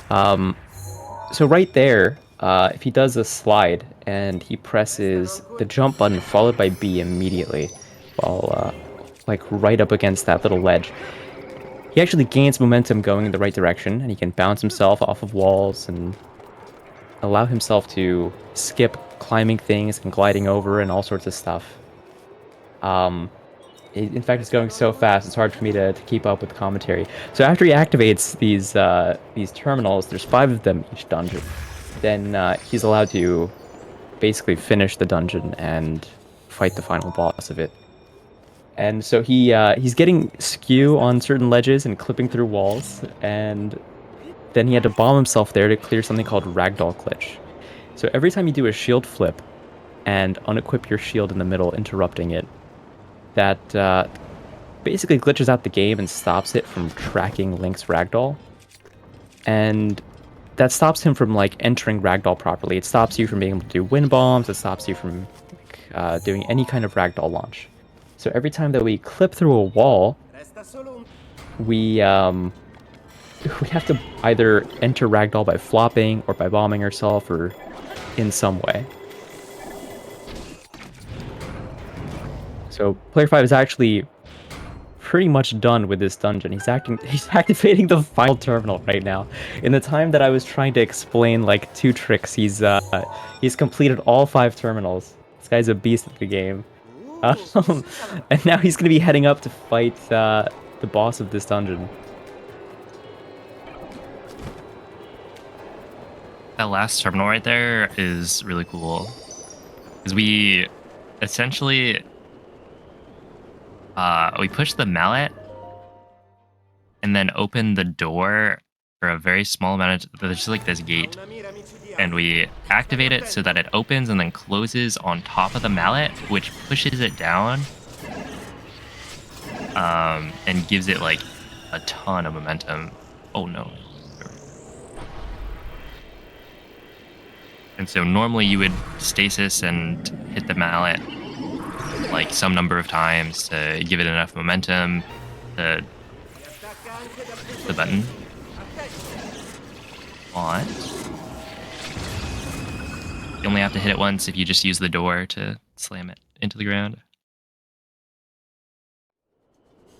So right there, if he does a slide and he presses the jump button followed by B immediately, while like right up against that little ledge, he actually gains momentum going in the right direction, and he can bounce himself off of walls and allow himself to skip climbing things and gliding over and all sorts of stuff. In fact, it's going so fast, it's hard for me to keep up with the commentary. So after he activates these terminals, there's 5 of them each dungeon. Then he's allowed to basically finish the dungeon and fight the final boss of it. And so he's getting skew on certain ledges and clipping through walls, and then he had to bomb himself there to clear something called Ragdoll Glitch. So every time you do a shield flip and unequip your shield in the middle, interrupting it, that basically glitches out the game and stops it from tracking Link's Ragdoll. And that stops him from like entering Ragdoll properly. It stops you from being able to do wind bombs. It stops you from doing any kind of Ragdoll launch. So every time that we clip through a wall, we have to either enter Ragdoll by flopping or by bombing ourselves or in some way. So player 5 is actually pretty much done with this dungeon. He's activating the final terminal right now. In the time that I was trying to explain like 2 tricks, he's completed all 5 terminals. This guy's a beast at the game. And now he's gonna be heading up to fight the boss of this dungeon. That last terminal right there is really cool. Because we essentially we push the mallet and then open the door for a very small amount of, there's just like this gate, and we activate it so that it opens and then closes on top of the mallet, which pushes it down and gives it like a ton of momentum. Oh no. And so normally you would stasis and hit the mallet like some number of times to give it enough momentum to the button. What? You only have to hit it once if you just use the door to slam it into the ground.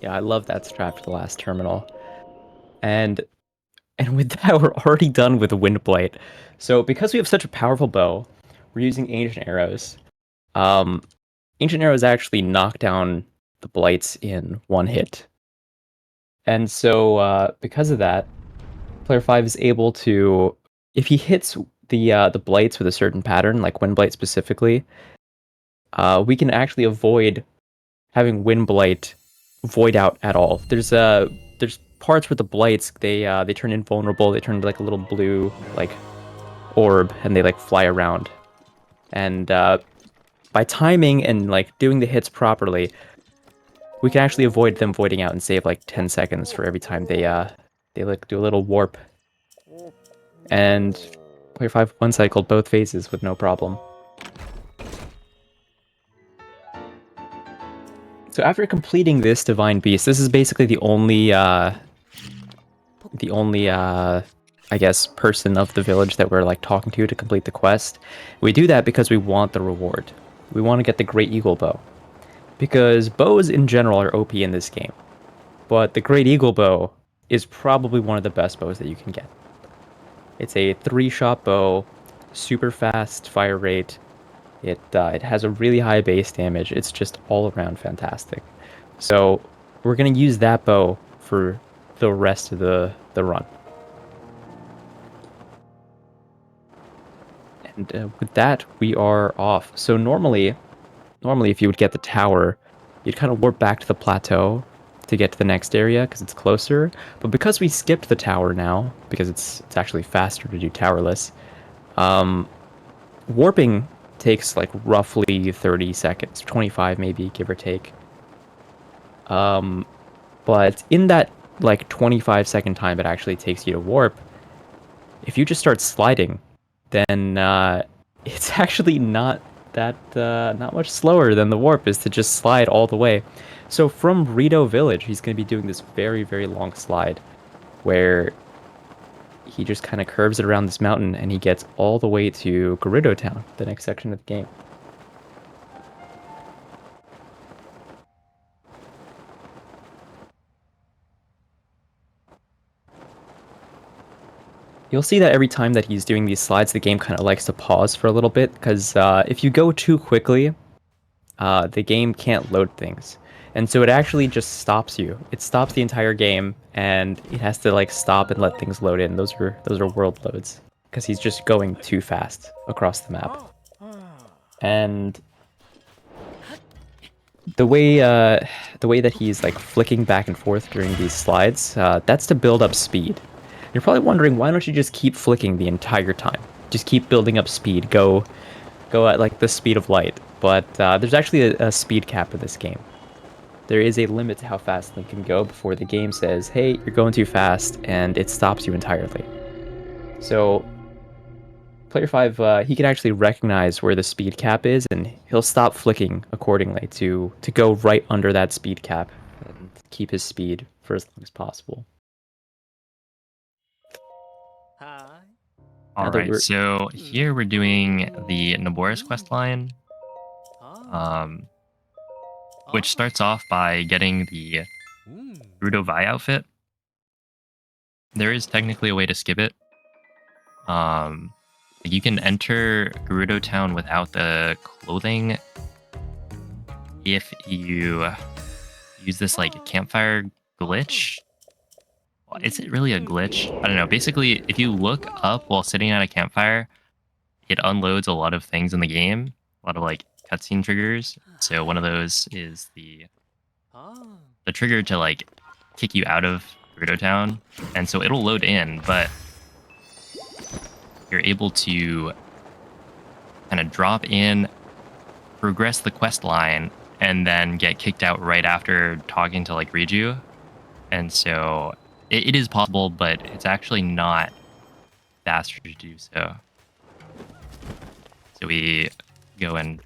Yeah, I love that strap to the last terminal. And with that, we're already done with the Wind Blight. So because we have such a powerful bow, we're using Ancient Arrows. Ancient Arrows actually knock down the Blights in 1 hit. And so because of that, player 5 is able to, if he hits the Blights with a certain pattern, like Wind Blight specifically, we can actually avoid having Wind Blight void out at all. There's parts where the Blights, they turn invulnerable, they turn into like a little blue like orb, and they like fly around. And by timing and like doing the hits properly, we can actually avoid them voiding out and save like 10 seconds for every time they like do a little warp. And player 5 one-cycled both phases with no problem. So after completing this Divine Beast, this is basically the only I guess, person of the village that we're like talking to complete the quest. We do that because we want the reward. We want to get the Great Eagle Bow. Because bows in general are OP in this game. But the Great Eagle Bow is probably one of the best bows that you can get. It's a 3-shot bow, super fast fire rate. It has a really high base damage. It's just all around fantastic. So we're going to use that bow for the rest of the run. And with that, we are off. So normally if you would get the tower, you'd kind of warp back to the plateau to get to the next area because it's closer. But because we skipped the tower now, because it's actually faster to do towerless, warping takes like roughly 30 seconds, 25 maybe, give or take. But in that like 25-second time it actually takes you to warp, if you just start sliding, then it's actually not much slower than the warp is to just slide all the way. So from Rito Village, he's going to be doing this very, very long slide where he just kind of curves it around this mountain and he gets all the way to Gerudo Town, the next section of the game. You'll see that every time that he's doing these slides, the game kind of likes to pause for a little bit, because if you go too quickly, the game can't load things. And so it actually just stops you. It stops the entire game, and it has to like stop and let things load in. Those are world loads, because he's just going too fast across the map. And the way that he's like flicking back and forth during these slides, that's to build up speed. You're probably wondering, why don't you just keep flicking the entire time? Just keep building up speed. Go at like the speed of light. But there's actually a speed cap in this game. There is a limit to how fast Link can go before the game says, hey, you're going too fast, and it stops you entirely. So Player 5, he can actually recognize where the speed cap is, and he'll stop flicking accordingly to go right under that speed cap and keep his speed for as long as possible. All right, so here we're doing the Naboris quest line, which starts off by getting the Gerudo Vi outfit. There is technically a way to skip it. You can enter Gerudo Town without the clothing if you use this like campfire glitch. Is it really a glitch? I don't know. Basically, if you look up while sitting at a campfire, it unloads a lot of things in the game, a lot of like cutscene triggers. So one of those is the trigger to like kick you out of Gerudo Town, and so it'll load in, but you're able to kind of drop in, progress the quest line, and then get kicked out right after talking to like Riju. And so it is possible, but it's actually not faster to do so. So we go and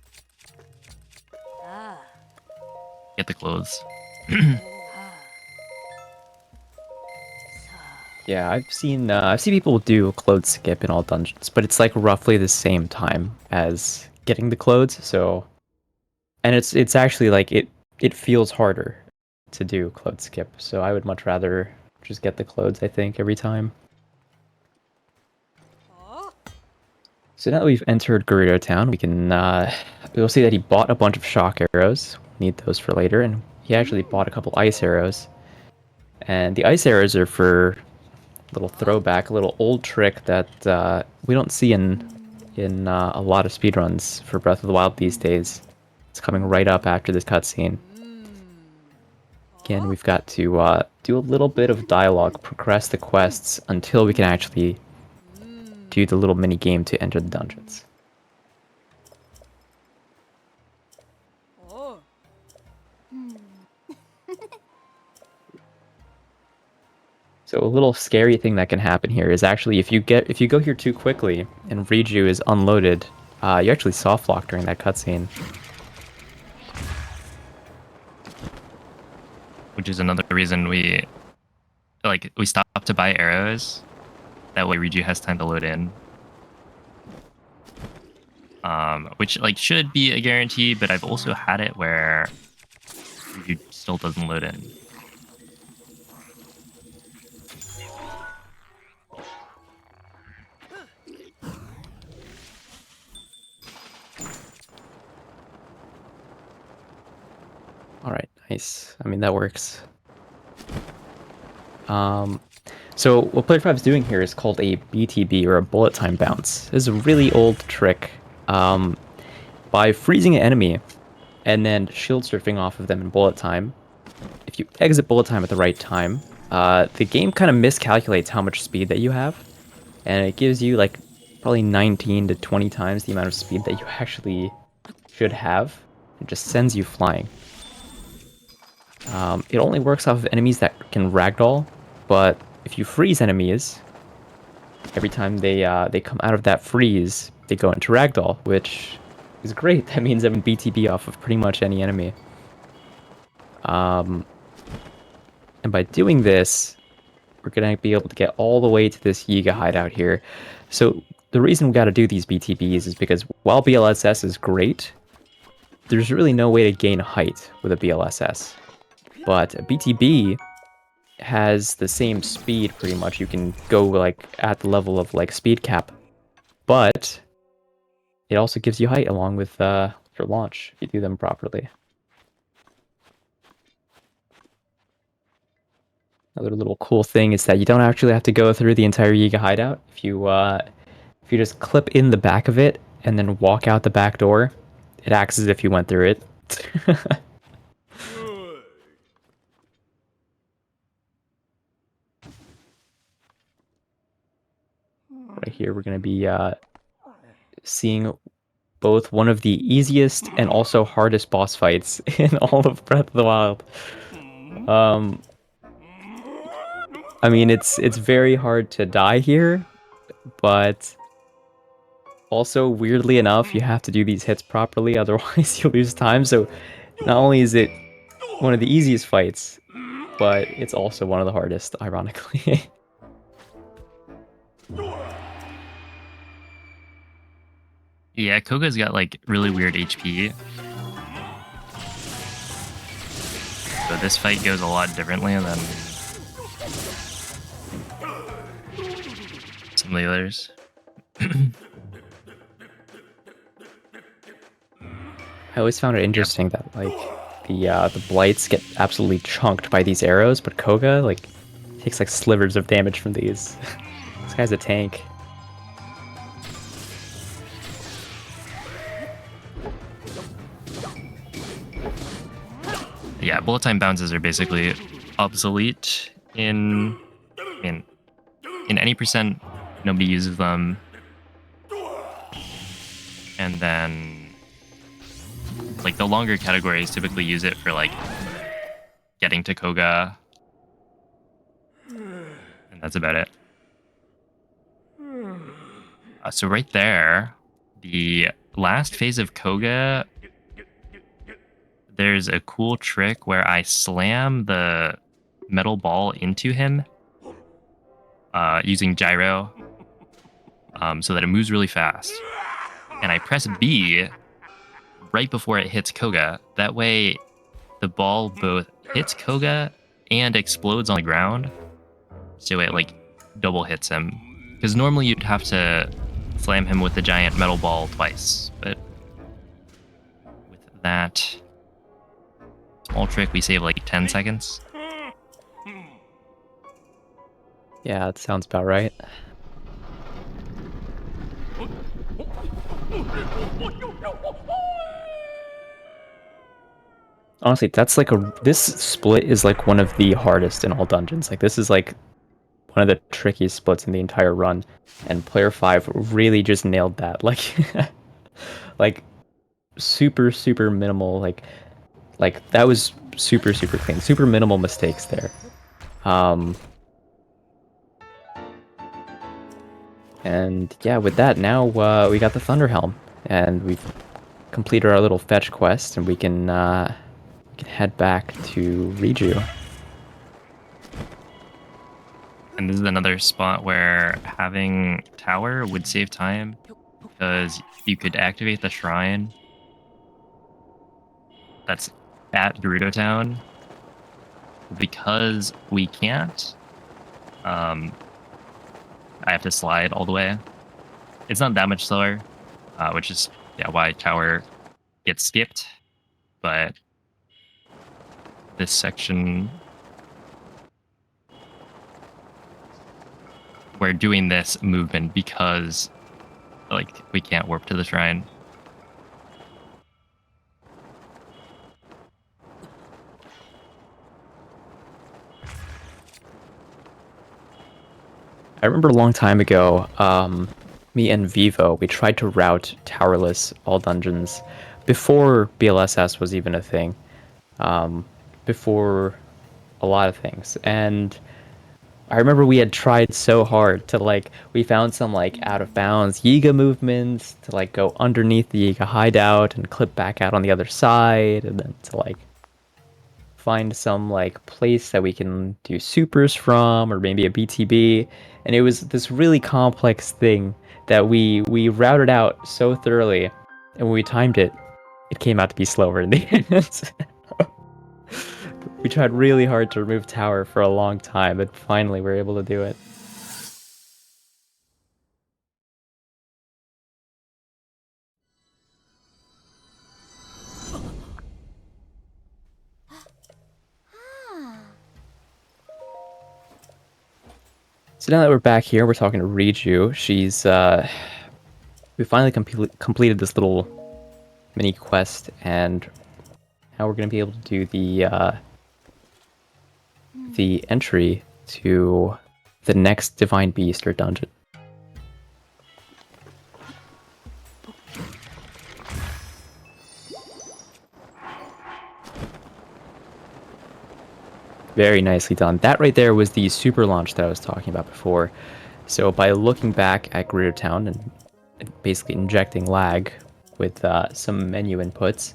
get the clothes. Yeah, I've seen people do a clothes skip in all dungeons, but it's like roughly the same time as getting the clothes. So, and it's actually like it feels harder to do clothes skip. So I would much rather just get the clothes, I think, every time. So now that we've entered Gerudo Town, we can we'll see that he bought a bunch of shock arrows. We'll need those for later, and he actually bought a couple ice arrows. And the ice arrows are for little throwback, a little old trick that we don't see in a lot of speedruns for Breath of the Wild these days. It's coming right up after this cutscene. Again, we've got to do a little bit of dialogue, progress the quests until we can actually do the little mini game to enter the dungeons. So a little scary thing that can happen here is actually if you go here too quickly and Riju is unloaded, you actually soft lock during that cutscene. Which is another reason we stopped to buy arrows. That way Riju has time to load in. Which like should be a guarantee, but I've also had it where Riju still doesn't load in. All right, nice. I mean, that works. So what Player 5 is doing here is called a BTB, or a bullet time bounce. This is a really old trick. By freezing an enemy and then shield surfing off of them in bullet time, if you exit bullet time at the right time, the game kind of miscalculates how much speed that you have, and it gives you like probably 19 to 20 times the amount of speed that you actually should have. It just sends you flying. It only works off of enemies that can ragdoll, but if you freeze enemies, every time they come out of that freeze, they go into ragdoll, which is great. That means I'm BTB off of pretty much any enemy. And by doing this, we're gonna be able to get all the way to this Yiga hideout here. So the reason we got to do these BTBs is because while BLSS is great, there's really no way to gain height with a BLSS. But a BTB has the same speed pretty much. You can go like at the level of like speed cap, but it also gives you height along with your launch if you do them properly. Another little cool thing is that you don't actually have to go through the entire Yiga hideout. If you just clip in the back of it and then walk out the back door, it acts as if you went through it. Right here, we're going to be seeing both one of the easiest and also hardest boss fights in all of Breath of the Wild. I mean, it's very hard to die here, but also, weirdly enough, you have to do these hits properly, otherwise you lose time. So not only is it one of the easiest fights, but it's also one of the hardest, ironically. Yeah, Koga's got like really weird HP. So this fight goes a lot differently than some of the others. I always found it interesting that like the blights get absolutely chunked by these arrows, but Koga like takes like slivers of damage from these. This guy's a tank. Yeah, bullet time bounces are basically obsolete in any percent. Nobody uses them, and then like the longer categories typically use it for like getting to Koga, and that's about it. So right there, the last phase of Koga, there's a cool trick where I slam the metal ball into him using gyro so that it moves really fast. And I press B right before it hits Koga. That way the ball both hits Koga and explodes on the ground. So it like double hits him. Because normally you'd have to slam him with the giant metal ball twice. But with that small trick, we save like 10 seconds. Yeah, that sounds about right. Honestly, that's like this split is like one of the hardest in all dungeons. Like this is like one of the trickiest splits in the entire run, and Player 5 really just nailed that. Like, like super minimal. Like that was super clean. Super minimal mistakes there. And yeah, with that, now we got the Thunder Helm, and we've completed our little fetch quest, and we can head back to Riju. And this is another spot where having tower would save time because you could activate the shrine that's at Gerudo Town. Because we can't, I have to slide all the way. It's not that much slower, which is why tower gets skipped. But this section, we're doing this movement because like we can't warp to the shrine. I remember a long time ago, me and Vivo, we tried to route towerless all dungeons before BLSS was even a thing, before a lot of things. And I remember we had tried so hard to we found some out of bounds Yiga movements to go underneath the Yiga hideout and clip back out on the other side, and then to find some place that we can do supers from, or maybe a BTB. And it was this really complex thing that we routed out so thoroughly, and when we timed it, it came out to be slower in the end. We tried really hard to remove tower for a long time, but finally we were able to do it. So now that we're back here, we're talking to Riju. She's, we finally completed this little mini quest, and now we're going to be able to do the entry to the next Divine Beast or dungeon. Very nicely done. That right there was the super launch that I was talking about before. So by looking back at Gerudo Town and basically injecting lag with some menu inputs,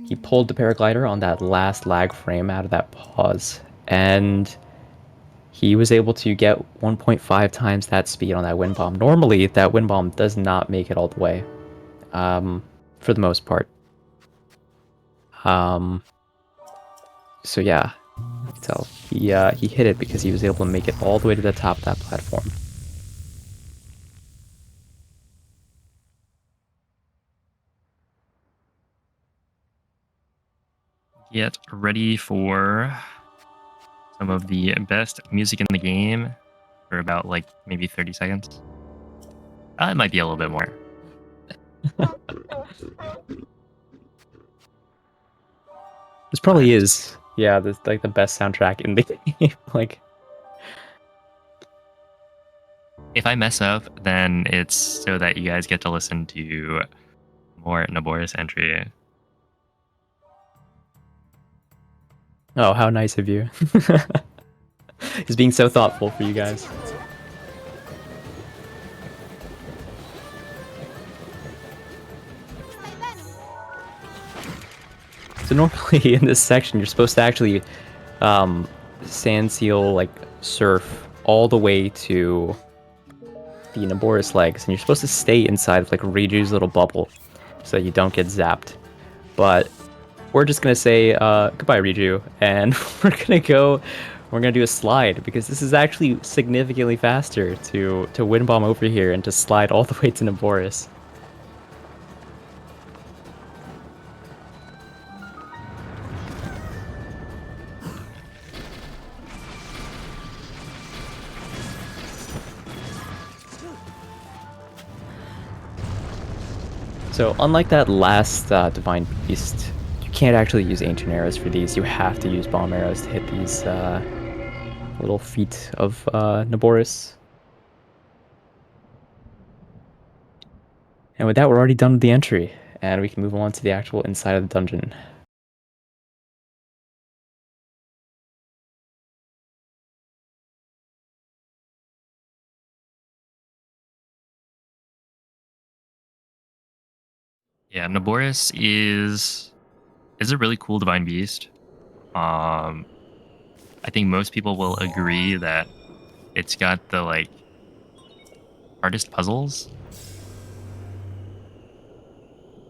he pulled the paraglider on that last lag frame out of that pause, and he was able to get 1.5 times that speed on that wind bomb. Normally, that wind bomb does not make it all the way, for the most part. So yeah, you can tell he hit it because he was able to make it all the way to the top of that platform. Get ready for some of the best music in the game for about maybe 30 seconds. It might be a little bit more. This probably is, yeah, this the best soundtrack in the game. If I mess up, then it's so that you guys get to listen to more Naboris entry. Oh, how nice of you. He's being so thoughtful for you guys. So normally in this section, you're supposed to actually sand seal, surf all the way to the Naboris legs, and you're supposed to stay inside of Riju's little bubble so that you don't get zapped. But we're just gonna say goodbye, Riju, and we're gonna do a slide, because this is actually significantly faster to wind bomb over here and to slide all the way to Naboris. So unlike that last Divine Beast, you can't actually use Ancient Arrows for these. You have to use Bomb Arrows to hit these little feet of Naboris. And with that, we're already done with the entry, and we can move on to the actual inside of the dungeon. Yeah, Naboris is a really cool Divine Beast. I think most people will agree that it's got the like hardest puzzles.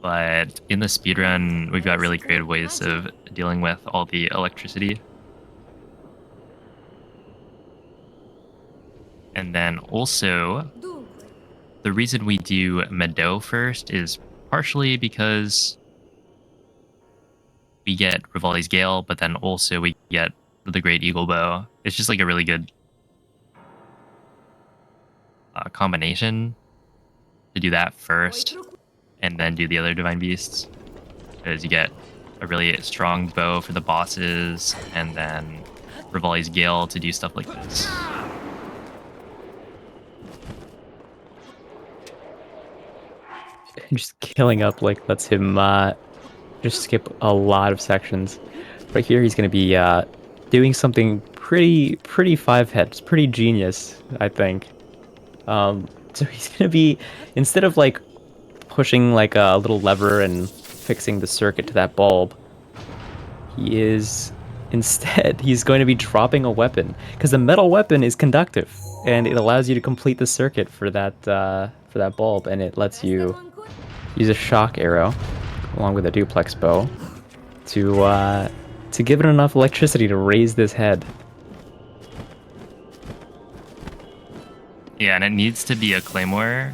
But in the speedrun, we've got really creative ways of dealing with all the electricity. And then also, the reason we do Meadow first is partially because we get Rivali's Gale, but then also we get the Great Eagle Bow. It's just like a really good combination to do that first and then do the other Divine Beasts. Because you get a really strong bow for the bosses and then Rivali's Gale to do stuff like this. Just killing up like lets him just skip a lot of sections. Right here, he's going to be doing something pretty 5-heads, pretty genius, I think. So he's going to be, instead of like pushing like a little lever and fixing the circuit to that bulb, he's going to be dropping a weapon, because the metal weapon is conductive and it allows you to complete the circuit for that bulb, and it lets you use a shock arrow along with a duplex bow to give it enough electricity to raise this head. Yeah, and it needs to be a claymore.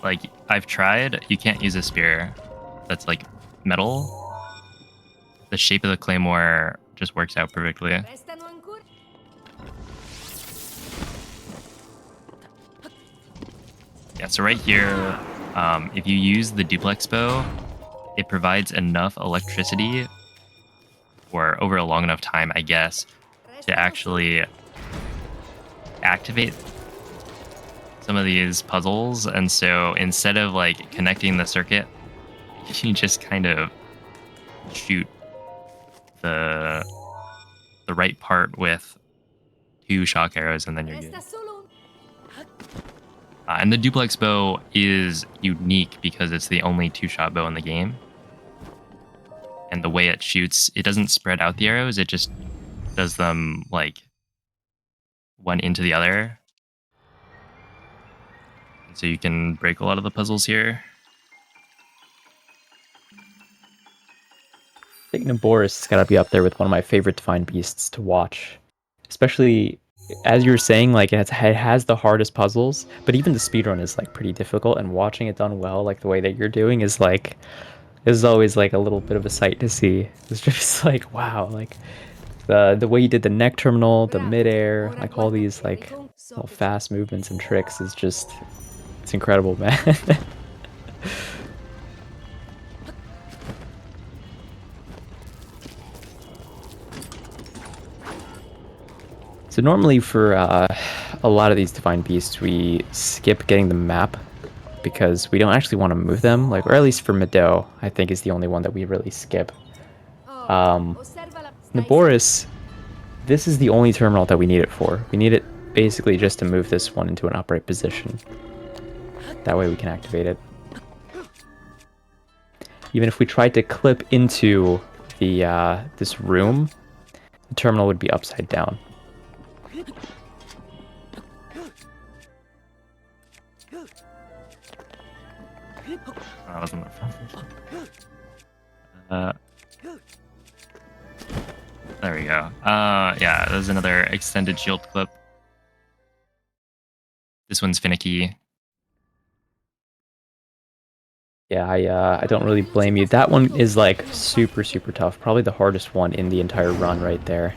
Like, I've tried, you can't use a spear that's like metal. The shape of the claymore just works out perfectly. Yeah, so right here, if you use the duplex bow, it provides enough electricity for over a long enough time, I guess, to actually activate some of these puzzles. And so instead of like connecting the circuit, you just kind of shoot the right part with 2 shock arrows and then you're good. And the duplex bow is unique because it's the only 2-shot bow in the game. And the way it shoots, it doesn't spread out the arrows, it just does them like one into the other. And so you can break a lot of the puzzles here. I think Naboris has got to be up there with one of my favorite Divine Beasts to watch. Especially, as you were saying, like it has the hardest puzzles, but even the speedrun is like pretty difficult, and watching it done well, like the way that you're doing, is always like a little bit of a sight to see. It's just like, wow, like the way you did the neck terminal, the midair, like all these like little fast movements and tricks is just, it's incredible, man. So normally for a lot of these Divine Beasts, we skip getting the map because we don't actually want to move them, like, or at least for Meadow, I think is the only one that we really skip. Naboris, this is the only terminal that we need it for. We need it basically just to move this one into an upright position. That way we can activate it. Even if we tried to clip into the this room, the terminal would be upside down. That wasn't there we go. Yeah, there's another extended shield clip. This one's finicky. Yeah, I don't really blame you. That one is like super tough. Probably the hardest one in the entire run right there.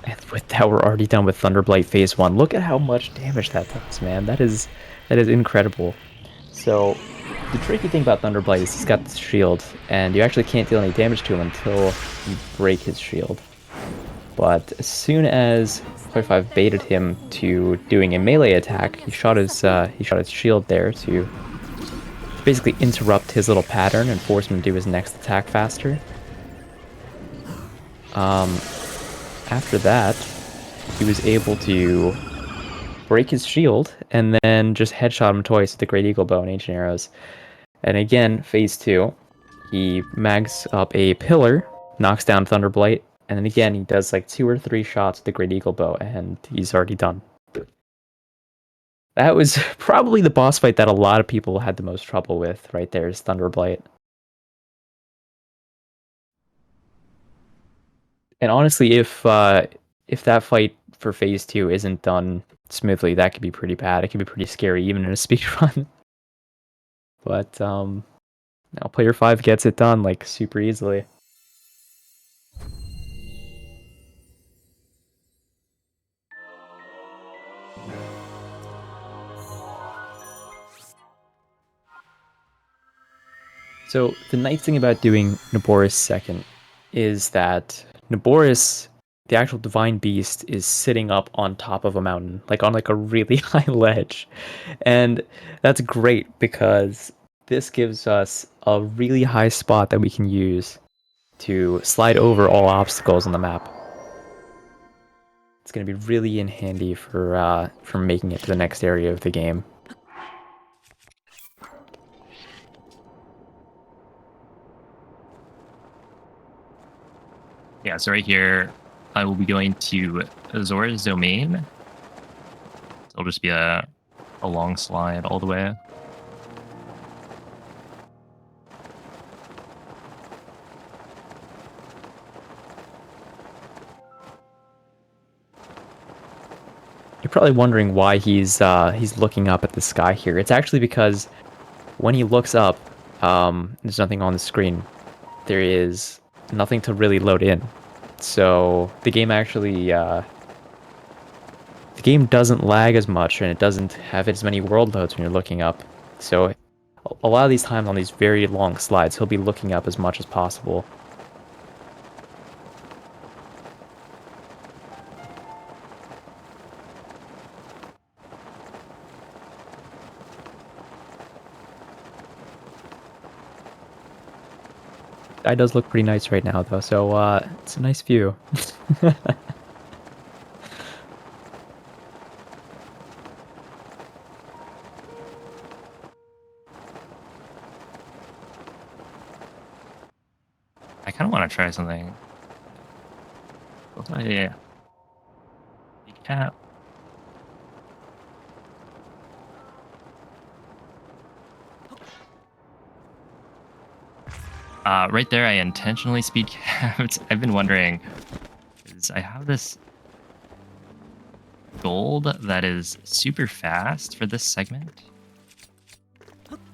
And with that, we're already done with Thunderblight Phase 1. Look at how much damage that does, man. That is incredible. So, the tricky thing about Thunderblight is he's got this shield, and you actually can't deal any damage to him until you break his shield. But as soon as 5 baited him to doing a melee attack, he shot his shield there to basically interrupt his little pattern and force him to do his next attack faster. After that, he was able to break his shield and then just headshot him twice with the Great Eagle Bow and Ancient Arrows. And again, phase 2, he mags up a pillar, knocks down Thunderblight, and then again he does like 2 or 3 shots with the Great Eagle Bow, and he's already done. That was probably the boss fight that a lot of people had the most trouble with right there, is Thunderblight. And honestly, if that fight for phase 2 isn't done smoothly, that could be pretty bad. It could be pretty scary even in a speedrun. But now player 5 gets it done like super easily. So the nice thing about doing Naboris second is that Naboris, the actual divine beast, is sitting up on top of a mountain, like on like a really high ledge. And that's great because this gives us a really high spot that we can use to slide over all obstacles on the map. It's going to be really in handy for making it to the next area of the game. Yeah, so right here, I will be going to Azor's domain. So it'll just be a long slide all the way. You're probably wondering why he's looking up at the sky here. It's actually because when he looks up, there's nothing on the screen. There is nothing to really load in. So the game actually the game doesn't lag as much, and it doesn't have as many world loads when you're looking up. So a lot of these times on these very long slides, he'll be looking up as much as possible. Sky does look pretty nice right now, though, so it's a nice view. I kind of want to try something. Oh, yeah. Big cap. Right there, I intentionally speed capped. I've been wondering, because I have this gold that is super fast for this segment,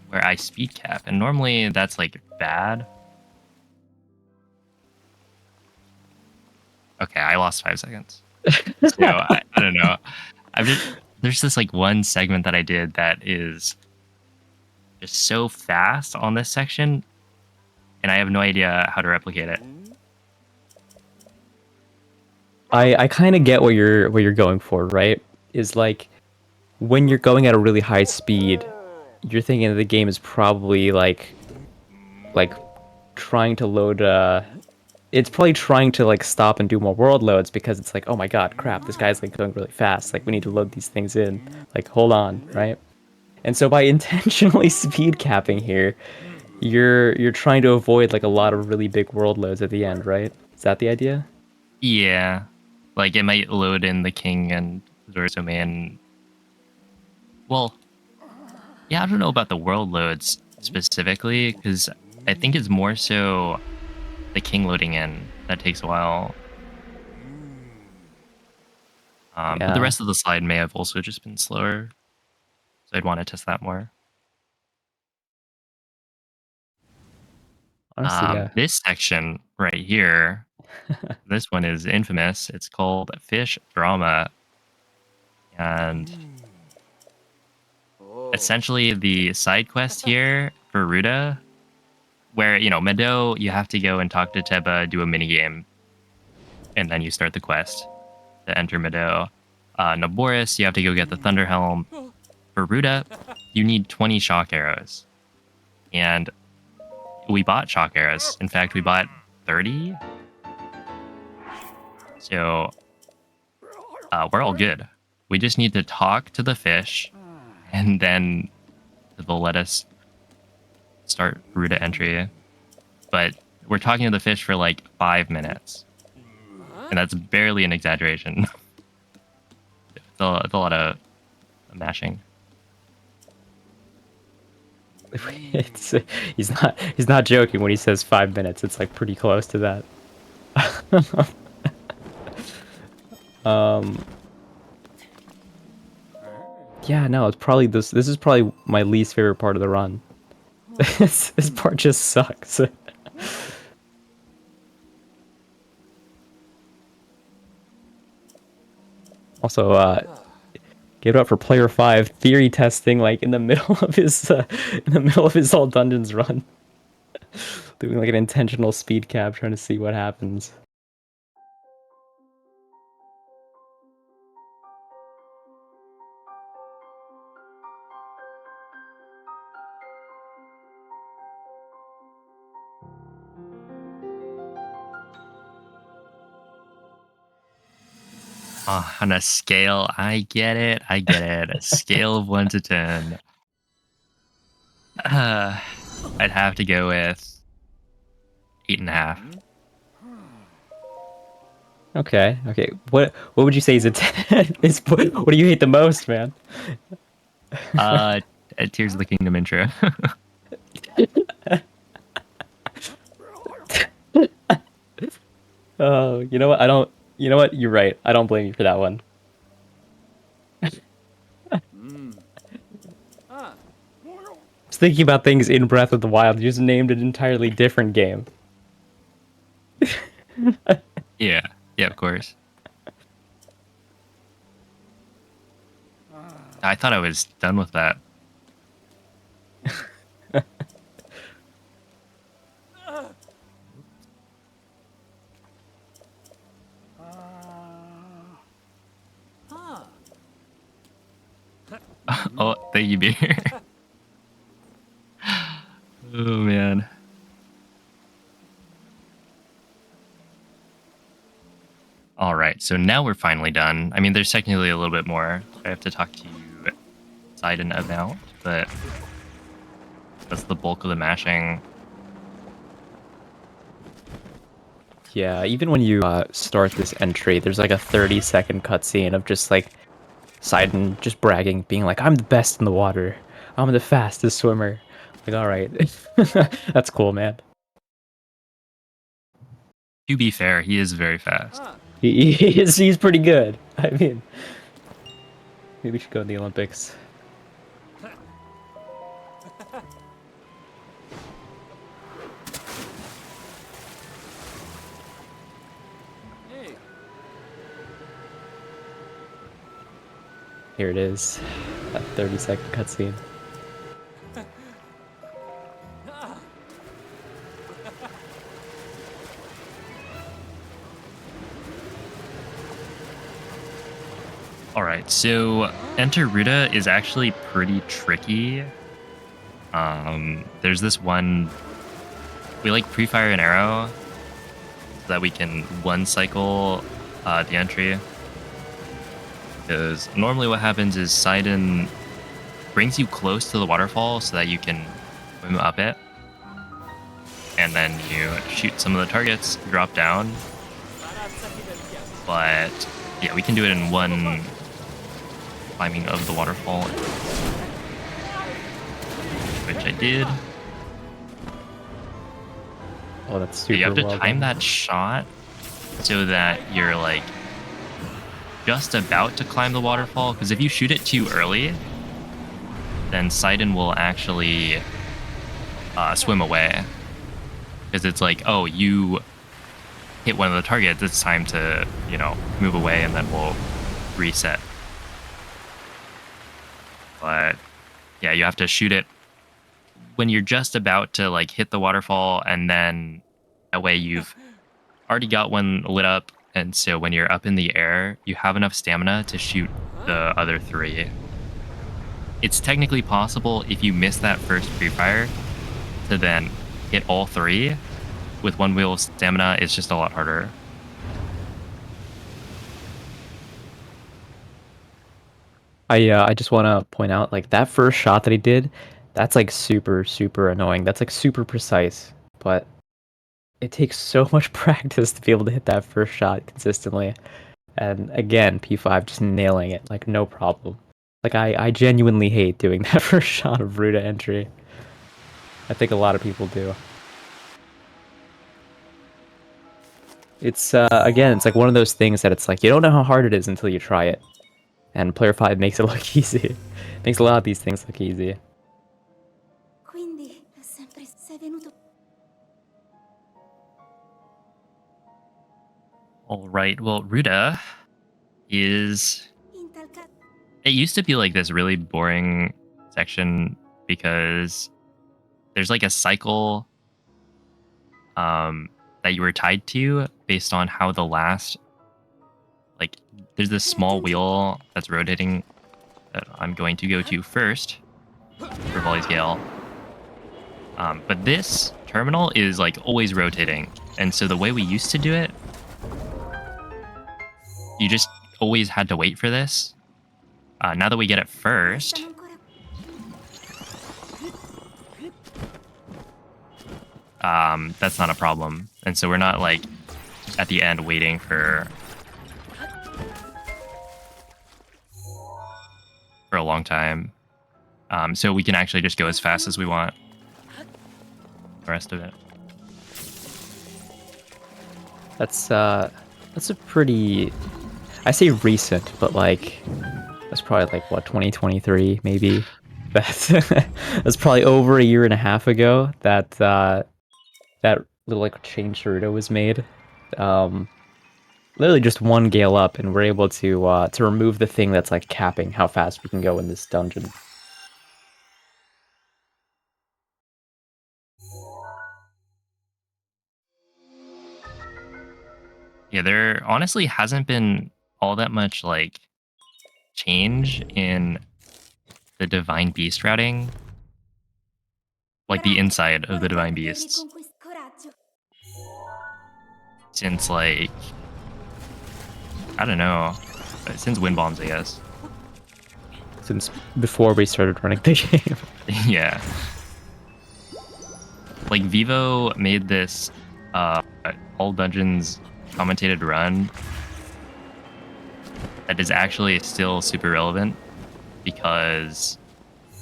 where I speed cap, and normally that's like bad. Okay, I lost 5 seconds. So I don't know. There's this like one segment that I did that is just so fast on this section, and I have no idea how to replicate it. I kind of get what you're going for, right? Is like when you're going at a really high speed, you're thinking that the game is probably like trying to load it's probably trying to like stop and do more world loads because it's like, oh my god, crap, this guy's like going really fast, like we need to load these things in, like hold on, right? And so by intentionally speed capping here, you're trying to avoid like a lot of really big world loads at the end, right? Is that the idea? Yeah, like it might load in the king and Zoro's domain. Well, yeah, I don't know about the world loads specifically, because I think it's more so the king loading in that takes a while. But the rest of the slide may have also just been slower, so I'd want to test that more. Honestly, yeah. This section right here, this one is infamous. It's called Fish Drama, and essentially the side quest here for Ruda, where, you know, Meadow, you have to go and talk to Teba, do a mini game, and then you start the quest to enter Meadow. Naboris, you have to go get the Thunder Helm. For Ruda, you need 20 shock arrows, and we bought shock arrows. In fact, we bought 30. So we're all good. We just need to talk to the fish, and then they'll let us start Ruda entry. but we're talking to the fish for like 5 minutes. And that's barely an exaggeration. It's a lot of mashing. He's not joking when he says 5 minutes. It's like pretty close to that. Yeah, no, it's probably this is probably my least favorite part of the run. This part just sucks. Also, give it up for player 5 theory testing like in the middle of his all dungeons run. Doing like an intentional speed cap trying to see what happens. On a scale, I get it. A scale of 1 to 10. I'd have to go with 8.5. Okay. What would you say is a 10? What do you hate the most, man? Tears of the Kingdom intro. Oh, you know what? I don't. You know what? You're right. I don't blame you for that one. I was thinking about things in Breath of the Wild. You just named an entirely different game. Yeah, of course. I thought I was done with that. Oh, thank you, beer. Oh, man. All right, so now we're finally done. I mean, there's technically a little bit more I have to talk to Sidon about, but that's the bulk of the mashing. Yeah, even when you start this entry, there's like a 30-second cutscene of just like Sidon just bragging, being like, "I'm the best in the water. I'm the fastest swimmer." Like, all right, that's cool, man. To be fair, he is very fast. He's pretty good. I mean, maybe we should go in the Olympics. Here it is, that 30-second cutscene. Alright, so Enter Ruta is actually pretty tricky. There's this one... We like pre-fire an arrow so that we can one-cycle the entry. Because normally what happens is Sidon brings you close to the waterfall so that you can swim up it. And then you shoot some of the targets, drop down. But yeah, we can do it in one climbing of the waterfall, which I did. Oh, that's super. You have to well time done. that shot so that you're like just about to climb the waterfall, because if you shoot it too early, then Sidon will actually swim away. Because it's like, oh, you hit one of the targets, it's time to, you know, move away, and then we'll reset. But yeah, you have to shoot it when you're just about to like hit the waterfall, and then that way you've already got one lit up, and so when you're up in the air, you have enough stamina to shoot the other three. It's technically possible if you miss that first pre-fire to then hit all three. With one wheel stamina, it's just a lot harder. I just want to point out, like, that first shot that he did, that's like super annoying. That's like super precise, but it takes so much practice to be able to hit that first shot consistently. And again, P5 just nailing it, like no problem. Like I genuinely hate doing that first shot of Ruta entry. I think a lot of people do. It's again, it's like one of those things that it's like you don't know how hard it is until you try it. And Player 5 makes it look easy. Makes a lot of these things look easy. All right. Well, Ruta is. It used to be like this really boring section because there's like a cycle that you were tied to based on how the last, like, there's this small wheel that's rotating that I'm going to go to first for Volley's Gale. But this terminal is like always rotating, and so the way we used to do it, you just always had to wait for this. Now that we get it first, that's not a problem. And so we're not like at the end waiting for a long time. So we can actually just go as fast as we want the rest of it. That's a pretty, I say recent, but like that's probably like what, 2023 maybe. That's probably over a year and a half ago that that little like change to Ruta was made. Literally just one gale up, and we're able to remove the thing that's like capping how fast we can go in this dungeon. Yeah, there honestly hasn't been all that much like change in the Divine Beast routing, like the inside of the Divine Beasts, since like, I don't know, since Wind Bombs, I guess. Since before we started running the game. Yeah. Like Vivo made this all dungeons commentated run that is actually still super relevant because,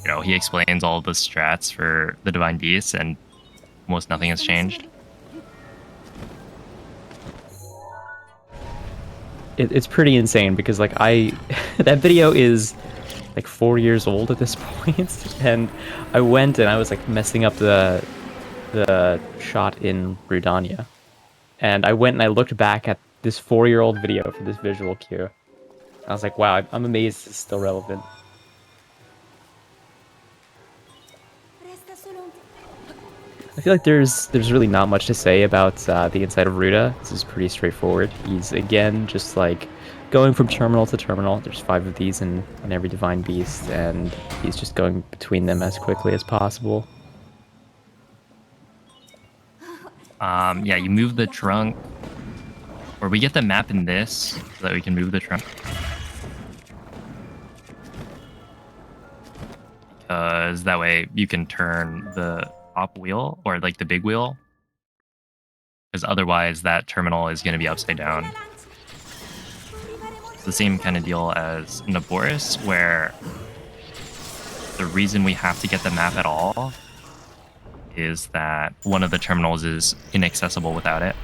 you know, he explains all the strats for the Divine Beasts and almost nothing has changed. It's pretty insane because like that video is like 4 years old at this point, and I went and I was like messing up the shot in Rudania, and I went and I looked back at this 4-year-old video for this visual cue. I was like, wow, I'm amazed it's still relevant. I feel like there's really not much to say about the inside of Ruta. This is pretty straightforward. He's again just like going from terminal to terminal. There's 5 of these in every Divine Beast, and he's just going between them as quickly as possible. Yeah, you move the trunk, or we get the map in this so that we can move the trunk. Because that way you can turn the top wheel, or like the big wheel, because otherwise that terminal is going to be upside down. It's the same kind of deal as Naboris, where the reason we have to get the map at all is that one of the terminals is inaccessible without it.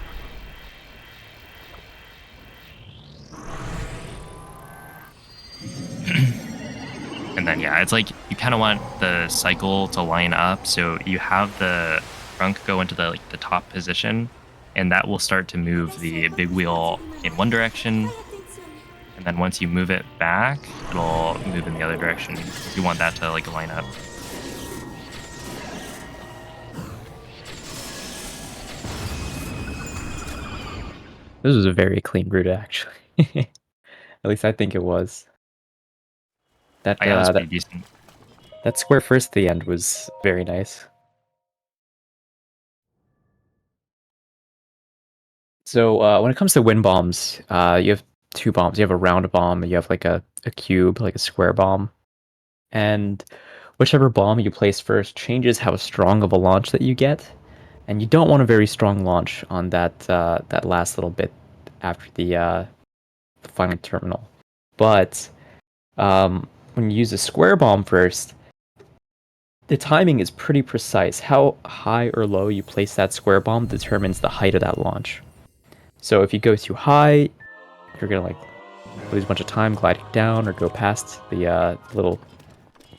And then, yeah, it's like you kind of want the cycle to line up, so you have the trunk go into the top position, and that will start to move the big wheel in one direction, and then once you move it back, it'll move in the other direction. You want that to like line up. This was a very clean route, actually. At least I think it was. That That's pretty decent. That square first at the end was very nice. So when it comes to wind bombs, you have 2 bombs. You have a round bomb, and you have like a cube, like a square bomb. And whichever bomb you place first changes how strong of a launch that you get. And you don't want a very strong launch on that last little bit after the final terminal. But when you use a square bomb first, the timing is pretty precise. How high or low you place that square bomb determines the height of that launch. So if you go too high, you're gonna like lose a bunch of time gliding down or go past the little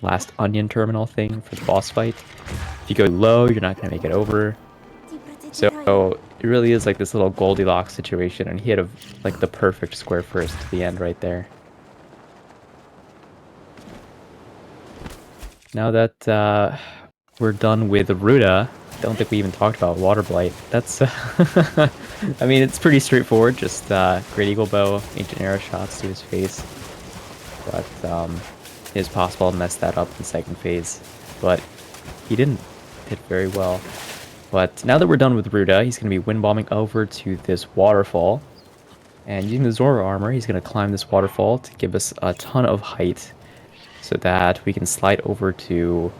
last onion terminal thing for the boss fight. If you go low, you're not gonna make it over. So it really is like this little Goldilocks situation, and he had like the perfect square first to the end right there. Now that we're done with Ruta, I don't think we even talked about Water Blight. That's, I mean, it's pretty straightforward. Just Great Eagle Bow, Ancient Arrow shots to his face. But it is possible to mess that up in the second phase. But he didn't. Did very well. But now that we're done with Ruta, he's going to be wind bombing over to this waterfall. And using the Zora armor, he's going to climb this waterfall to give us a ton of height, so that we can slide over to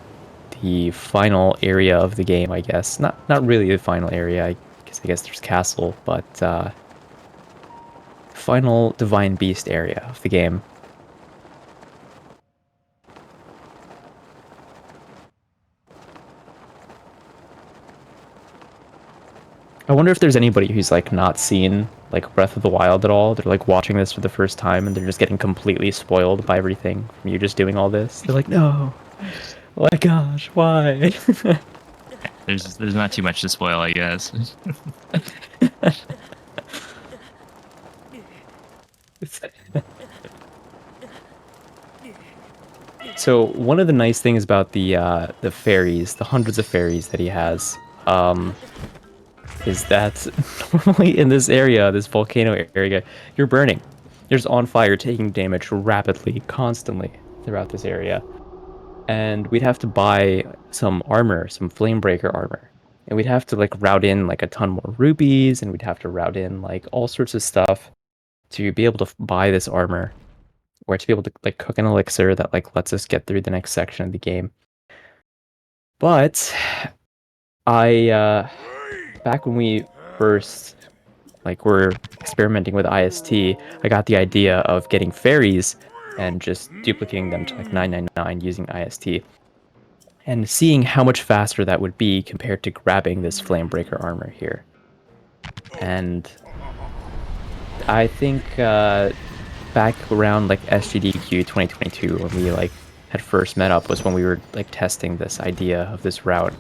the final area of the game, I guess. Not really the final area, I guess there's castle, but final Divine Beast area of the game. I wonder if there's anybody who's like not seen like Breath of the Wild at all. They're like watching this for the first time and they're just getting completely spoiled by everything from you just doing all this. They're like, no, oh my gosh, why? There's not too much to spoil, I guess. So one of the nice things about the fairies, the hundreds of fairies that he has, is that normally in this area, this volcano area, you're burning. You're just on fire, taking damage rapidly, constantly throughout this area. And we'd have to buy some armor, some Flamebreaker armor. And we'd have to like route in like a ton more rupees, and we'd have to route in like all sorts of stuff to be able to buy this armor, or to be able to like cook an elixir that like lets us get through the next section of the game. But back when we first like were experimenting with IST, I got the idea of getting fairies and just duplicating them to like 999 using IST, and seeing how much faster that would be compared to grabbing this Flamebreaker armor here. And I think back around like SGDQ 2022, when we like had first met up, was when we were like testing this idea of this route.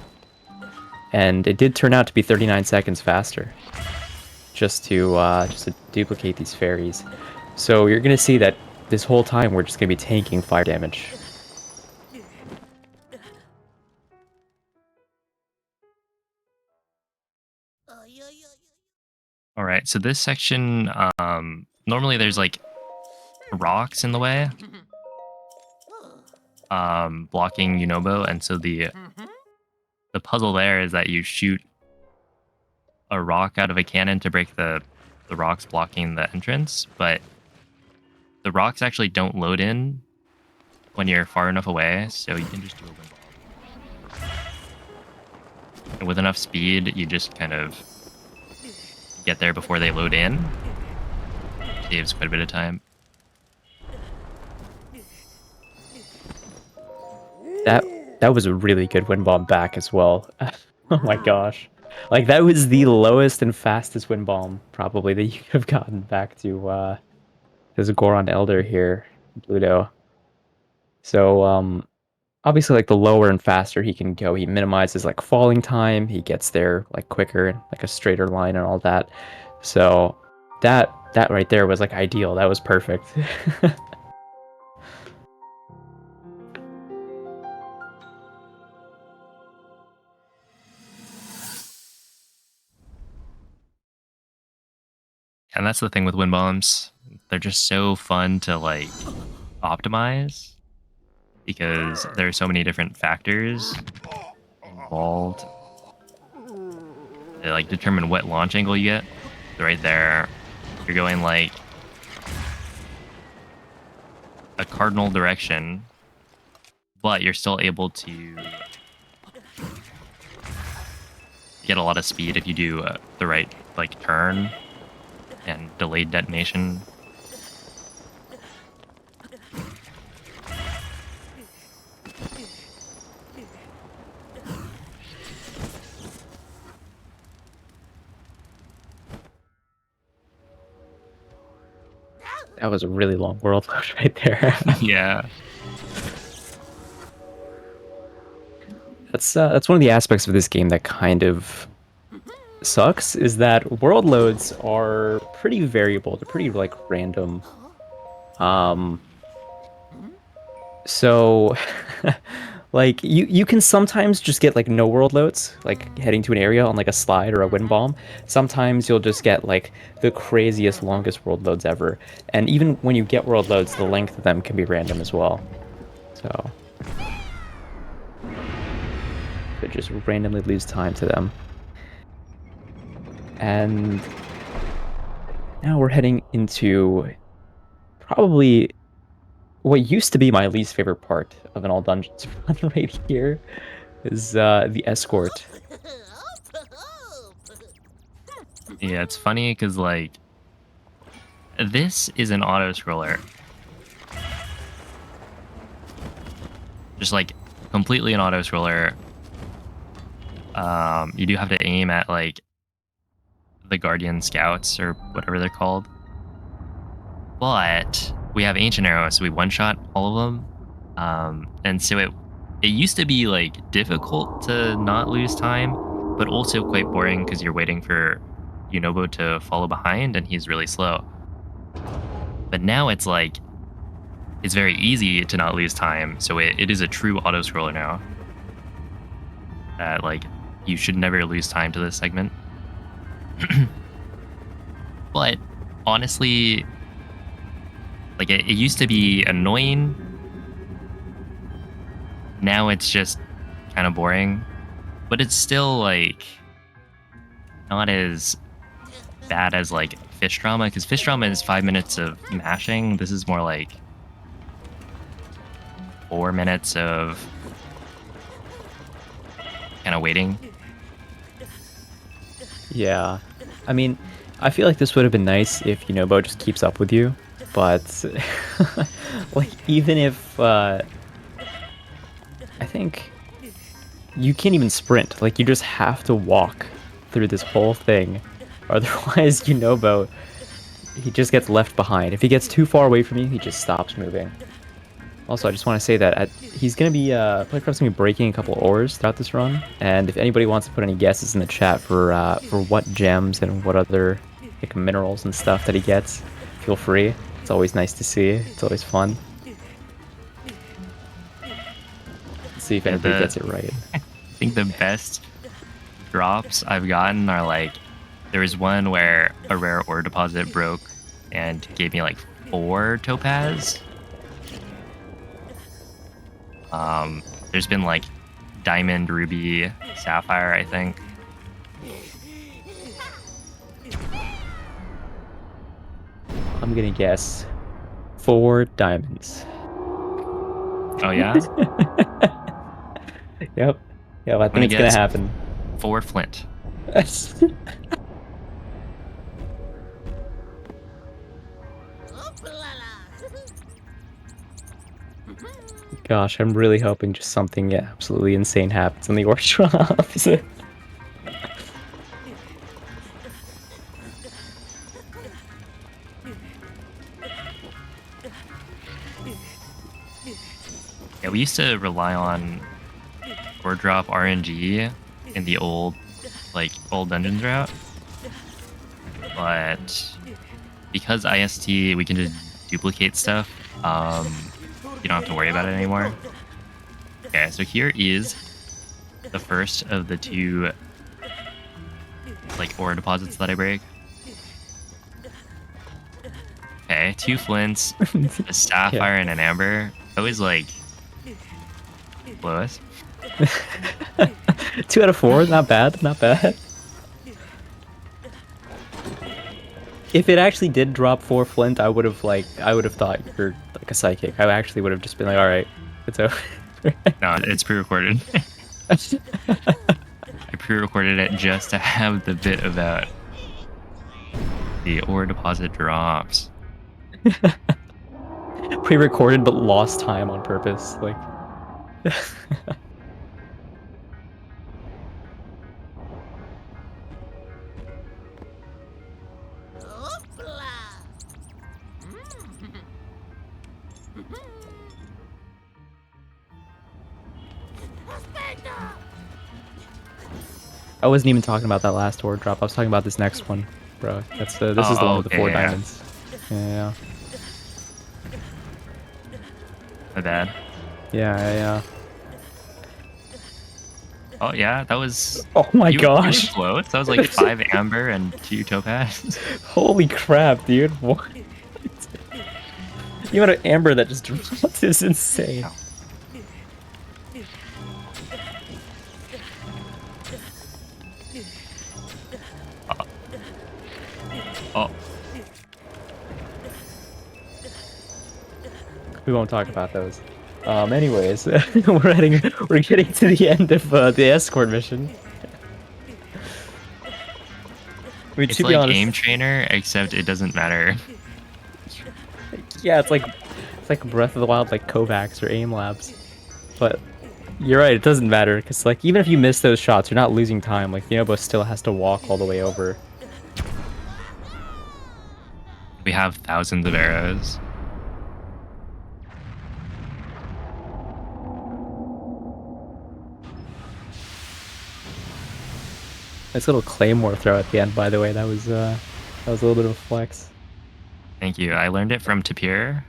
And it did turn out to be 39 seconds faster, just to duplicate these fairies. So you're gonna see that this whole time we're just gonna be tanking fire damage. All right, so this section, normally there's like rocks in the way, blocking Unobo, and so the puzzle there is that you shoot a rock out of a cannon to break the rocks blocking the entrance, but the rocks actually don't load in when you're far enough away, so you can just do a wind bomb. And with enough speed, you just kind of get there before they load in. Saves quite a bit of time. That was a really good wind bomb back as well. Oh my gosh. Like, that was the lowest and fastest wind bomb, probably, that you could have gotten back to, there's a Goron Elder here, Pluto. So, obviously, like, the lower and faster he can go, he minimizes, like, falling time, he gets there, like, quicker, like, a straighter line and all that. So, that right there was, like, ideal. That was perfect. And that's the thing with wind bombs. They're just so fun to like optimize because there are so many different factors involved. They like determine what launch angle you get. So right there, you're going like a cardinal direction, but you're still able to get a lot of speed if you do the right like turn and delayed detonation. That was a really long world load right there. Yeah. That's one of the aspects of this game that kind of sucks, is that world loads are pretty variable. They're pretty like random. So like you can sometimes just get like no world loads, like heading to an area on like a slide or a wind bomb. Sometimes you'll just get like the craziest longest world loads ever. And even when you get world loads, the length of them can be random as well. So could just randomly lose time to them. And now we're heading into probably what used to be my least favorite part of an all dungeons run right here is the escort. Yeah, it's funny because like this is an auto scroller. Just like completely an auto scroller. You do have to aim at like the Guardian Scouts or whatever they're called. But we have Ancient Arrows, so we one-shot all of them. And so it used to be like difficult to not lose time, but also quite boring because you're waiting for Yunobo to follow behind and he's really slow. But now it's like, it's very easy to not lose time, so it is a true auto-scroller now. That like, you should never lose time to this segment. But honestly, like it used to be annoying. Now it's just kind of boring, but it's still like not as bad as like Fish Drama, because Fish Drama is 5 minutes of mashing. This is more like 4 minutes of kind of waiting. Yeah, I mean, I feel like this would have been nice if Yunobo just keeps up with you, but like even if I think you can't even sprint, like you just have to walk through this whole thing, otherwise Yunobo, he just gets left behind. If he gets too far away from you, he just stops moving. Also, I just want to say that he's going to be, Playcraft's going to be breaking a couple ores throughout this run, and if anybody wants to put any guesses in the chat for what gems and what other like minerals and stuff that he gets, feel free. It's always nice to see. It's always fun. Let's see if anybody gets it right. I think the best drops I've gotten are like, there was one where a rare ore deposit broke and gave me like 4 topaz. There's been like diamond, ruby, sapphire, I think. I'm gonna guess 4 diamonds. Oh yeah? Yep. Yeah, I think it's gonna happen. 4 flint. Gosh, I'm really hoping just something absolutely insane happens in the ore drops. Yeah, we used to rely on ore drop RNG in the old dungeons route, but because IST we can just duplicate stuff. You don't have to worry about it anymore. Okay, so here is the first of the 2 like ore deposits that I break. Okay, 2 flints, a sapphire, and an amber. Always like lowest. 2 out of 4, not bad, not bad. If it actually did drop 4 flint, I would have thought you're like a psychic. I actually would have just been like, all right, it's over. No, it's pre-recorded. I pre-recorded it just to have the bit about the ore deposit drops. Pre-recorded but lost time on purpose. Like. I wasn't even talking about that last ore drop. I was talking about this next one, bro. This is the one with the 4 diamonds. Yeah. My bad. Yeah. Oh yeah, that was. Oh my you gosh. were close. That was like 5 amber and 2 topaz. Holy crap, dude. What? The amount of amber that just dropped is insane. Oh. We won't talk about those. Anyways, we're getting to the end of the escort mission. I mean, It's to be like honest, Aim Trainer, except it doesn't matter. yeah, it's like Breath of the Wild, like Kovacs or Aim Labs. But you're right, it doesn't matter because like even if you miss those shots, you're not losing time. Like Diababa still has to walk all the way over. We have thousands of arrows. Nice little claymore throw at the end, by the way. That was a little bit of a flex. Thank you. I learned it from Tapir.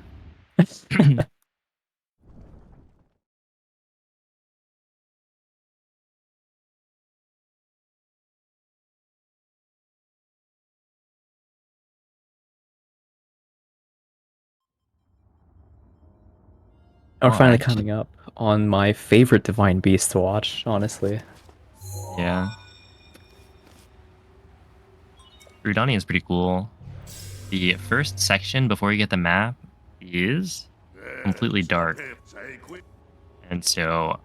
We're finally actually- coming up on my favorite Divine Beast to watch, honestly. Yeah. Rudani is pretty cool. The first section before you get the map is completely dark. And so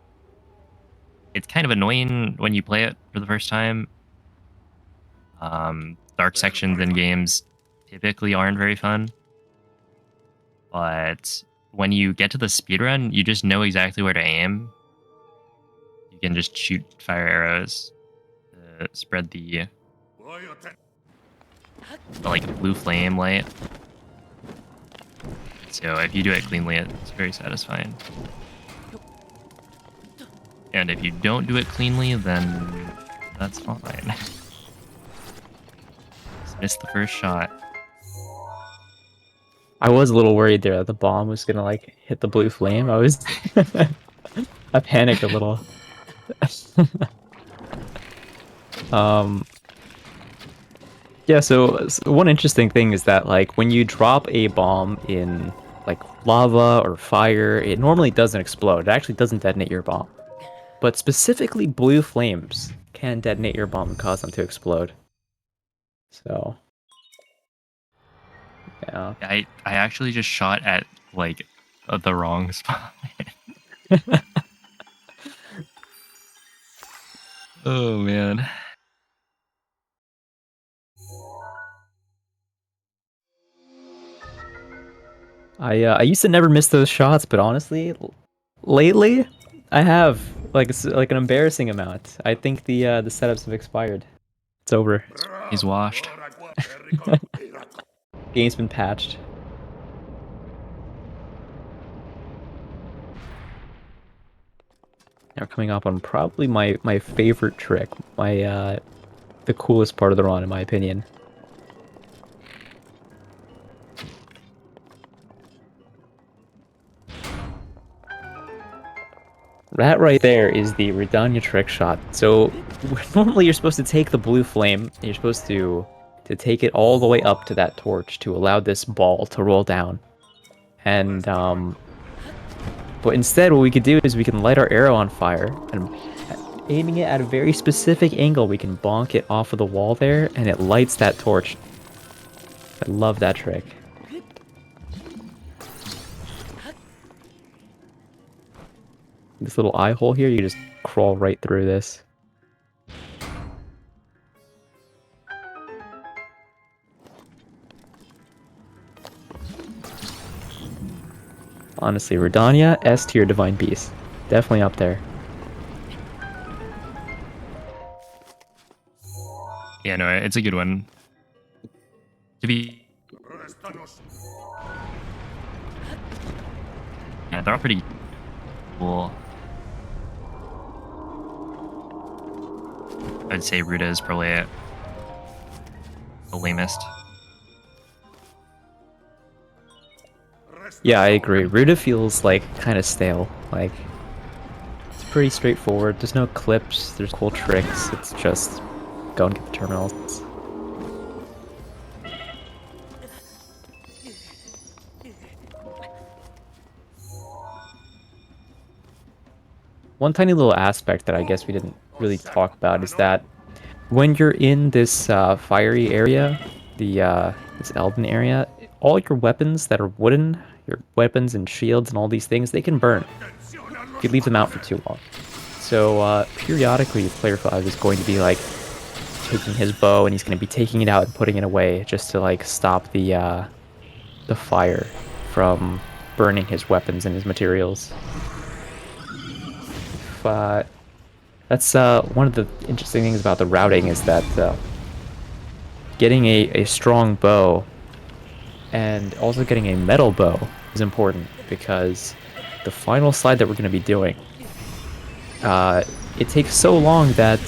it's kind of annoying when you play it for the first time. Dark sections in games typically aren't very fun. But when you get to the speedrun, you just know exactly where to aim. You can just shoot fire arrows to spread the like blue flame light. So if you do it cleanly, it's very satisfying. And if you don't do it cleanly, then that's fine. Just missed the first shot. I was a little worried there that the bomb was gonna like hit the blue flame. I panicked a little. Yeah, so one interesting thing is that like when you drop a bomb in like lava or fire, it normally doesn't explode. It actually doesn't detonate your bomb. But specifically blue flames can detonate your bomb and cause them to explode. So yeah. I actually just shot at like the wrong spot. Oh man. I used to never miss those shots, but honestly, lately I have like like an embarrassing amount. I think the setups have expired. It's over. He's washed. Game's been patched. Now we're coming up on probably my favorite trick, the coolest part of the run in my opinion. That right there is the Redania trick shot. So normally you're supposed to take the blue flame, and you're supposed to take it all the way up to that torch to allow this ball to roll down. And but instead what we could do is we can light our arrow on fire, and aiming it at a very specific angle, we can bonk it off of the wall there, and it lights that torch. I love that trick. This little eye hole here, you just crawl right through this. Honestly, Redania, S tier Divine Beast. Definitely up there. Yeah, no, it's a good one. To be... Yeah, they're all pretty cool. I'd say Ruda is probably the lamest. Yeah, I agree. Ruda feels like kind of stale. Like, it's pretty straightforward. There's no clips, there's cool tricks. It's just go and get the terminals. One tiny little aspect that I guess we didn't really talk about is that when you're in this fiery area, this Elden area, all your weapons that are wooden, your weapons and shields and all these things, they can burn if you leave them out for too long. So periodically, Player 5 is going to be like taking his bow and he's going to be taking it out and putting it away just to like stop the fire from burning his weapons and his materials. That's one of the interesting things about the routing is that getting a strong bow and also getting a metal bow is important because the final slide that we're going to be doing, it takes so long that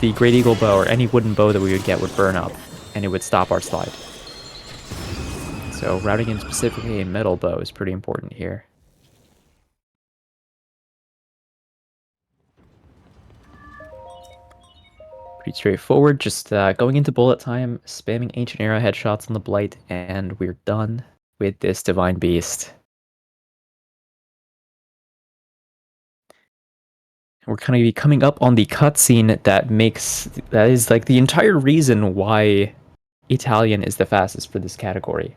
the Great Eagle bow or any wooden bow that we would get would burn up and it would stop our slide. So routing in specifically a metal bow is pretty important here. Pretty straightforward, just going into bullet time, spamming Ancient Era headshots on the Blight, and we're done with this Divine Beast. We're kind of coming up on the cutscene that is like the entire reason why Italian is the fastest for this category.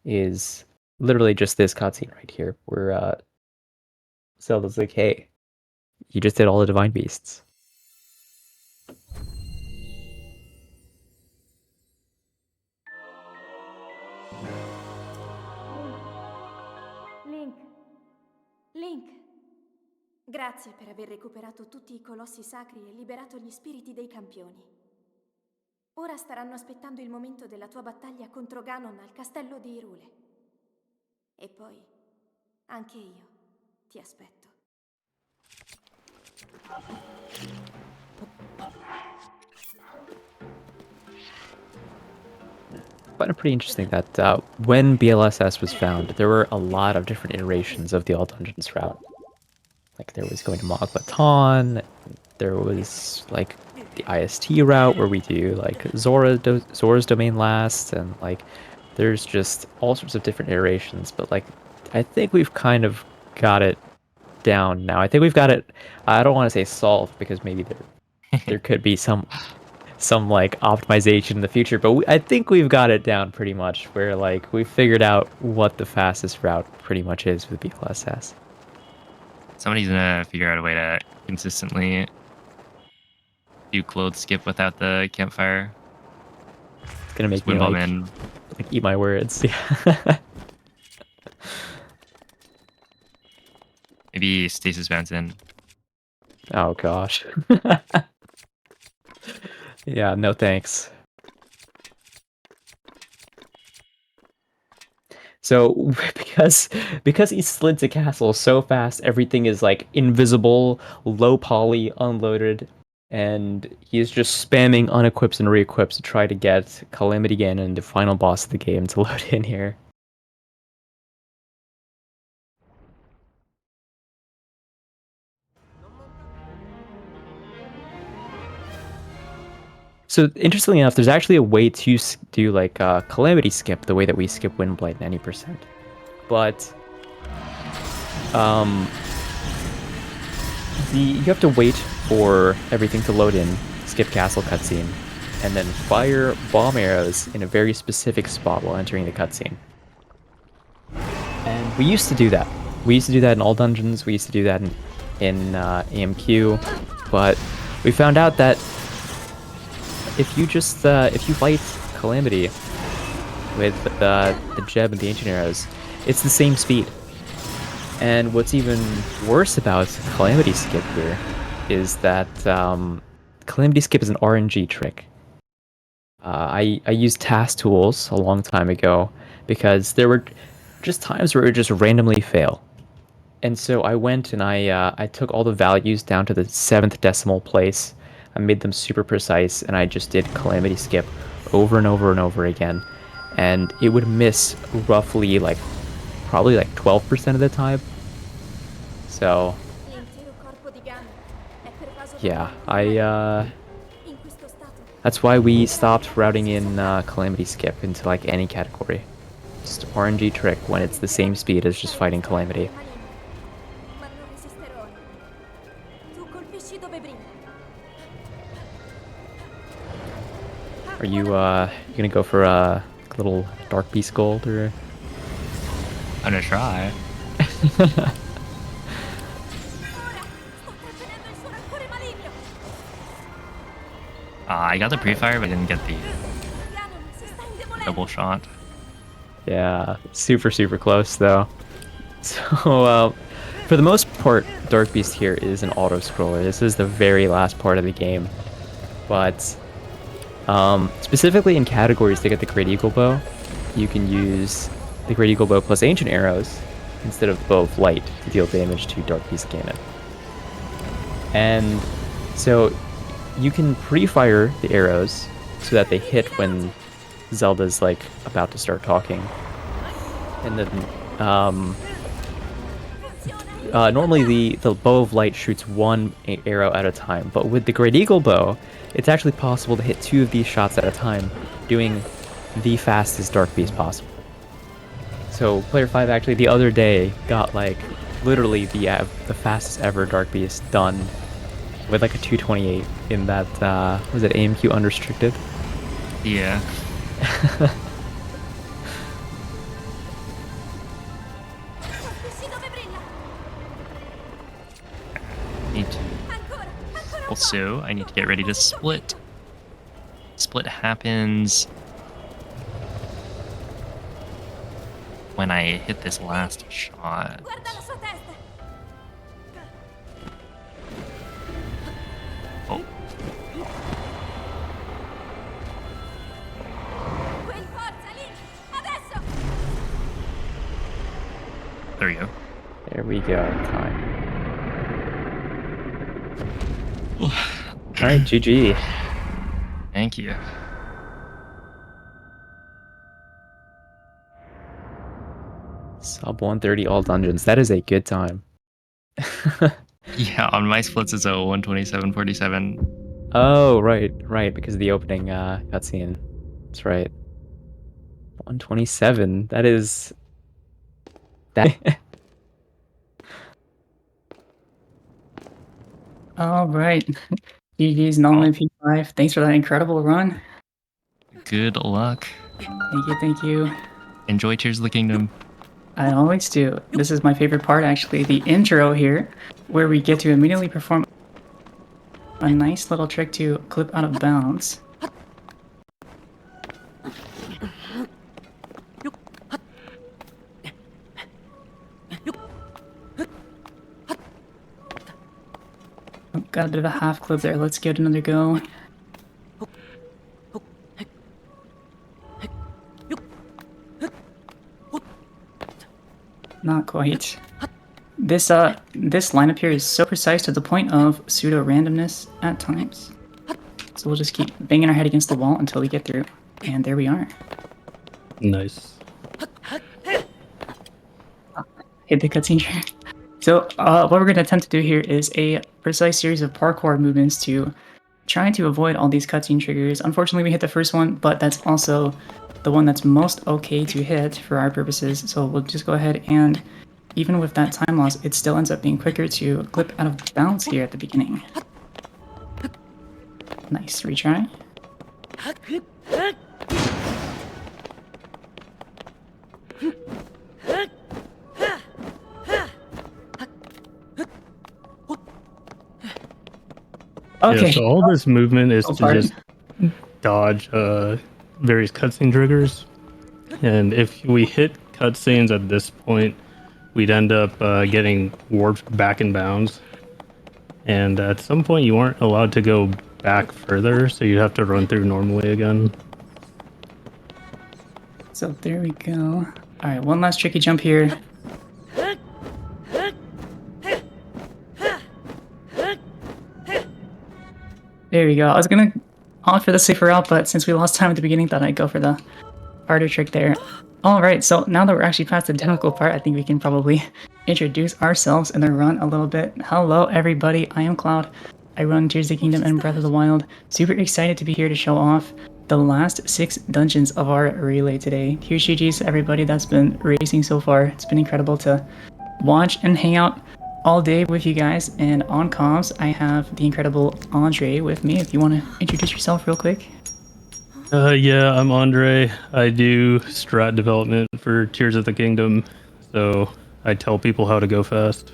Is literally just this cutscene right here, where Zelda's like, hey, you just did all the Divine Beasts. Link, grazie per aver recuperato tutti i colossi sacri e liberato gli spiriti dei campioni. Ora staranno aspettando il momento della tua battaglia contro Ganon al castello di Hyrule. E poi, anche io ti aspetto. I find it pretty interesting that when BLSS was found, there were a lot of different iterations of the All Dungeons route. Like, there was going to Moglaton, there was, like, the IST route where we do, like, Zora's Domain last, and, like, there's just all sorts of different iterations, but, like, I think we've kind of got it down now. I think we've got it, I don't want to say solved, because maybe there could be some like optimization in the future, but I think we've got it down pretty much where like we figured out what the fastest route pretty much is with BLSS. Somebody's gonna figure out a way to consistently do clothes skip without the campfire. It's gonna make me like eat my words. Yeah. Maybe stasis bounce in. Oh gosh. Yeah, no thanks. So because he slid to castle so fast, everything is like invisible, low poly, unloaded, and he's just spamming unequips and re-equips to try to get Calamity Ganon, the final boss of the game, to load in here. So interestingly enough, there's actually a way to do like Calamity skip the way that we skip Windblight 90%. But you have to wait for everything to load in, skip castle cutscene, and then fire bomb arrows in a very specific spot while entering the cutscene. And we used to do that. We used to do that in all dungeons. We used to do that in AMQ, but we found out that if you just if you fight Calamity with the Jeb and the Ancient Arrows, it's the same speed. And what's even worse about Calamity Skip here is that Calamity Skip is an RNG trick. I used task tools a long time ago because there were just times where it would just randomly fail. And so I went and I took all the values down to the 7th decimal place. I made them super precise, and I just did Calamity Skip over and over and over again. And it would miss roughly probably 12% of the time. So yeah, that's why we stopped routing in Calamity Skip into like any category. Just RNG trick when it's the same speed as just fighting Calamity. Are you gonna go for a little Dark Beast Gold or? I'm gonna try. I got the pre-fire, but I didn't get the double shot. Yeah, super close though. So for the most part, Dark Beast here is an auto-scroller. This is the very last part of the game, but specifically in categories to get the Great Eagle Bow, you can use the Great Eagle Bow plus Ancient Arrows instead of Bow of Light to deal damage to Dark Beast Ganon. And so you can pre-fire the arrows so that they hit when Zelda's like about to start talking. And then normally the Bow of Light shoots one arrow at a time, but with the Great Eagle Bow, it's actually possible to hit 2 of these shots at a time, doing the fastest Dark Beast possible. So player 5 actually the other day got like literally the fastest ever Dark Beast done with like a 228 in that was it AMQ unrestricted? Yeah. Also, I need to get ready to split. Split happens when I hit this last shot. Oh. There we go. There we go. Time. Alright, GG. Thank you. Sub 130 all dungeons. That is a good time. Yeah, on my splits it's a 127.47. Oh, right, because of the opening cutscene. That's right. 127. That is that. All right. GG's Nolan P5. Thanks for that incredible run. Good luck. Thank you. Enjoy Tears of the Kingdom. I always do. This is my favorite part, actually, the intro here, where we get to immediately perform a nice little trick to clip out of bounds. Got a bit of a half clip there. Let's give it another go. Not quite. This lineup here is so precise to the point of pseudo randomness at times. So we'll just keep banging our head against the wall until we get through. And there we are. Nice. Hit the cutscene here. So what we're going to attempt to do here is a precise series of parkour movements to try to avoid all these cutscene triggers. Unfortunately, we hit the first one, but that's also the one that's most okay to hit for our purposes. So we'll just go ahead and, even with that time loss, it still ends up being quicker to clip out of bounds here at the beginning. Nice, retry. Okay. Yeah, so all this movement is to just dodge various cutscene triggers. And if we hit cutscenes at this point, we'd end up getting warped back in bounds. And at some point you weren't allowed to go back further, so you'd have to run through normally again. So there we go. Alright, one last tricky jump here. There we go. I was gonna opt for the safer route, but since we lost time at the beginning, thought I'd go for the harder trick there. Alright, so now that we're actually past the difficult part, I think we can probably introduce ourselves and then run a little bit. Hello everybody, I am Cloud. I run Tears of the Kingdom and Breath of the Wild. Super excited to be here to show off the last 6 dungeons of our relay today. Huge GG's to everybody that's been racing so far. It's been incredible to watch and hang out all day with you guys. And on comms, I have the incredible Andre with me. If you want to introduce yourself real quick. Yeah, I'm Andre. I do strat development for Tears of the Kingdom, so I tell people how to go fast.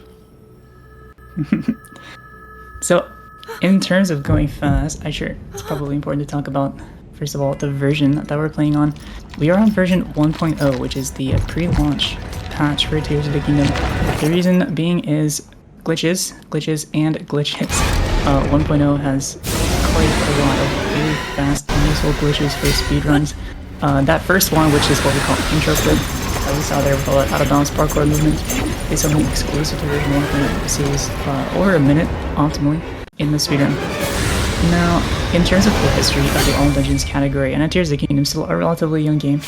So, in terms of going fast, it's probably important to talk about, first of all, the version that we're playing on. We are on version 1.0, which is the pre-launch patch for Tears of the Kingdom. The reason being is glitches. 1.0 has quite a lot of really fast and useful glitches for speedruns. That first one, which is what we call intro clip, that we saw there with all that out-of-bounds parkour movement, is something exclusive to version 1.0. It saves over a minute, optimally, in the speedrun. Now, in terms of the history of the All Dungeons category, and Tears of the Kingdom is still a relatively young game,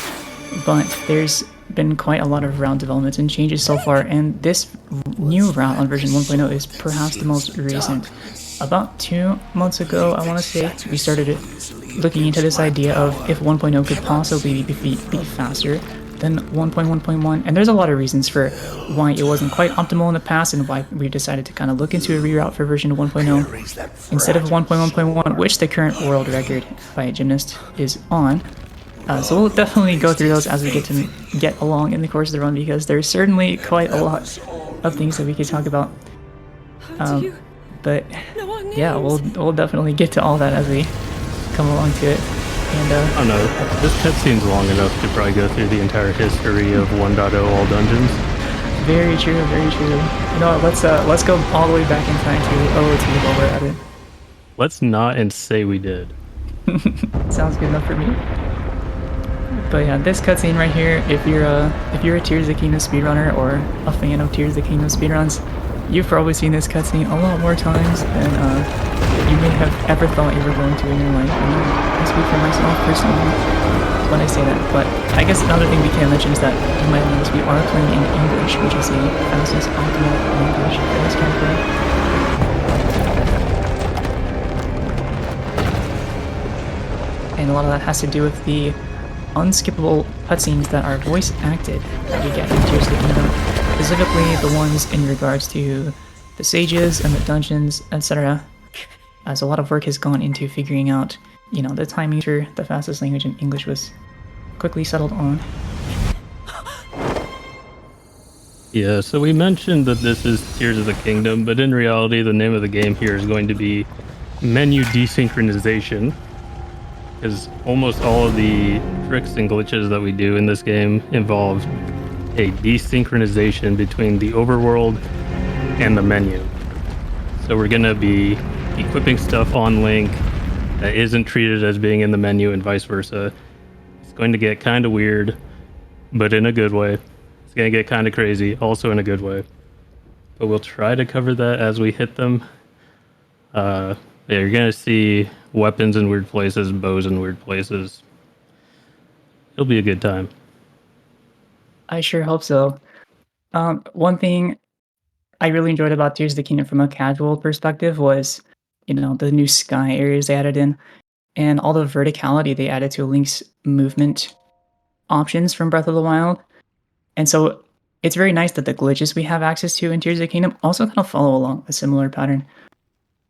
but there's been quite a lot of route developments and changes so far, and this new route on version 1.0 is perhaps the most recent. About 2 months ago, I want to say, we started looking into this idea of if 1.0 could possibly be faster than 1.1.1, and there's a lot of reasons for why it wasn't quite optimal in the past and why we decided to kind of look into a reroute for version 1.0 instead of 1.1.1, which the current world record by a gymnast is on. So we'll definitely go through those as we get along in the course of the run, because there's certainly quite a lot of things that we could talk about. But yeah, we'll definitely get to all that as we come along to it. And I don't know, this cutscene's long enough to probably go through the entire history of 1.0 All Dungeons. Very true, very true. You know what, let's go all the way back in time to OoT while we're at it. Let's not and say we did. Sounds good enough for me. But yeah, this cutscene right here, if you're a Tears of the Kingdom speedrunner or a fan of Tears of the Kingdom speedruns, you've probably seen this cutscene a lot more times than you may have ever thought you were going to in your life. I speak for myself personally when I say that, but I guess another thing we can mention is that you might notice we are playing in English, which is the fastest optimal language for this category. And a lot of that has to do with the unskippable cutscenes that are voice acted that we get in Tears of the Kingdom, specifically the ones in regards to the sages and the dungeons, etc. As a lot of work has gone into figuring out, you know, the timing for the fastest language in English was quickly settled on. Yeah, so we mentioned that this is Tears of the Kingdom, but in reality the name of the game here is going to be menu desynchronization, because almost all of the tricks and glitches that we do in this game involve a desynchronization between the overworld and the menu. So we're going to be equipping stuff on Link that isn't treated as being in the menu and vice versa. It's going to get kind of weird, but in a good way. It's going to get kind of crazy, also in a good way. But we'll try to cover that as we hit them. Yeah, you're going to see weapons in weird places, bows in weird places. It'll be a good time. I sure hope so. One thing I really enjoyed about Tears of the Kingdom from a casual perspective was, you know, the new sky areas they added in, and all the verticality they added to Link's movement options from Breath of the Wild. And so it's very nice that the glitches we have access to in Tears of the Kingdom also kind of follow along a similar pattern.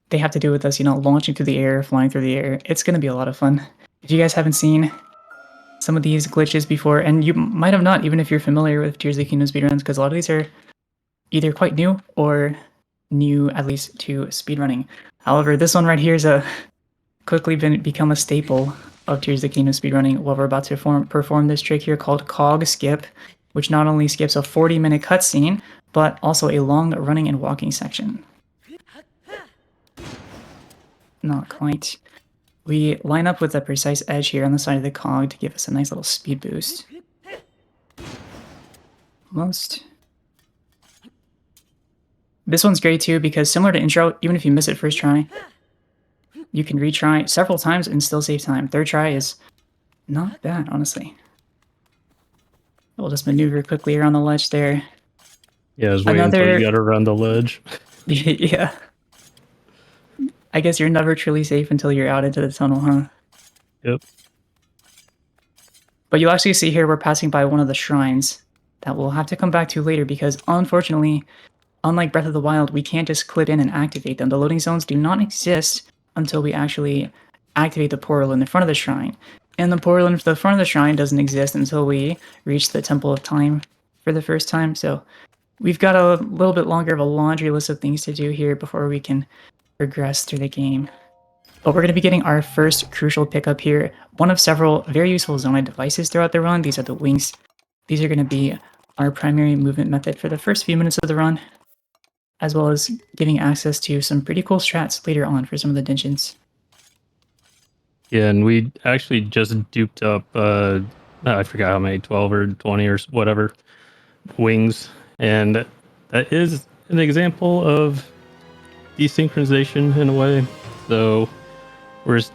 They have to do with us, you know, launching through the air, flying through the air. It's going to be a lot of fun. If you guys haven't seen some of these glitches before, and you might have not, even if you're familiar with Tears of the Kingdom speedruns, because a lot of these are either quite new or new, at least, to speedrunning. However, this one right here is quickly become a staple of Tears of the Kingdom speedrunning. While we're about to perform this trick here called Cog Skip. which not only skips a 40-minute cutscene, but also a long running and walking section. Not quite. We line up with a precise edge here on the side of the cog to give us a nice little speed boost. Almost. This one's great too because similar to intro, even if you miss it first try, you can retry several times and still save time. Third try is not bad, honestly. We'll just maneuver quickly around the ledge there. Yeah, just wait until you gotta run the ledge. Yeah. I guess you're never truly safe until you're out into the tunnel, huh? Yep. But you'll actually see here we're passing by one of the shrines that we'll have to come back to later because unfortunately, unlike Breath of the Wild, we can't just clip in and activate them. The loading zones do not exist until we actually activate the portal in the front of the shrine. And the portal in the front of the shrine doesn't exist until we reach the Temple of Time for the first time. So we've got a little bit longer of a laundry list of things to do here before we can progress through the game. But we're going to be getting our first crucial pickup here. One of several very useful Zonai devices throughout the run. These are the wings. These are going to be our primary movement method for the first few minutes of the run, as well as giving access to some pretty cool strats later on for some of the dungeons. Yeah, and we actually just duped up, I forgot how many, 12 or 20 or whatever, wings. And that is an example of desynchronization in a way. So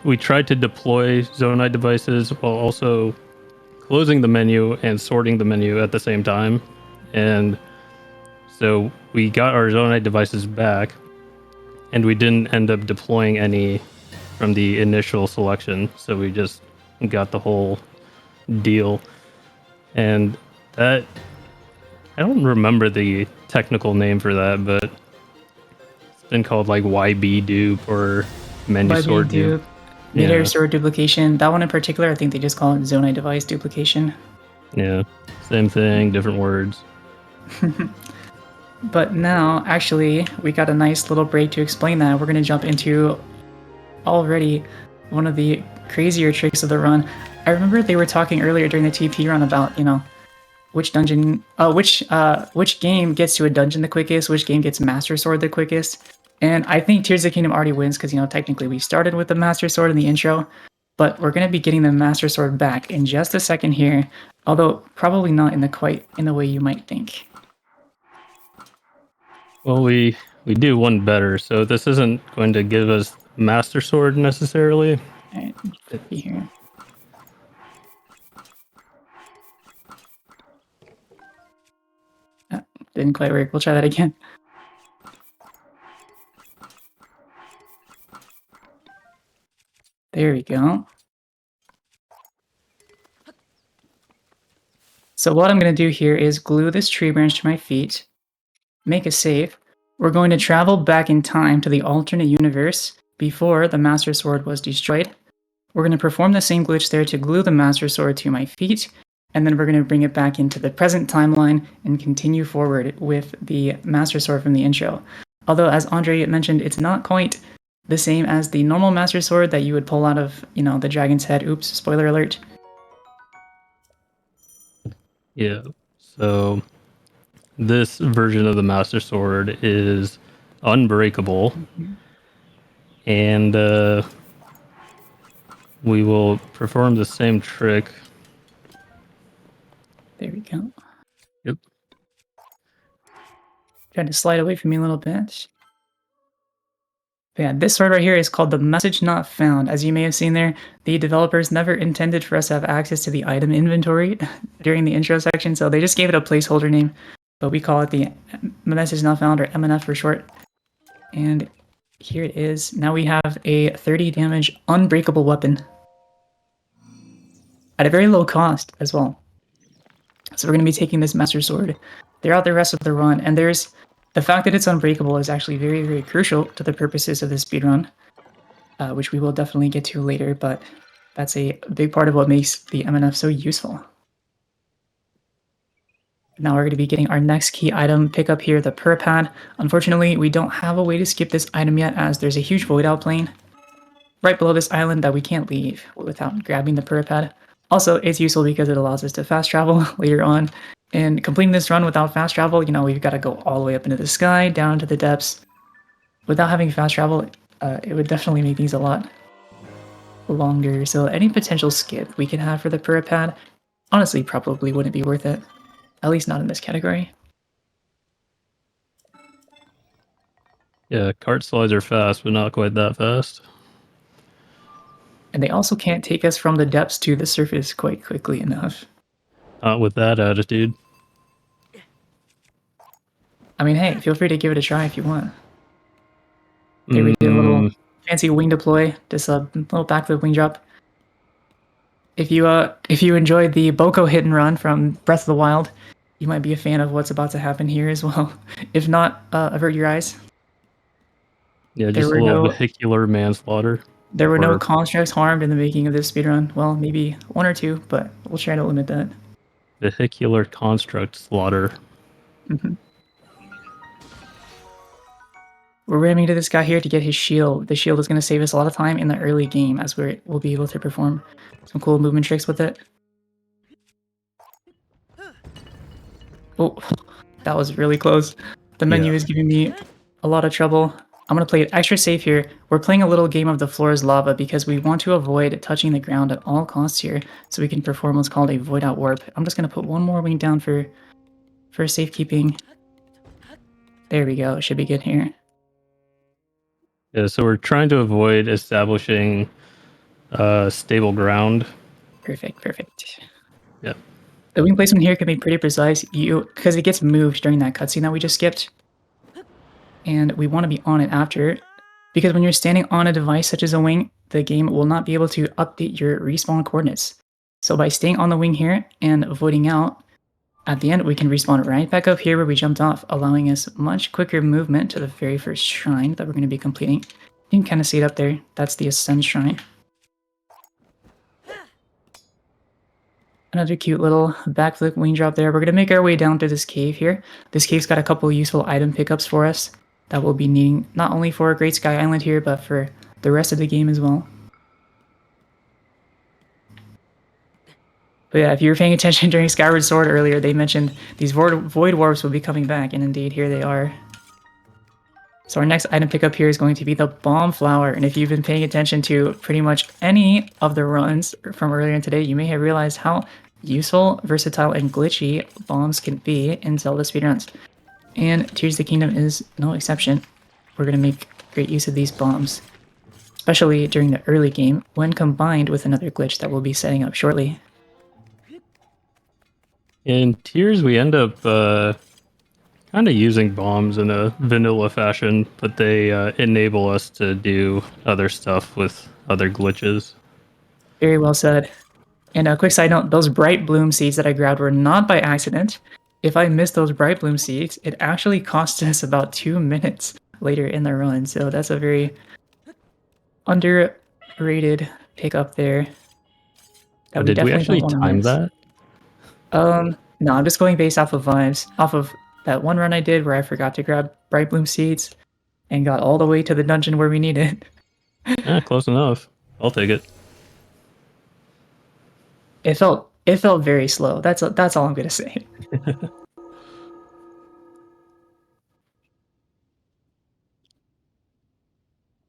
we tried to deploy Zonai devices while also closing the menu and sorting the menu at the same time. And so we got our Zonai devices back, and we didn't end up deploying any from the initial selection. So we just got the whole deal. And that, I don't remember the technical name for that, but it's been called like YB dupe or menu sort dupe. Mid-air sword duplication. That one in particular, I think they just call it Zonai device duplication. Yeah, same thing, different words. But now, actually, we got a nice little break to explain that. We're going to jump into already one of the crazier tricks of the run. I remember they were talking earlier during the TP run about, which dungeon, which game gets to a dungeon the quickest, which game gets Master Sword the quickest. And I think Tears of the Kingdom already wins because, technically we started with the Master Sword in the intro, but we're going to be getting the Master Sword back in just a second here, although probably not in the way you might think. Well, we do one better, so this isn't going to give us Master Sword necessarily. Alright, put me here. Didn't quite work. We'll try that again. There we go. So what I'm going to do here is glue this tree branch to my feet, make a save. We're going to travel back in time to the alternate universe before the Master Sword was destroyed. We're going to perform the same glitch there to glue the Master Sword to my feet, and then we're going to bring it back into the present timeline and continue forward with the Master Sword from the intro. Although, as Andre mentioned, it's not quite the same as the normal Master Sword that you would pull out of, the dragon's head. Oops, spoiler alert. Yeah, so this version of the Master Sword is unbreakable, and we will perform the same trick. There we go. Yep. Trying to slide away from me a little bit. But yeah, this sword right here is called the Message Not Found. As you may have seen there, the developers never intended for us to have access to the item inventory during the intro section, so they just gave it a placeholder name, but we call it the Message Not Found, or MNF for short. And here it is. Now we have a 30 damage unbreakable weapon at a very low cost as well. So we're going to be taking this Master Sword throughout the rest of the run, and the fact that it's unbreakable is actually very, very crucial to the purposes of this speedrun, which we will definitely get to later, but that's a big part of what makes the MNF so useful. Now we're going to be getting our next key item, pick up here the Purr Pad. Unfortunately, we don't have a way to skip this item yet, as there's a huge void out plane right below this island that we can't leave without grabbing the Purr Pad. Also, it's useful because it allows us to fast travel later on And completing this run without fast travel, you know, we've got to go all the way up into the sky, down to the depths. Without having fast travel, it would definitely make things a lot longer. So any potential skip we can have for the Puripad, honestly, probably wouldn't be worth it. At least not in this category. Yeah, cart slides are fast, but not quite that fast. And they also can't take us from the depths to the surface quite quickly enough. Not with that attitude. I mean, hey, feel free to give it a try if you want. There we do a little fancy wing deploy, just a little backflip wing drop. If you enjoyed the Boko hit and run from Breath of the Wild, you might be a fan of what's about to happen here as well. If not, avert your eyes. Yeah, just a little vehicular manslaughter. There were no constructs harmed in the making of this speedrun. Well, maybe one or two, but we'll try to limit that. Vehicular construct slaughter. We're ramming to this guy here to get his shield. The shield is going to save us a lot of time in the early game as we'll be able to perform some cool movement tricks with it. Oh, that was really close. The menu is giving me a lot of trouble. I'm going to play it extra safe here. We're playing a little game of the floor is lava because we want to avoid touching the ground at all costs here so we can perform what's called a void out warp. I'm just going to put one more wing down for safekeeping. There we go. Should be good here. Yeah, so we're trying to avoid establishing stable ground. Perfect. Yep. The wing placement here can be pretty precise because it gets moved during that cutscene that we just skipped. And we want to be on it after, because when you're standing on a device such as a wing, the game will not be able to update your respawn coordinates. So by staying on the wing here and avoiding out, at the end we can respawn right back up here where we jumped off, allowing us much quicker movement to the very first shrine that we're going to be completing. You can kind of see it up there. That's the Ascend Shrine. Another cute little backflip wing drop there. We're going to make our way down to this cave here. This cave's got a couple useful item pickups for us that we'll be needing not only for Great Sky Island here, but for the rest of the game as well. But yeah, if you were paying attention during Skyward Sword earlier, they mentioned these void warps will be coming back, and indeed, here they are. So our next item pickup here is going to be the Bomb Flower, and if you've been paying attention to pretty much any of the runs from earlier in today, you may have realized how useful, versatile, and glitchy bombs can be in Zelda speedruns. And Tears of the Kingdom is no exception. We're going to make great use of these bombs, especially during the early game when combined with another glitch that we'll be setting up shortly. In Tears, we end up kind of using bombs in a vanilla fashion, but they enable us to do other stuff with other glitches. Very well said. And a quick side note, those bright bloom seeds that I grabbed were not by accident. If I missed those bright bloom seeds, it actually cost us about 2 minutes later in the run. So that's a very underrated pickup there. Did we actually time that? No, I'm just going based off of vibes. Off of that one run I did where I forgot to grab bright bloom seeds and got all the way to the dungeon where we need it. Close enough. I'll take it. It felt very slow. That's all I'm gonna say.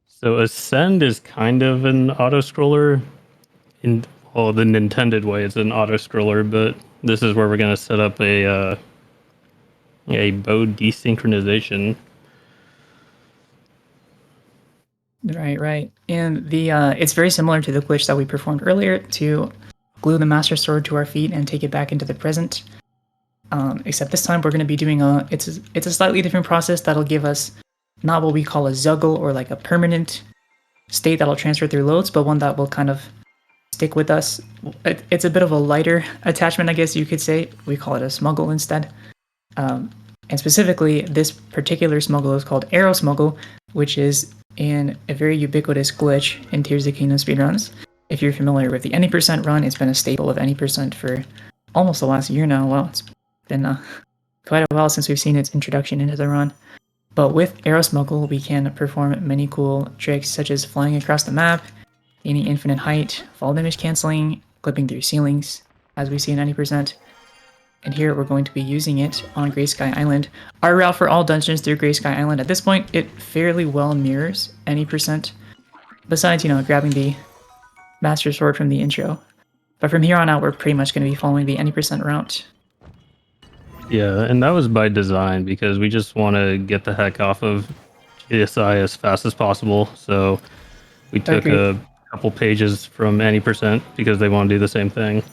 So Ascend is kind of an auto-scroller. In the intended way, it's an auto-scroller, but this is where we're going to set up a bow desynchronization. Right. And the it's very similar to the glitch that we performed earlier to glue the Master Sword to our feet and take it back into the present. Except this time we're going to be doing it's a slightly different process that'll give us not what we call a zuggle or like a permanent state that'll transfer through loads, but one that will kind of stick with us. It's a bit of a lighter attachment, I guess you could say. We call it a smuggle instead. And specifically, this particular smuggle is called Arrow Smuggle, which is a very ubiquitous glitch in Tears of the Kingdom speedruns. If you're familiar with the any percent run, it's been a staple of any percent for almost the last year now. Well, it's been quite a while since we've seen its introduction into the run. But with Arrow Smuggle, we can perform many cool tricks such as flying across the map, gaining infinite height, fall damage canceling, clipping through ceilings, as we see in 90%. And here we're going to be using it on Grey Sky Island. Our route for all dungeons through Grey Sky Island, at this point, it fairly well mirrors any percent. Besides, grabbing the Master Sword from the intro. But from here on out, we're pretty much going to be following the any percent route. Yeah, and that was by design because we just want to get the heck off of GSI as fast as possible. So we took a couple pages from any percent because they want to do the same thing.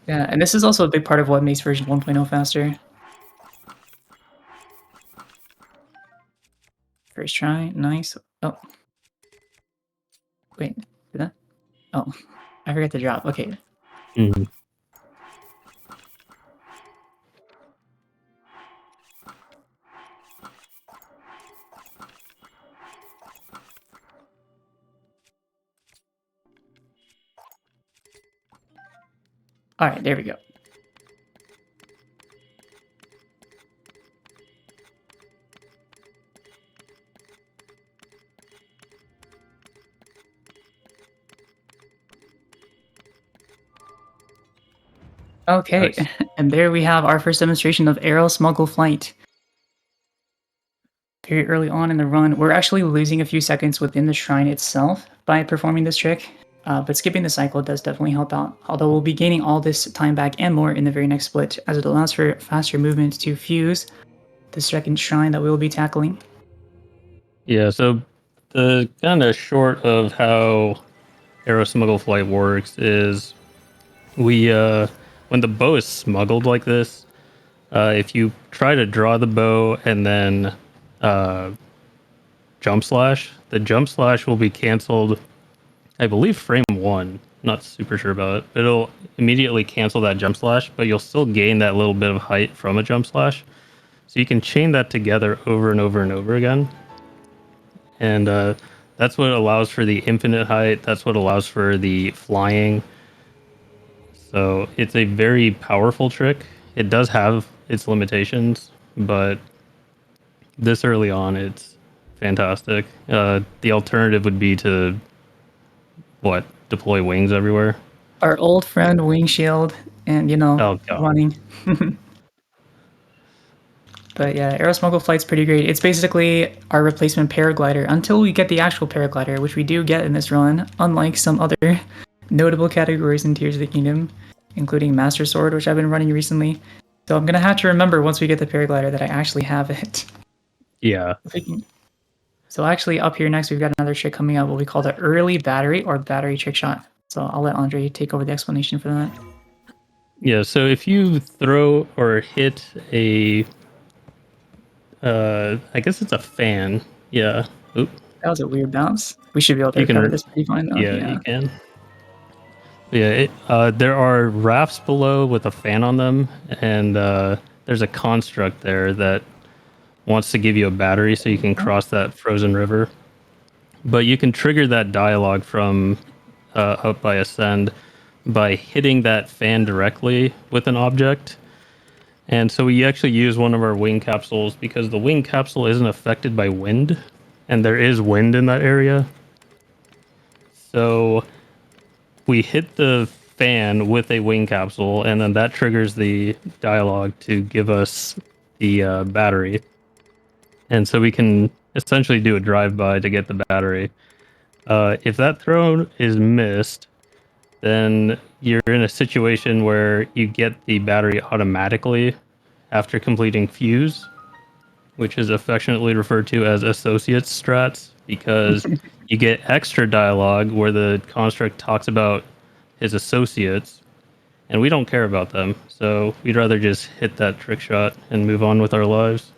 Yeah, and this is also a big part of what makes version 1.0 faster. First try, nice. Oh. Wait, did that? Oh, I forgot to drop. Okay. Mm-hmm. All right, there we go. Okay, nice. And there we have our first demonstration of Arrow Smuggle Flight. Very early on in the run, we're actually losing a few seconds within the shrine itself by performing this trick, but skipping the cycle does definitely help out, although we'll be gaining all this time back and more in the very next split, as it allows for faster movement to fuse the second shrine that we will be tackling. Yeah, so the kind of short of how Arrow Smuggle Flight works is we, when the bow is smuggled like this, if you try to draw the bow and then jump slash, the jump slash will be canceled, I believe frame 1, not super sure about it, but it'll immediately cancel that jump slash, but you'll still gain that little bit of height from a jump slash. So you can chain that together over and over and over again. And that's what allows for the infinite height. That's what allows for the flying. So it's a very powerful trick. It does have its limitations, but this early on, it's fantastic. The alternative would be to, deploy wings everywhere? Our old friend Wing Shield and, running. But yeah, Arrow Smuggle Flight's pretty great. It's basically our replacement paraglider until we get the actual paraglider, which we do get in this run, unlike some other notable categories in Tears of the Kingdom, including Master Sword, which I've been running recently. So I'm going to have to remember once we get the paraglider that I actually have it. Yeah. So actually up here next, we've got another trick coming up, what we call the early battery or battery trick shot. So I'll let Andre take over the explanation for that. Yeah, so if you throw or hit a... I guess it's a fan. Yeah. Oop. That was a weird bounce. We should be able to recover this pretty fine though. Yeah, you can. Yeah, there are rafts below with a fan on them, and there's a construct there that wants to give you a battery so you can cross that frozen river. But you can trigger that dialogue from up by Ascend by hitting that fan directly with an object. And so we actually use one of our wing capsules because the wing capsule isn't affected by wind, and there is wind in that area. So we hit the fan with a wing capsule, and then that triggers the dialogue to give us the battery. And so we can essentially do a drive-by to get the battery. If that throw is missed, then you're in a situation where you get the battery automatically after completing fuse, which is affectionately referred to as associate strats, because you get extra dialogue where the construct talks about his associates, and we don't care about them, so we'd rather just hit that trick shot and move on with our lives.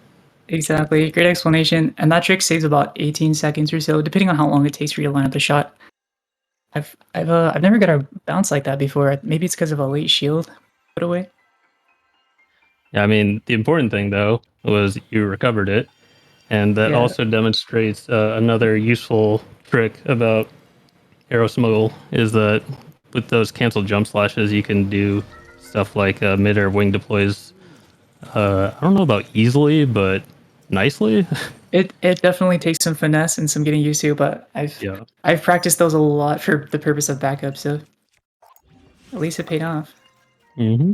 Exactly, great explanation. And that trick saves about 18 seconds or so, depending on how long it takes for you to line up the shot. I've never got a bounce like that before. Maybe it's because of a late shield put away. Yeah, I mean, the important thing though was you recovered it, and that also demonstrates another useful trick about Arrow Smuggle is that with those canceled jump slashes, you can do stuff like mid-air wing deploys. I don't know about easily, but nicely. It definitely takes some finesse and some getting used to, but I've practiced those a lot for the purpose of backup, so at least it paid off. Mm-hmm.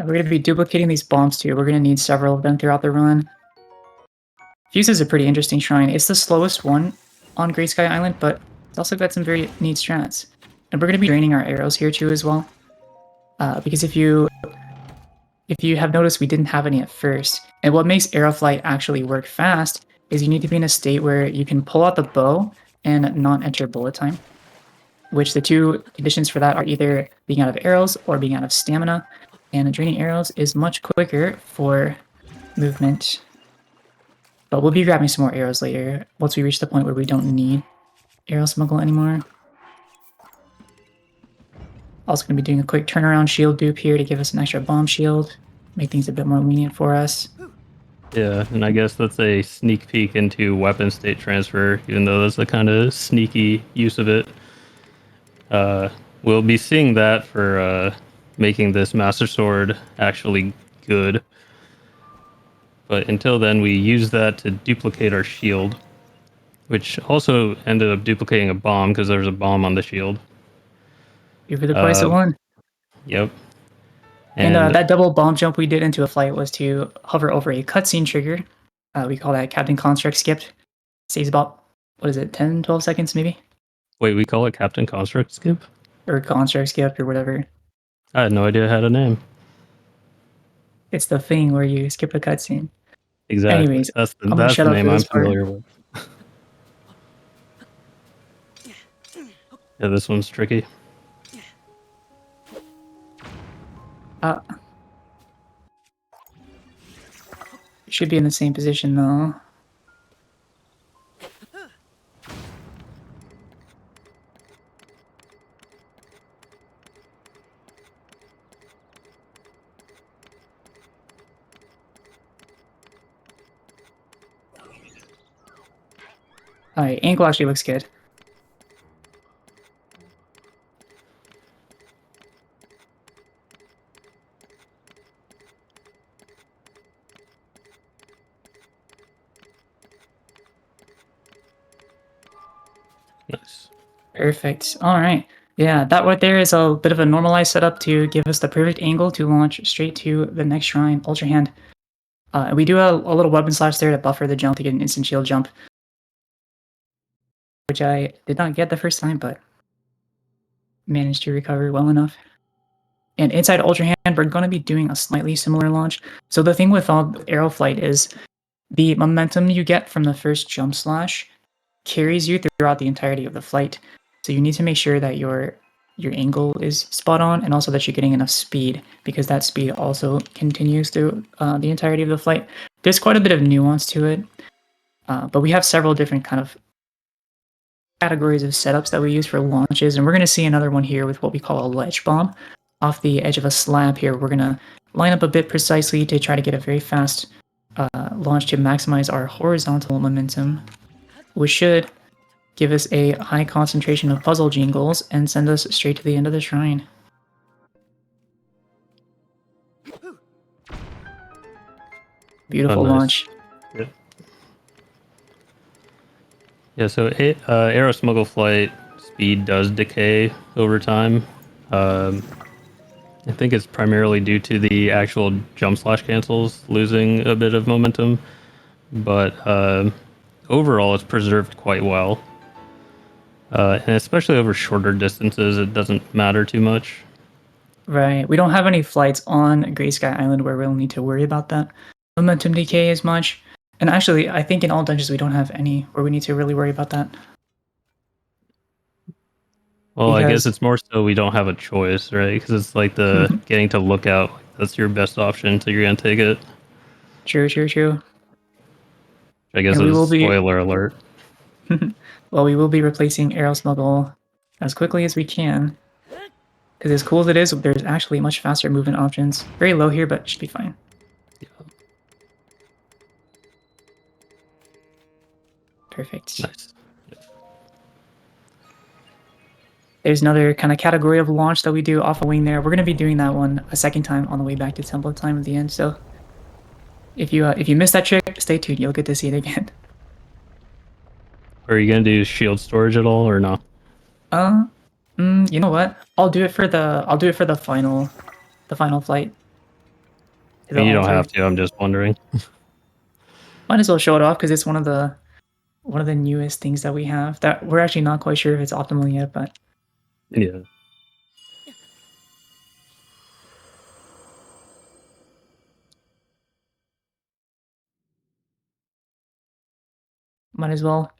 And we're going to be duplicating these bombs too. We're going to need several of them throughout the run. Fuse is a pretty interesting shrine. It's the slowest one on Great Sky Island, but it's also got some very neat strats. And we're going to be draining our arrows here too as well. Because if you have noticed, we didn't have any at first. And what makes arrow flight actually work fast is you need to be in a state where you can pull out the bow and not enter bullet time. Which the two conditions for that are either being out of arrows or being out of stamina. And draining arrows is much quicker for movement. But we'll be grabbing some more arrows later, once we reach the point where we don't need arrow smuggle anymore. Also going to be doing a quick turnaround shield dupe here to give us an extra bomb shield, make things a bit more lenient for us. Yeah, and I guess that's a sneak peek into weapon state transfer, even though that's a kind of sneaky use of it. We'll be seeing that for making this Master Sword actually good. But until then, we use that to duplicate our shield, which also ended up duplicating a bomb because there's a bomb on the shield. Here for the price of one. Yep. And that double bomb jump we did into a flight was to hover over a cutscene trigger. We call that Captain Construct Skip. Saves about, 10, 12 seconds maybe? Wait, we call it Captain Construct Skip? Or Construct Skip or whatever. I had no idea it had a name. It's the thing where you skip a cutscene. Exactly. Anyways, that's the name I'm familiar with. Yeah, this one's tricky. Should be in the same position though. Alright, ankle actually looks good. Nice. Perfect. Alright. Yeah, that right there is a bit of a normalized setup to give us the perfect angle to launch straight to the next shrine, Ultra Hand. We do a little weapon slash there to buffer the jump to get an instant shield jump. Which I did not get the first time, but managed to recover well enough. And inside Ultra Hand, we're going to be doing a slightly similar launch. So the thing with all arrow flight is the momentum you get from the first jump slash carries you throughout the entirety of the flight. So you need to make sure that your angle is spot on and also that you're getting enough speed, because that speed also continues through the entirety of the flight. There's quite a bit of nuance to it, but we have several different kind of categories of setups that we use for launches, and we're going to see another one here with what we call a ledge bomb. Off the edge of a slab here, we're going to line up a bit precisely to try to get a very fast launch to maximize our horizontal momentum, which should give us a high concentration of puzzle jingles and send us straight to the end of the shrine. Beautiful launch. Yeah, so arrow smuggle flight speed does decay over time. I think it's primarily due to the actual jump slash cancels losing a bit of momentum, but overall it's preserved quite well. And especially over shorter distances, it doesn't matter too much. Right. We don't have any flights on Grey Sky Island where we'll need to worry about that momentum decay as much. And actually, I think in all dungeons we don't have any where we need to really worry about that. Well, I guess it's more so we don't have a choice, right? Because it's like the getting to look out. That's your best option, so you're going to take it. True. I guess it's a spoiler alert. Well, we will be replacing arrow smuggle as quickly as we can. Because as cool as it is, there's actually much faster movement options. Very low here, but should be fine. Yeah. Perfect. Nice. There's another kind of category of launch that we do off a wing there. We're going to be doing that one a second time on the way back to Temple Time at the end. So if you missed that trick, stay tuned. You'll get to see it again. Are you going to do shield storage at all or no? You know what? I'll do it for the final flight. the You don't altar. have to. I'm just wondering. Might as well show it off because it's one of the newest things that we have that we're actually not quite sure if it's optimal yet, but Yeah. might as well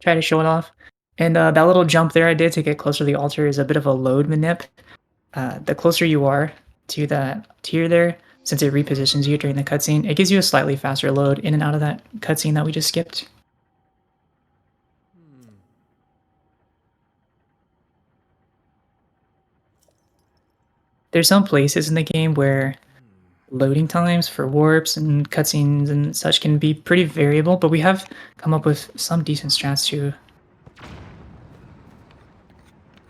try to show it off. And that little jump there I did to get closer to the altar is a bit of a load manip. The closer you are to that tier there, since it repositions you during the cutscene, it gives you a slightly faster load in and out of that cutscene that we just skipped. There's some places in the game where loading times for warps and cutscenes and such can be pretty variable, but we have come up with some decent strats to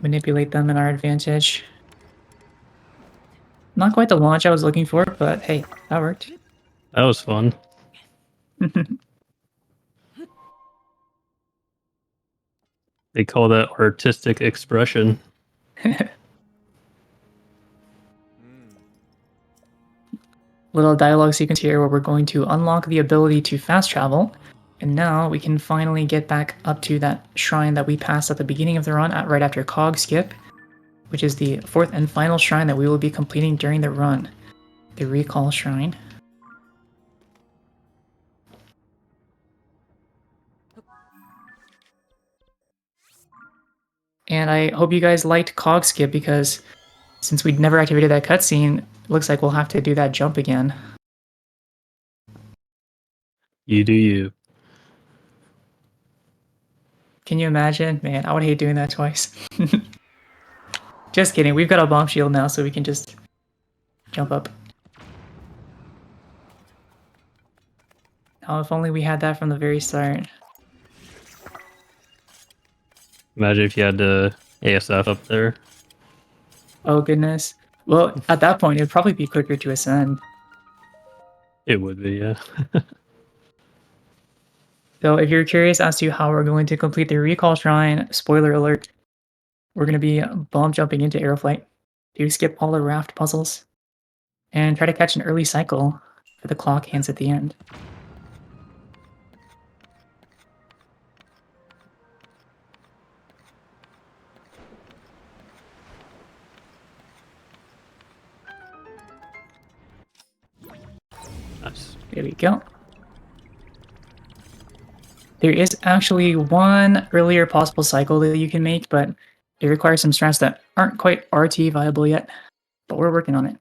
manipulate them in our advantage. Not quite the launch I was looking for, but hey, that worked. That was fun. They call that artistic expression. Little dialogue sequence here where we're going to unlock the ability to fast travel. And now we can finally get back up to that shrine that we passed at the beginning of the run right after Cog Skip, which is the fourth and final shrine that we will be completing during the run. The Recall Shrine. And I hope you guys liked Cog Skip because since we'd never activated that cutscene, it looks like we'll have to do that jump again. You do you. Can you imagine? Man, I would hate doing that twice. Just kidding, we've got a bomb shield now so we can just jump up. Oh, if only we had that from the very start. Imagine if you had the ASF up there. Oh goodness. Well, at that point, it'd probably be quicker to ascend. It would be, yeah. So if you're curious as to how we're going to complete the Recall Shrine, spoiler alert, we're going to be bomb jumping into Aeroflight to skip all the raft puzzles and try to catch an early cycle for the clock hands at the end. Nice. There we go. There is actually one earlier possible cycle that you can make, but it requires some strats that aren't quite RT viable yet, but we're working on it.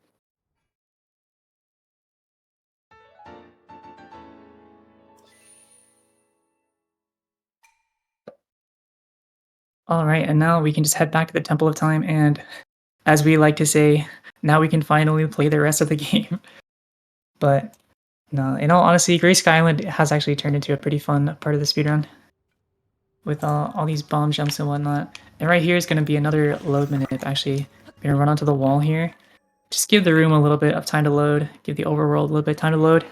Alright, and now we can just head back to the Temple of Time, and as we like to say, now we can finally play the rest of the game. But no, in all honesty, Grey Sky Island has actually turned into a pretty fun part of the speedrun. With all these bomb jumps and whatnot. And right here is going to be another load minute, actually. I'm going to run onto the wall here. Just give the room a little bit of time to load. Give the overworld a little bit of time to load.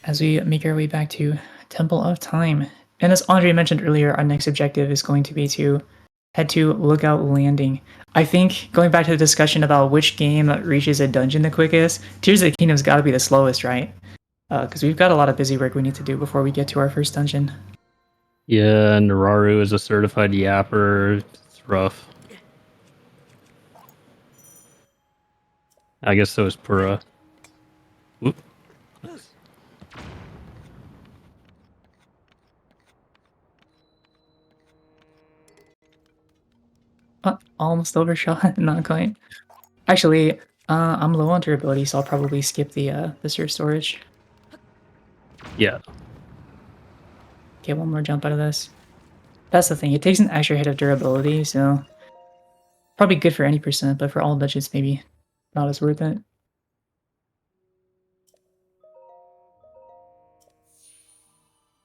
As we make our way back to Temple of Time. And as Andre mentioned earlier, our next objective is going to be to head to Lookout Landing. I think, going back to the discussion about which game reaches a dungeon the quickest, Tears of the Kingdom's got to be the slowest, right? Because we've got a lot of busy work we need to do before we get to our first dungeon. Yeah, Nararu is a certified yapper. It's rough. I guess so is Pura. Whoop. Almost overshot, not quite. Actually, I'm low on durability, so I'll probably skip the search storage. Yeah. Okay, one more jump out of this. That's the thing, it takes an extra hit of durability, so probably good for any percent, but for all budgets, maybe not as worth it.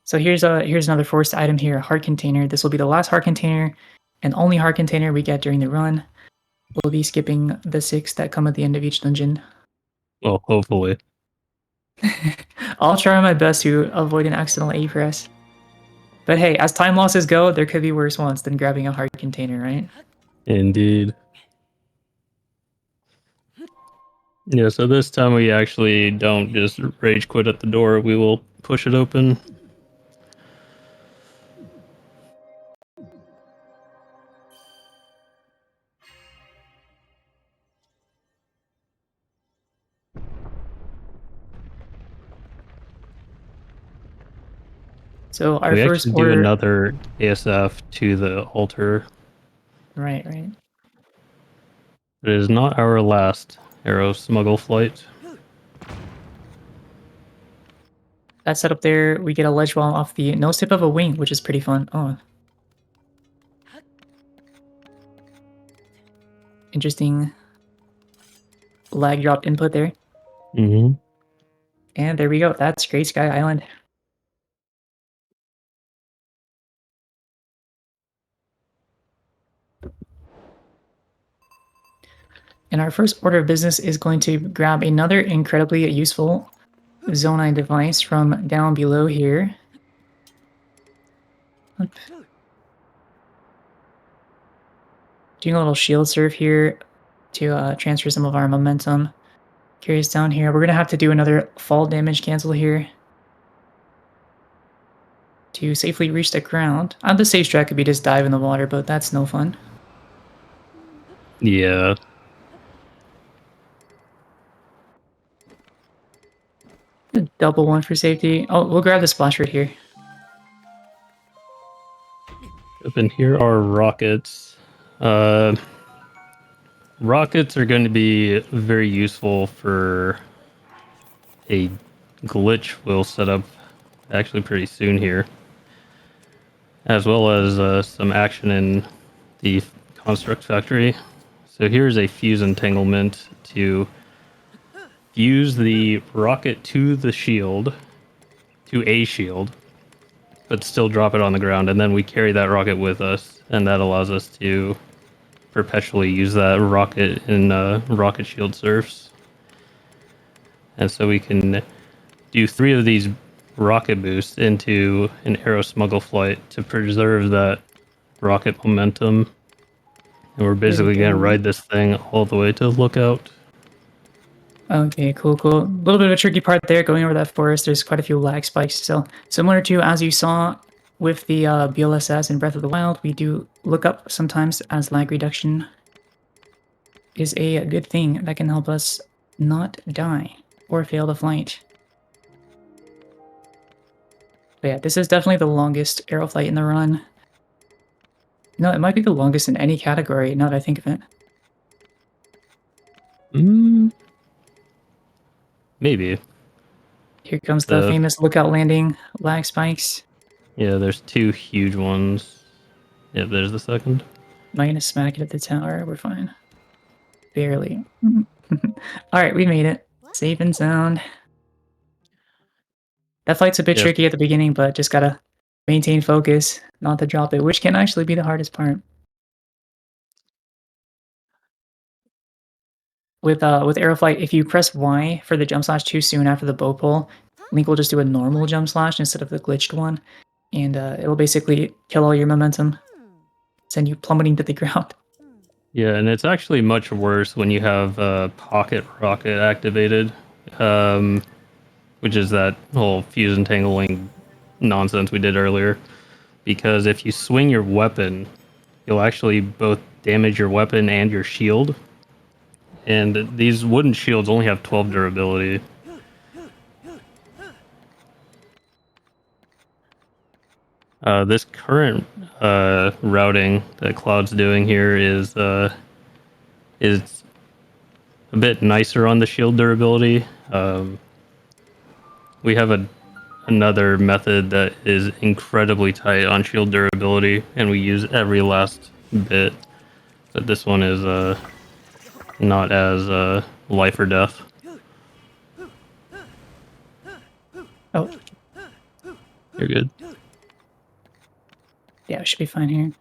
So here's another forced item here, a heart container. This will be the last heart container and only heart container we get during the run. We'll be skipping the 6 that come at the end of each dungeon. Well, hopefully. I'll try my best to avoid an accidental A press. But hey, as time losses go, there could be worse ones than grabbing a heart container, right? Indeed. Yeah, so this time we actually don't just rage quit at the door. We will push it open. So our We first actually order. do another ASF to the altar. Right, right. It is not our last arrow smuggle flight. That setup there, we get a ledge wall off the nose tip of a wing, which is pretty fun. Oh. Interesting lag drop input there. Mm-hmm. And there we go. That's Great Sky Island. And our first order of business is going to grab another incredibly useful Zonai device from down below here. Doing a little shield surf here to transfer some of our momentum. Carry us down here. We're going to have to do another fall damage cancel here to safely reach the ground. The safe strat could be just dive in the water, but that's no fun. Yeah. Double one for safety. Oh, we'll grab the splash right here. Up in here are rockets. Rockets are going to be very useful for a glitch we'll set up actually pretty soon here, as well as some action in the construct factory. So here's a fuse entanglement to fuse the rocket to the shield, to a shield, but still drop it on the ground, and then we carry that rocket with us, and that allows us to perpetually use that rocket in rocket shield surfs. And so we can do 3 of these rocket boosts into an arrow smuggle flight to preserve that rocket momentum. And we're basically going to ride this thing all the way to Lookout. Okay, cool, cool. A little bit of a tricky part there, going over that forest. There's quite a few lag spikes. So similar to as you saw with the BLSS in Breath of the Wild, we do look up sometimes as lag reduction is a good thing that can help us not die or fail the flight. But yeah, this is definitely the longest arrow flight in the run. No, it might be the longest in any category, now that I think of it. Maybe. Here comes the famous lookout landing lag spikes. Yeah, there's 2 huge ones. Yep, there's the second. Am I gonna smack it at the tower? We're fine. Barely. Alright, we made it. Safe and sound. That fight's a bit tricky at the beginning, but just gotta maintain focus, not to drop it, which can actually be the hardest part. With arrow flight, if you press Y for the jump slash too soon after the bow pull, Link will just do a normal jump slash instead of the glitched one, and it'll basically kill all your momentum, send you plummeting to the ground. Yeah, and it's actually much worse when you have pocket rocket activated, which is that whole fuse entangling nonsense we did earlier. Because if you swing your weapon, you'll actually both damage your weapon and your shield. And these wooden shields only have 12 durability. This current routing that Cloud's doing here is a bit nicer on the shield durability. We have another method that is incredibly tight on shield durability, and we use every last bit. But this one is not as life or death. Oh. You're good. Yeah, we should be fine here.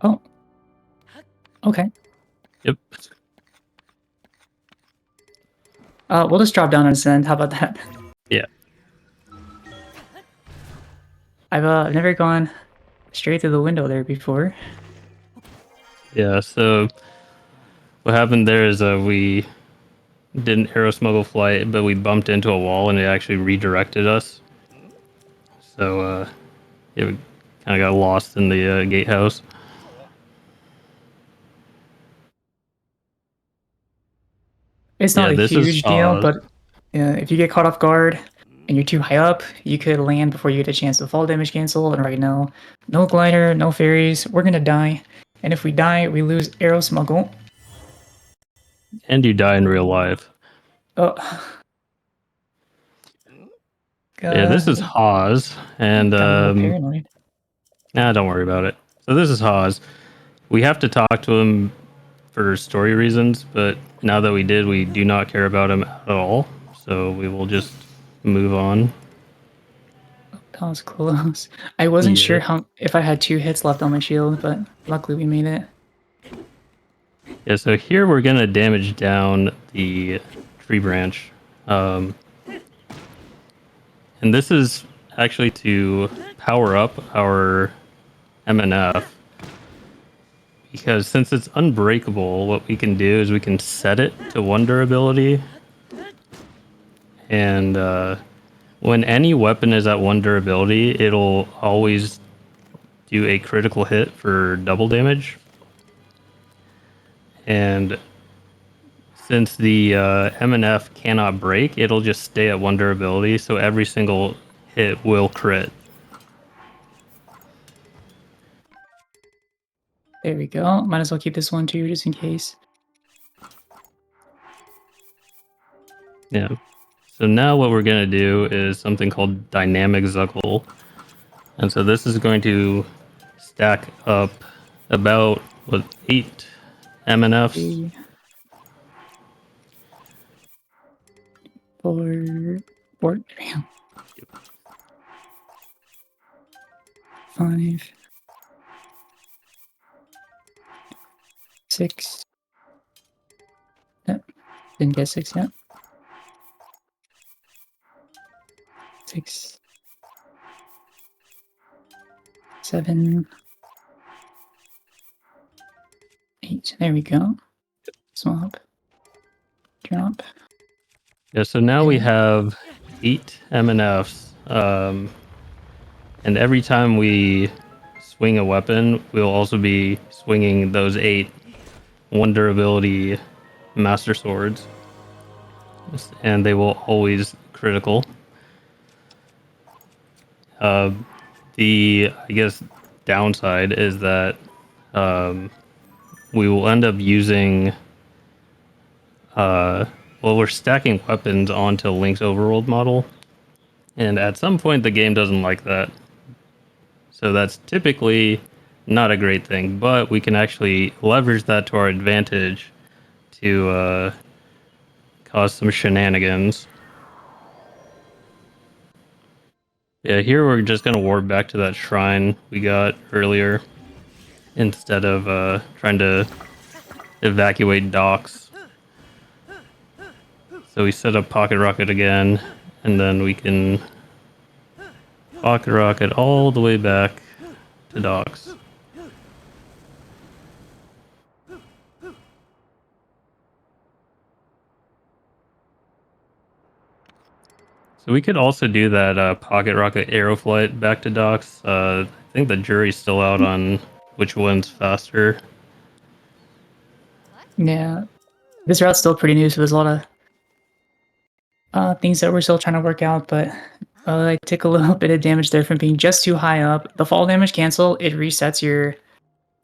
Oh. Okay. Yep. We'll just drop down and ascend. How about that? Yeah. I've never gone straight through the window there before. Yeah, so what happened there is we did an arrow smuggle flight, but we bumped into a wall and it actually redirected us. So yeah, we kind of got lost in the gatehouse. It's not Yeah, a this is huge deal, Oz. but if you get caught off guard and you're too high up, you could land before you get a chance to fall damage cancel. And right now, no glider, no fairies. We're gonna die. And if we die, we lose arrow smuggle. And you die in real life. Oh. Yeah, this is Hawes, and got a little paranoid. nah, don't worry about it. So this is Hawes. We have to talk to him for story reasons, but now that we did, we do not care about him at all. So we will just move on. That was close. I wasn't Yeah. sure if I had 2 hits left on my shield, but luckily we made it. Yeah, so here we're gonna damage down the tree branch. And this is actually to power up our MNF. Because since it's unbreakable, what we can do is we can set it to 1 durability. And when any weapon is at 1 durability, it'll always do a critical hit for double damage. And since the MNF cannot break, it'll just stay at 1 durability, so every single hit will crit. There we go. Might as well keep this one too, just in case. Yeah. So now what we're going to do is something called dynamic Zuckle. And so this is going to stack up about, 8 MNFs? 4, 5, 6. Yep. Didn't get 6 yet. 6, 7, 8. There we go. Swap. Drop. Yeah, so now we have 8 MNFs. And every time we swing a weapon, we'll also be swinging those 8 1 durability Master Swords. And they will always critical. The, I guess, downside is that we will end up using... well, we're stacking weapons onto Link's overworld model. And at some point, the game doesn't like that. So that's typically not a great thing, but we can actually leverage that to our advantage to cause some shenanigans. Yeah, here we're just going to warp back to that shrine we got earlier instead of trying to evacuate docks. So we set up Pocket Rocket again, and then we can Pocket Rocket all the way back to docks. So we could also do that Pocket Rocket Arrow Flight back to docks. I think the jury's still out on which one's faster. Yeah. This route's still pretty new, so there's a lot of things that we're still trying to work out, but I took a little bit of damage there from being just too high up. The fall damage cancel, it resets your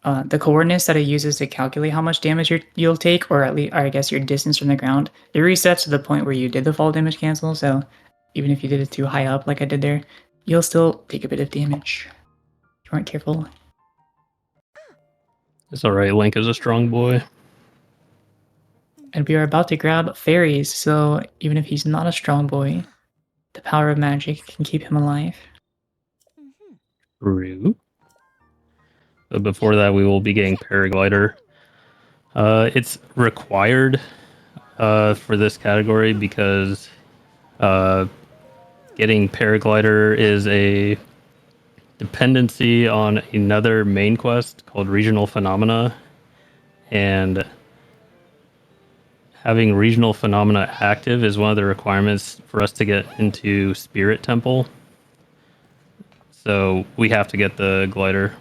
the coordinates that it uses to calculate how much damage you'll take, or at least, or I guess, your distance from the ground. It resets to the point where you did the fall damage cancel, so even if you did it too high up like I did there, you'll still take a bit of damage if you weren't careful. It's alright, Link is a strong boy. And we are about to grab fairies, so even if he's not a strong boy, the power of magic can keep him alive. True. But before that, we will be getting Paraglider. It's required for this category because getting Paraglider is a dependency on another main quest called Regional Phenomena, and having Regional Phenomena active is one of the requirements for us to get into Spirit Temple. So we have to get the glider.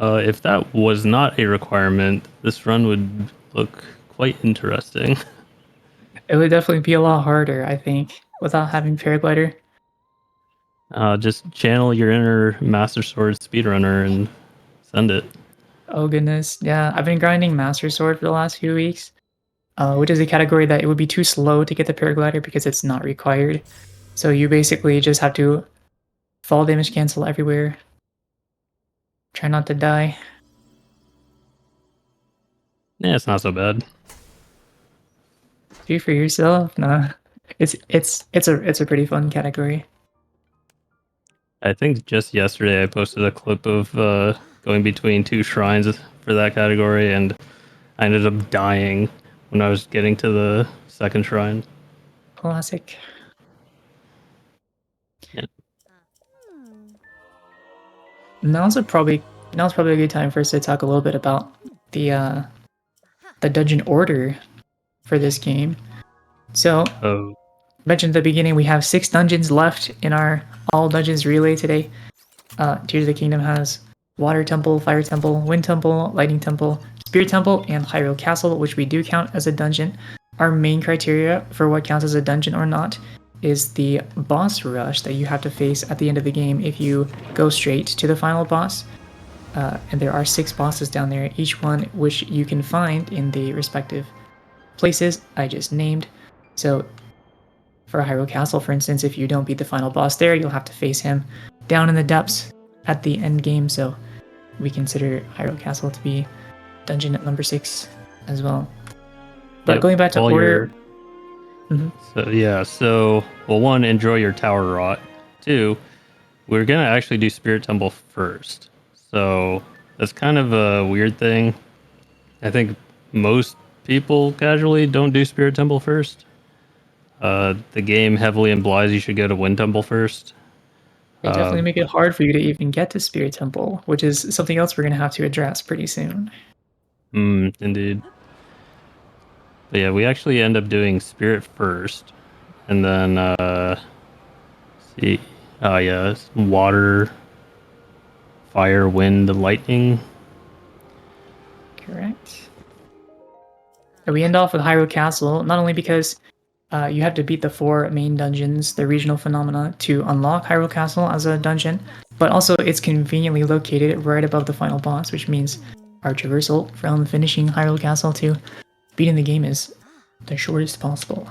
If that was not a requirement, this run would look quite interesting. It would definitely be a lot harder, I think, without having paraglider. Just channel your inner Master Sword speedrunner and send it. Oh goodness, yeah. I've been grinding Master Sword for the last few weeks, which is a category that it would be too slow to get the paraglider because it's not required. So you basically just have to fall damage cancel everywhere. Try not to die. Yeah, it's not so bad. Do for yourself. Nah, it's a pretty fun category. I think just yesterday I posted a clip of going between 2 shrines for that category, and I ended up dying when I was getting to the second shrine. Classic. Yeah. Now's probably a good time for us to talk a little bit about the dungeon order for this game. So, mentioned at the beginning, we have 6 dungeons left in our all dungeons relay today. Tears of the Kingdom has Water Temple, Fire Temple, Wind Temple, Lightning Temple, Spirit Temple, and Hyrule Castle, which we do count as a dungeon. Our main criteria for what counts as a dungeon or not is the boss rush that you have to face at the end of the game if you go straight to the final boss. And there are 6 bosses down there, each one which you can find in the respective places I just named. So for Hyrule Castle, for instance, if you don't beat the final boss there, you'll have to face him down in the depths at the end game. So we consider Hyrule Castle to be dungeon at number 6 as well. But Yep, going back to order. So well, 1, enjoy your tower rot. 2, we're gonna actually do Spirit Temple first. So that's kind of a weird thing. I think most people casually don't do Spirit Temple first. The game heavily implies you should go to Wind Temple first. They definitely make it hard for you to even get to Spirit Temple, which is something else we're going to have to address pretty soon. Indeed. But yeah, we actually end up doing Spirit first. And then, water, fire, wind, lightning. Correct. And we end off with Hyrule Castle, not only because you have to beat the 4 main dungeons, the regional phenomena, to unlock Hyrule Castle as a dungeon, but also it's conveniently located right above the final boss, which means our traversal from finishing Hyrule Castle to beating the game is the shortest possible.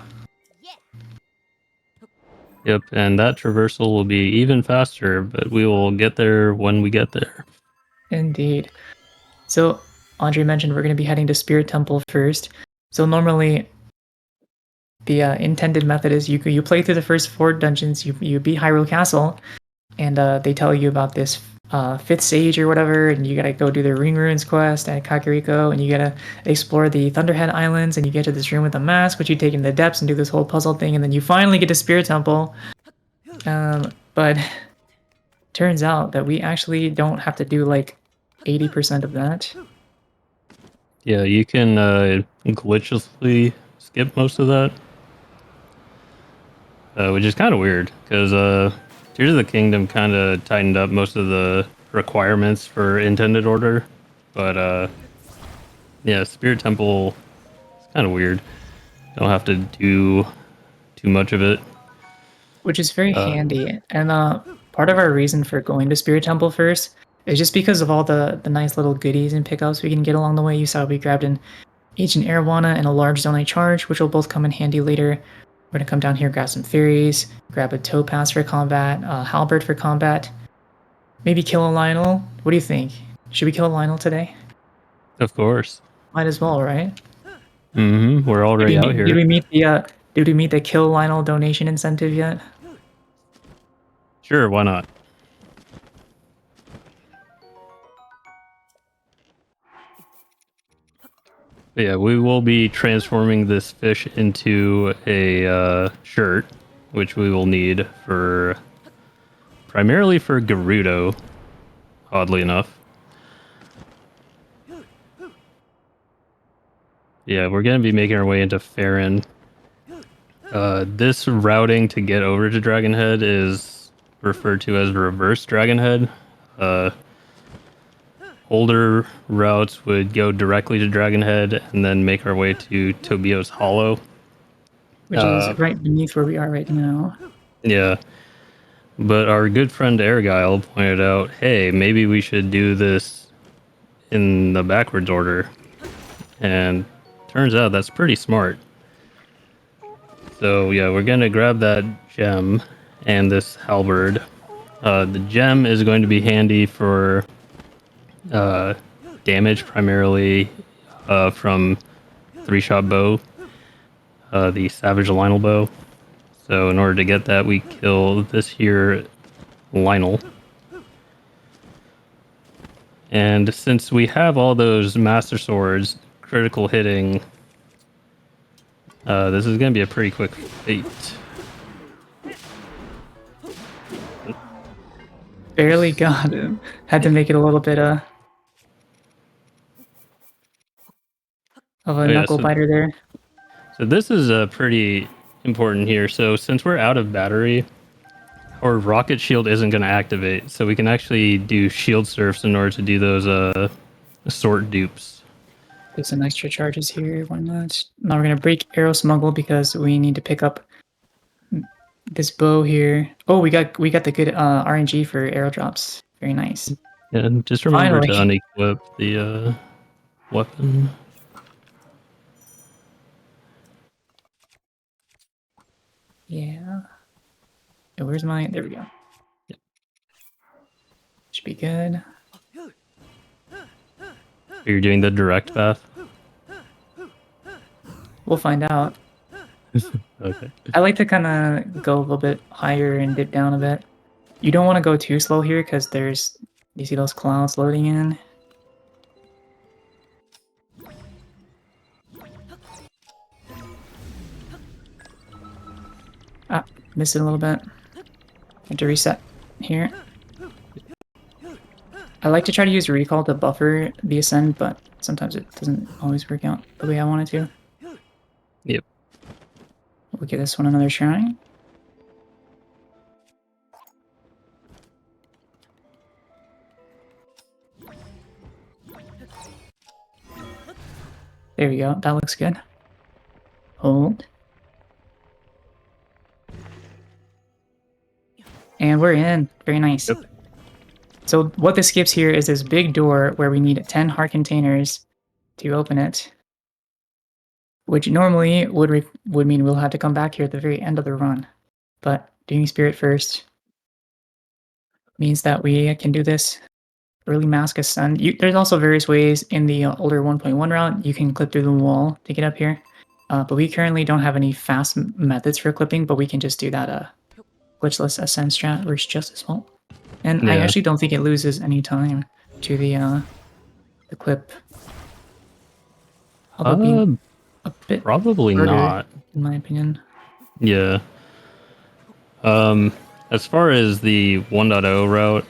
Yep, and that traversal will be even faster, but we will get there when we get there. Indeed. So, Andre mentioned we're going to be heading to Spirit Temple first. So normally, the intended method is you play through the first 4 dungeons, you beat Hyrule Castle, and they tell you about this 5th sage or whatever, and you gotta go do the Ring Ruins quest at Kakariko, and you gotta explore the Thunderhead Islands, and you get to this room with a mask, which you take in the depths and do this whole puzzle thing, and then you finally get to Spirit Temple. But turns out that we actually don't have to do like 80% of that. Yeah, you can glitchlessly skip most of that. Which is kind of weird, because Tears of the Kingdom kind of tightened up most of the requirements for intended order. But yeah, Spirit Temple is kind of weird. Don't have to do too much of it. Which is very handy. And part of our reason for going to Spirit Temple first is just because of all the nice little goodies and pickups we can get along the way. You saw we grabbed an Ancient Arowana and a large Zonai Charge, which will both come in handy later. We're going to come down here, grab some fairies, grab a Topaz for combat, Halberd for combat, maybe kill a Lionel. What do you think? Should we kill a Lionel today? Of course. Might as well, right? We're already out here. Did we meet the kill Lionel donation incentive yet? Sure, why not? Yeah, we will be transforming this fish into a shirt, which we will need for primarily for Gerudo, oddly enough. Yeah, we're going to be making our way into Faron. This routing to get over to Dragonhead is referred to as reverse Dragonhead. Older routes would go directly to Dragonhead and then make our way to Tobio's Hollow. Which is right beneath where we are right now. Yeah. But our good friend Argyle pointed out, hey, maybe we should do this in the backwards order. And turns out that's pretty smart. So yeah, we're going to grab that gem and this halberd. The gem is going to be handy for damage, primarily from 3-shot bow, the Savage Lionel bow. So in order to get that, we kill this here Lionel. And since we have all those Master Swords, critical hitting, this is going to be a pretty quick fate. Barely got him. Had to make it a little bit of a knuckle biter there. So this is pretty important here. So since we're out of battery, our rocket shield isn't going to activate. So we can actually do shield surfs in order to do those sort dupes. There's some extra charges here. Why not? Now we're going to break Arrow Smuggle because we need to pick up this bow here. Oh, we got the good RNG for arrow drops. Very nice. Yeah, just remember to unequip the weapon. Yeah. Oh, where's my... There we go. Yep. Should be good. You're doing the direct path? We'll find out. Okay. I like to kind of go a little bit higher and dip down a bit. You don't want to go too slow here because there's... You see those clouds loading in? Ah, missed it a little bit. Had to reset here. I like to try to use recall to buffer the ascend, but sometimes it doesn't always work out the way I want it to. Yep. We'll give this one another try. There we go. That looks good. Hold. And we're in. Very nice. Yep. So what this skips here is this big door where we need 10 heart containers to open it. Which normally would mean we'll have to come back here at the very end of the run. But doing Spirit first means that we can do this early mask ascend. There's also various ways in the older 1.1 route you can clip through the wall to get up here. But we currently don't have any fast methods for clipping, but we can just do that glitchless ascend strat, works just as well. And yeah. I actually don't think it loses any time to the clip. Although being a bit probably harder, not, in my opinion. Yeah. As far as the 1.0 route,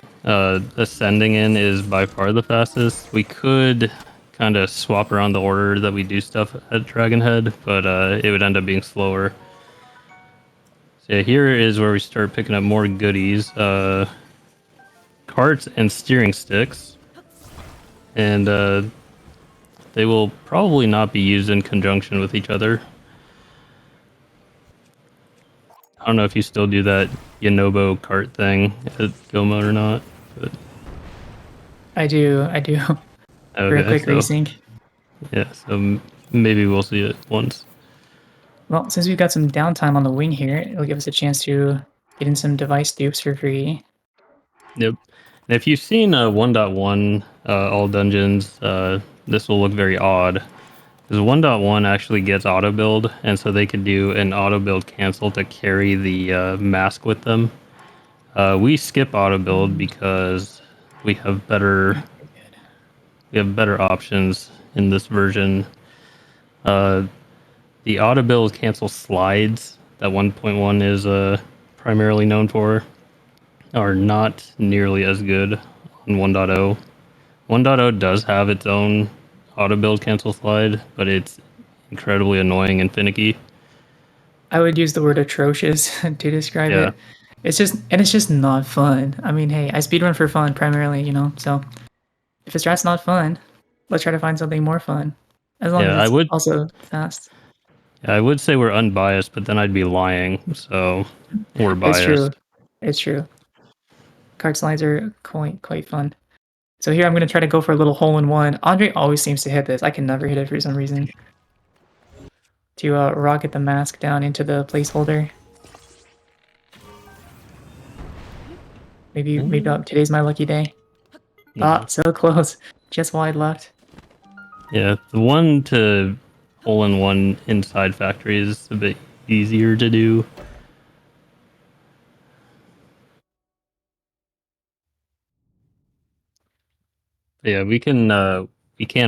ascending in is by far the fastest. We could kind of swap around the order that we do stuff at Dragonhead, but it would end up being slower. So yeah, here is where we start picking up more goodies. Carts and steering sticks. And they will probably not be used in conjunction with each other. I don't know if you still do that Yonobo cart thing at Goma or not. But... I do. Okay, for a quick racing. Yeah, so maybe we'll see it once. Well, since we've got some downtime on the wing here, it'll give us a chance to get in some device dupes for free. Yep. And if you've seen 1.1 all dungeons, this will look very odd. Because 1.1 actually gets auto build, and so they could do an auto build cancel to carry the mask with them. We skip auto build because we have better options in this version. The auto-build cancel slides that 1.1 is primarily known for are not nearly as good on 1.0. 1.0 does have its own auto-build cancel slide, but it's incredibly annoying and finicky. I would use the word atrocious to describe it. It's just not fun. I mean, hey, I speedrun for fun primarily, you know. So if a strat's not fun, let's try to find something more fun. As long as it's also fast. I would say we're unbiased, but then I'd be lying. So we're biased. It's true. It's true. Card slides are quite fun. So here I'm gonna try to go for a little hole-in-one. Andre always seems to hit this. I can never hit it for some reason. To rocket the mask down into the placeholder. Maybe today's my lucky day. So close. Just wide left. Yeah, the one to hole-in-one inside factory is a bit easier to do. Yeah, we can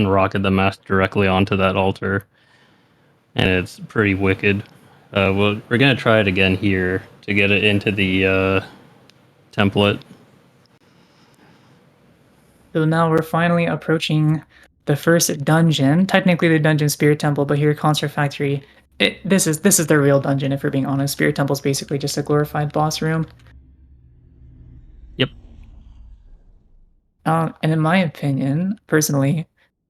rocket the mask directly onto that altar, and it's pretty wicked. We're gonna try it again here to get it into the template. So now we're finally approaching the first dungeon. Technically the dungeon Spirit Temple, but here Construct Factory. This is the real dungeon, if we're being honest. Spirit Temple is basically just a glorified boss room. Yep. And in my opinion, personally,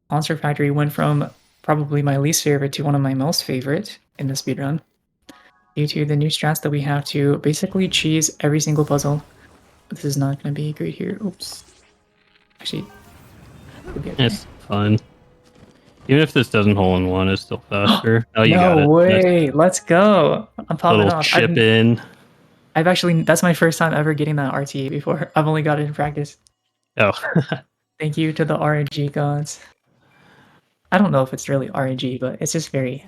Construct Factory went from probably my least favorite to one of my most favorite in the speedrun, due to the new strats that we have to basically cheese every single puzzle. This is not going to be great here. Oops. Actually, it's fine. Even if this doesn't hole in one, it's still faster. Oh, you got it. No way! Let's go! I'm popping little off. Chip in. I've actually, that's my first time ever getting that RTA before. I've only got it in practice. Oh. Thank you to the RNG gods. I don't know if it's really RNG, but it's just very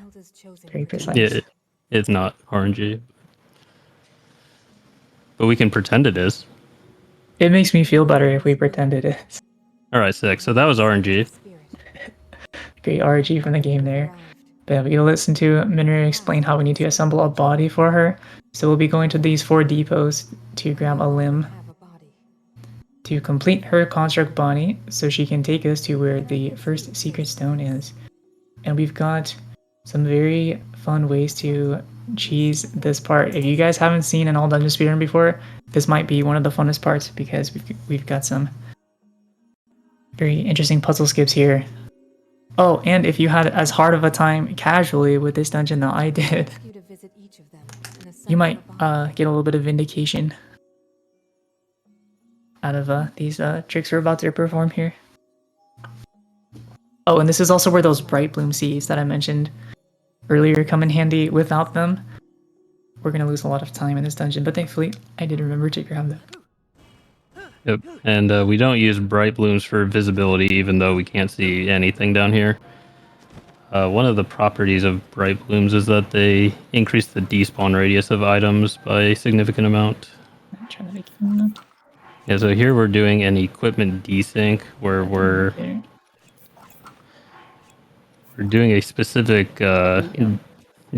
precise. Yeah, it's not RNG. But we can pretend it is. It makes me feel better if we pretend it is. Alright, sick. So that was RNG. Great RNG from the game there. But we'll listen to Minri explain how we need to assemble a body for her. So we'll be going to these 4 depots to grab a limb to complete her construct body so she can take us to where the first secret stone is. And we've got some very fun ways to cheese this part. If you guys haven't seen an all dungeon speedrun before, this might be one of the funnest parts because we've got some very interesting puzzle skips here. Oh, and if you had as hard of a time casually with this dungeon that I did, you might get a little bit of vindication out of these tricks we're about to perform here. Oh, and this is also where those bright bloom seeds that I mentioned earlier come in handy. Without them, we're going to lose a lot of time in this dungeon, but thankfully I did remember to grab them. Yep, and we don't use bright blooms for visibility, even though we can't see anything down here. One of the properties of bright blooms is that they increase the despawn radius of items by a significant amount. I'm trying to make it. Yeah, so here we're doing an equipment desync where we're doing a specific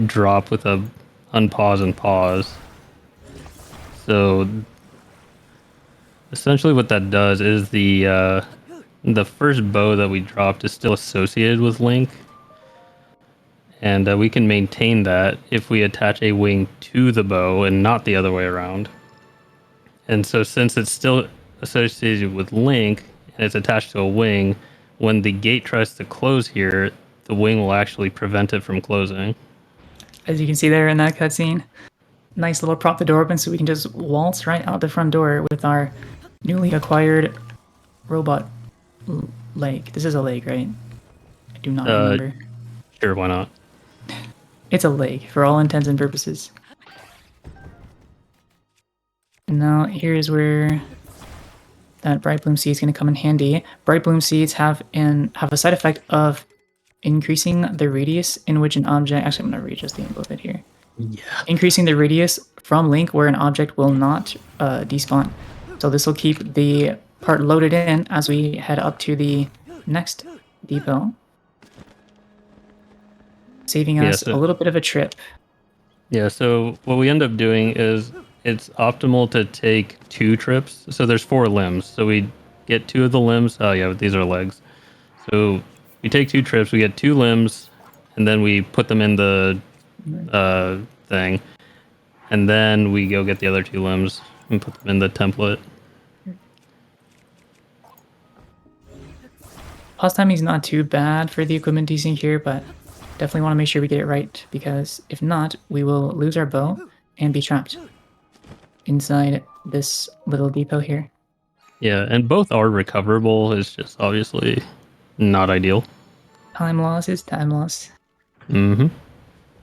drop with a unpause and pause. So essentially what that does is the first bow that we dropped is still associated with Link, and we can maintain that if we attach a wing to the bow and not the other way around. And so since it's still associated with Link and it's attached to a wing, when the gate tries to close here, the wing will actually prevent it from closing. As you can see there in that cutscene, nice little prop the door open so we can just waltz right out the front door with our newly acquired robot leg. This is a leg, right? I do not remember. Sure, why not? It's a leg for all intents and purposes. And now here's where that bright bloom seed is going to come in handy. Bright bloom seeds have a side effect of increasing the radius in which an object. Actually, I'm going to readjust the angle of it here. Yeah. Increasing the radius from Link where an object will not despawn. So this will keep the part loaded in as we head up to the next depot. saving Yeah, us a little bit of a trip. Yeah, so what we end up doing is it's optimal to take 2 trips. So there's 4 limbs. So we get 2 of the limbs. Oh yeah, these are legs. So we take 2 trips, we get 2 limbs, and then we put them in the thing. And then we go get the other 2 limbs and put them in the template. Pause timing is not too bad for the equipment desync here, but definitely want to make sure we get it right, because if not, we will lose our bow and be trapped inside this little depot here. Yeah, and both are recoverable. It's just obviously not ideal. Time loss is time loss. Mm-hmm.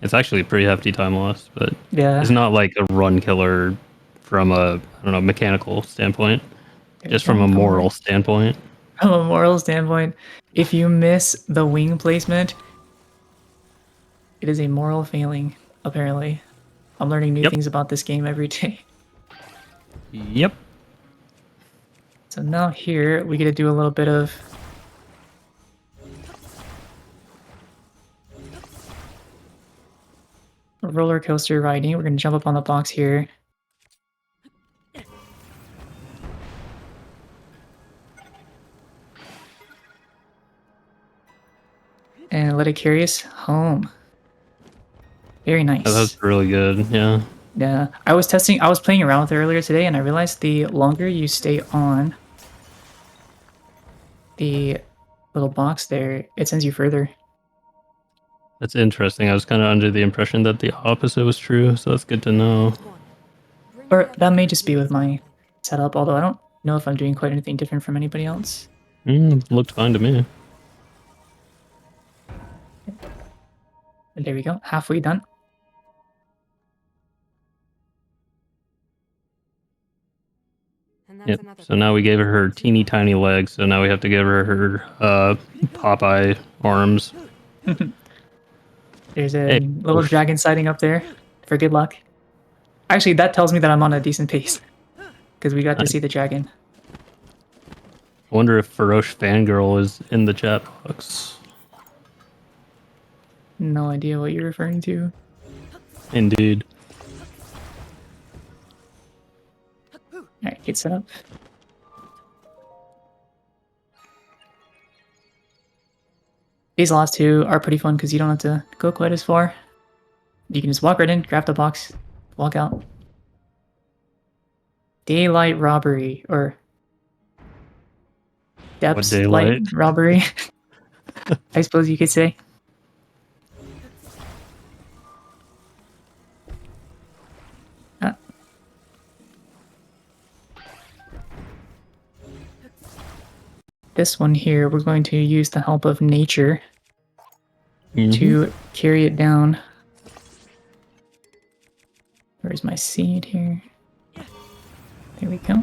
It's actually a pretty hefty time loss, but Yeah. it's not like a run killer from a, I don't know, mechanical standpoint. Just from a moral standpoint. From a moral standpoint, if you miss the wing placement, it is a moral failing, apparently. I'm learning new things about this game every day. Yep. So now here, we get to do a little bit of roller coaster riding. We're going to jump up on the box here. And let it carry us home. Very nice. Oh, that's really good, yeah. Yeah, I was playing around with it earlier today, and I realized the longer you stay on the little box there, it sends you further. That's interesting. I was kind of under the impression that the opposite was true, so that's good to know. Or that may just be with my setup, although I don't know if I'm doing quite anything different from anybody else. Looked fine to me. And there we go, halfway done. Yep. So now we gave her teeny tiny legs, so now we have to give her Popeye arms. There's a little dragon sighting up there for good luck. Actually, that tells me that I'm on a decent pace, because we got to see the dragon. I wonder if Ferosh Fangirl is in the chat box. No idea what you're referring to. Indeed. Alright, get set up. These last 2 are pretty fun because you don't have to go quite as far. You can just walk right in, grab the box, walk out. Daylight robbery, or depths light robbery, I suppose you could say. This one here, we're going to use the help of nature to carry it down. Where's my seed here? There we go.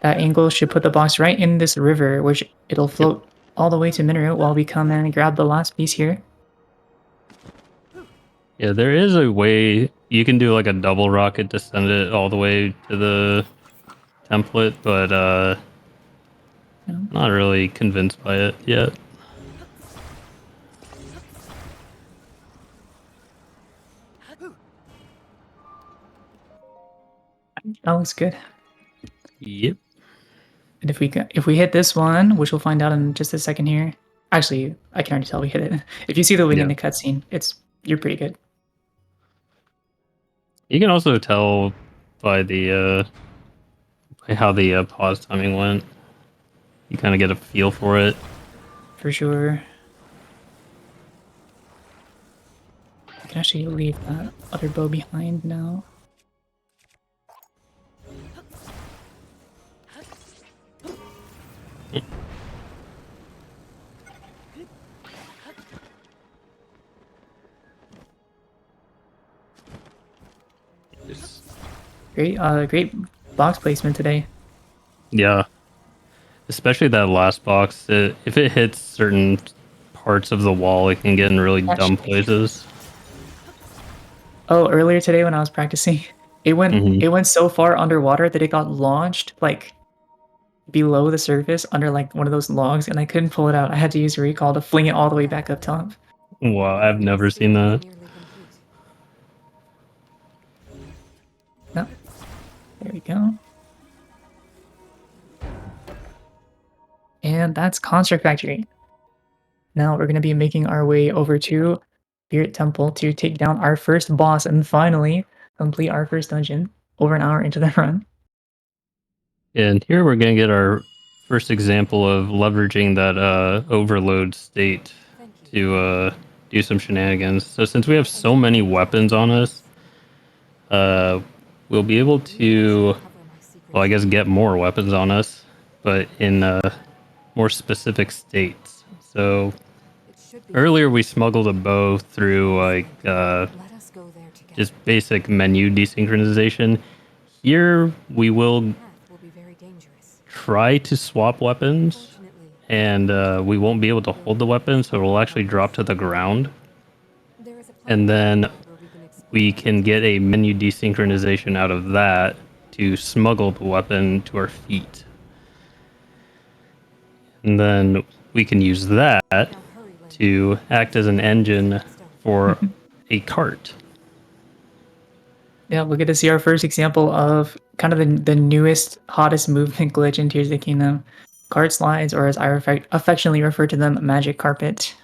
That angle should put the box right in this river, which it'll float all the way to Mineral while we come in and grab the last piece here. Yeah, there is a way you can do like a double rocket to send it all the way to the template, but not really convinced by it yet. That looks good. Yep. And if we hit this one, which we'll find out in just a second here. Actually, I can already tell we hit it. If you see the wing in the cutscene, you're pretty good. You can also tell by the by how the pause timing went. You kind of get a feel for it. For sure. I can actually leave that other bow behind now. Great box placement today. Yeah. Especially that last box. If it hits certain parts of the wall, it can get in really dumb places. Oh, earlier today when I was practicing, it went so far underwater that it got launched like below the surface under like one of those logs, and I couldn't pull it out. I had to use recall to fling it all the way back up top. Wow, I've never seen that. No. There we go. And that's Construct Factory. Now we're going to be making our way over to Spirit Temple to take down our first boss and finally complete our first dungeon over an hour into the run. And here we're going to get our first example of leveraging that overload state to do some shenanigans. So since we have so many weapons on us, we'll be able to, well, I guess get more weapons on us, but in more specific states. So earlier we smuggled a bow through like just basic menu desynchronization. Here we will try to swap weapons, and we won't be able to hold the weapon, so it will actually drop to the ground. And then we can get a menu desynchronization out of that to smuggle the weapon to our feet. And then we can use that to act as an engine for a cart. Yeah, we'll get to see our first example of kind of the newest, hottest movement glitch in Tears of the Kingdom. Cart slides, or as I affectionately refer to them, magic carpet.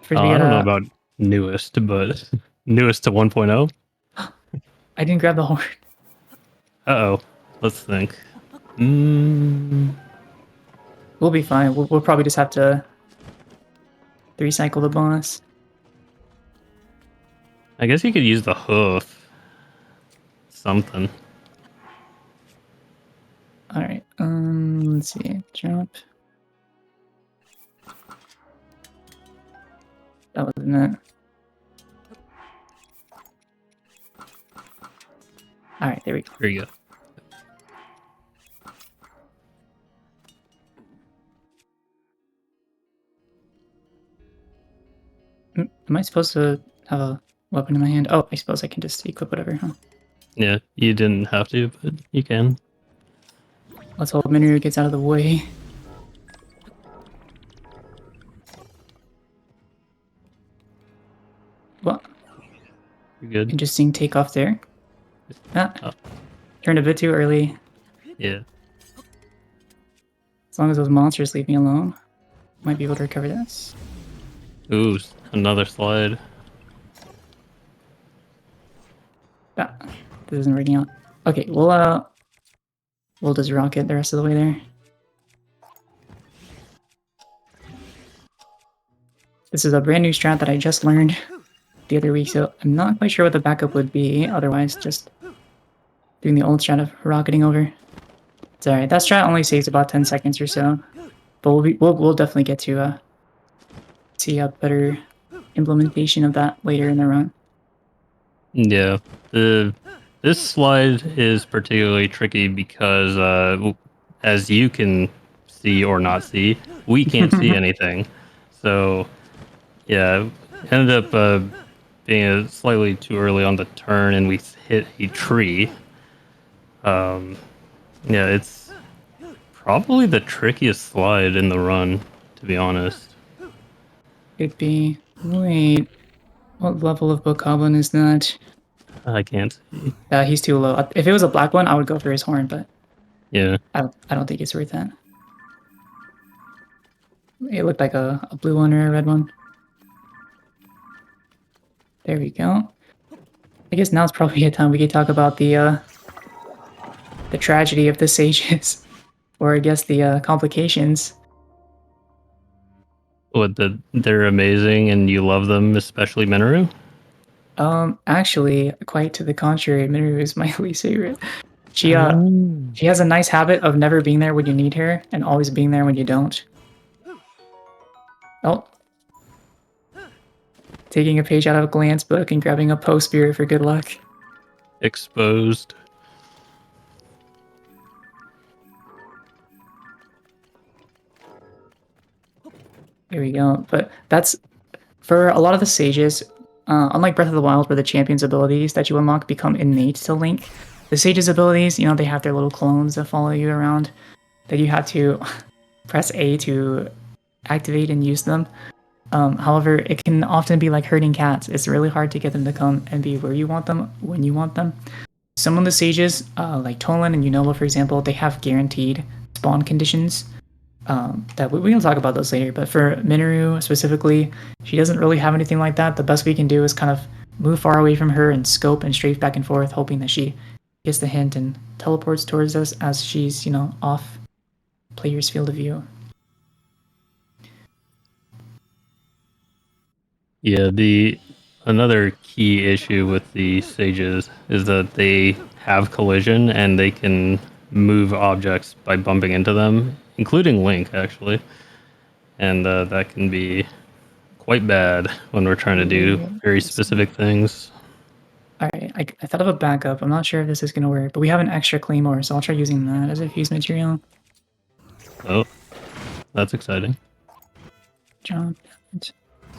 First, I don't know about newest, but newest to 1.0? I didn't grab the horn. Uh-oh. Let's think. We'll be fine. We'll probably just have to recycle the boss. I guess you could use the hoof. Something. Alright, let's see. Jump. That wasn't it. Alright, there we go. There you go. Am I supposed to have a weapon in my hand? Oh, I suppose I can just equip whatever, huh? Yeah, you didn't have to, but you can. Let's hope Lanayru gets out of the way. Well, You're good. interesting takeoff there. Oh. Turned a bit too early. Yeah. As long as those monsters leave me alone, might be able to recover this. Ooh, another slide. Ah, this isn't working out. Okay, we'll just rocket the rest of the way there. This is a brand new strat that I just learned the other week, so I'm not quite sure what the backup would be. Otherwise, just doing the old strat of rocketing over. It's alright. That strat only saves about 10 seconds or so, but we'll definitely get to see a better implementation of that later in the run. Yeah. This slide is particularly tricky because, as you can see or not see, we can't see anything. So, yeah, ended up being slightly too early on the turn, and we hit a tree. Yeah, it's probably the trickiest slide in the run, to be honest. It'd be... Wait... What level of Bokoblin is that? I can't see. He's too low. If it was a black one, I would go for his horn, but Yeah. I don't think it's worth that. It looked like a blue one or a red one. There we go. I guess now's probably a time we could talk about the tragedy of the sages, or I guess the complications. What, they're amazing and you love them, especially Minoru? Actually, quite to the contrary, Minoru is my least favorite. She has a nice habit of never being there when you need her, and always being there when you don't. Oh. Taking a page out of a glance book and grabbing a Poe Spirit for good luck. Exposed. There we go. But that's... For a lot of the sages, unlike Breath of the Wild, where the champion's abilities that you unlock become innate to Link, The sage's abilities, you know, they have their little clones that follow you around that you have to press A to activate and use them. However, it can often be like herding cats. It's really hard to get them to come and be where you want them, when you want them. Some of the sages, like Tolan and Unova, for example, they have guaranteed spawn conditions. That we can talk about those later, but for Minoru specifically, she doesn't really have anything like that. The best we can do is kind of move far away from her and scope and strafe back and forth, hoping that she gets the hint and teleports towards us as she's, you know, off player's field of view. Yeah, another key issue with the sages is that they have collision and they can move objects by bumping into them, including Link actually, and that can be quite bad when we're trying to do very specific things. Alright, I thought of a backup. I'm not sure if this is going to work, but we have an extra claymore, so I'll try using that as a fuse material. Oh, that's exciting. Jump. We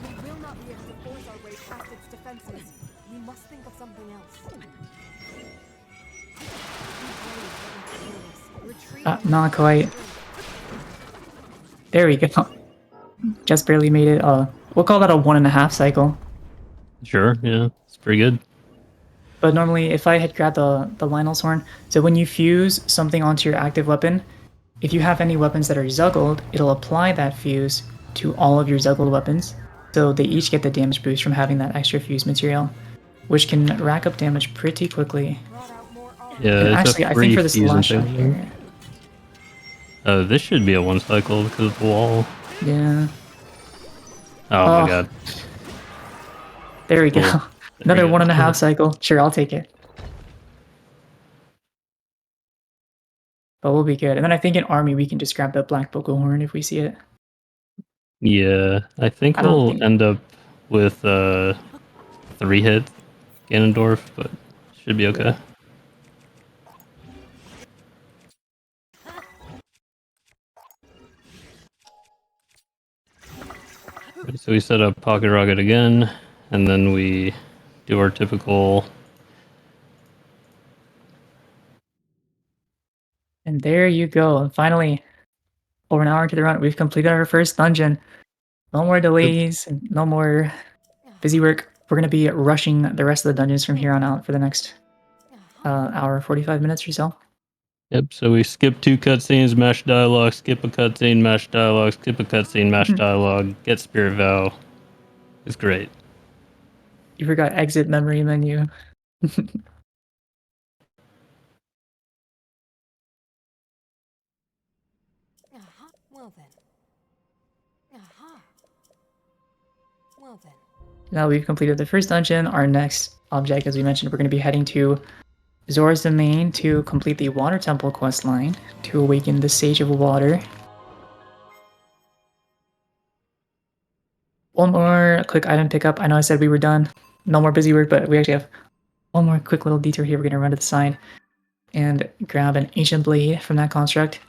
will not be able to force our way past its defenses. We must think of something else. Not quite. There we go. Just barely made it. We'll call that a 1.5 cycle. Sure, yeah, it's pretty good. But normally, if I had grabbed the Lionel's Horn, so when you fuse something onto your active weapon, if you have any weapons that are zuggled, it'll apply that fuse to all of your zuggled weapons. So they each get the damage boost from having that extra fuse material, which can rack up damage pretty quickly. Yeah, and actually, I think for this last shot here... this should be a 1 cycle because of the wall. Yeah. Oh my god. There we go. Cool. Another 1.5 cycle. Sure, I'll take it. But we'll be good. And then I think in army we can just grab the black Boko horn if we see it. Yeah, I think we'll end up with 3-hit Ganondorf, but should be okay. Right, so we set up Pocket Rocket again, and then we do our typical... And there you go. And finally, over an hour into the run, we've completed our first dungeon. No more delays, and no more busy work. We're going to be rushing the rest of the dungeons from here on out for the next hour, 45 minutes or so. Yep, so we skip 2 cutscenes, mash dialogue, skip a cutscene, mash dialogue, skip a cutscene, mash dialogue, get Spirit Vow. It's great. You forgot exit memory menu. Well then. Well then. Now we've completed the first dungeon. Our next object, as we mentioned, we're going to be heading to Zora's Domain to complete the Water Temple questline to awaken the Sage of Water. One more quick item pickup. I know I said we were done. No more busy work, but we actually have one more quick little detour here. We're going to run to the side and grab an Ancient Blade from that construct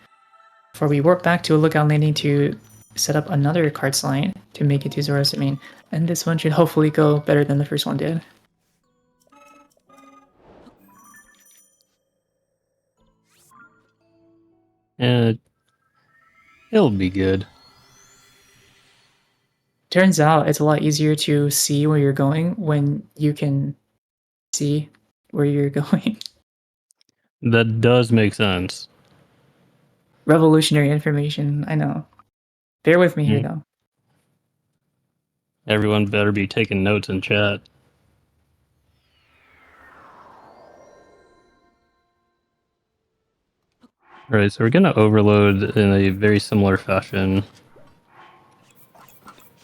before we warp back to a lookout landing to set up another cart slide to make it to Zora's Domain. And this one should hopefully go better than the first one did. And it'll be good. Turns out it's a lot easier to see where you're going when you can see where you're going. That does make sense. Revolutionary information, I know. Bear with me here, though. Everyone better be taking notes in chat. Alright, so we're going to overload in a very similar fashion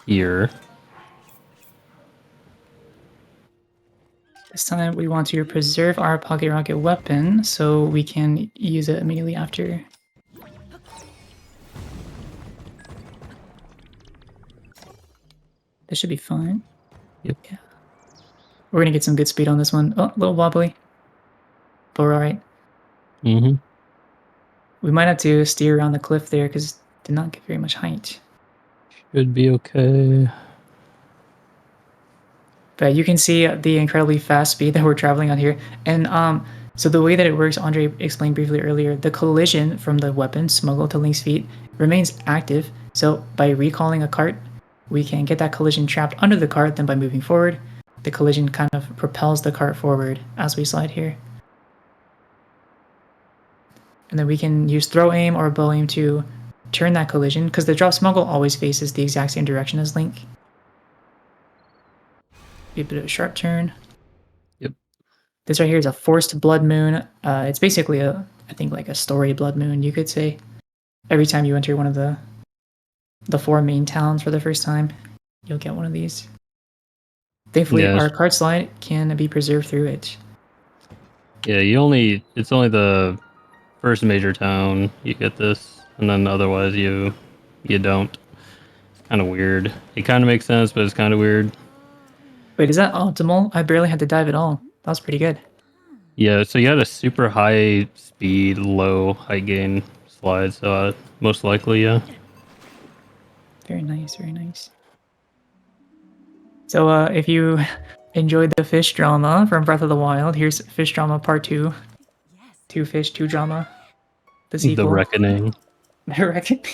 here. This time we want to preserve our Pocket Rocket weapon so we can use it immediately after. This should be fine. Yep. Yeah. We're gonna get some good speed on this one. Oh, a little wobbly. But we're alright. Mm-hmm. We might have to steer around the cliff there because it did not get very much height. Should be okay. But you can see the incredibly fast speed that we're traveling on here. And So the way that it works, Andre explained briefly earlier, the collision from the weapon smuggled to Link's feet remains active. So by recalling a cart, we can get that collision trapped under the cart. Then by moving forward, the collision kind of propels the cart forward as we slide here. And then we can use throw aim or bow aim to turn that collision, because the drop smuggle always faces the exact same direction as Link. Be a bit of a sharp turn. Yep. This right here is a forced blood moon. It's basically I think like a story blood moon, you could say. Every time you enter one of the 4 main towns for the first time, you'll get one of these. Thankfully, our cart slide can be preserved through it. Yeah, it's only the first major town you get this, and then otherwise you don't. It's kind of weird. It kind of makes sense, but it's kind of weird. Wait, is that optimal? I barely had to dive at all. That was pretty good. Yeah, so you had a super high speed, low height gain slide, so most likely, yeah. Very nice, very nice. So if you enjoyed the fish drama from Breath of the Wild, here's Fish Drama Part 2. 2 Fish, 2 Drama. The sequel. The Reckoning. The Reckoning.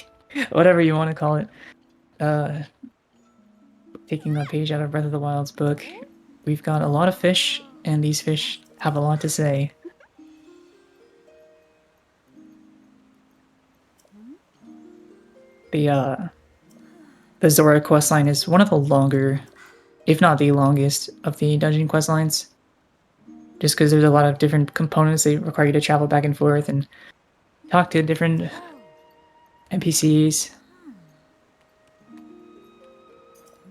Whatever you want to call it. Taking a page out of Breath of the Wild's book, we've got a lot of fish, and these fish have a lot to say. The Zora questline is one of the longer, if not the longest, of the dungeon questlines. Just because there's a lot of different components that require you to travel back and forth and talk to different NPCs.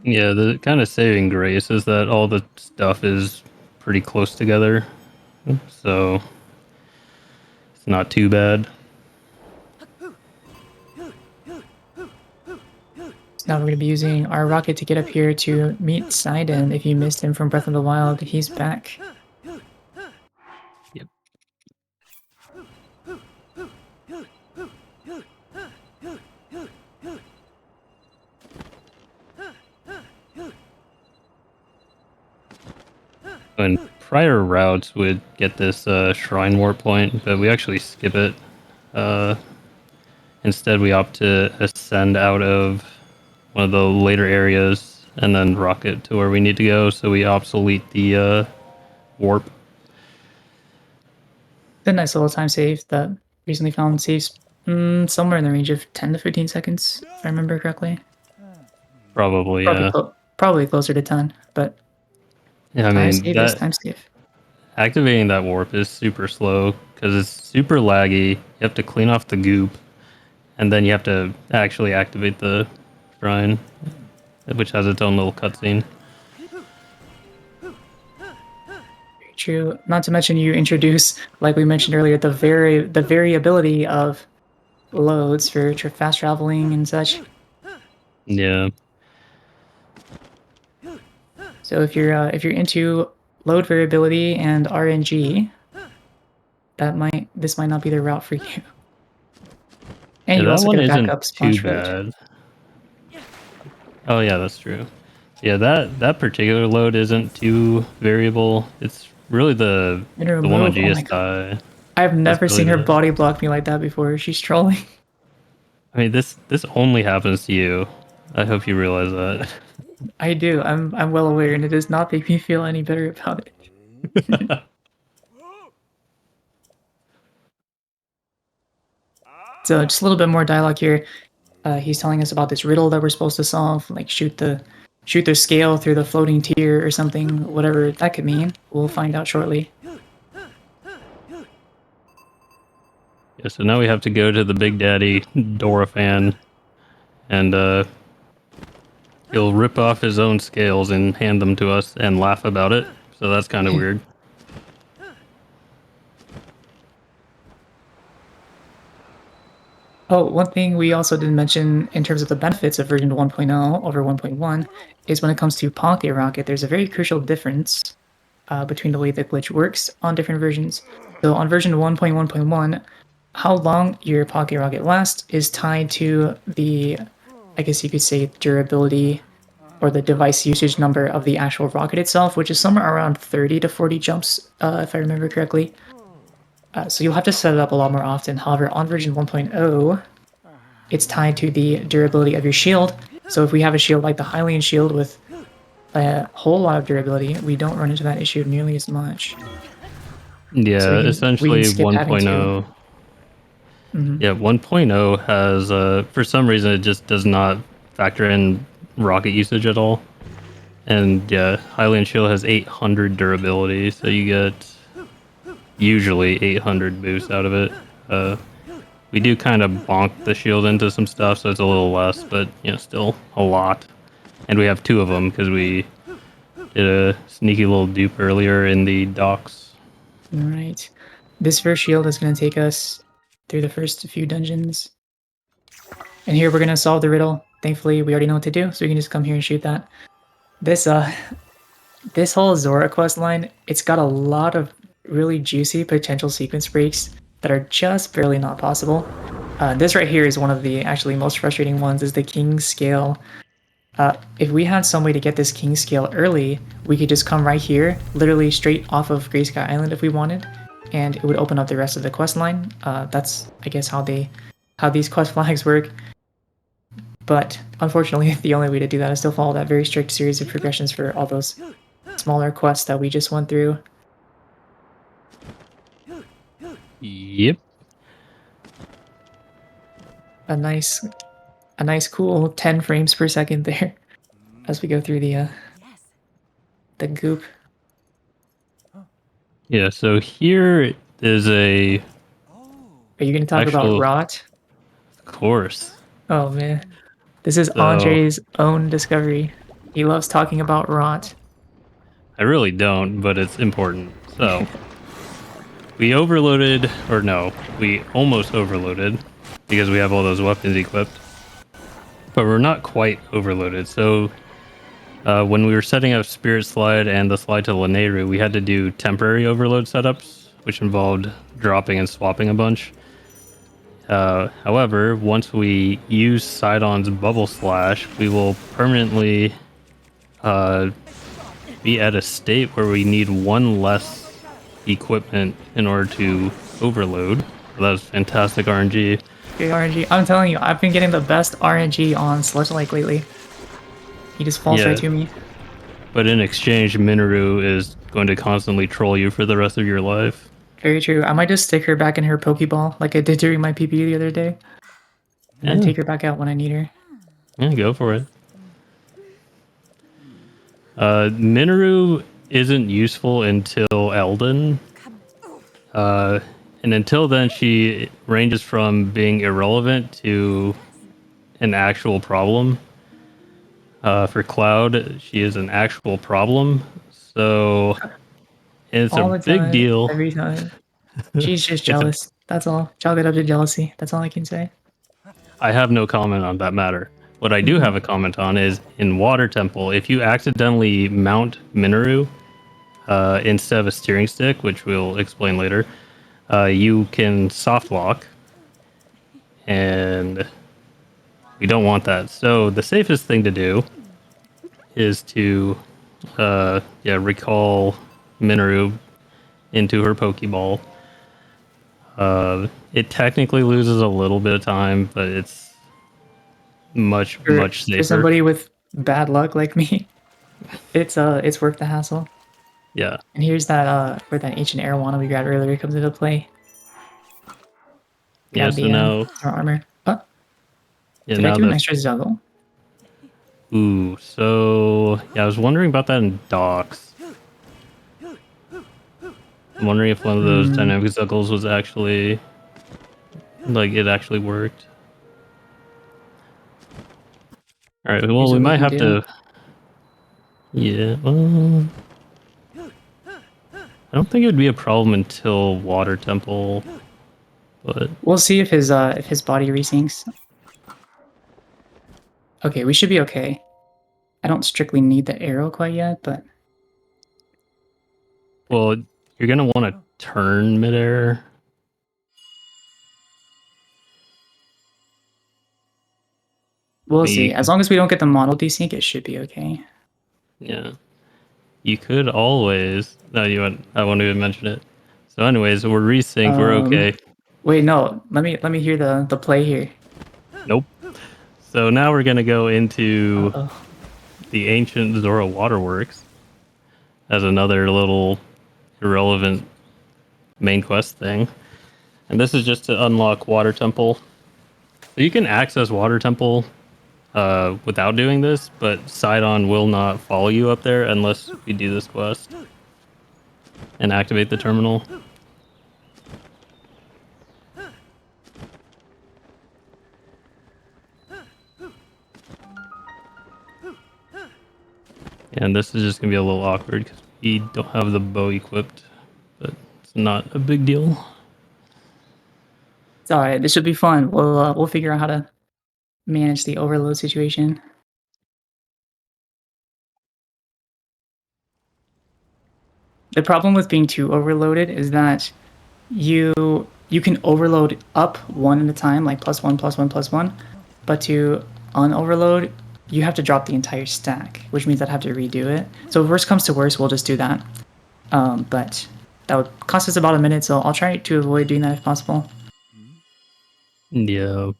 Yeah, the kind of saving grace is that all the stuff is pretty close together, so it's not too bad. Now we're going to be using our rocket to get up here to meet Sidon. If you missed him from Breath of the Wild, he's back. Yep. And prior routes would get this shrine warp point, but we actually skip it. Instead, we opt to ascend out of one of the later areas and then rocket to where we need to go, so we obsolete the warp. It's a nice little time save that recently found saves somewhere in the range of 10 to 15 seconds, if I remember correctly. Probably, yeah. Probably closer to 10, but yeah, I mean, time save. Activating that warp is super slow because it's super laggy. You have to clean off the goop, and then you have to actually activate the shrine, which has its own little cutscene. True. Not to mention you introduce, like we mentioned earlier, the variability of loads for fast traveling and such. Yeah. So if you're into load variability and RNG, this might not be the route for you. And yeah, you also get a backup too splash bad. Oh yeah, that's true. Yeah, that particular load isn't too variable. It's really the one on GSI. I've never seen her body block me like that before. She's trolling. I mean, this only happens to you. I hope you realize that. I do. I'm well aware, and it does not make me feel any better about it. So just a little bit more dialogue here. He's telling us about this riddle that we're supposed to solve, like shoot the scale through the floating tier or something, whatever that could mean. We'll find out shortly. Yeah, so now we have to go to the Big Daddy Doraphan, and he'll rip off his own scales and hand them to us and laugh about it. So that's kind of weird. Oh, one thing we also didn't mention in terms of the benefits of version 1.0 over 1.1 is when it comes to Pocket Rocket, there's a very crucial difference between the way the glitch works on different versions. So on version 1.1.1, how long your Pocket Rocket lasts is tied to the, I guess you could say, durability or the device usage number of the actual rocket itself, which is somewhere around 30 to 40 jumps, if I remember correctly. So you'll have to set it up a lot more often. However, on version 1.0, it's tied to the durability of your shield. So if we have a shield like the Hylian shield with a whole lot of durability, we don't run into that issue nearly as much. Yeah, So we essentially can skip having to- 1.0. Yeah, 1.0 has, for some reason, it just does not factor in rocket usage at all. And yeah, Hylian Shield has 800 durability, so you get usually 800 boost out of it. We do kind of bonk the shield into some stuff, so it's a little less, but still a lot. And we have 2 of them because we did a sneaky little dupe earlier in the docks. Alright. This first shield is going to take us through the first few dungeons. And here we're going to solve the riddle. Thankfully, we already know what to do, so we can just come here and shoot that. This whole Zora quest line, it's got a lot of really juicy potential sequence breaks that are just barely not possible. This right here is one of the actually most frustrating ones, is the King Scale. If we had some way to get this King Scale early, we could just come right here, literally straight off of Grey Sky Island if we wanted, and it would open up the rest of the quest line. That's, I guess, how these quest flags work. But unfortunately, the only way to do that is to follow that very strict series of progressions for all those smaller quests that we just went through. Yep. A nice cool 10 frames per second there as we go through the goop. Yeah, so here is a... Are you going to talk about rot? Of course. Oh man. This is Andre's own discovery. He loves talking about rot. I really don't, but it's important. So, we overloaded, or no, we almost overloaded because we have all those weapons equipped. But we're not quite overloaded. So, when we were setting up Spirit Slide and the slide to Lanayru, we had to do temporary overload setups, which involved dropping and swapping a bunch. However, once we use Sidon's Bubble Slash, we will permanently be at a state where we need 1 less equipment in order to overload. That's fantastic RNG. Good RNG. I'm telling you, I've been getting the best RNG on Slush Lake lately. He just falls right to me. But in exchange, Minoru is going to constantly troll you for the rest of your life. Very true. I might just stick her back in her Pokeball like I did during my PP the other day. And then take her back out when I need her. Yeah, go for it. Minoru isn't useful until Elden. And until then, she ranges from being irrelevant to an actual problem. For Cloud, she is an actual problem. So it's All a the big time, deal. every time. She's just jealous. That's all. Chalk it up to jealousy. That's all I can say. I have no comment on that matter. What I do have a comment on is in Water Temple, if you accidentally mount Minoru instead of a steering stick, which we'll explain later, you can soft lock, and we don't want that. So the safest thing to do is to recall Minoru into her Pokeball. It technically loses a little bit of time, but it's much safer. For somebody with bad luck like me, it's worth the hassle. Yeah. And here's that where that ancient Arowana we grabbed earlier comes into play. Yeah, so now our armor. Oh. Yeah, Did I do an extra juggle? Ooh, so yeah, I was wondering about that in docks. I'm wondering if one of those dynamic zuggles was actually it actually worked. All right, well, we might have to. Yeah, well, I don't think it would be a problem until Water Temple, but we'll see if his body resyncs. Okay, we should be okay. I don't strictly need the arrow quite yet, but well, you're gonna want to turn midair. We'll see. As long as we don't get the model desync, it should be okay. Yeah. You could always... No, I won't even mention it. So anyways, we're resynced, we're okay. Wait, no. Let me hear the play here. Nope. So now we're gonna go into Uh-oh. the ancient Zora Waterworks as another little irrelevant main quest thing. And this is just to unlock Water Temple. So you can access Water Temple without doing this, but Sidon will not follow you up there unless we do this quest and activate the terminal. And this is just gonna be a little awkward because we don't have the bow equipped, but it's not a big deal. It's alright. This should be fun. We'll figure out how to manage the overload situation. The problem with being too overloaded is that you can overload up one at a time, like +1, +1, +1, but to unoverload, you have to drop the entire stack, which means I'd have to redo it. So if worst comes to worst, we'll just do that. But that would cost us about a minute, so I'll try to avoid doing that if possible. Yeah.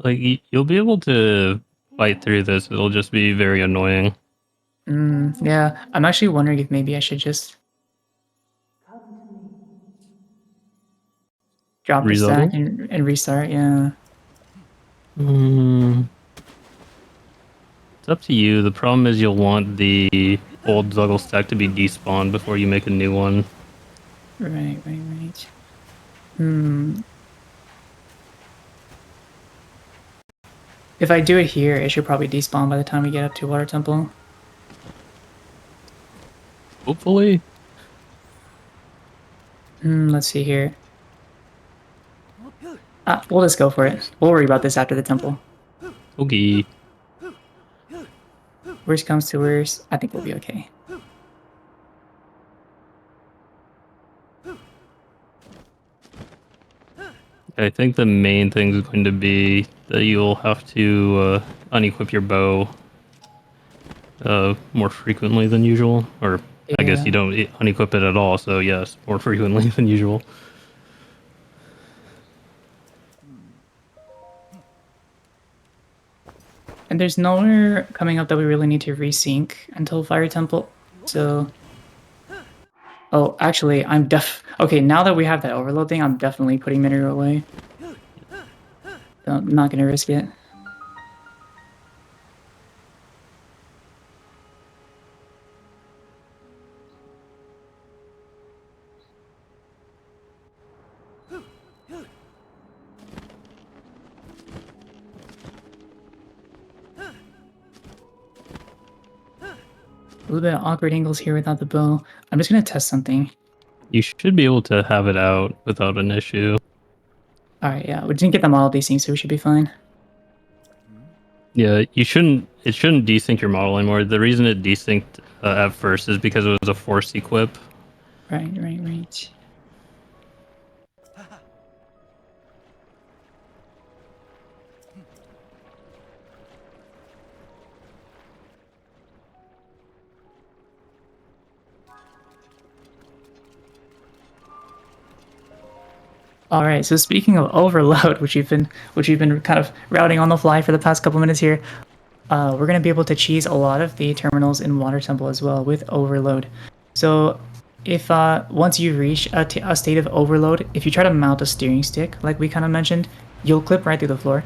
Like, you'll be able to fight through this. It'll just be very annoying. Yeah, I'm actually wondering if maybe I should just drop the stack and restart, yeah. It's up to you. The problem is you'll want the old Zuggle stack to be despawned before you make a new one. Right. If I do it here, it should probably despawn by the time we get up to Water Temple. Hopefully. Let's see here. We'll just go for it. We'll worry about this after the temple. Okay. Worst comes to worst, I think we'll be okay. I think the main thing is going to be that you'll have to unequip your bow more frequently than usual. Or I guess you don't unequip it at all, so yes, more frequently than usual. And there's nowhere coming up that we really need to resync until Fire Temple, so... Oh, actually, okay, now that we have that overload thing, I'm definitely putting Minero away. So I'm not gonna risk it. A little bit of awkward angles here without the bow. I'm just gonna test something. You should be able to have it out without an issue. Alright, yeah, we didn't get them all desynced, so we should be fine. Yeah, it shouldn't desync your model anymore. The reason it desynced at first is because it was a forced equip. Right. All right. So speaking of overload, which we've been kind of routing on the fly for the past couple minutes here, we're gonna be able to cheese a lot of the terminals in Water Temple as well with overload. So if once you reach a state of overload, if you try to mount a steering stick, like we kind of mentioned, you'll clip right through the floor.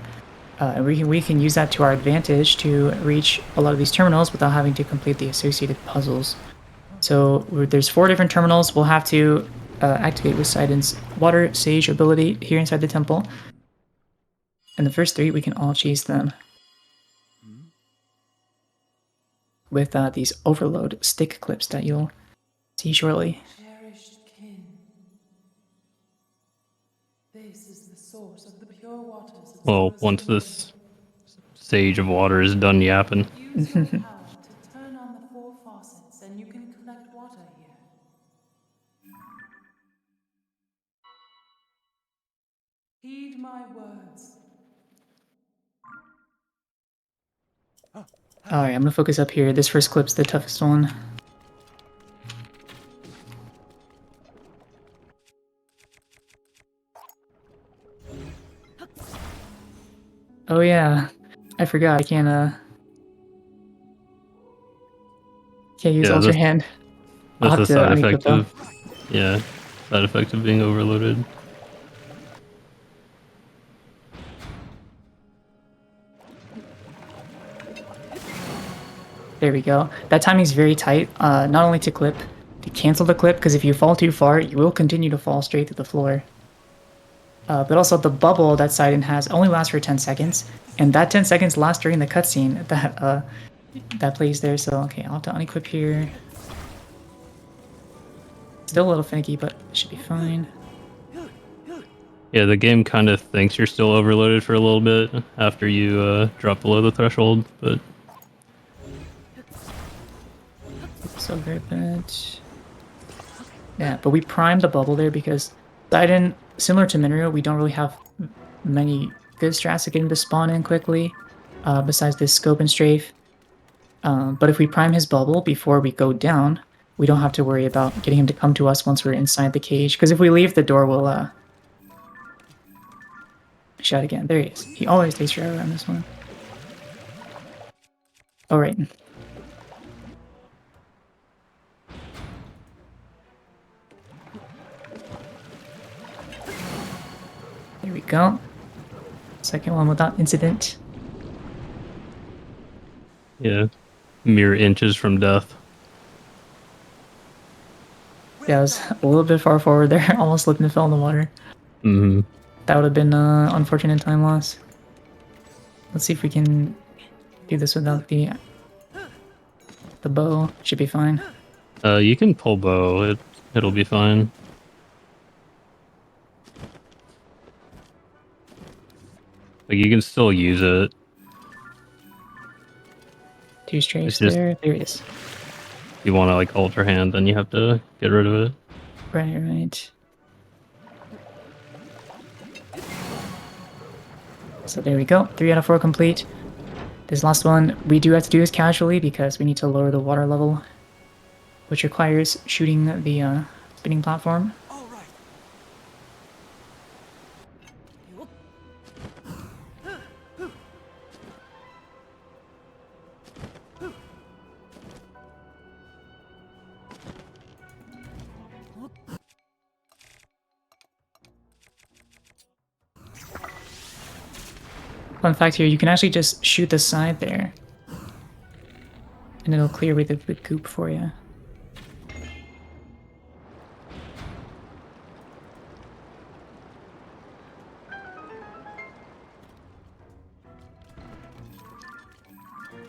And we can use that to our advantage to reach a lot of these terminals without having to complete the associated puzzles. So there's 4 different terminals. We'll have to activate with Sidon's Water Sage ability here inside the temple. And the first 3, we can all cheese them with these overload stick clips that you'll see shortly. Cherished kin. This is the source of the pure waters of Well, Zora's once dominion. this Sage of Water is done yapping. Use your power to turn on the 4 faucets and you can collect water here. Heed my words. Alright, I'm gonna focus up here. This first clip's the toughest one. Oh yeah, I forgot. I can't use Yeah, Ultra Hand. I'll that's have the to side unequip effect though. of side effect of being overloaded. There we go. That timing's very tight. Not only to clip, to cancel the clip, because if you fall too far, you will continue to fall straight to the floor. But also the bubble that Sidon has only lasts for 10 seconds, and that 10 seconds lasts during the cutscene that plays there. So okay, I'll have to unequip here. Still a little finicky, but it should be fine. Yeah, the game kind of thinks you're still overloaded for a little bit after you drop below the threshold, but So very bad. Yeah, but we primed the bubble there because Sidon, similar to Minrio, we don't really have many good strats to get him to spawn in quickly, besides this scope and strafe. But if we prime his bubble before we go down, we don't have to worry about getting him to come to us once we're inside the cage. Because if we leave, the door will shut again. There he is. He always takes forever on this one. All right. There we go. Second one without incident. yeah, mere inches from death. Yeah, I was a little bit far forward there. Almost slipped and fell in the water. Mm-hmm. That would have been unfortunate time loss. Let's see if we can do this without the bow. Should be fine. You can pull bow. It'll be fine. Like you can still use it. Two strafes It's just- there. There he is. If you want to like ultra hand, then you have to get rid of it. Right, right. So there we go. 3 out of 4 complete. This last one we do have to do is casually because we need to lower the water level, which requires shooting the spinning platform. Fun fact here, you can actually just shoot the side there. And it'll clear away the goop for you.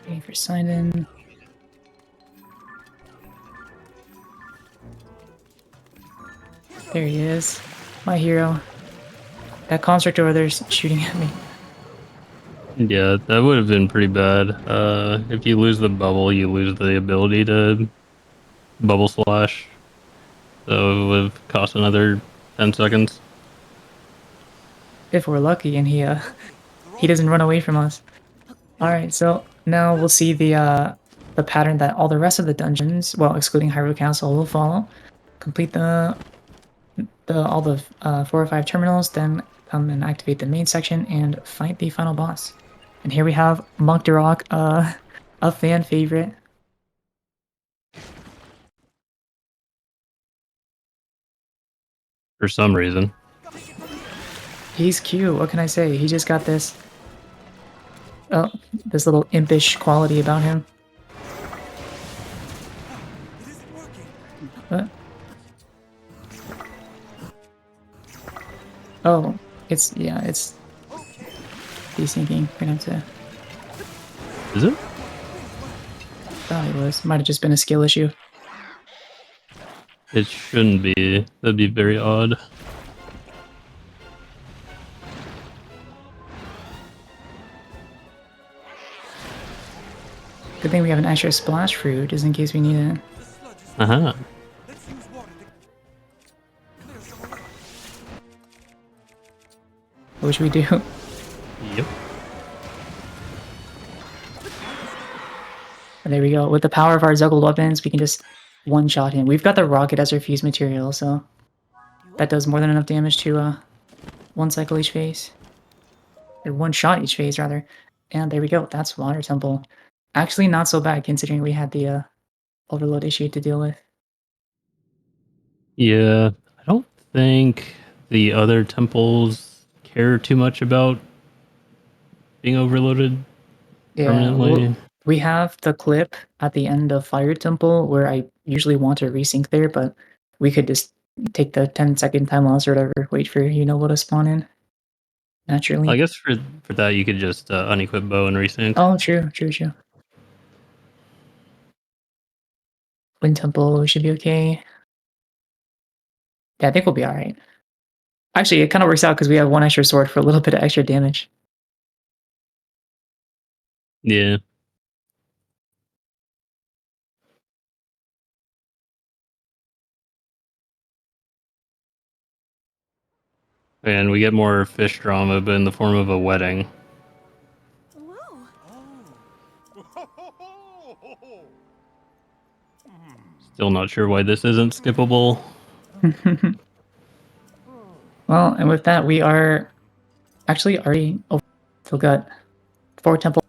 Waiting for sign in. There he is. My hero. That construct over there is shooting at me. Yeah, that would have been pretty bad. If you lose the bubble, you lose the ability to bubble slash. So it would have cost another 10 seconds. If we're lucky and he doesn't run away from us. Alright, so now we'll see the pattern that all the rest of the dungeons, well excluding Hyrule Castle, will follow. Complete all the 4 or 5 terminals, then come and activate the main section and fight the final boss. And here we have Mokdarok, a fan favorite. For some reason. He's cute, what can I say? He just got this this little impish quality about him. What? Oh, it's desyncing. We're gonna have to. Is it? Thought it was. Might have just been a skill issue. It shouldn't be. That'd be very odd. Good thing we have an extra splash fruit, just in case we need it. Uh-huh. What should we do? Yep. There we go. With the power of our juggled weapons, we can just one-shot him. We've got the rocket as our fuse material, so that does more than enough damage to one cycle each phase. or one shot each phase rather. And there we go. That's Water Temple. Actually, not so bad considering we had the overload issue to deal with. Yeah, I don't think the other temples care too much about being overloaded permanently. Well, we have the clip at the end of Fire Temple where I usually want to resync there, but we could just take the 10-second time loss or whatever, wait for what to spawn in naturally. I guess for that you could just unequip bow and resync. Oh, true. Wind Temple should be okay. Yeah, I think we'll be alright. Actually, it kind of works out because we have one extra sword for a little bit of extra damage. Yeah. And we get more fish drama, but in the form of a wedding. Whoa. Still not sure why this isn't skippable. Well, and with that, we are actually already still got 4 temples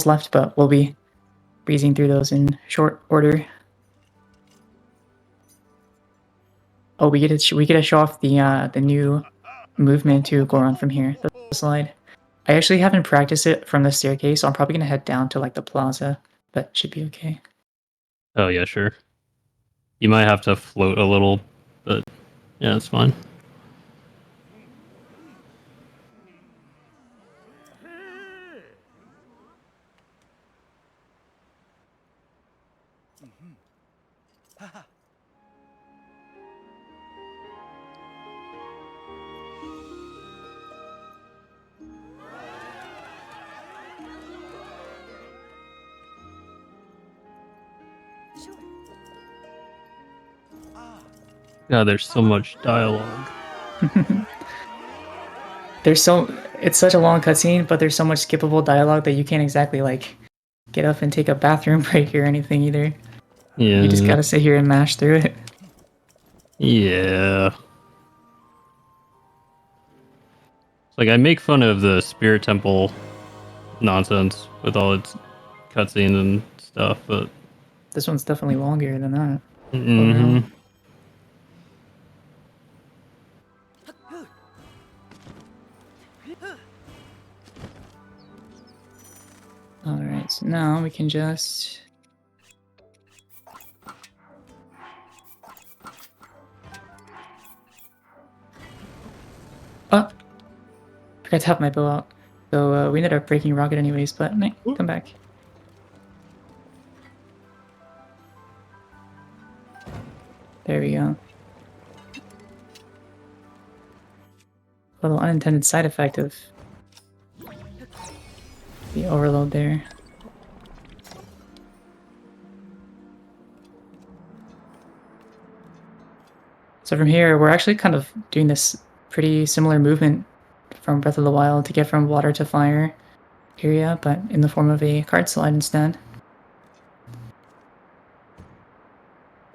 left, but we'll be breezing through those in short order. Oh, we get to show off the new movement to Goron from here. The slide. I actually haven't practiced it from the staircase, so I'm probably gonna head down to like the plaza, but it should be okay. Oh yeah, sure. You might have to float a little, but yeah, it's fine. Yeah, there's so much dialogue. It's such a long cutscene, but there's so much skippable dialogue that you can't exactly like get up and take a bathroom break or anything either. Yeah. You just gotta sit here and mash through it. Yeah. Like, I make fun of the Spirit Temple nonsense with all its cutscenes and stuff, but This one's definitely longer than that. mm-hmm. Alright, so now we can just... Oh! Forgot to have my bow out. So we ended up breaking Rocket anyways, but no, come back. There we go. A little unintended side effect of the overload there. So from here, we're actually kind of doing this pretty similar movement from Breath of the Wild to get from water to fire area, but in the form of a card slide instead.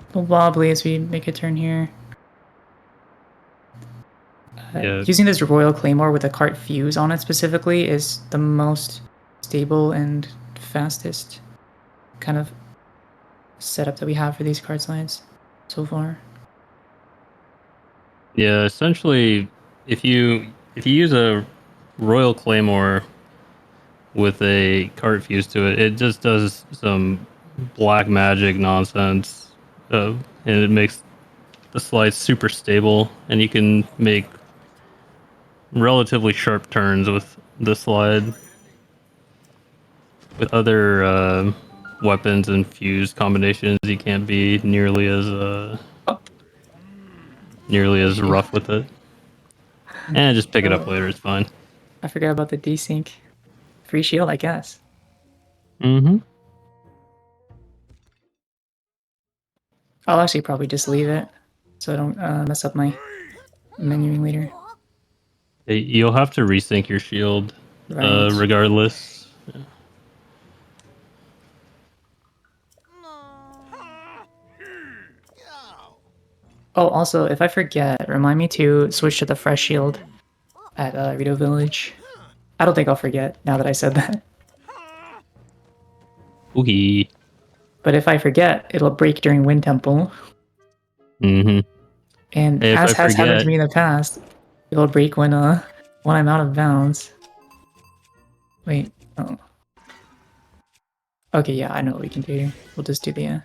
A little wobbly as we make a turn here. Yeah. Using this Royal Claymore with a cart fuse on it specifically is the most stable and fastest kind of setup that we have for these card slides so far. Yeah, essentially, if you use a Royal Claymore with a cart fuse to it, it just does some black magic nonsense, and it makes the slide super stable, and you can make relatively sharp turns with the slide. With other weapons and fuse combinations, you can't be nearly as rough with it. And just pick it up later, it's fine. I forgot about the desync. Free shield, I guess. Mm-hmm. I'll actually probably just leave it so I don't mess up my menuing later. You'll have to resync your shield, Right. regardless. Oh, also, if I forget, remind me to switch to the fresh shield at Rito Village. I don't think I'll forget now that I said that. Oogie. But if I forget, it'll break during Wind Temple. Mm-hmm. And Hey, if as I has happened to forget, me in the past, it'll break when I'm out of bounds. Wait, oh. Okay, yeah, I know what we can do here. We'll just do the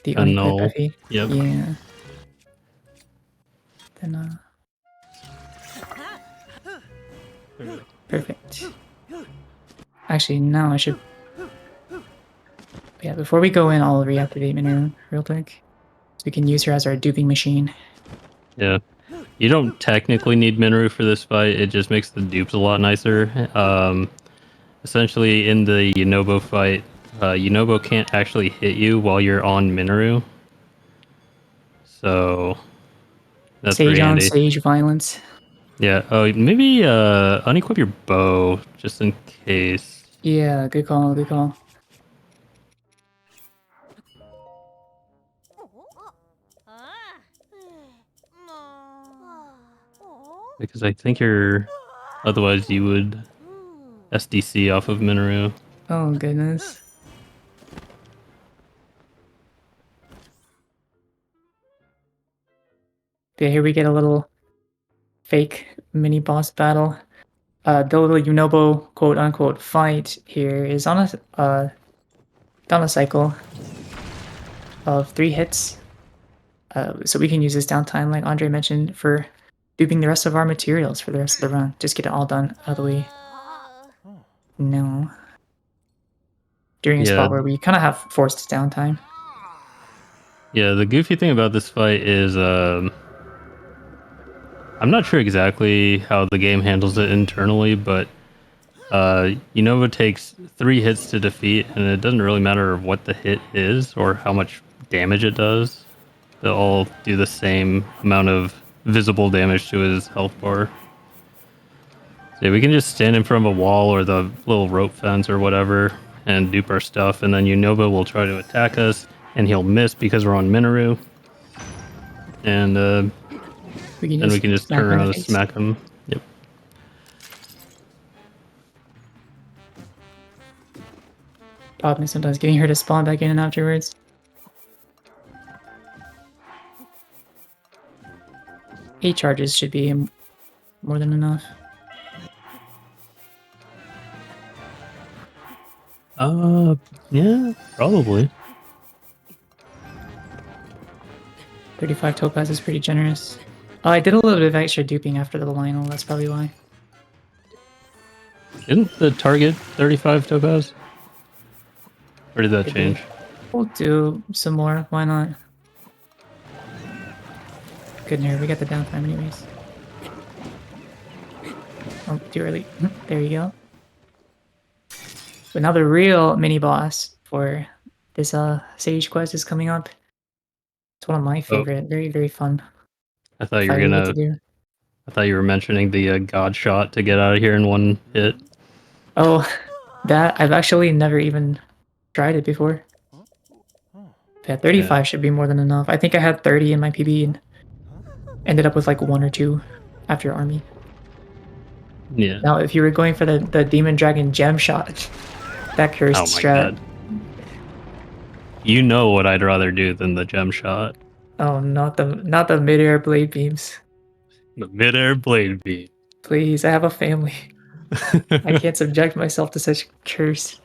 unequipped null. FE. Yep. Yeah. Then perfect. Actually, no, I should. Yeah, before we go in, I'll reactivate Minero real quick, so we can use her as our duping machine. Yeah. You don't technically need Minoru for this fight. It just makes the dupes a lot nicer. Essentially, in the Yunobo fight, Yunobo can't actually hit you while you're on Minoru. So that's Sage pretty on handy. Sage violence. Yeah. Oh, maybe unequip your bow just in case. Yeah, good call, good call. Because I think you're. Otherwise, you would SDC off of Minoru. Oh, goodness. Okay, here we get a little fake mini boss battle. The little Yunobo quote unquote fight here is on a cycle of 3 hits. So we can use this downtime, like Andre mentioned, for duping the rest of our materials for the rest of the run. Just get it all done out of the way. No. During a spot where we kind of have forced downtime. Yeah, the goofy thing about this fight is I'm not sure exactly how the game handles it internally, but Unova takes 3 hits to defeat, and it doesn't really matter what the hit is or how much damage it does. They'll all do the same amount of visible damage to his health bar. So yeah, we can just stand in front of a wall or the little rope fence or whatever and dupe our stuff, and then Unova will try to attack us, and he'll miss because we're on Minoru. And then we can just turn around and smack him. Yep. Problem is sometimes getting her to spawn back in and afterwards. 8 charges should be more than enough. Yeah, probably. 35 topaz is pretty generous. Oh, I did a little bit of extra duping after the Lionel, that's probably why. Isn't the target 35 topaz? Or did that change? We'll do some more, why not? Good nerve, we got the downtime anyways. Oh, too early. There you go. But now the real mini boss for this Sage quest is coming up. It's one of my favorite. Very, very fun. I thought you were gonna. I thought you were mentioning the God shot to get out of here in 1 hit. Oh, that I've actually never even tried it before. Yeah, 35 should be more than enough. I think I had 30 in my PB and ended up with like 1 or 2 after army. Yeah. Now, if you were going for the Demon Dragon gem shot, that cursed strat. God. You know what I'd rather do than the gem shot. Oh, not the midair blade beams. The midair blade beam. Please, I have a family. I can't subject myself to such cursed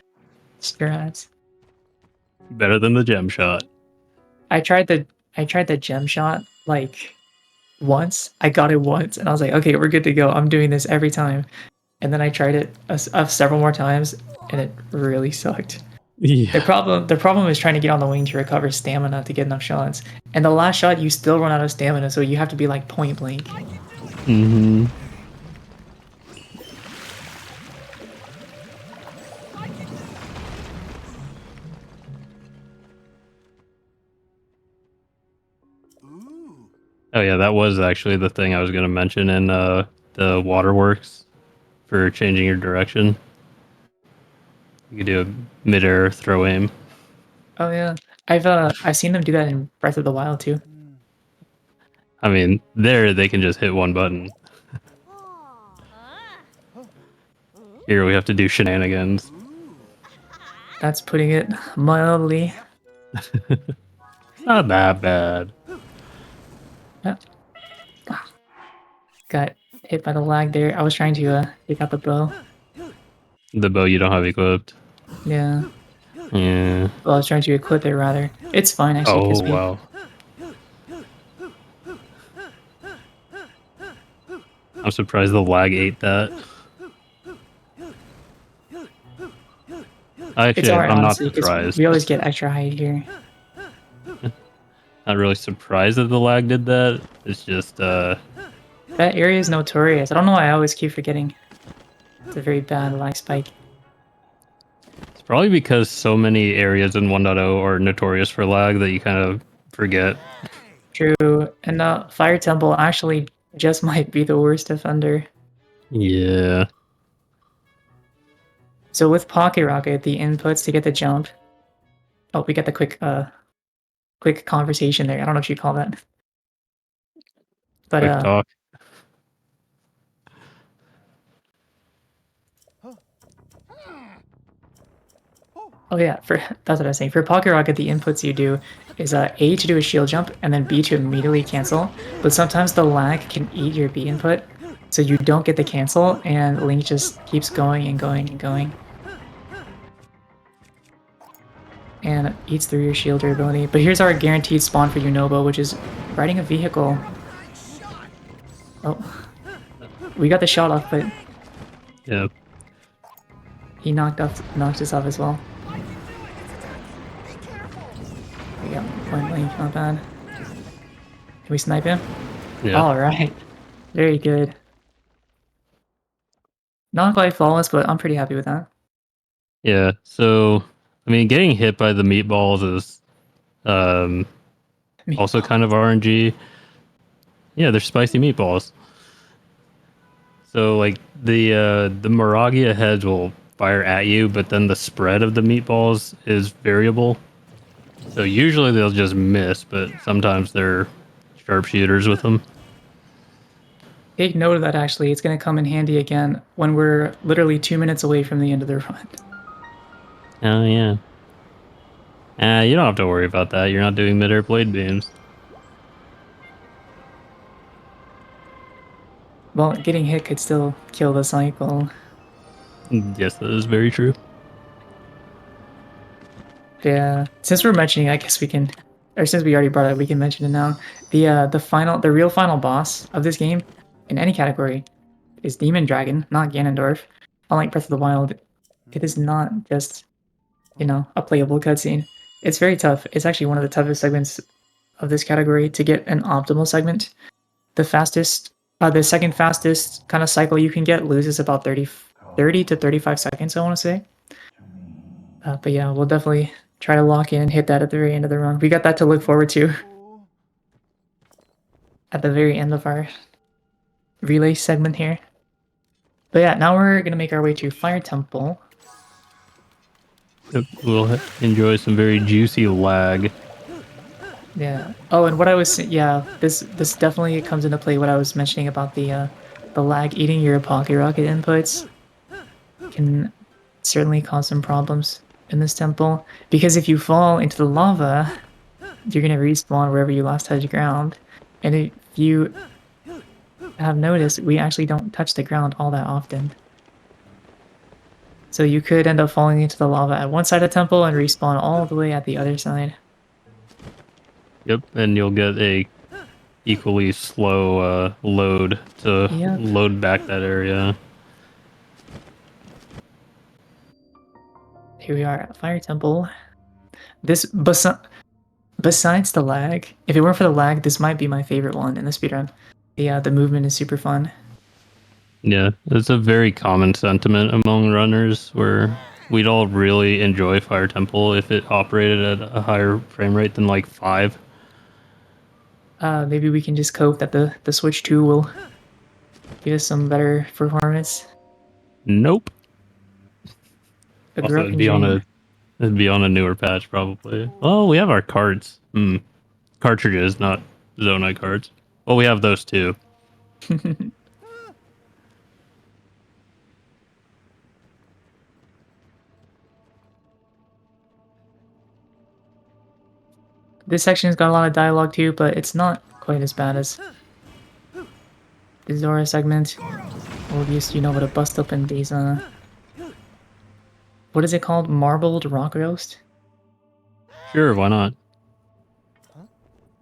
strats. Better than the gem shot. I tried the gem shot like once. I got it once, and I was like, okay, we're good to go. I'm doing this every time. And then I tried it several more times, and it really sucked. Yeah. The problem is trying to get on the wing to recover stamina to get enough shots. And the last shot, you still run out of stamina, so you have to be like point blank. Mm-hmm. Oh yeah, that was actually the thing I was going to mention in the waterworks for changing your direction. You could do a mid-air throw aim. Oh yeah, I've seen them do that in Breath of the Wild too. I mean, there they can just hit one button. Here we have to do shenanigans. That's putting it mildly. Not that bad. Yeah. Got hit by the lag there. I was trying to take out the bow. The bow you don't have equipped. Yeah. Yeah. Well, I was trying to equip it rather. It's fine actually. Oh, 'Cause wow. I'm surprised the lag ate that. It's Actually, alright, I'm not honestly, 'cause surprised. we always get extra height here. Not really surprised that the lag did that. It's just, That area is notorious. I don't know why I always keep forgetting. It's a very bad lag spike. it's probably because so many areas in 1.0 are notorious for lag that you kind of forget. True. And Fire Temple actually just might be the worst offender. Yeah. So with Pocket Rocket, the inputs to get the jump. Oh, we get the quick conversation there. I don't know what you call that. But Quick talk. oh yeah, that's what I was saying. For Pocket Rocket, the inputs you do is A to do a shield jump and then B to immediately cancel. But sometimes the lag can eat your B input, so you don't get the cancel, and Link just keeps going and going and going. And eats through your shield durability. But here's our guaranteed spawn for Unobo, which is riding a vehicle. Oh, we got the shot off, but Yeah. he knocked us off as well. We got point blank, not bad. Can we snipe him? Yeah. Alright. Very good. Not quite flawless, but I'm pretty happy with that. Yeah. So, I mean, getting hit by the meatballs is also kind of RNG. Yeah, they're spicy meatballs. So, like, the Moragia heads will fire at you, but then the spread of the meatballs is variable. So usually they'll just miss, but sometimes they're sharpshooters with them. Take note of that, actually. It's going to come in handy again when we're literally 2 minutes away from the end of the run. Oh, yeah. You don't have to worry about that. You're not doing mid-air blade beams. Well, getting hit could still kill the cycle. Yes, that is very true. Yeah. Since we're mentioning, I guess we can, or since we already brought it, we can mention it now. The real final boss of this game, in any category, is Demon Dragon, not Ganondorf. Unlike Breath of the Wild, it is not just, a playable cutscene. It's very tough. It's actually one of the toughest segments of this category to get an optimal segment. The second fastest kind of cycle you can get loses about 30 to 35 seconds, I want to say. But yeah, we'll definitely try to lock in and hit that at the very end of the run. We got that to look forward to at the very end of our relay segment here. But yeah, now we're going to make our way to Fire Temple. We'll enjoy some very juicy lag. Yeah. Oh, and what I was this definitely comes into play. What I was mentioning about the lag eating your Pocket Rocket inputs can certainly cause some problems in this temple, because if you fall into the lava, you're gonna respawn wherever you last touched ground. And if you have noticed, we actually don't touch the ground all that often. So you could end up falling into the lava at one side of the temple and respawn all the way at the other side. Yep, and you'll get a equally slow load to load back that area. Here we are at Fire Temple. This, besides the lag, if it weren't for the lag, this might be my favorite one in the speedrun. The movement is super fun. Yeah, it's a very common sentiment among runners where we'd all really enjoy Fire Temple if it operated at a higher frame rate than like 5. Maybe we can just hope that the Switch 2 will give us some better performance. Nope. Also, it'd be on a newer patch probably. Oh, we have our cards. Cartridges, not Zonai cards. Well, we have those too. This section's got a lot of dialogue too, but it's not quite as bad as the Zora segment. We'll use, you know, to bust open these, what is it called? Marbled rock roast? Sure, why not?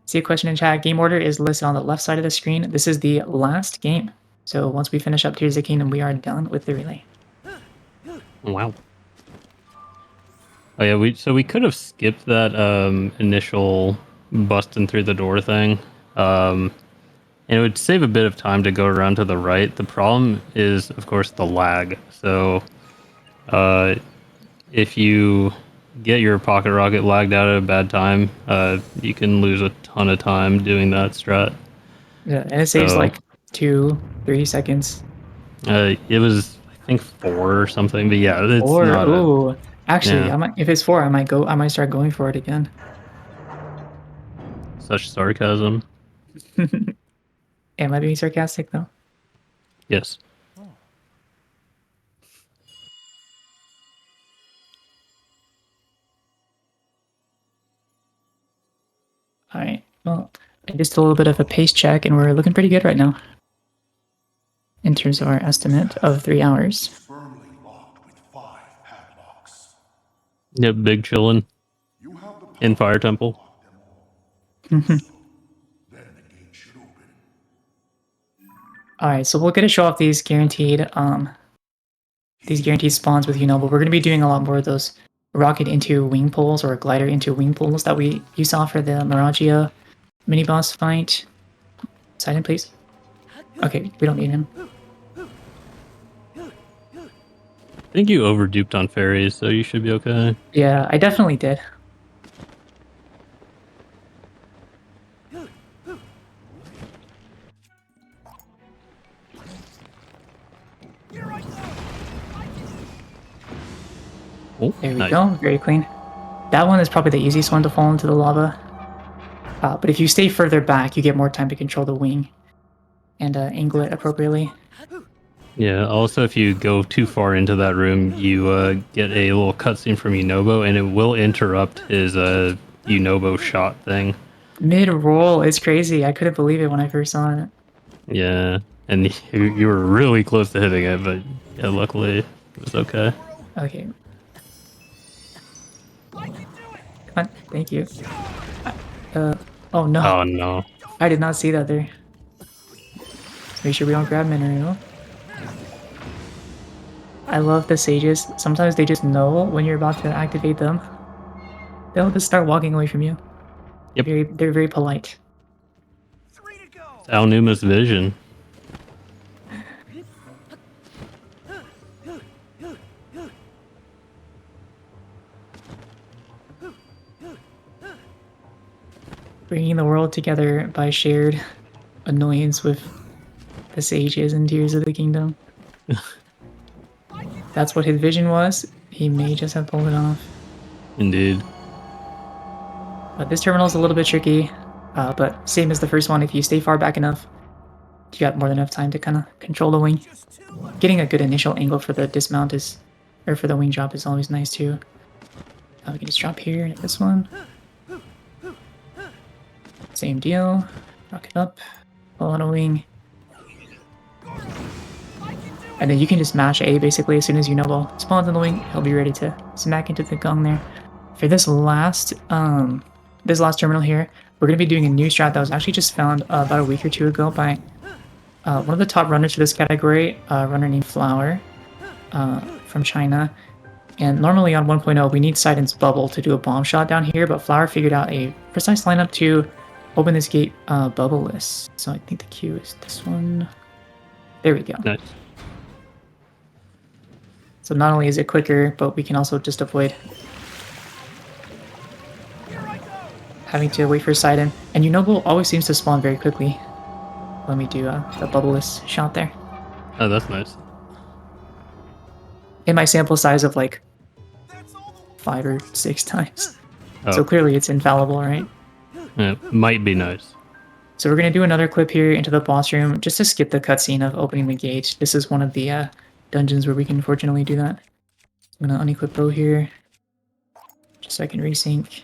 See a question in chat. Game order is listed on the left side of the screen. This is the last game. So once we finish up Tears of the Kingdom, we are done with the relay. Wow. Oh yeah, we could have skipped that initial busting through the door thing. And it would save a bit of time to go around to the right. The problem is, of course, the lag. So if you get your pocket rocket lagged out at a bad time, you can lose a ton of time doing that strat. Yeah, and it saves like 2-3 seconds. It was, I think, 4 or something, but yeah, it's Or not. Actually, Yeah. I might, if it's 4, I might start going for it again. Such sarcasm. Am I being sarcastic though? Yes. Alright, well, I just did a little bit of a pace check and we're looking pretty good right now. In terms of our estimate of 3 hours. Firmly locked with 5 padlocks. Yep, big chillin'. You have the power In Fire Temple. to lock them all. Then the gate should open. Alright, so we'll get to show off these guaranteed spawns with you know, but we're gonna be doing a lot more of those rocket into wing pulls or glider into wing pulls that you saw for the Miragia mini boss fight. Silent, please. Okay, we don't need him. I think you overduped on fairies, so you should be okay. Yeah, I definitely did. Oh, There we nice. go, very clean. That one is probably the easiest one to fall into the lava. But if you stay further back, you get more time to control the wing and angle it appropriately. Yeah, also if you go too far into that room, you get a little cutscene from Yunobo, and it will interrupt his Yunobo shot thing. Mid-roll, it's crazy. I couldn't believe it when I first saw it. Yeah, and you were really close to hitting it, but yeah, luckily it was okay. Okay. Come on, thank you. Oh no. Oh no. I did not see that there. Make sure we don't grab mineral. I love the sages. Sometimes they just know when you're about to activate them. They'll just start walking away from you. Yep. They're very polite. It's Alnuma's vision. Bringing the world together by shared annoyance with the sages and Tears of the Kingdom. That's what his vision was. He may just have pulled it off. Indeed. But this terminal is a little bit tricky. But same as the first one, if you stay far back enough, you got more than enough time to kind of control the wing. Getting a good initial angle for the dismount is, or for the wing drop is always nice too. We can just drop here and hit this one. Same deal. Rocket up. Pull on a wing. And then you can just mash A basically as soon as Yunobo spawns on the wing. He'll be ready to smack into the gong there. For this last terminal here, we're going to be doing a new strat that was actually just found about a week or two ago by one of the top runners for this category, a runner named Flower from China. And normally on 1.0, we need Sidon's bubble to do a bomb shot down here, but Flower figured out a precise lineup to open this gate bubble-less. So I think the queue is this one. There we go. Nice. So not only is it quicker, but we can also just avoid having to wait for Sidon. And Yunobo always seems to spawn very quickly when we do the bubble-less shot there. Oh, that's nice. In my sample size of like 5 or 6 times. Oh. So clearly it's infallible, right? Yeah, might be nice. So we're going to do another clip here into the boss room just to skip the cutscene of opening the gate. This is one of the dungeons where we can fortunately do that. I'm going to unequip bow here just so I can resync.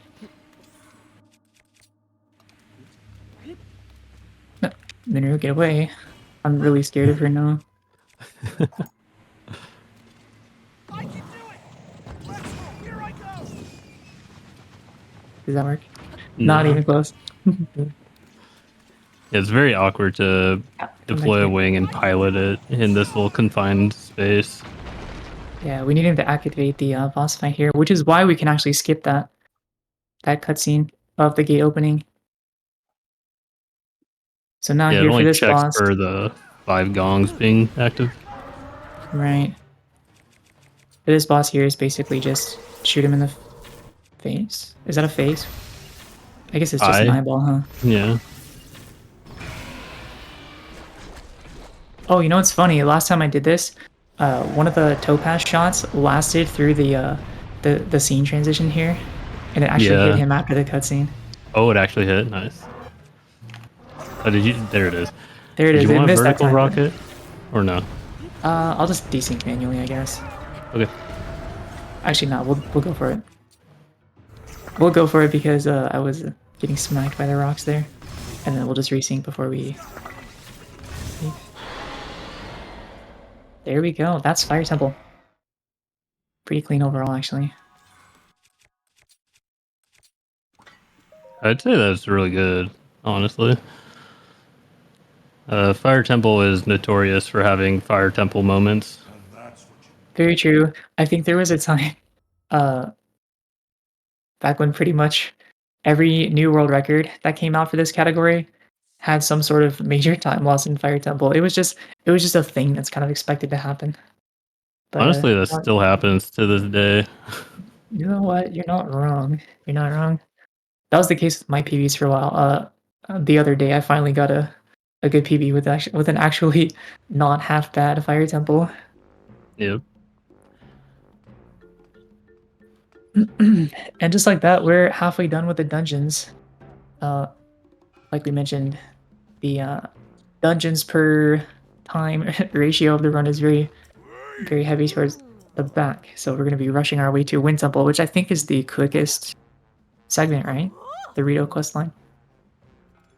Minero, get away. I'm really scared of her now. I can do it! Let's go! Here I go! Does that work? No. Not even close. It's very awkward to Come back deploy a here. wing and pilot it in this little confined space. Yeah, we need him to activate the boss fight here, which is why we can actually skip that cutscene of the gate opening. So now Yeah, it here for only this checks boss, for the 5 gongs being active. right? For this boss here is basically just shoot him in the face. Is that a face? I guess it's just an eyeball, huh? Yeah. Oh, you know what's funny? Last time I did this, one of the topaz shots lasted through the scene transition here, and it actually hit Yeah. him after the cutscene. Oh, it actually hit. Nice. Oh, did you? There it is. There it Did is. you It want a missed that vertical time. rocket? Or no? I'll just desync manually, I guess. Okay. Actually, no. We'll go for it. We'll go for it because I was getting smacked by the rocks there, and then we'll just resync before we. Leave. There we go. That's Fire Temple. Pretty clean overall, actually. I'd say that's really good, honestly. Fire Temple is notorious for having Fire Temple moments. Very true. I think there was a time, back when pretty much every new world record that came out for this category had some sort of major time loss in Fire Temple. It was just a thing that's kind of expected to happen. But Honestly, that still happens to this day. you know what? You're not wrong. You're not wrong. That was the case with my PBs for a while. The other day I finally got a good PB with an actually not half bad Fire Temple. Yep. And just like that, we're halfway done with the dungeons. Like we mentioned, the dungeons per time ratio of the run is very, very heavy towards the back. So we're going to be rushing our way to Wind Temple, which I think is the quickest segment, right? The Rito quest line.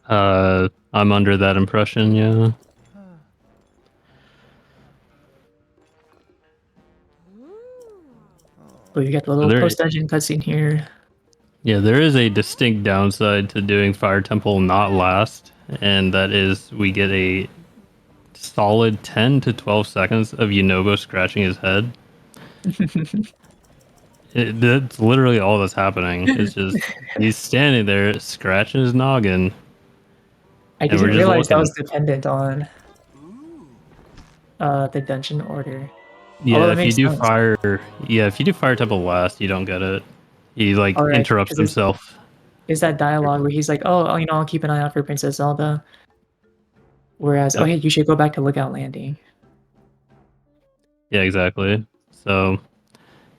I'm under that impression, yeah. Oh, you got the little post-dungeon cutscene here. Yeah, there is a distinct downside to doing Fire Temple not last, and that is we get a solid 10 to 12 seconds of Yunogo scratching his head. That's literally all that's happening. It's just he's standing there scratching his noggin. I didn't realize that was dependent on the dungeon order. Yeah, if you do Fire Temple last, you don't get it. He like interrupts himself. Is that dialogue where he's like, "Oh, you know, I'll keep an eye out for Princess Zelda." Whereas, oh, hey, you should go back to Lookout Landing. Yeah, exactly. So,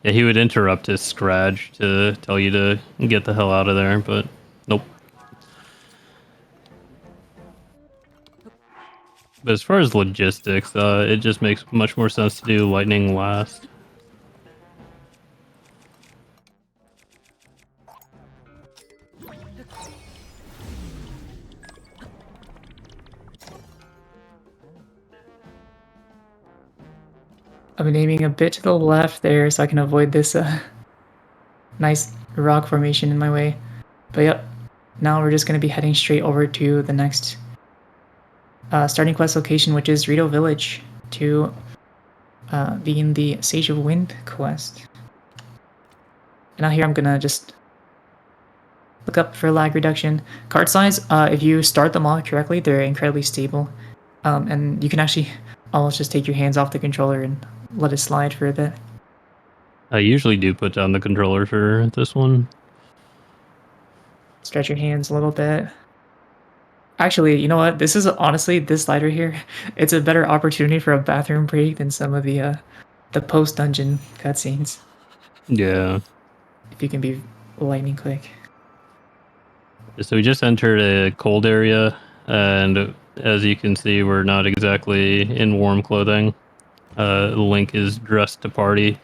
yeah, he would interrupt his scratch to tell you to get the hell out of there, but nope. But as far as logistics, it just makes much more sense to do lightning last. I've been aiming a bit to the left there so I can avoid this nice rock formation in my way. But yep, now we're just going to be heading straight over to the next starting quest location, which is Rito Village, to begin the Sage of Wind quest. And now here I'm going to just look up for lag reduction. Card size, if you start them off correctly, they're incredibly stable. And you can actually almost just take your hands off the controller and let it slide for a bit. I usually do put down the controller for this one. Stretch your hands a little bit. Actually, you know what? This is honestly, this slider here, it's a better opportunity for a bathroom break than some of the post-dungeon cutscenes. Yeah. If you can be lightning quick. So we just entered a cold area, and as you can see, we're not exactly in warm clothing. Link is dressed to party.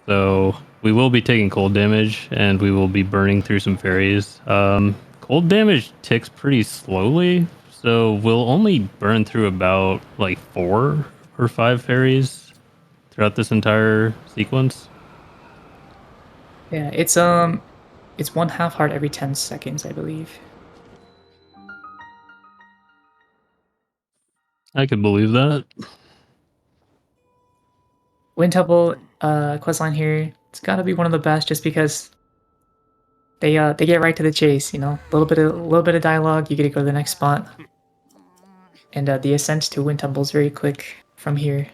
So we will be taking cold damage, and we will be burning through some fairies. Cold damage ticks pretty slowly, So we'll only burn through about like 4 or 5 fairies throughout this entire sequence. Yeah, it's 1 half heart every 10 seconds, I believe. I could believe that. Wind Temple questline here, it's gotta be one of the best just because they get right to the chase, you know. A little bit of dialogue, you get to go to the next spot. And the ascent to Wind Temple is very quick from here.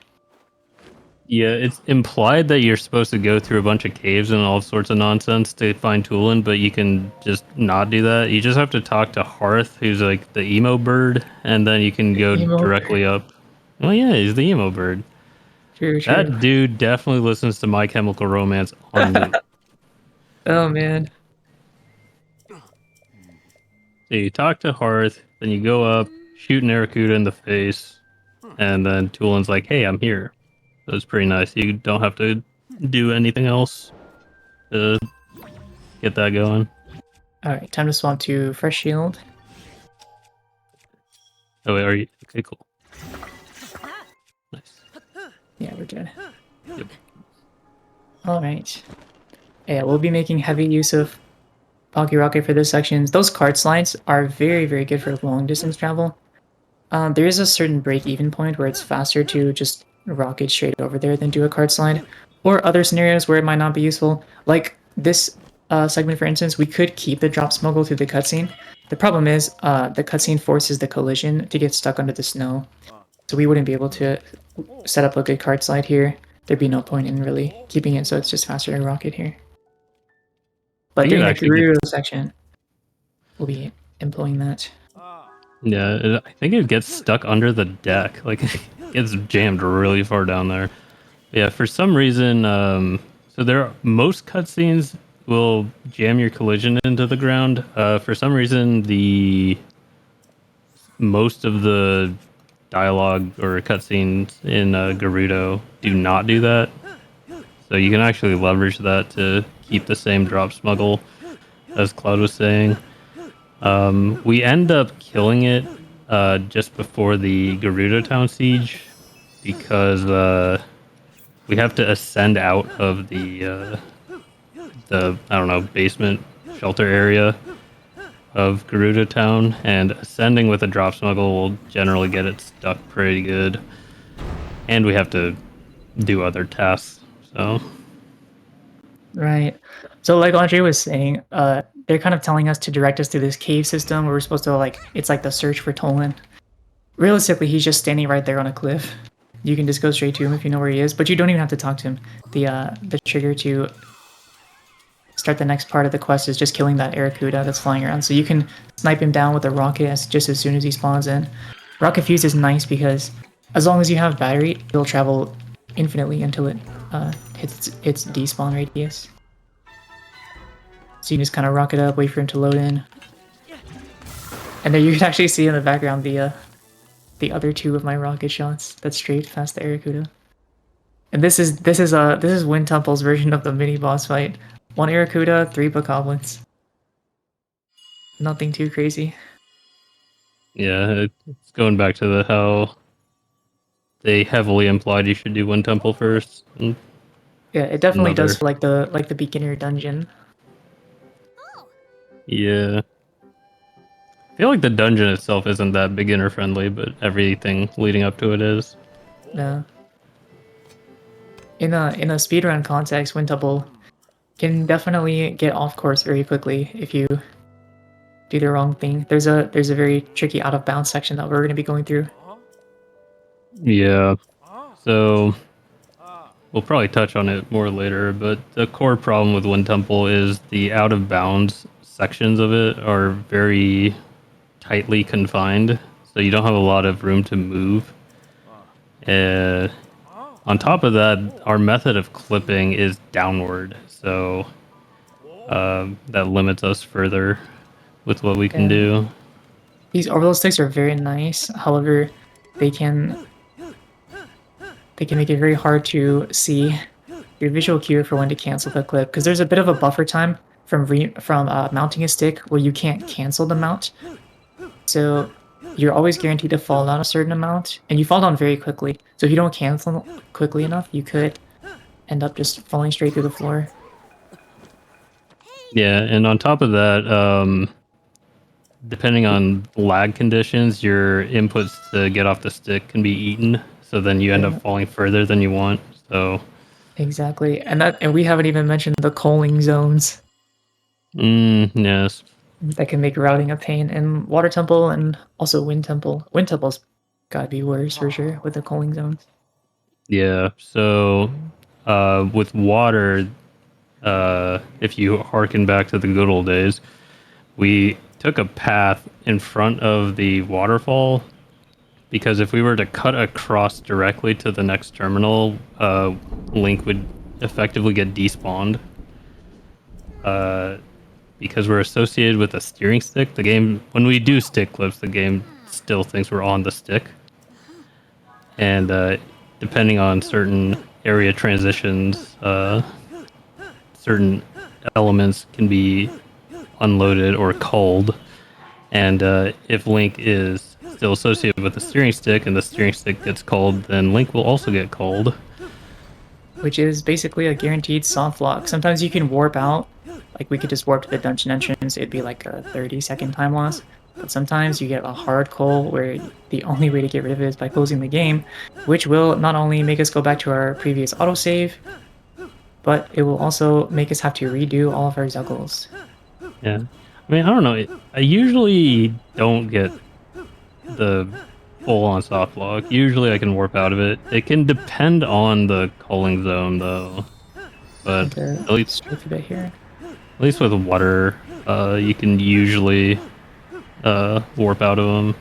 Yeah, it's implied that you're supposed to go through a bunch of caves and all sorts of nonsense to find Tulin, but you can just not do that. You just have to talk to Hearth, who's like the emo bird, and then you can go directly up. Well, yeah, he's the emo bird. True. That dude definitely listens to My Chemical Romance on loop. Oh, man. So you talk to Hearth, then you go up, shoot an Aracuda in the face, and then Tulin's like, hey, I'm here. So it's pretty nice. You don't have to do anything else to get that going. Alright, time to swap to Fresh Shield. Oh, wait, are you? Okay, cool. Nice. Yeah, we're good. Yep. Alright. Yeah, we'll be making heavy use of Pocky Rocket for this section. Those cart slides are very, very good for long distance travel. There is a certain break-even point where it's faster to just rocket straight over there than do a cart slide. Or other scenarios where it might not be useful. Like this segment, for instance, we could keep the drop smuggle through the cutscene. The problem is the cutscene forces the collision to get stuck under the snow. So we wouldn't be able to set up a good cart slide here. There'd be no point in really keeping it, so it's just faster to rocket here. But during the Gerudo section, we'll be employing that. Yeah, I think it gets stuck under the deck. Like, it gets jammed really far down there. Yeah, for some reason, most cutscenes will jam your collision into the ground. For some reason, most of the dialogue or cutscenes in Gerudo do not do that. So you can actually leverage that to keep the same drop smuggle, as Cloud was saying. We end up killing it just before the Gerudo Town siege because we have to ascend out of the I don't know, basement shelter area of Gerudo Town, and ascending with a drop smuggle will generally get it stuck pretty good. And we have to do other tasks, so. Right. So like Andre was saying, they're kind of telling us to direct us to this cave system where we're supposed to, like, it's like the search for Tolan. Realistically, he's just standing right there on a cliff. You can just go straight to him if you know where he is, but you don't even have to talk to him. The trigger to start the next part of the quest is just killing that Aracuda that's flying around. So you can snipe him down with a rocket just as soon as he spawns in. Rocket Fuse is nice because as long as you have battery, it'll travel infinitely until it hits its despawn radius. So you can just kind of rocket up, wait for him to load in. And there you can actually see in the background the other two of my rocket shots that strafed past the Aracuda. And this is Wind Temple's version of the mini boss fight. 1 Aracuda, 3 Bokoblins. Nothing too crazy. Yeah, it's going back to how they heavily implied you should do Wind Temple first. Yeah, it definitely does for like the beginner dungeon. Yeah. I feel like the dungeon itself isn't that beginner friendly, but everything leading up to it is. No. In a speedrun context, Wind Temple can definitely get off course very quickly if you do the wrong thing. There's a very tricky out of bounds section that we're going to be going through. Yeah. So we'll probably touch on it more later, but the core problem with Wind Temple is the out of bounds sections of it are very tightly confined, so you don't have a lot of room to move. On top of that, our method of clipping is downward, so that limits us further with what we can do. These orbital sticks are very nice, however, they can make it very hard to see your visual cue for when to cancel the clip, because there's a bit of a buffer time from mounting a stick where you can't cancel the mount. So you're always guaranteed to fall down a certain amount, and you fall down very quickly. So if you don't cancel quickly enough, you could end up just falling straight through the floor. Yeah, and on top of that, depending on lag conditions, your inputs to get off the stick can be eaten, so then you end up falling further than you want. So exactly, and we haven't even mentioned the coaling zones. Yes. That can make routing a pain in Water Temple and also Wind Temple. Wind Temple's gotta be worse for sure with the cooling zones. Yeah. So, with water, if you harken back to the good old days, we took a path in front of the waterfall because if we were to cut across directly to the next terminal, Link would effectively get despawned. Because we're associated with a steering stick, the game, when we do stick clips, the game still thinks we're on the stick. And depending on certain area transitions, certain elements can be unloaded or culled. And if Link is still associated with the steering stick and the steering stick gets culled, then Link will also get culled. Which is basically a guaranteed soft lock. Sometimes you can warp out. Like we could just warp to the dungeon entrance, it'd be like a 30-second time loss. But sometimes you get a hard cull where the only way to get rid of it is by closing the game, which will not only make us go back to our previous autosave, but it will also make us have to redo all of our juggles. Yeah. I mean, I don't know. I usually don't get the full-on soft lock. Usually I can warp out of it. It can depend on the culling zone, though. But at least, a bit here. At least with water, you can usually warp out of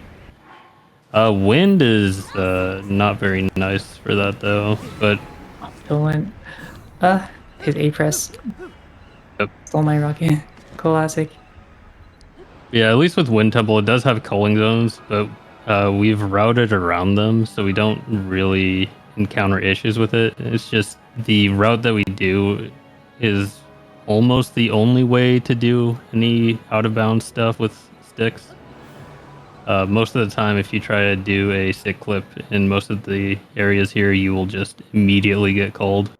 them. Wind is not very nice for that, though. But Dolan, his A press. Yep. Stole my rocket. Classic. Yeah, at least with Wind Temple, it does have culling zones, but we've routed around them, so we don't really encounter issues with it. It's just the route that we do is almost the only way to do any out-of-bounds stuff with sticks. Most of the time, if you try to do a stick clip in most of the areas here, you will just immediately get culled.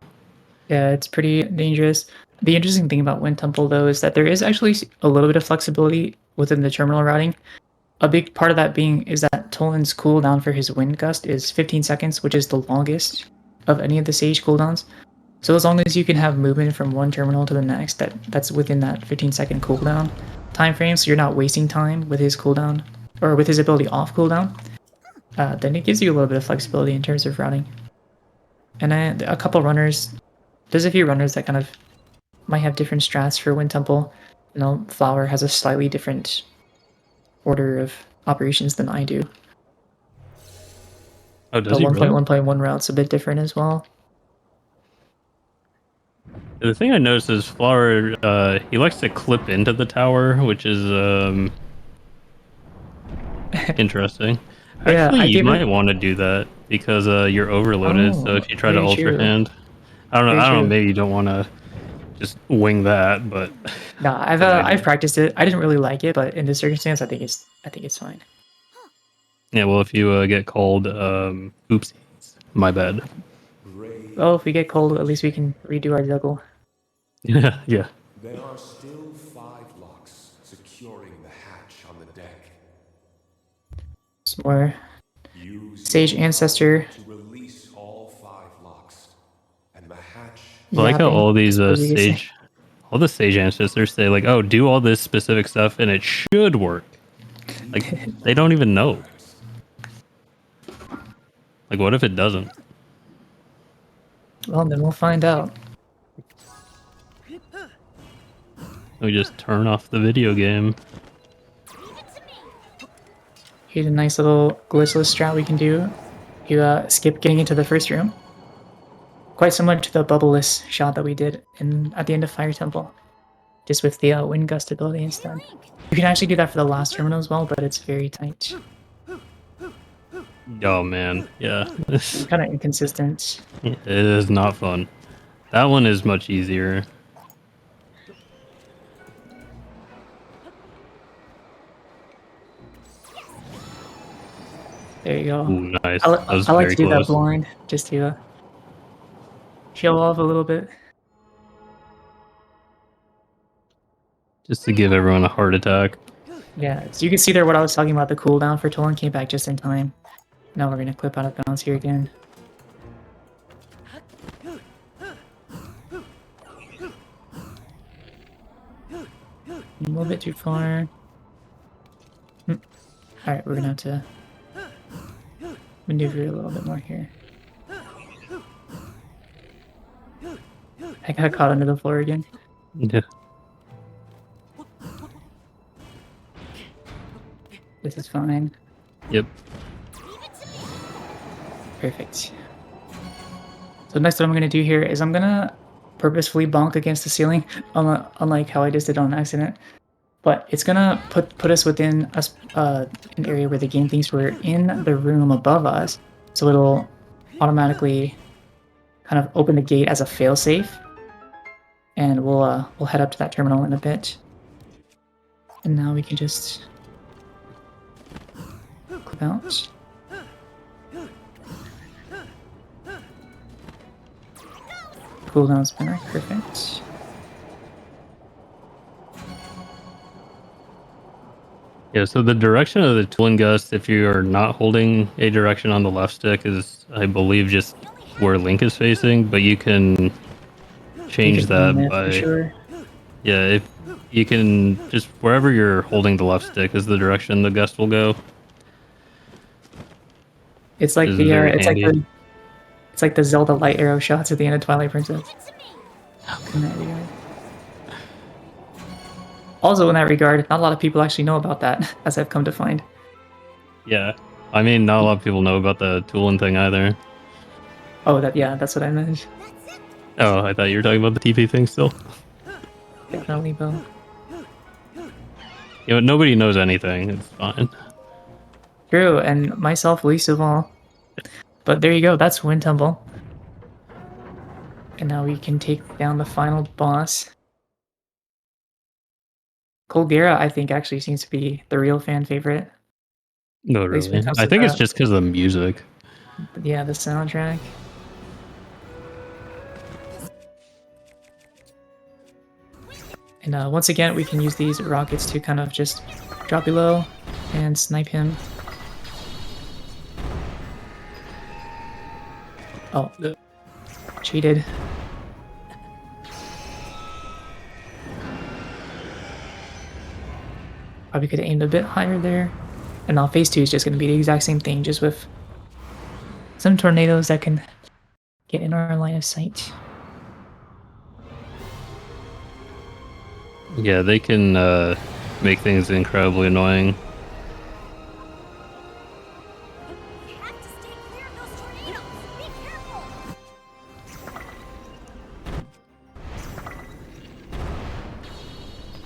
Yeah, it's pretty dangerous. The interesting thing about Wind Temple, though, is that there is actually a little bit of flexibility within the terminal routing. A big part of that being is that Toland's cooldown for his Wind Gust is 15 seconds, which is the longest of any of the Sage cooldowns. So as long as you can have movement from one terminal to the next, that's within that 15-second cooldown time frame, so you're not wasting time with his cooldown, or with his ability off cooldown, then it gives you a little bit of flexibility in terms of routing. And a couple runners, there's a few runners that kind of might have different strats for Wind Temple. You know, Flower has a slightly different order of operations than I do. Oh, does the he really? 1.1.1 route's a bit different as well. The thing I noticed is Flower, he likes to clip into the tower, which is interesting. Yeah, Actually, you might want to do that because you're overloaded. So if you try to ultra hand, I don't know. Maybe you don't want to just wing that, but no, I've practiced it. I didn't really like it, but in this circumstance, I think it's fine. Yeah, well, if you get called, oopsies, my bad. Oh, if we get cold, at least we can redo our juggle. Yeah, yeah. There are still 5 locks securing the hatch on the deck. Some more Sage Ancestor. To release all 5 locks, and the hatch. I like how all these all the Sage Ancestors say like, "Oh, do all this specific stuff, and it should work." Like they don't even know. Like, what if it doesn't? Well, then we'll find out. We just turn off the video game. Here's a nice little glitchless strat we can do. You skip getting into the first room. Quite similar to the bubbleless shot that we did at the end of Fire Temple. Just with the Wind Gust ability instead. You can actually do that for the last terminal as well, but it's very tight. Oh man, yeah. It's kind of inconsistent. It is not fun. That one is much easier. There you go. Ooh, nice. I, That was I like very to do that close. blind just to show off a little bit. Just to give everyone a heart attack. Yeah, so you can see there what I was talking about. The cooldown for Tolan came back just in time. Now we're gonna clip out of bounds here again. A little bit too far. Alright, we're gonna have to maneuver a little bit more here. I got caught under the floor again. Yeah. This is fine. Yep. Perfect. So next what I'm gonna do here is I'm gonna purposefully bonk against the ceiling, unlike how I just did on accident. But it's gonna put us within an area where the game thinks we're in the room above us, so it'll automatically kind of open the gate as a failsafe, and we'll head up to that terminal in a bit. And now we can just clip out. Cooldown spinner, perfect. Yeah, so the direction of the Twin Gust, if you are not holding a direction on the left stick, is, I believe, just where Link is facing, but you can change that by... Sure. Yeah, if you can just... Wherever you're holding the left stick is the direction the gust will go. It's like it's like the Zelda light arrow shots at the end of Twilight Princess. In that regard. Also, in that regard, not a lot of people actually know about that, as I've come to find. Yeah, I mean, not a lot of people know about the Toolin thing either. Oh, that's what I meant. Oh, I thought you were talking about the TP thing still. Definitely, Bo. You know, nobody knows anything. It's fine. True, and myself least of all. But there you go, that's Wind Tumble. And now we can take down the final boss. Colgera, I think, actually seems to be the real fan favorite. No, really. I think it's just because of the music. Yeah, the soundtrack. And once again, we can use these rockets to kind of just drop below and snipe him. Oh, cheated. Probably could have aimed a bit higher there. And now phase 2 is just going to be the exact same thing, just with some tornadoes that can get in our line of sight. Yeah, they can make things incredibly annoying.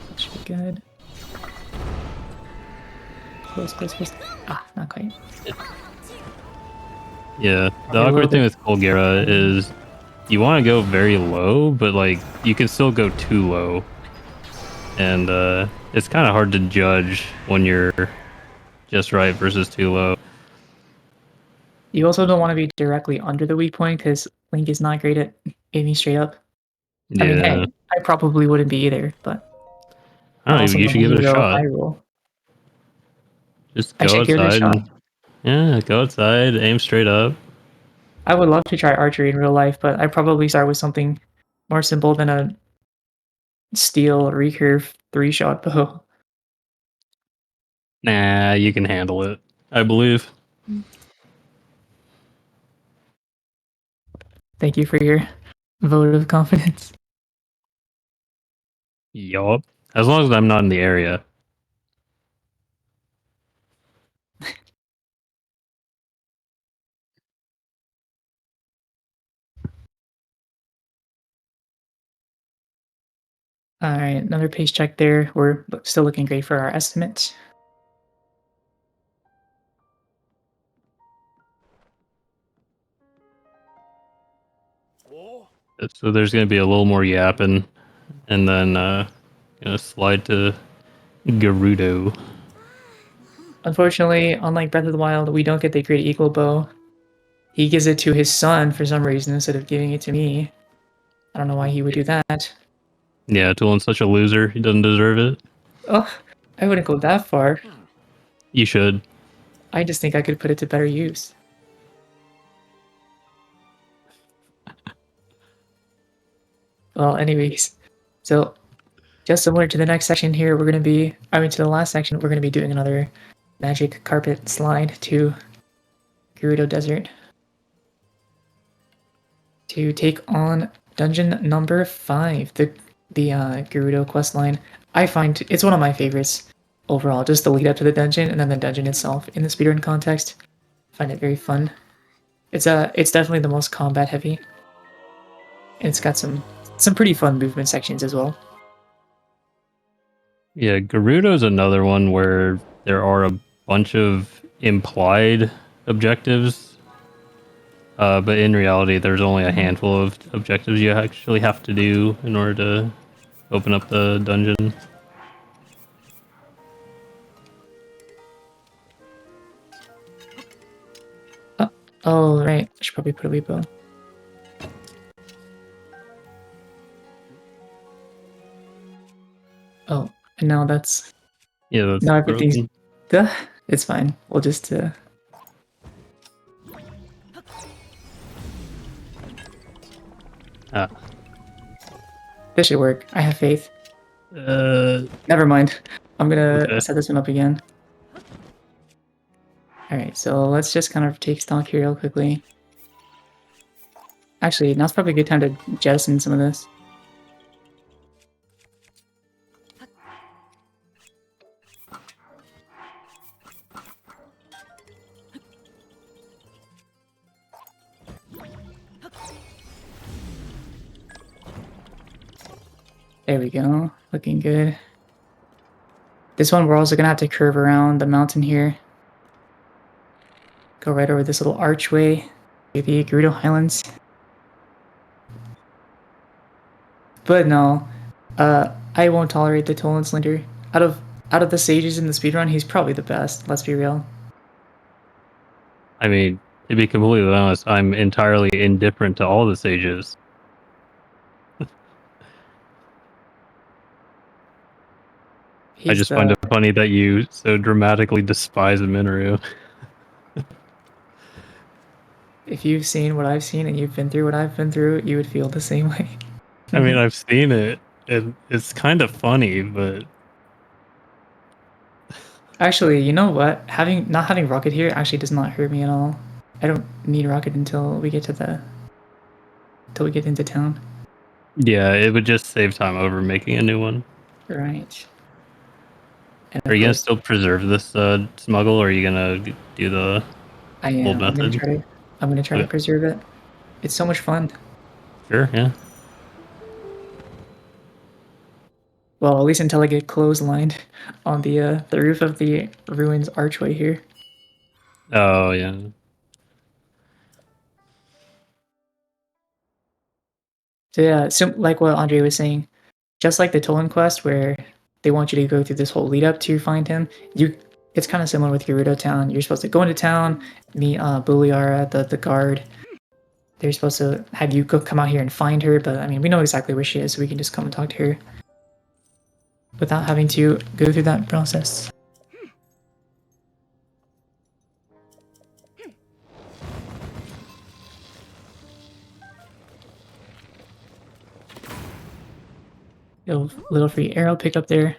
That should be good. Close, close, close. Ah, not quite. Yeah, the awkward thing with Colgera is you want to go very low, but like you can still go too low. And it's kind of hard to judge when you're just right versus too low. You also don't want to be directly under the weak point because Link is not great at aiming straight up. Yeah. I mean, hey, I probably wouldn't be either, but I don't know, you should give it a shot. Just go outside. Yeah, go outside, aim straight up. I would love to try archery in real life, but I'd probably start with something more simple than a steel recurve 3-shot bow. Nah, you can handle it, I believe. Thank you for your vote of confidence. Yup. As long as I'm not in the area. Alright, another pace check there. We're still looking great for our estimate. So there's going to be a little more yapping, and then gonna slide to Gerudo. Unfortunately, unlike Breath of the Wild, we don't get the Great Eagle Bow. He gives it to his son for some reason instead of giving it to me. I don't know why he would do that. Yeah, Tolan's such a loser. He doesn't deserve it. Oh, I wouldn't go that far. You should. I just think I could put it to better use. Well, anyways, so just similar to the next section here, to the last section, we're going to be doing another magic carpet slide to Gerudo Desert to take on dungeon number 5, the Gerudo questline. I find it's one of my favorites overall, just the lead up to the dungeon and then the dungeon itself in the speedrun context. I find it very fun. It's definitely the most combat heavy. And it's got some pretty fun movement sections as well. Yeah, Gerudo's another one where there are a bunch of implied objectives, but in reality, there's only a handful of objectives you actually have to do in order to open up the dungeon. Oh, right. I should probably put a weepo. Oh, and now that's... Yeah, that's now everything's... broken. It's fine. We'll just... This should work. I have faith. Never mind. I'm gonna set this one up again. Alright, so let's just kind of take stock here real quickly. Actually, now's probably a good time to jettison some of this. There we go. Looking good. This one we're also gonna have to curve around the mountain here. Go right over this little archway to the Gerudo Highlands. But no, I won't tolerate the Tolan Slender. Out of the sages in the speedrun, he's probably the best, let's be real. I mean, to be completely honest, I'm entirely indifferent to all the sages. I just find it funny that you so dramatically despise Minoru. If you've seen what I've seen and you've been through what I've been through, you would feel the same way. I mean, I've seen it, and it's kind of funny, but... Actually, you know what? Not having Rocket here actually does not hurt me at all. I don't need Rocket until we get into town. Yeah, it would just save time over making a new one. Right. Are you gonna still preserve this smuggle, or are you gonna do the old method? I'm gonna try to preserve it. It's so much fun. Sure, yeah. Well, at least until I get clotheslined on the roof of the ruins archway here. Oh yeah. So yeah, like what Andre was saying, just like the Tolan quest where they want you to go through this whole lead up to find him, it's kind of similar with Gerudo Town. You're supposed to go into town, meet Buliara, the guard. They're supposed to have you come out here and find her, but I mean, we know exactly where she is, so we can just come and talk to her without having to go through that process. Little free arrow picked up there.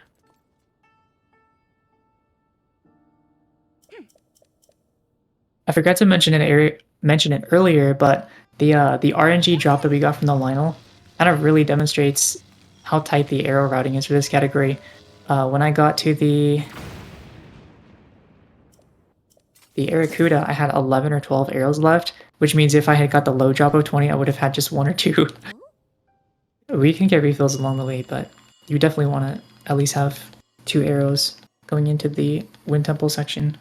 I forgot to mention it earlier, but the RNG drop that we got from the Lionel kind of really demonstrates how tight the arrow routing is for this category. When I got to the Aracuda, I had 11 or 12 arrows left, which means if I had got the low drop of 20, I would have had just 1 or 2. We can get refills along the way, but you definitely want to at least have 2 arrows going into the Wind Temple section.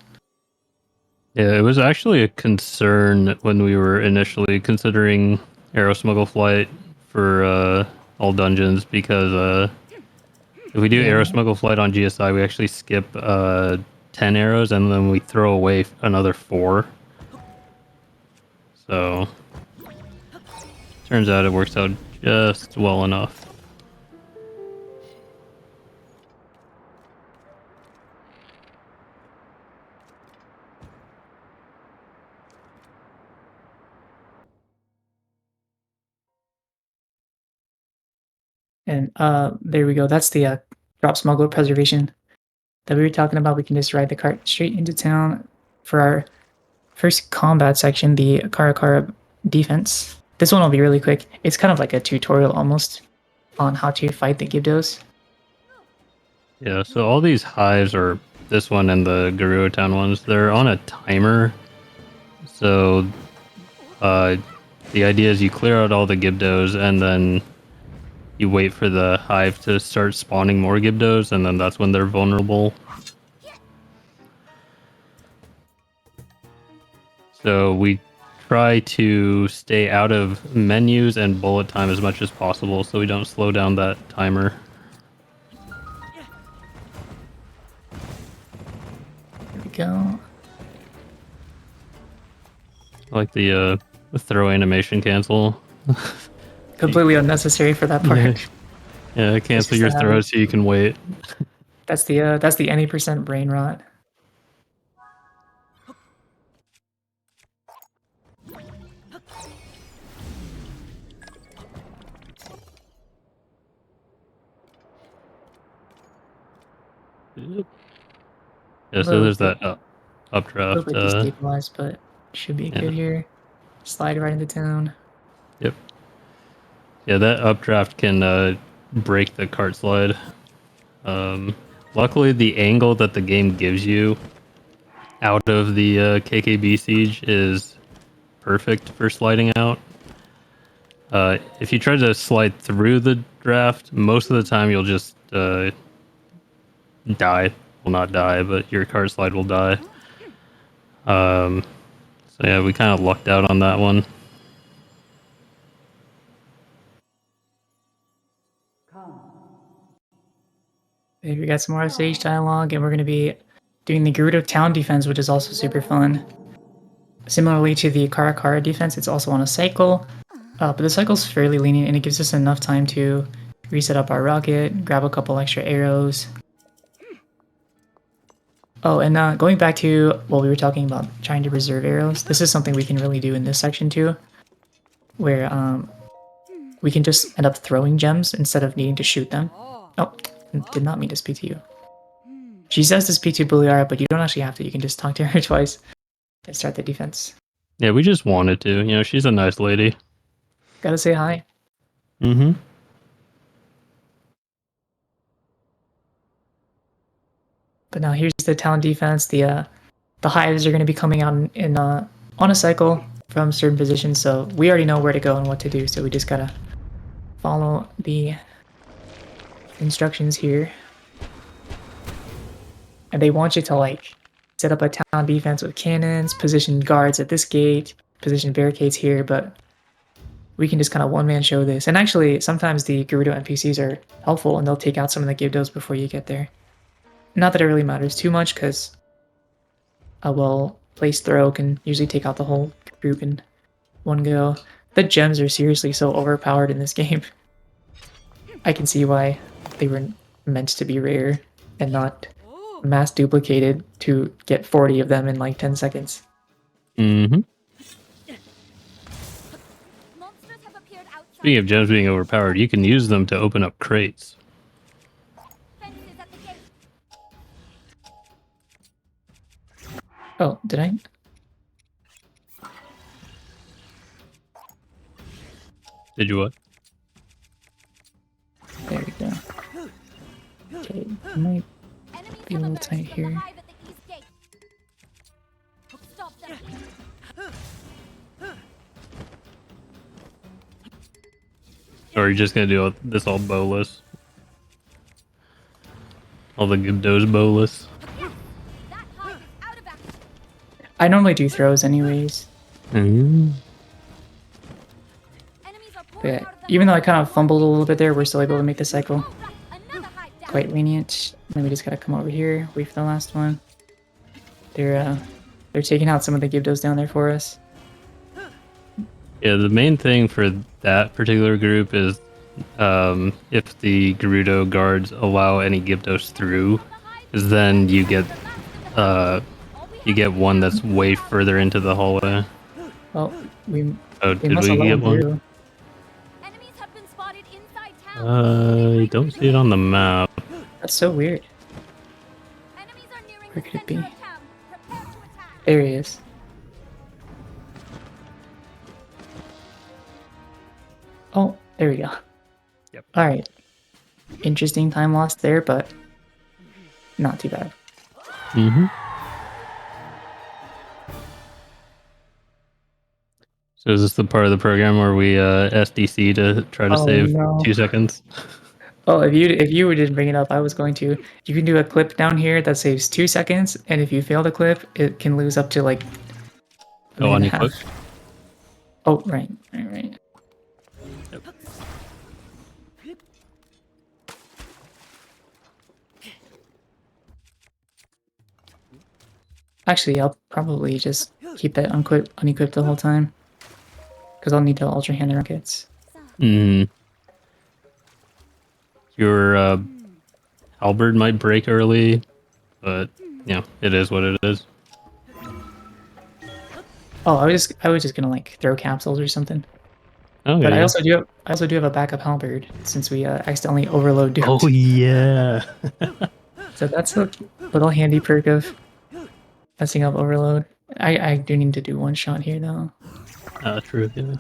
Yeah, it was actually a concern when we were initially considering Arrow Smuggle Flight for all dungeons, because if we do Arrow Smuggle Flight on GSI, we actually skip 10 arrows, and then we throw away another 4. So turns out it works out just well enough. And there we go. That's the drop smuggler preservation that we were talking about. We can just ride the cart straight into town for our first combat section, the Karakara defense. This one will be really quick. It's kind of like a tutorial almost on how to fight the Gyptos. Yeah, so all these hives, or this one and the Gerudo Town ones, they're on a timer. So the idea is you clear out all the Gyptos and then you wait for the hive to start spawning more Gyptos, and then that's when they're vulnerable. So we try to stay out of menus and bullet time as much as possible so we don't slow down that timer. Here we go. I like the throw animation cancel. Completely unnecessary for that part. Yeah, cancel your throw so you can wait. That's the any percent brain rot. Yeah, so there's that updraft. A little bit destabilized, but should be good here. Slide right into town. Yep. Yeah, that updraft can break the cart slide. Luckily, the angle that the game gives you out of the KKB siege is perfect for sliding out. If you try to slide through the draft, most of the time you'll just die. Well, not die, but your cart slide will die. So yeah, we kind of lucked out on that one. We got some more stage dialogue, and we're going to be doing the Gerudo Town defense, which is also super fun. Similarly to the Karakara defense, it's also on a cycle, but the cycle's fairly lenient, and it gives us enough time to reset up our rocket, grab a couple extra arrows. Oh, and going back to what we were talking about, trying to preserve arrows, this is something we can really do in this section too, where we can just end up throwing gems instead of needing to shoot them. Oh, did not mean to speak to you. She says to speak to Buliara, but you don't actually have to. You can just talk to her twice and start the defense. Yeah, we just wanted to. You know, she's a nice lady. Gotta say hi. Mm-hmm. But now here's the town defense. The hives are going to be coming out on a cycle from certain positions, so we already know where to go and what to do. So we just gotta follow the instructions here. And they want you to like set up a town defense with cannons, position guards at this gate, position barricades here, but we can just kind of one-man show this. And actually, sometimes the Gerudo NPCs are helpful and they'll take out some of the Gyptos before you get there. Not that it really matters too much, because a well-placed throw can usually take out the whole group in one go. The gems are seriously so overpowered in this game. I can see why they were meant to be rare and not mass duplicated to get 40 of them in like 10 seconds. Mm-hmm. Speaking of gems being overpowered, you can use them to open up crates. Oh, did I? Did you what? There we go. Okay, I might be a little tight here. Or are you just gonna do this all bowless? All the Gyptos bowless? I normally do throws anyways. Mm-hmm. But even though I kind of fumbled a little bit there, we're still able to make the cycle quite lenient. Then we just gotta come over here, wait for the last one. They're taking out some of the Gyptos down there for us. Yeah, the main thing for that particular group is if the Gerudo guards allow any Gyptos through, is then you get one that's way further into the hallway. Well, we did must we allow get one? through. Enemies have been spotted inside town. I don't see it on the map. That's so weird. Enemies are nearing Where the could it center be? of town. Prepare to attack. There he is. Oh, there we go. Yep. All right. Interesting time lost there, but not too bad. Mm-hmm. So is this the part of the program where we SDC to try to save no. 2 seconds? Oh, if you didn't bring it up, I was going to. You can do a clip down here that saves 2 seconds, and if you fail the clip, it can lose up to like a minute and a half. Oh, right. Yep. Actually, I'll probably just keep that unequipped the whole time, because I'll need the Ultra Hand rockets. Your halberd might break early, but yeah, it is what it is. Oh, I was just gonna like throw capsules or something. Okay. But I also do have a backup halberd since we accidentally overload duped. Oh yeah. So that's a little handy perk of messing up overload. I do need to do one shot here though. True. Yeah.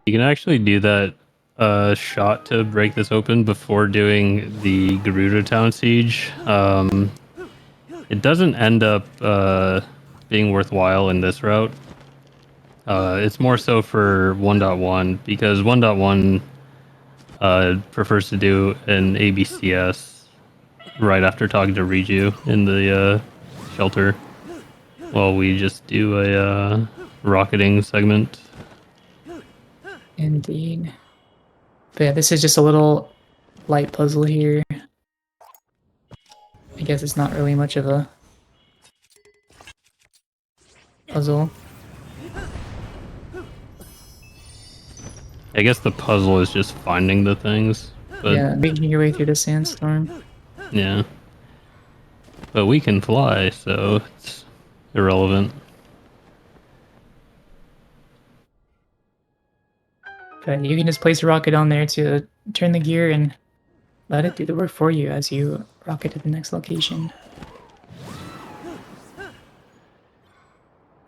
You can actually do that shot to break this open before doing the Gerudo Town siege. It doesn't end up being worthwhile in this route. It's more so for 1.1 because 1.1 prefers to do an ABCS right after talking to Riju in the shelter, while we just do a rocketing segment. Indeed. But yeah, this is just a little light puzzle here. I guess it's not really much of a puzzle. I guess the puzzle is just finding the things. But Yeah, making your way through the sandstorm. yeah. But we can fly, so it's irrelevant. But you can just place a rocket on there to turn the gear and let it do the work for you as you rocket to the next location.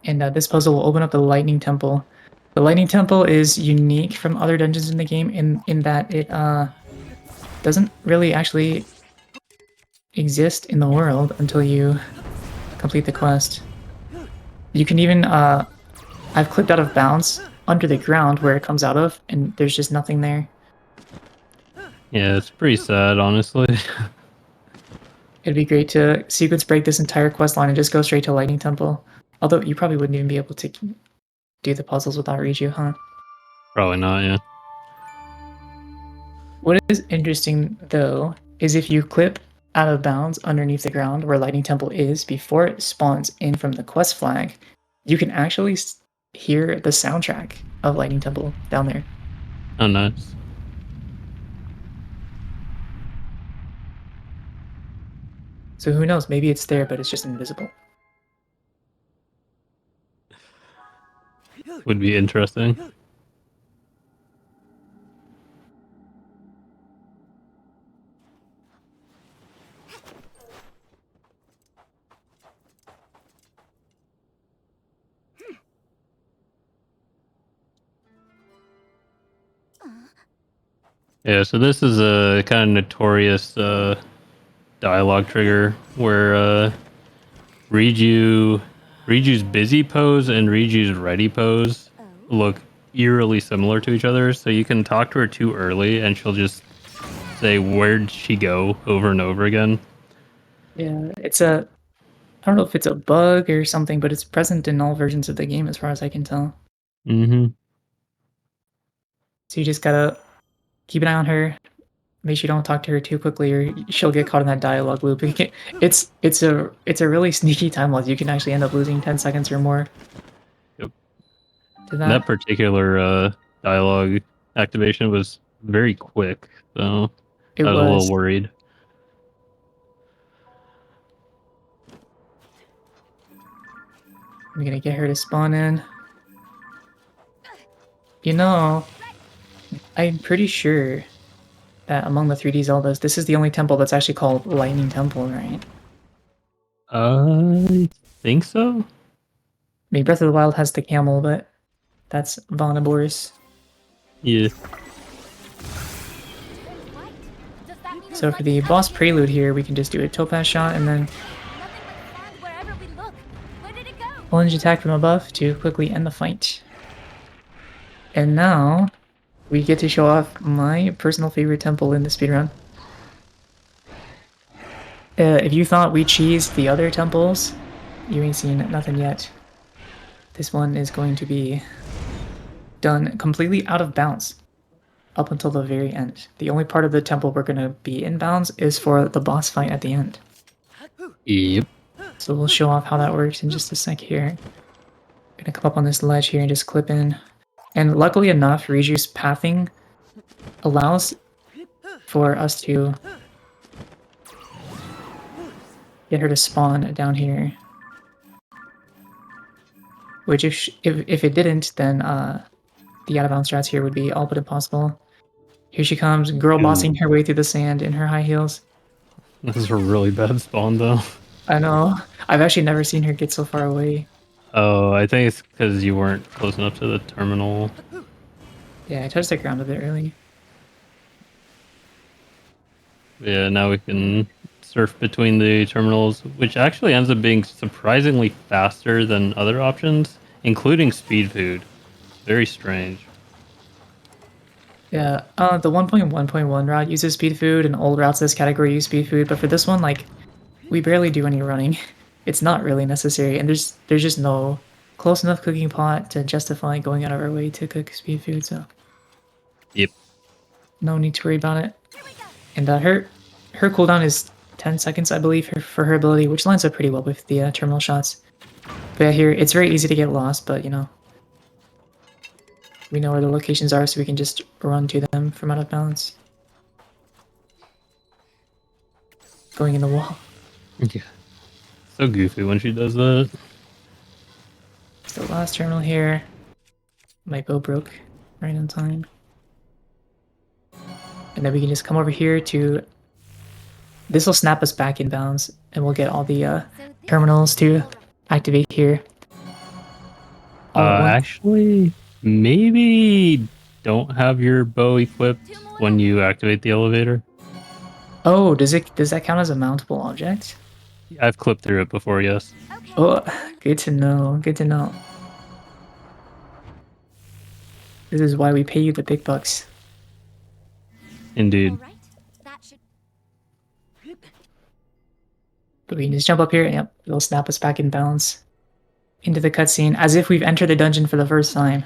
And this puzzle will open up the Lightning Temple. The Lightning Temple is unique from other dungeons in the game in that it doesn't really actually exist in the world until you complete the quest. You can even, I've clipped out of bounds under the ground where it comes out of, and there's just nothing there. Yeah, it's pretty sad, honestly. It'd be great to sequence break this entire quest line and just go straight to Lightning Temple. Although you probably wouldn't even be able to do the puzzles without Riju, huh? Probably not, yeah. What is interesting, though, is if you clip out of bounds underneath the ground where Lightning Temple is before it spawns in from the quest flag, you can actually hear the soundtrack of Lightning Temple down there. Oh, nice. So who knows, maybe it's there, but it's just invisible. Would be interesting. Yeah, so this is a kind of notorious dialogue trigger where Riju's busy pose and Riju's ready pose look eerily similar to each other, so you can talk to her too early and she'll just say, "Where'd she go?" over and over again. Yeah, I don't know if it's a bug or something, but it's present in all versions of the game as far as I can tell. Mm-hmm. So you just gotta keep an eye on her, Make sure you don't talk to her too quickly, or she'll get caught in that dialogue loop. It's a really sneaky time loss. You can actually end up losing 10 seconds or more. Yep. To That particular dialogue activation was very quick, so It I was a was. little worried. I'm gonna get her to spawn in. You know, I'm pretty sure that among the 3D Zeldas, this is the only temple that's actually called Lightning Temple, right? I think so. I mean, Breath of the Wild has the camel, but that's Vanabor's. Yeah. So for the boss prelude here, we can just do a topaz shot and then plunge attack from above to quickly end the fight. And now we get to show off my personal favorite temple in the speedrun. If you thought we cheesed the other temples, you ain't seen nothing yet. This one is going to be done completely out of bounds up until the very end. The only part of the temple we're going to be in bounds is for the boss fight at the end. Yep. So we'll show off how that works in just a sec here. I'm gonna come up on this ledge here and just clip in. And luckily enough, Riju's pathing allows for us to get her to spawn down here. Which if it didn't, then the out of bounds strats here would be all but impossible. Here she comes, girl bossing her way through the sand in her high heels. This is a really bad spawn, though. I know. I've actually never seen her get so far away. Oh, I think it's because you weren't close enough to the terminal. Yeah, I touched the ground a bit early. Yeah, now we can surf between the terminals, which actually ends up being surprisingly faster than other options, including speed food. Very strange. Yeah, the 1.1.1 route uses speed food, and old routes this category use speed food, but for this one, like, we barely do any running. It's not really necessary, and there's just no close enough cooking pot to justify going out of our way to cook speed food, so... Yep. No need to worry about it. And her cooldown is 10 seconds, I believe, for her ability, which lines up pretty well with the terminal shots. But yeah, here, it's very easy to get lost, but, you know... We know where the locations are, so we can just run to them from out of bounds. Going in the wall. Yeah. So goofy when she does that. It's the last terminal here. My bow broke right on time. And then we can just come over here to... This will snap us back in bounds, and we'll get all the terminals to activate here. Actually, maybe don't have your bow equipped when you activate the elevator. Oh, does that count as a mountable object? I've clipped through it before, yes. Oh, good to know. Good to know. This is why we pay you the big bucks. Indeed. But we can just jump up here, and yep, it'll snap us back in bounds into the cutscene, as if we've entered the dungeon for the first time.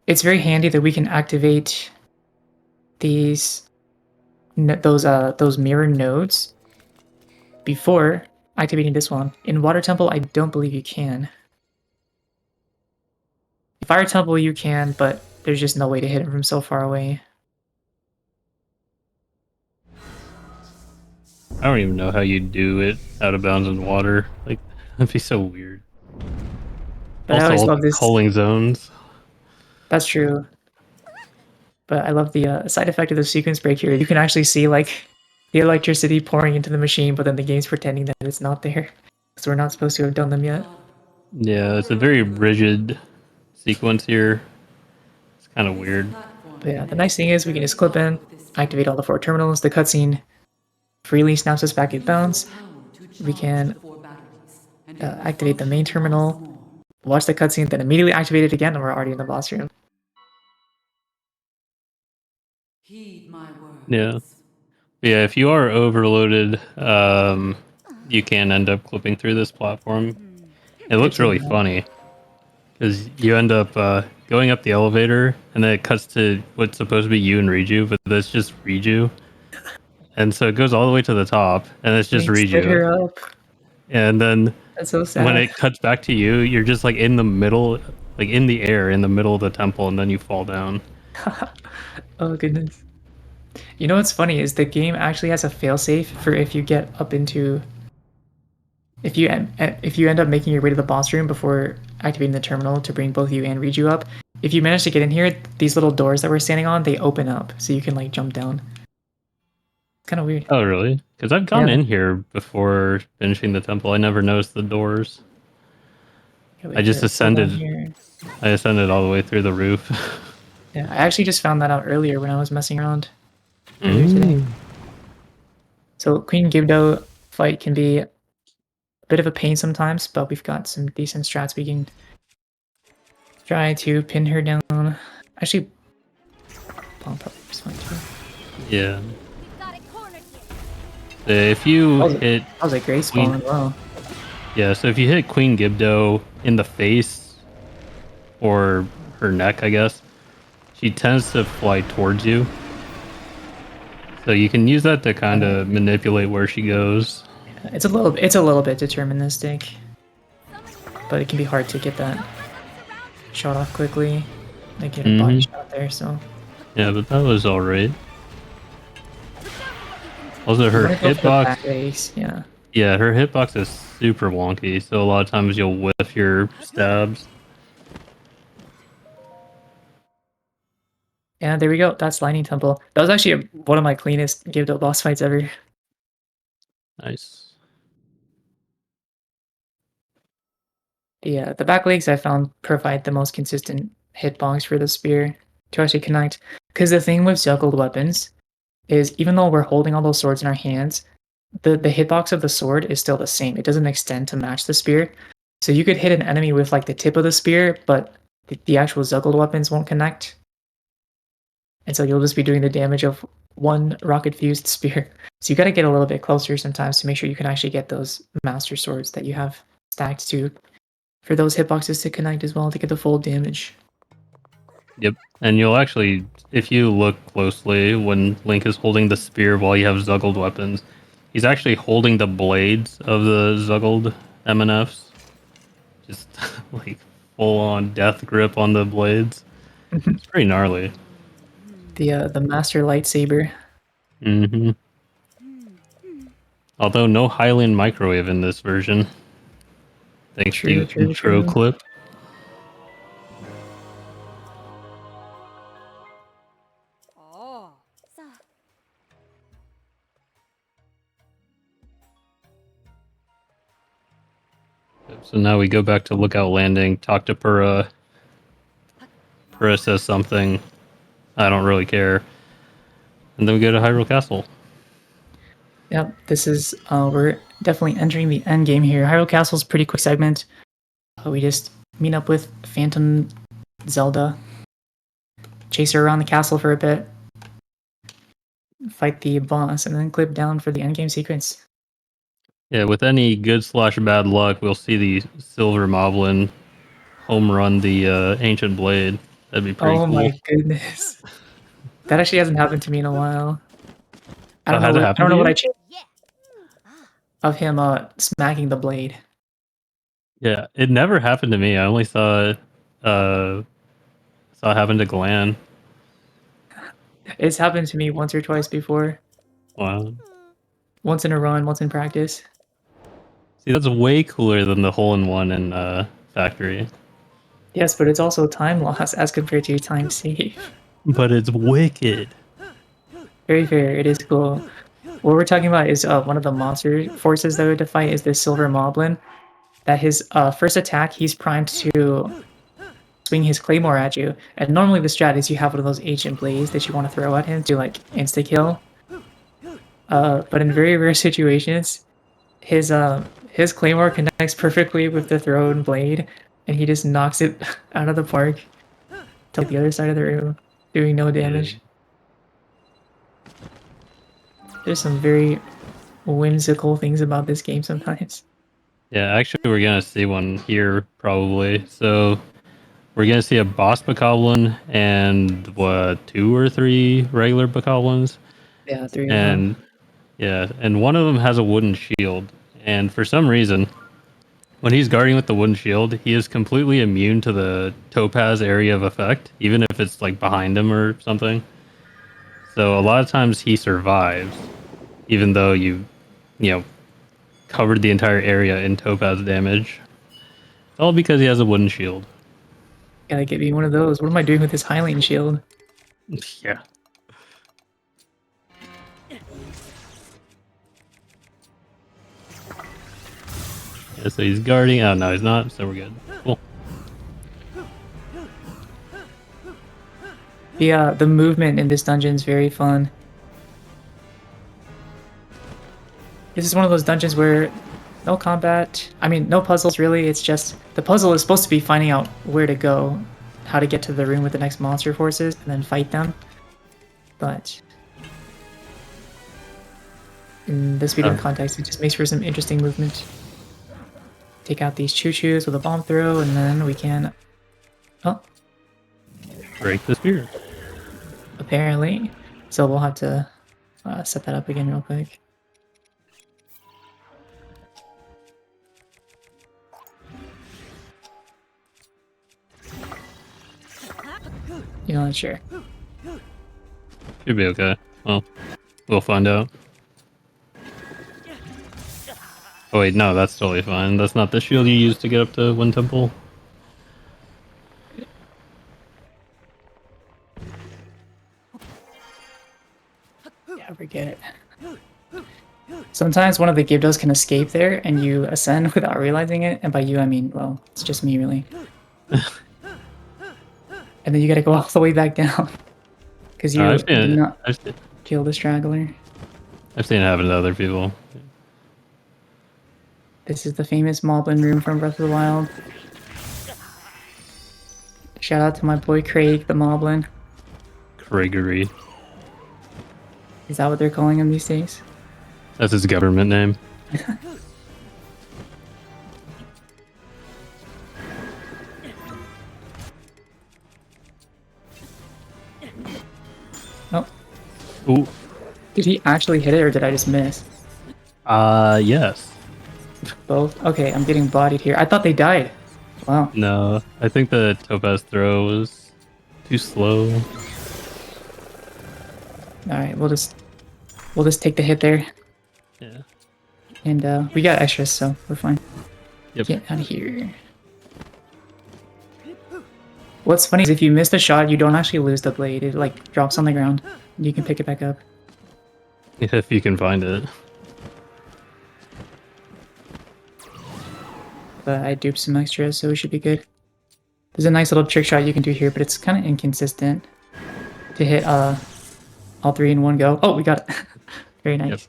It's very handy that we can activate those mirror nodes before activating this one. In Water Temple, I don't believe you can. In Fire Temple, you can, but there's just no way to hit him from so far away. I don't even know how you do it out of bounds in water. Like, that'd be so weird. But I always love this. Culling zones. That's true. But I love the side effect of the sequence break here. You can actually see, like, the electricity pouring into the machine, but then the game's pretending that it's not there. So we're not supposed to have done them yet. Yeah, it's a very rigid sequence here. It's kind of weird. But yeah, the nice thing is we can just clip in, activate all the 4 terminals, the cutscene freely snaps us back in bounds. We can activate the main terminal, watch the cutscene, then immediately activate it again, and we're already in the boss room. Yeah. Yeah, if you are overloaded, you can end up clipping through this platform. It looks really funny, because you end up going up the elevator, and then it cuts to what's supposed to be you and Riju, but that's just Riju. And so it goes all the way to the top, and it's just Link split Riju. her up. And then That's so sad. when it cuts back to you, you're just like in the middle, like in the air, in the middle of the temple, and then you fall down. Oh goodness. You know what's funny is the game actually has a failsafe for if you get up into if you end up making your way to the boss room before activating the terminal to bring both you and Riju up. If you manage to get in here, these little doors that we're standing on, they open up so you can like jump down. Kind of weird. Oh, really? Because I've gone in here before finishing the temple. I never noticed the doors. I just ascended. I ascended all the way through the roof. Yeah, I actually just found that out earlier when I was messing around earlier today. So Queen Gibdo fight can be a bit of a pain sometimes, but we've got some decent strats we can try to pin her down. Actually, Bomb Pop is fine too. Yeah. If you hit... That was a great spawn as well. Yeah, so if you hit Queen Gibdo in the face, or her neck, I guess, she tends to fly towards you. So you can use that to kind of manipulate where she goes. Yeah, it's a little bit deterministic, but it can be hard to get that shot off quickly. Like get a body shot there, so... Yeah, but that was alright. Also, her hitbox... Yeah. Yeah, her hitbox is super wonky, so a lot of times you'll whiff your stabs. Yeah, there we go. That's Lightning Temple. That was actually one of my cleanest Gibdo boss fights ever. Nice. Yeah, the back legs I found provide the most consistent hitbox for the spear to actually connect. Because the thing with juggled weapons is even though we're holding all those swords in our hands, the hitbox of the sword is still the same. It doesn't extend to match the spear. So you could hit an enemy with like the tip of the spear, but the actual juggled weapons won't connect. And so you'll just be doing the damage of one rocket fused spear. So you got to get a little bit closer sometimes to make sure you can actually get those master swords that you have stacked to for those hitboxes to connect as well to get the full damage. Yep, and you'll actually, if you look closely, when Link is holding the spear while you have Zuggled weapons, he's actually holding the blades of the Zuggled MNFs. Just like full-on death grip on the blades. It's pretty gnarly. The master lightsaber. Mm-hmm. Although no Hylian microwave in this version. Thanks to intro clip. So now we go back to Lookout Landing, talk to Purah. Purah says something. I don't really care. And then we go to Hyrule Castle. Yep, this is, we're definitely entering the end game here. Hyrule Castle's a pretty quick segment. We just meet up with Phantom Zelda, chase her around the castle for a bit, fight the boss, and then clip down for the end game sequence. Yeah, with any good/bad luck, we'll see the Silver Moblin home run the Ancient Blade. That'd be pretty cool. Oh my goodness. That actually hasn't happened to me in a while. I don't know what I changed of him smacking the blade. Yeah, it never happened to me. I only saw it happen to Glenn. It's happened to me once or twice before. Wow. Once in a run, once in practice. See, that's way cooler than the hole-in-one in Factory. Yes, but it's also time loss as compared to time save. But it's wicked. Very fair. It is cool. What we're talking about is one of the monster forces that we have to fight is this Silver Moblin. That his first attack, he's primed to swing his claymore at you. And normally the strat is you have one of those ancient blades that you want to throw at him to like insta-kill. But in very rare situations, his claymore connects perfectly with the thrown blade, and he just knocks it out of the park to like, the other side of the room, doing no damage. There's some very whimsical things about this game sometimes. Yeah, actually we're gonna see one here probably. So we're gonna see a boss bokoblin and what 2 or 3 regular bokoblins. Yeah, 3 of them. And yeah, and one of them has a wooden shield. And for some reason, when he's guarding with the wooden shield, he is completely immune to the topaz area of effect, even if it's like behind him or something. So a lot of times he survives, even though you know, covered the entire area in topaz damage. It's all because he has a wooden shield. Gotta get me one of those. What am I doing with this Hylian shield? Yeah. Yeah, so he's guarding. Oh, no, he's not. So we're good. Cool. The movement in this dungeon is very fun. This is one of those dungeons where no combat. I mean, no puzzles really. It's just the puzzle is supposed to be finding out where to go, how to get to the room with the next monster forces, and then fight them. But in this video context, it just makes for some interesting movement. Take out these choo-choos with a bomb throw, and then we can... Oh. Break the spear. Apparently. So we'll have to set that up again real quick. You're not sure. Should be okay. Well, we'll find out. Oh wait, no, that's totally fine. That's not the shield you used to get up to Wind Temple. Yeah, forget it. Sometimes one of the Gyptos can escape there and you ascend without realizing it, and by you I mean, well, it's just me really. And then you gotta go all the way back down. Because you did not kill the straggler. I've seen it happen to other people. This is the famous Moblin room from Breath of the Wild. Shout out to my boy Craig, the Moblin. Craigery. Is that what they're calling him these days? That's his government name. Oh. Ooh. Did he actually hit it or did I just miss? Yes. Both? Okay, I'm getting bodied here. I thought they died. Wow. No, I think the topaz throw was too slow. Alright, we'll just take the hit there. Yeah. And we got extras, so we're fine. Yep. Get out of here. What's funny is if you miss the shot, you don't actually lose the blade. It like drops on the ground. You can pick it back up. If you can find it. But I duped some extras, so we should be good. There's a nice little trick shot you can do here, but it's kind of inconsistent to hit all 3 in one go. Oh, we got it. Very nice. Yep.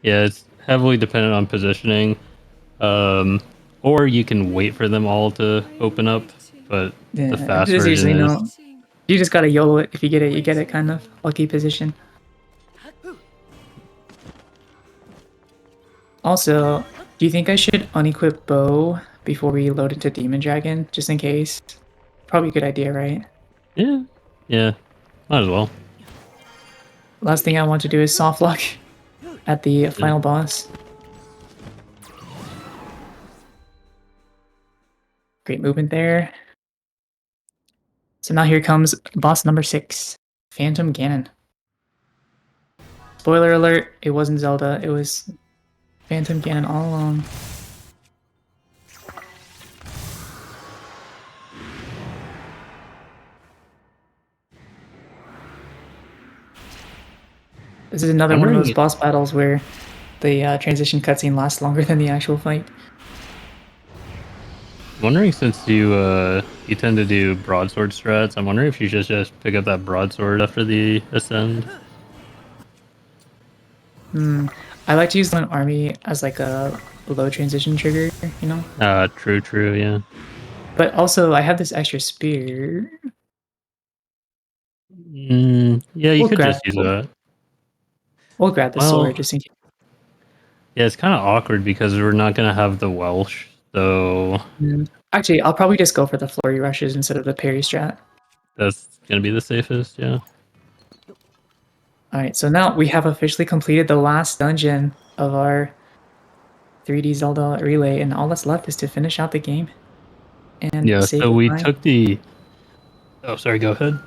Yeah, it's heavily dependent on positioning. Or you can wait for them all to open up, but Yeah, the fast there's usually version is... no. You just gotta YOLO it. If you get it, you get it, kind of. Lucky position. Also, do you think I should unequip bow before we load into Demon Dragon, just in case? Probably a good idea, right? Yeah, might as well. Last thing I want to do is soft lock at the final boss. Great movement there. So now here comes boss number 6, Phantom Ganon. Spoiler alert, it wasn't Zelda, it was Phantom Ganon all along. This is another one of those boss battles where the transition cutscene lasts longer than the actual fight. Wondering, since you tend to do broadsword strats, I'm wondering if you should just pick up that broadsword after the ascend. I like to use an army as like a low transition trigger, you know? True, yeah. But also, I have this extra spear. Yeah, you could just use that. We'll grab the sword just in case. Yeah, it's kind of awkward because we're not going to have the Welsh, so Actually, I'll probably just go for the flurry rushes instead of the parry strat. That's gonna be the safest, yeah. Alright, so now we have officially completed the last dungeon of our 3D Zelda relay, and all that's left is to finish out the game and Yeah, say so we goodbye. took the... Oh, sorry, go ahead.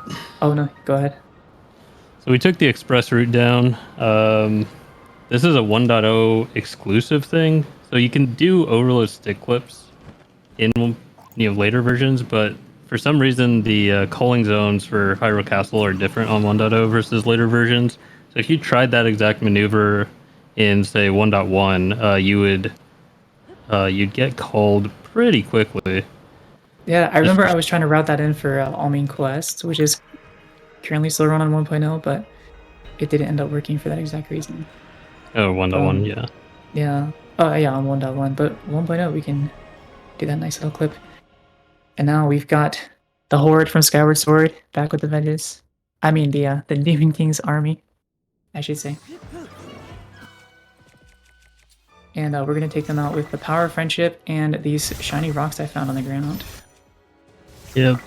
Oh no, go ahead. So we took the express route down. This is a 1.0 exclusive thing, so you can do overload stick clips in later versions, but for some reason the calling zones for Hyrule Castle are different on 1.0 versus later versions. So if you tried that exact maneuver in say 1.1, you'd get called pretty quickly. Yeah, I remember I was trying to route that in for All Main Quest, which is currently still run on 1.0, but it didn't end up working for that exact reason. Oh, 1.1, yeah. Yeah. Oh, yeah, on 1.1, but 1.0 we can do that nice little clip. And now we've got the Horde from Skyward Sword back with the vengeance. I mean the Demon King's army, I should say. And we're gonna take them out with the power of friendship and these shiny rocks I found on the ground. Yep.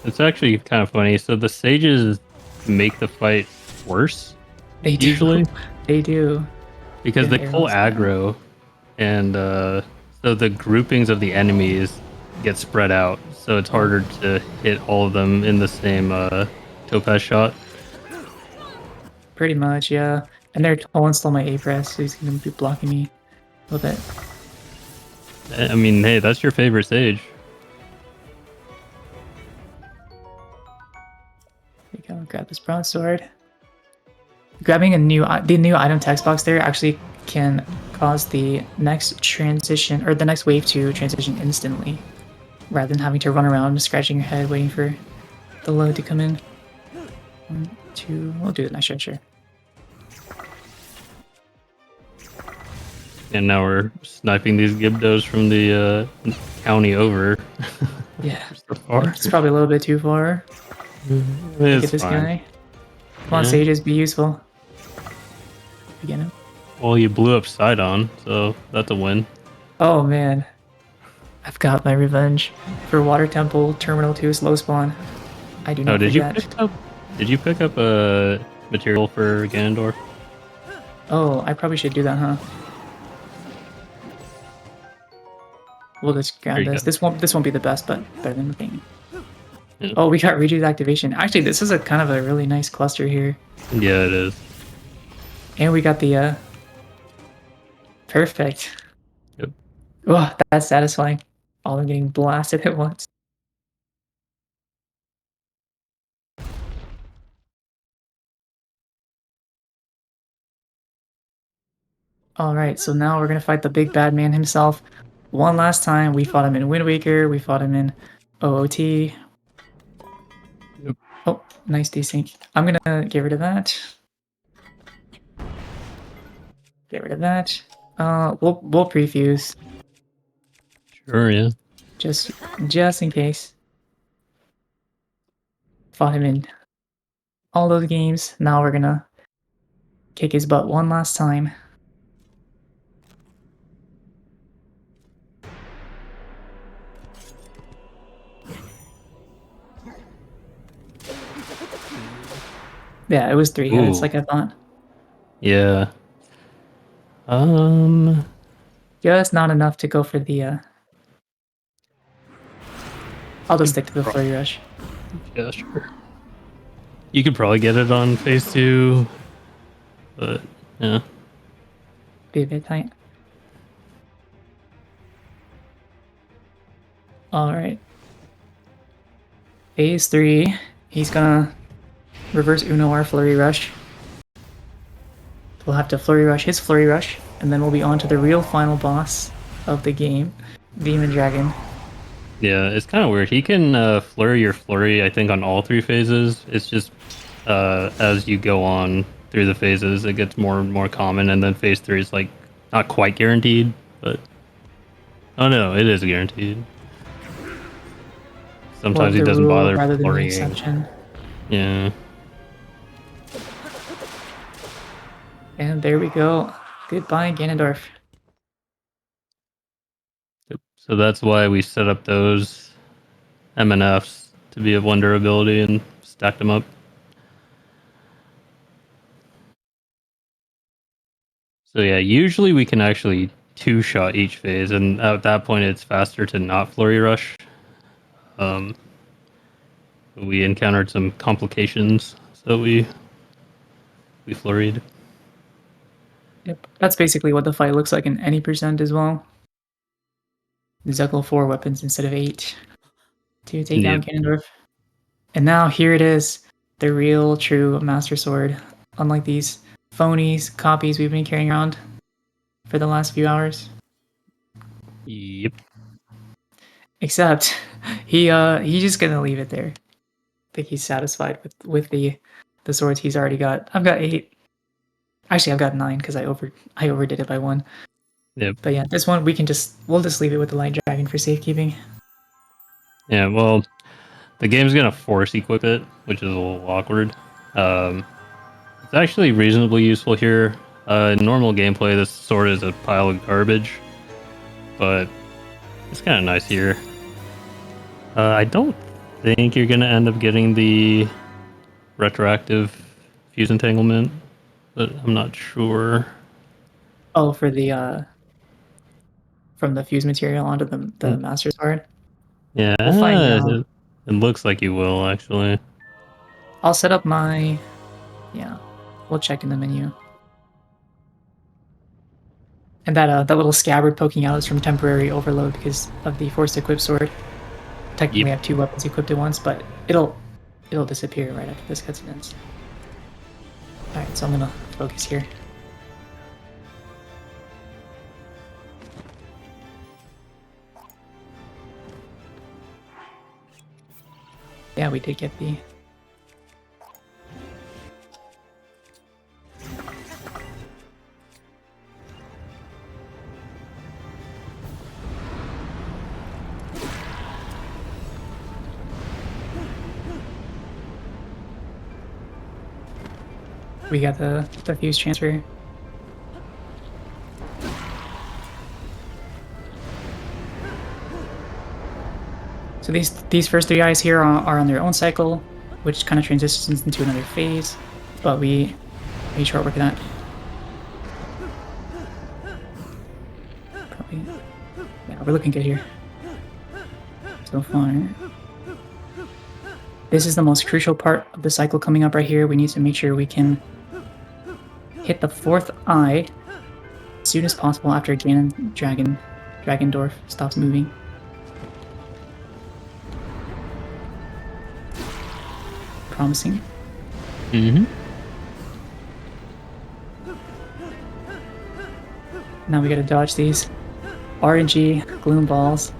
It's actually kind of funny. So the sages make the fight worse. They do. Usually. They do. Because they pull aggro, and so the groupings of the enemies get spread out. So it's harder to hit all of them in the same topaz shot. Pretty much, yeah. And they're Tolan stole my A-press, so he's gonna be blocking me a little bit. I mean, hey, that's your favorite sage. We go, grab this broadsword. Grabbing the new item text box there actually can cause the next transition or the next wave to transition instantly, rather than having to run around scratching your head waiting for the load to come in. 1, 2, we'll do it next sure. And now we're sniping these Gibdos from the county over. Yeah, so far. It's probably a little bit too far. It's get this fine. guy. Come on, sages, be useful. Get him. Well, you blew up Sidon, so that's a win. Oh man, I've got my revenge for Water Temple Terminal 2 slow spawn. I do not forget. Did you pick up a material for Ganondorf? Oh, I probably should do that, huh? We'll just grab this. This won't be the best, but better than nothing. Yeah. Oh, we got Reju's activation. Actually, this is a kind of a really nice cluster here. Yeah, it is. And we got the perfect. Yep. Oh, that's satisfying. All of them getting blasted at once. Alright, so now we're gonna fight the big bad man himself. One last time. We fought him in Wind Waker, we fought him in OOT. Yep. Oh, nice desync. I'm gonna get rid of that. Get rid of that. We'll prefuse. Sure, yeah. Just in case. Fought him in all those games. Now we're gonna kick his butt one last time. Yeah, it was 3 hits like I thought. Yeah. Just not enough to go for the I'll just stick to the flurry rush. Yeah, sure. You could probably get it on phase 2, but yeah. Be a bit tight. Alright. Phase 3, he's gonna reverse Uno our flurry rush. We'll have to flurry rush his flurry rush, and then we'll be on to the real final boss of the game, Demon Dragon. Yeah, it's kind of weird. He can flurry your flurry, I think, on all 3 phases. It's just as you go on through the phases, it gets more and more common, and then phase 3 is like not quite guaranteed, but oh no, it is guaranteed. Sometimes he doesn't bother flurrying. Yeah. And there we go. Goodbye, Ganondorf. So that's why we set up those MNFs to be of 1 durability and stacked them up. So yeah, usually we can actually 2-shot each phase, and at that point it's faster to not flurry rush. We encountered some complications, so we flurried. Yep, that's basically what the fight looks like in any percent as well. Zuckle 4 weapons instead of 8 to take down Ganondorf. And now here it is, the real true Master Sword. Unlike these phonies, copies we've been carrying around for the last few hours. Yep. Except he's just gonna leave it there. I think he's satisfied with the swords he's already got. I've got 8. Actually, I've got 9 because I overdid it by 1. Yep. But yeah, this one we'll just leave it with the light dragon for safekeeping. Yeah, well, the game's gonna force equip it, which is a little awkward. It's actually reasonably useful here. In normal gameplay, this sword is a pile of garbage, but it's kind of nice here. I don't think you're gonna end up getting the retroactive fuse entanglement, but I'm not sure. Oh, for the from the fuse material onto the Master Sword? Yeah, We'll find out. It looks like you will, actually. I'll set up my... Yeah, we'll check in the menu. And that little scabbard poking out is from temporary overload because of the forced equip sword. Technically, I have 2 weapons equipped at once, but it'll disappear right after this cutscene ends. Alright, so I'm gonna focus here. Yeah, we did get the... We got the fuse transfer. So these first 3 eyes here are on their own cycle, which kind of transitions into another phase, but we made short work of that. Probably, yeah, we're looking good here so far. This is the most crucial part of the cycle coming up right here. We need to make sure we can hit the 4th eye as soon as possible after Dragondorf stops moving. Promising. Mm-hmm. Now we gotta dodge these RNG gloom balls.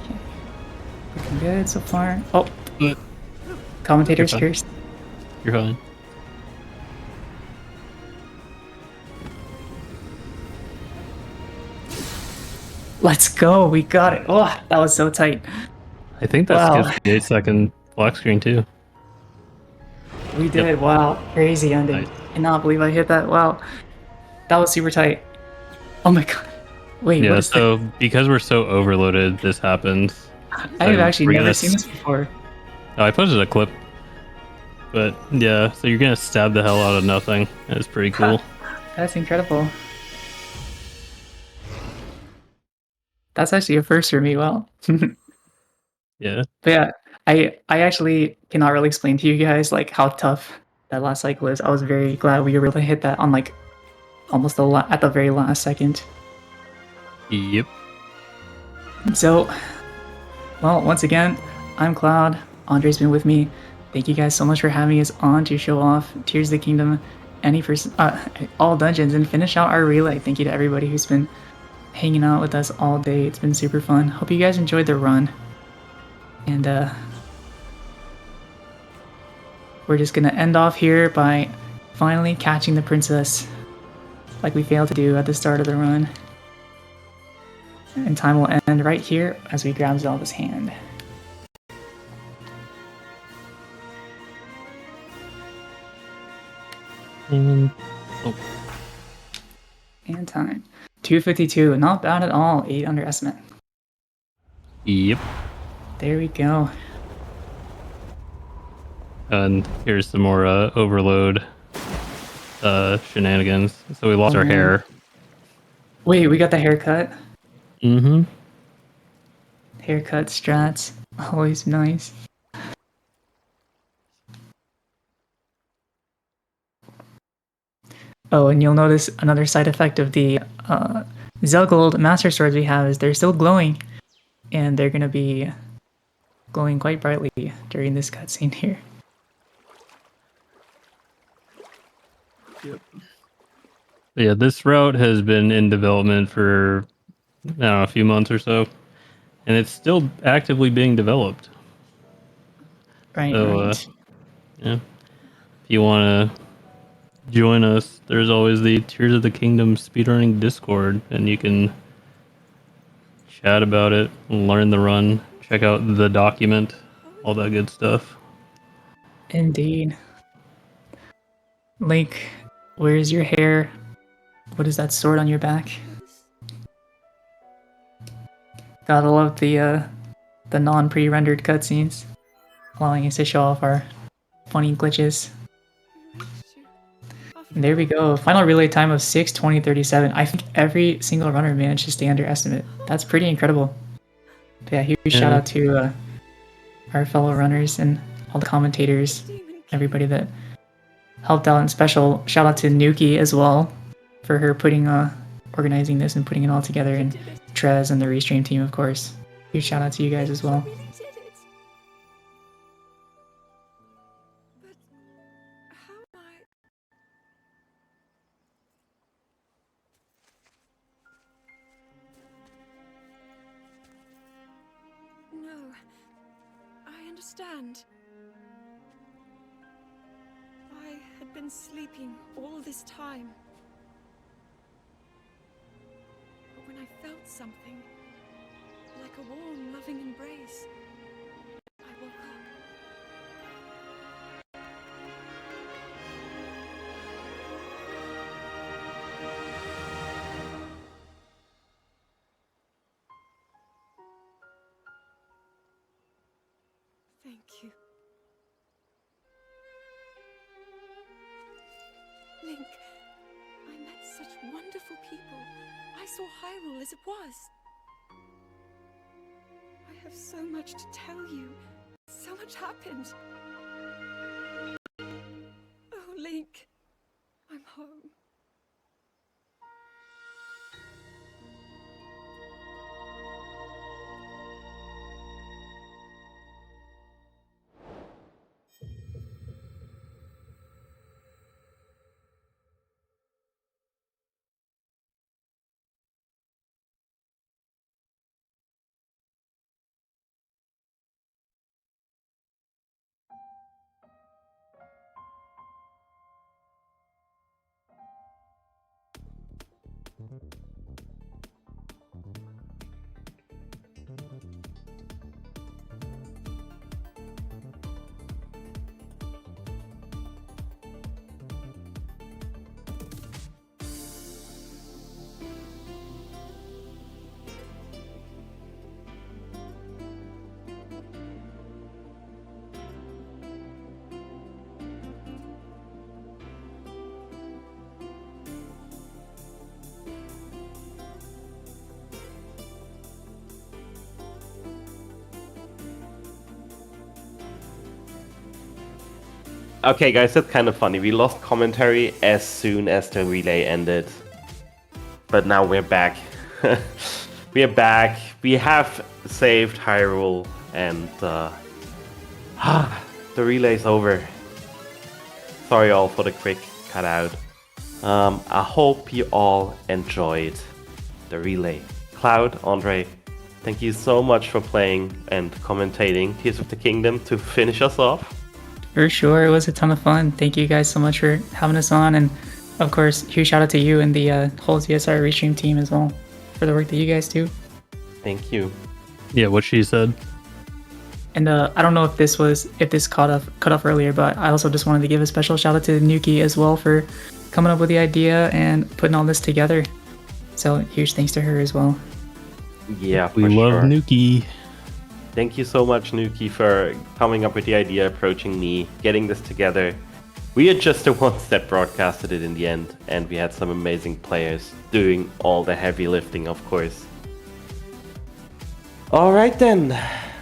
Okay. Looking good so far. Oh! Commentator's cursed. You're fine. Let's go! We got it! Oh, that was so tight. I think that skips the 8-second black screen too. We did, wow. Crazy ending. Nice. I cannot believe I hit that. Wow. That was super tight. Oh my god. Wait, Yeah, what is so because we're so overloaded, this happens. I've actually never seen this before. Oh, I posted a clip. But yeah, so you're gonna stab the hell out of nothing. It's pretty cool. That's incredible. That's actually a first for me, wow. Yeah. But yeah, I actually cannot really explain to you guys like how tough that last cycle is. I was very glad we were able to hit that on like almost at the very last second. Yep. So, well, once again, I'm Cloud. Andre's been with me. Thank you guys so much for having us on to show off Tears of the Kingdom, all dungeons, and finish out our relay. Thank you to everybody who's been hanging out with us all day. It's been super fun. Hope you guys enjoyed the run. And we're just gonna end off here by finally catching the princess like we failed to do at the start of the run. And time will end right here as we grab Zelda's hand. And Oh. And time. 252. Not bad at all. 8 under estimate. Yep. There we go. And here's some more overload shenanigans. So we lost our hair. Wait, we got the haircut? Mm-hmm. Haircut strats. Always nice. Oh, and you'll notice another side effect of the Zelgold Master Swords we have is they're still glowing. And they're going to be glowing quite brightly during this cutscene here. Yep. Yeah, this route has been in development for, I don't know, a few months or so. And it's still actively being developed. Right, So, right. yeah. If you want to join us, there's always the Tears of the Kingdom speedrunning Discord, and you can chat about it, learn the run, check out the document, all that good stuff. Indeed. Link, where's your hair? What is that sword on your back? Gotta love the non-pre-rendered cutscenes, allowing us to show off our funny glitches. And there we go. Final relay time of 6:20:37. I think every single runner managed to stay under estimate. That's pretty incredible. But yeah, huge shout out to our fellow runners and all the commentators, everybody that helped out, and special shout out to Nuki as well for her putting organizing this and putting it all together, and Trez and the Restream team, of course. Huge shout out to you guys as well. No, I understand. I had been sleeping all this time. But when I felt something, like a warm, loving embrace, I woke up. Thank you. Link, I met such wonderful people. I saw Hyrule as it was. I have so much to tell you. So much happened. Oh, Link, I'm home. Okay, guys, that's kind of funny. We lost commentary as soon as the relay ended. But now we're back. We are back. We have saved Hyrule, and the relay's over. Sorry all for the quick cutout. I hope you all enjoyed the relay. Cloud, Andre, thank you so much for playing and commentating Tears of the Kingdom to finish us off. For sure, it was a ton of fun. Thank you guys so much for having us on, and of course, huge shout out to you and the whole ZSR Restream team as well for the work that you guys do. Thank you. Yeah, what she said. And I don't know if this cut off earlier, but I also just wanted to give a special shout out to Nuki as well for coming up with the idea and putting all this together. So huge thanks to her as well. Yeah, we love Nuki. Thank you so much, Nuki, for coming up with the idea, approaching me, getting this together. We are just the ones that broadcasted it in the end, and we had some amazing players doing all the heavy lifting, of course. Alright then.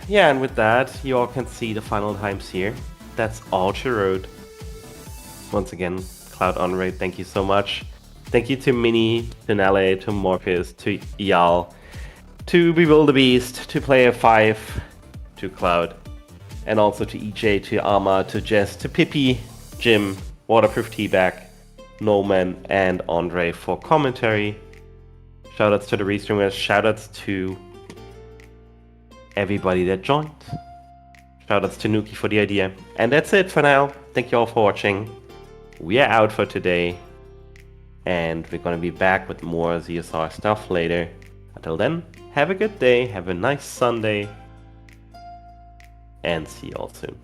Yeah, and with that, you all can see the final times here. That's all she wrote. Once again, Cloud Onray, thank you so much. Thank you to Mini, to Nale, to Morpheus, to Ial, to Bewilderbeast, to Player 5, to Cloud, and also to EJ, to Ama, to Jess, to Pippi, Jim, Waterproof Teabag, Noman, and Andre for commentary. Shoutouts to the restreamers, shoutouts to everybody that joined. Shoutouts to Nuki for the idea. And that's it for now. Thank you all for watching. We are out for today. And we're gonna be back with more ZSR stuff later. Until then, have a good day, have a nice Sunday, and see you all soon.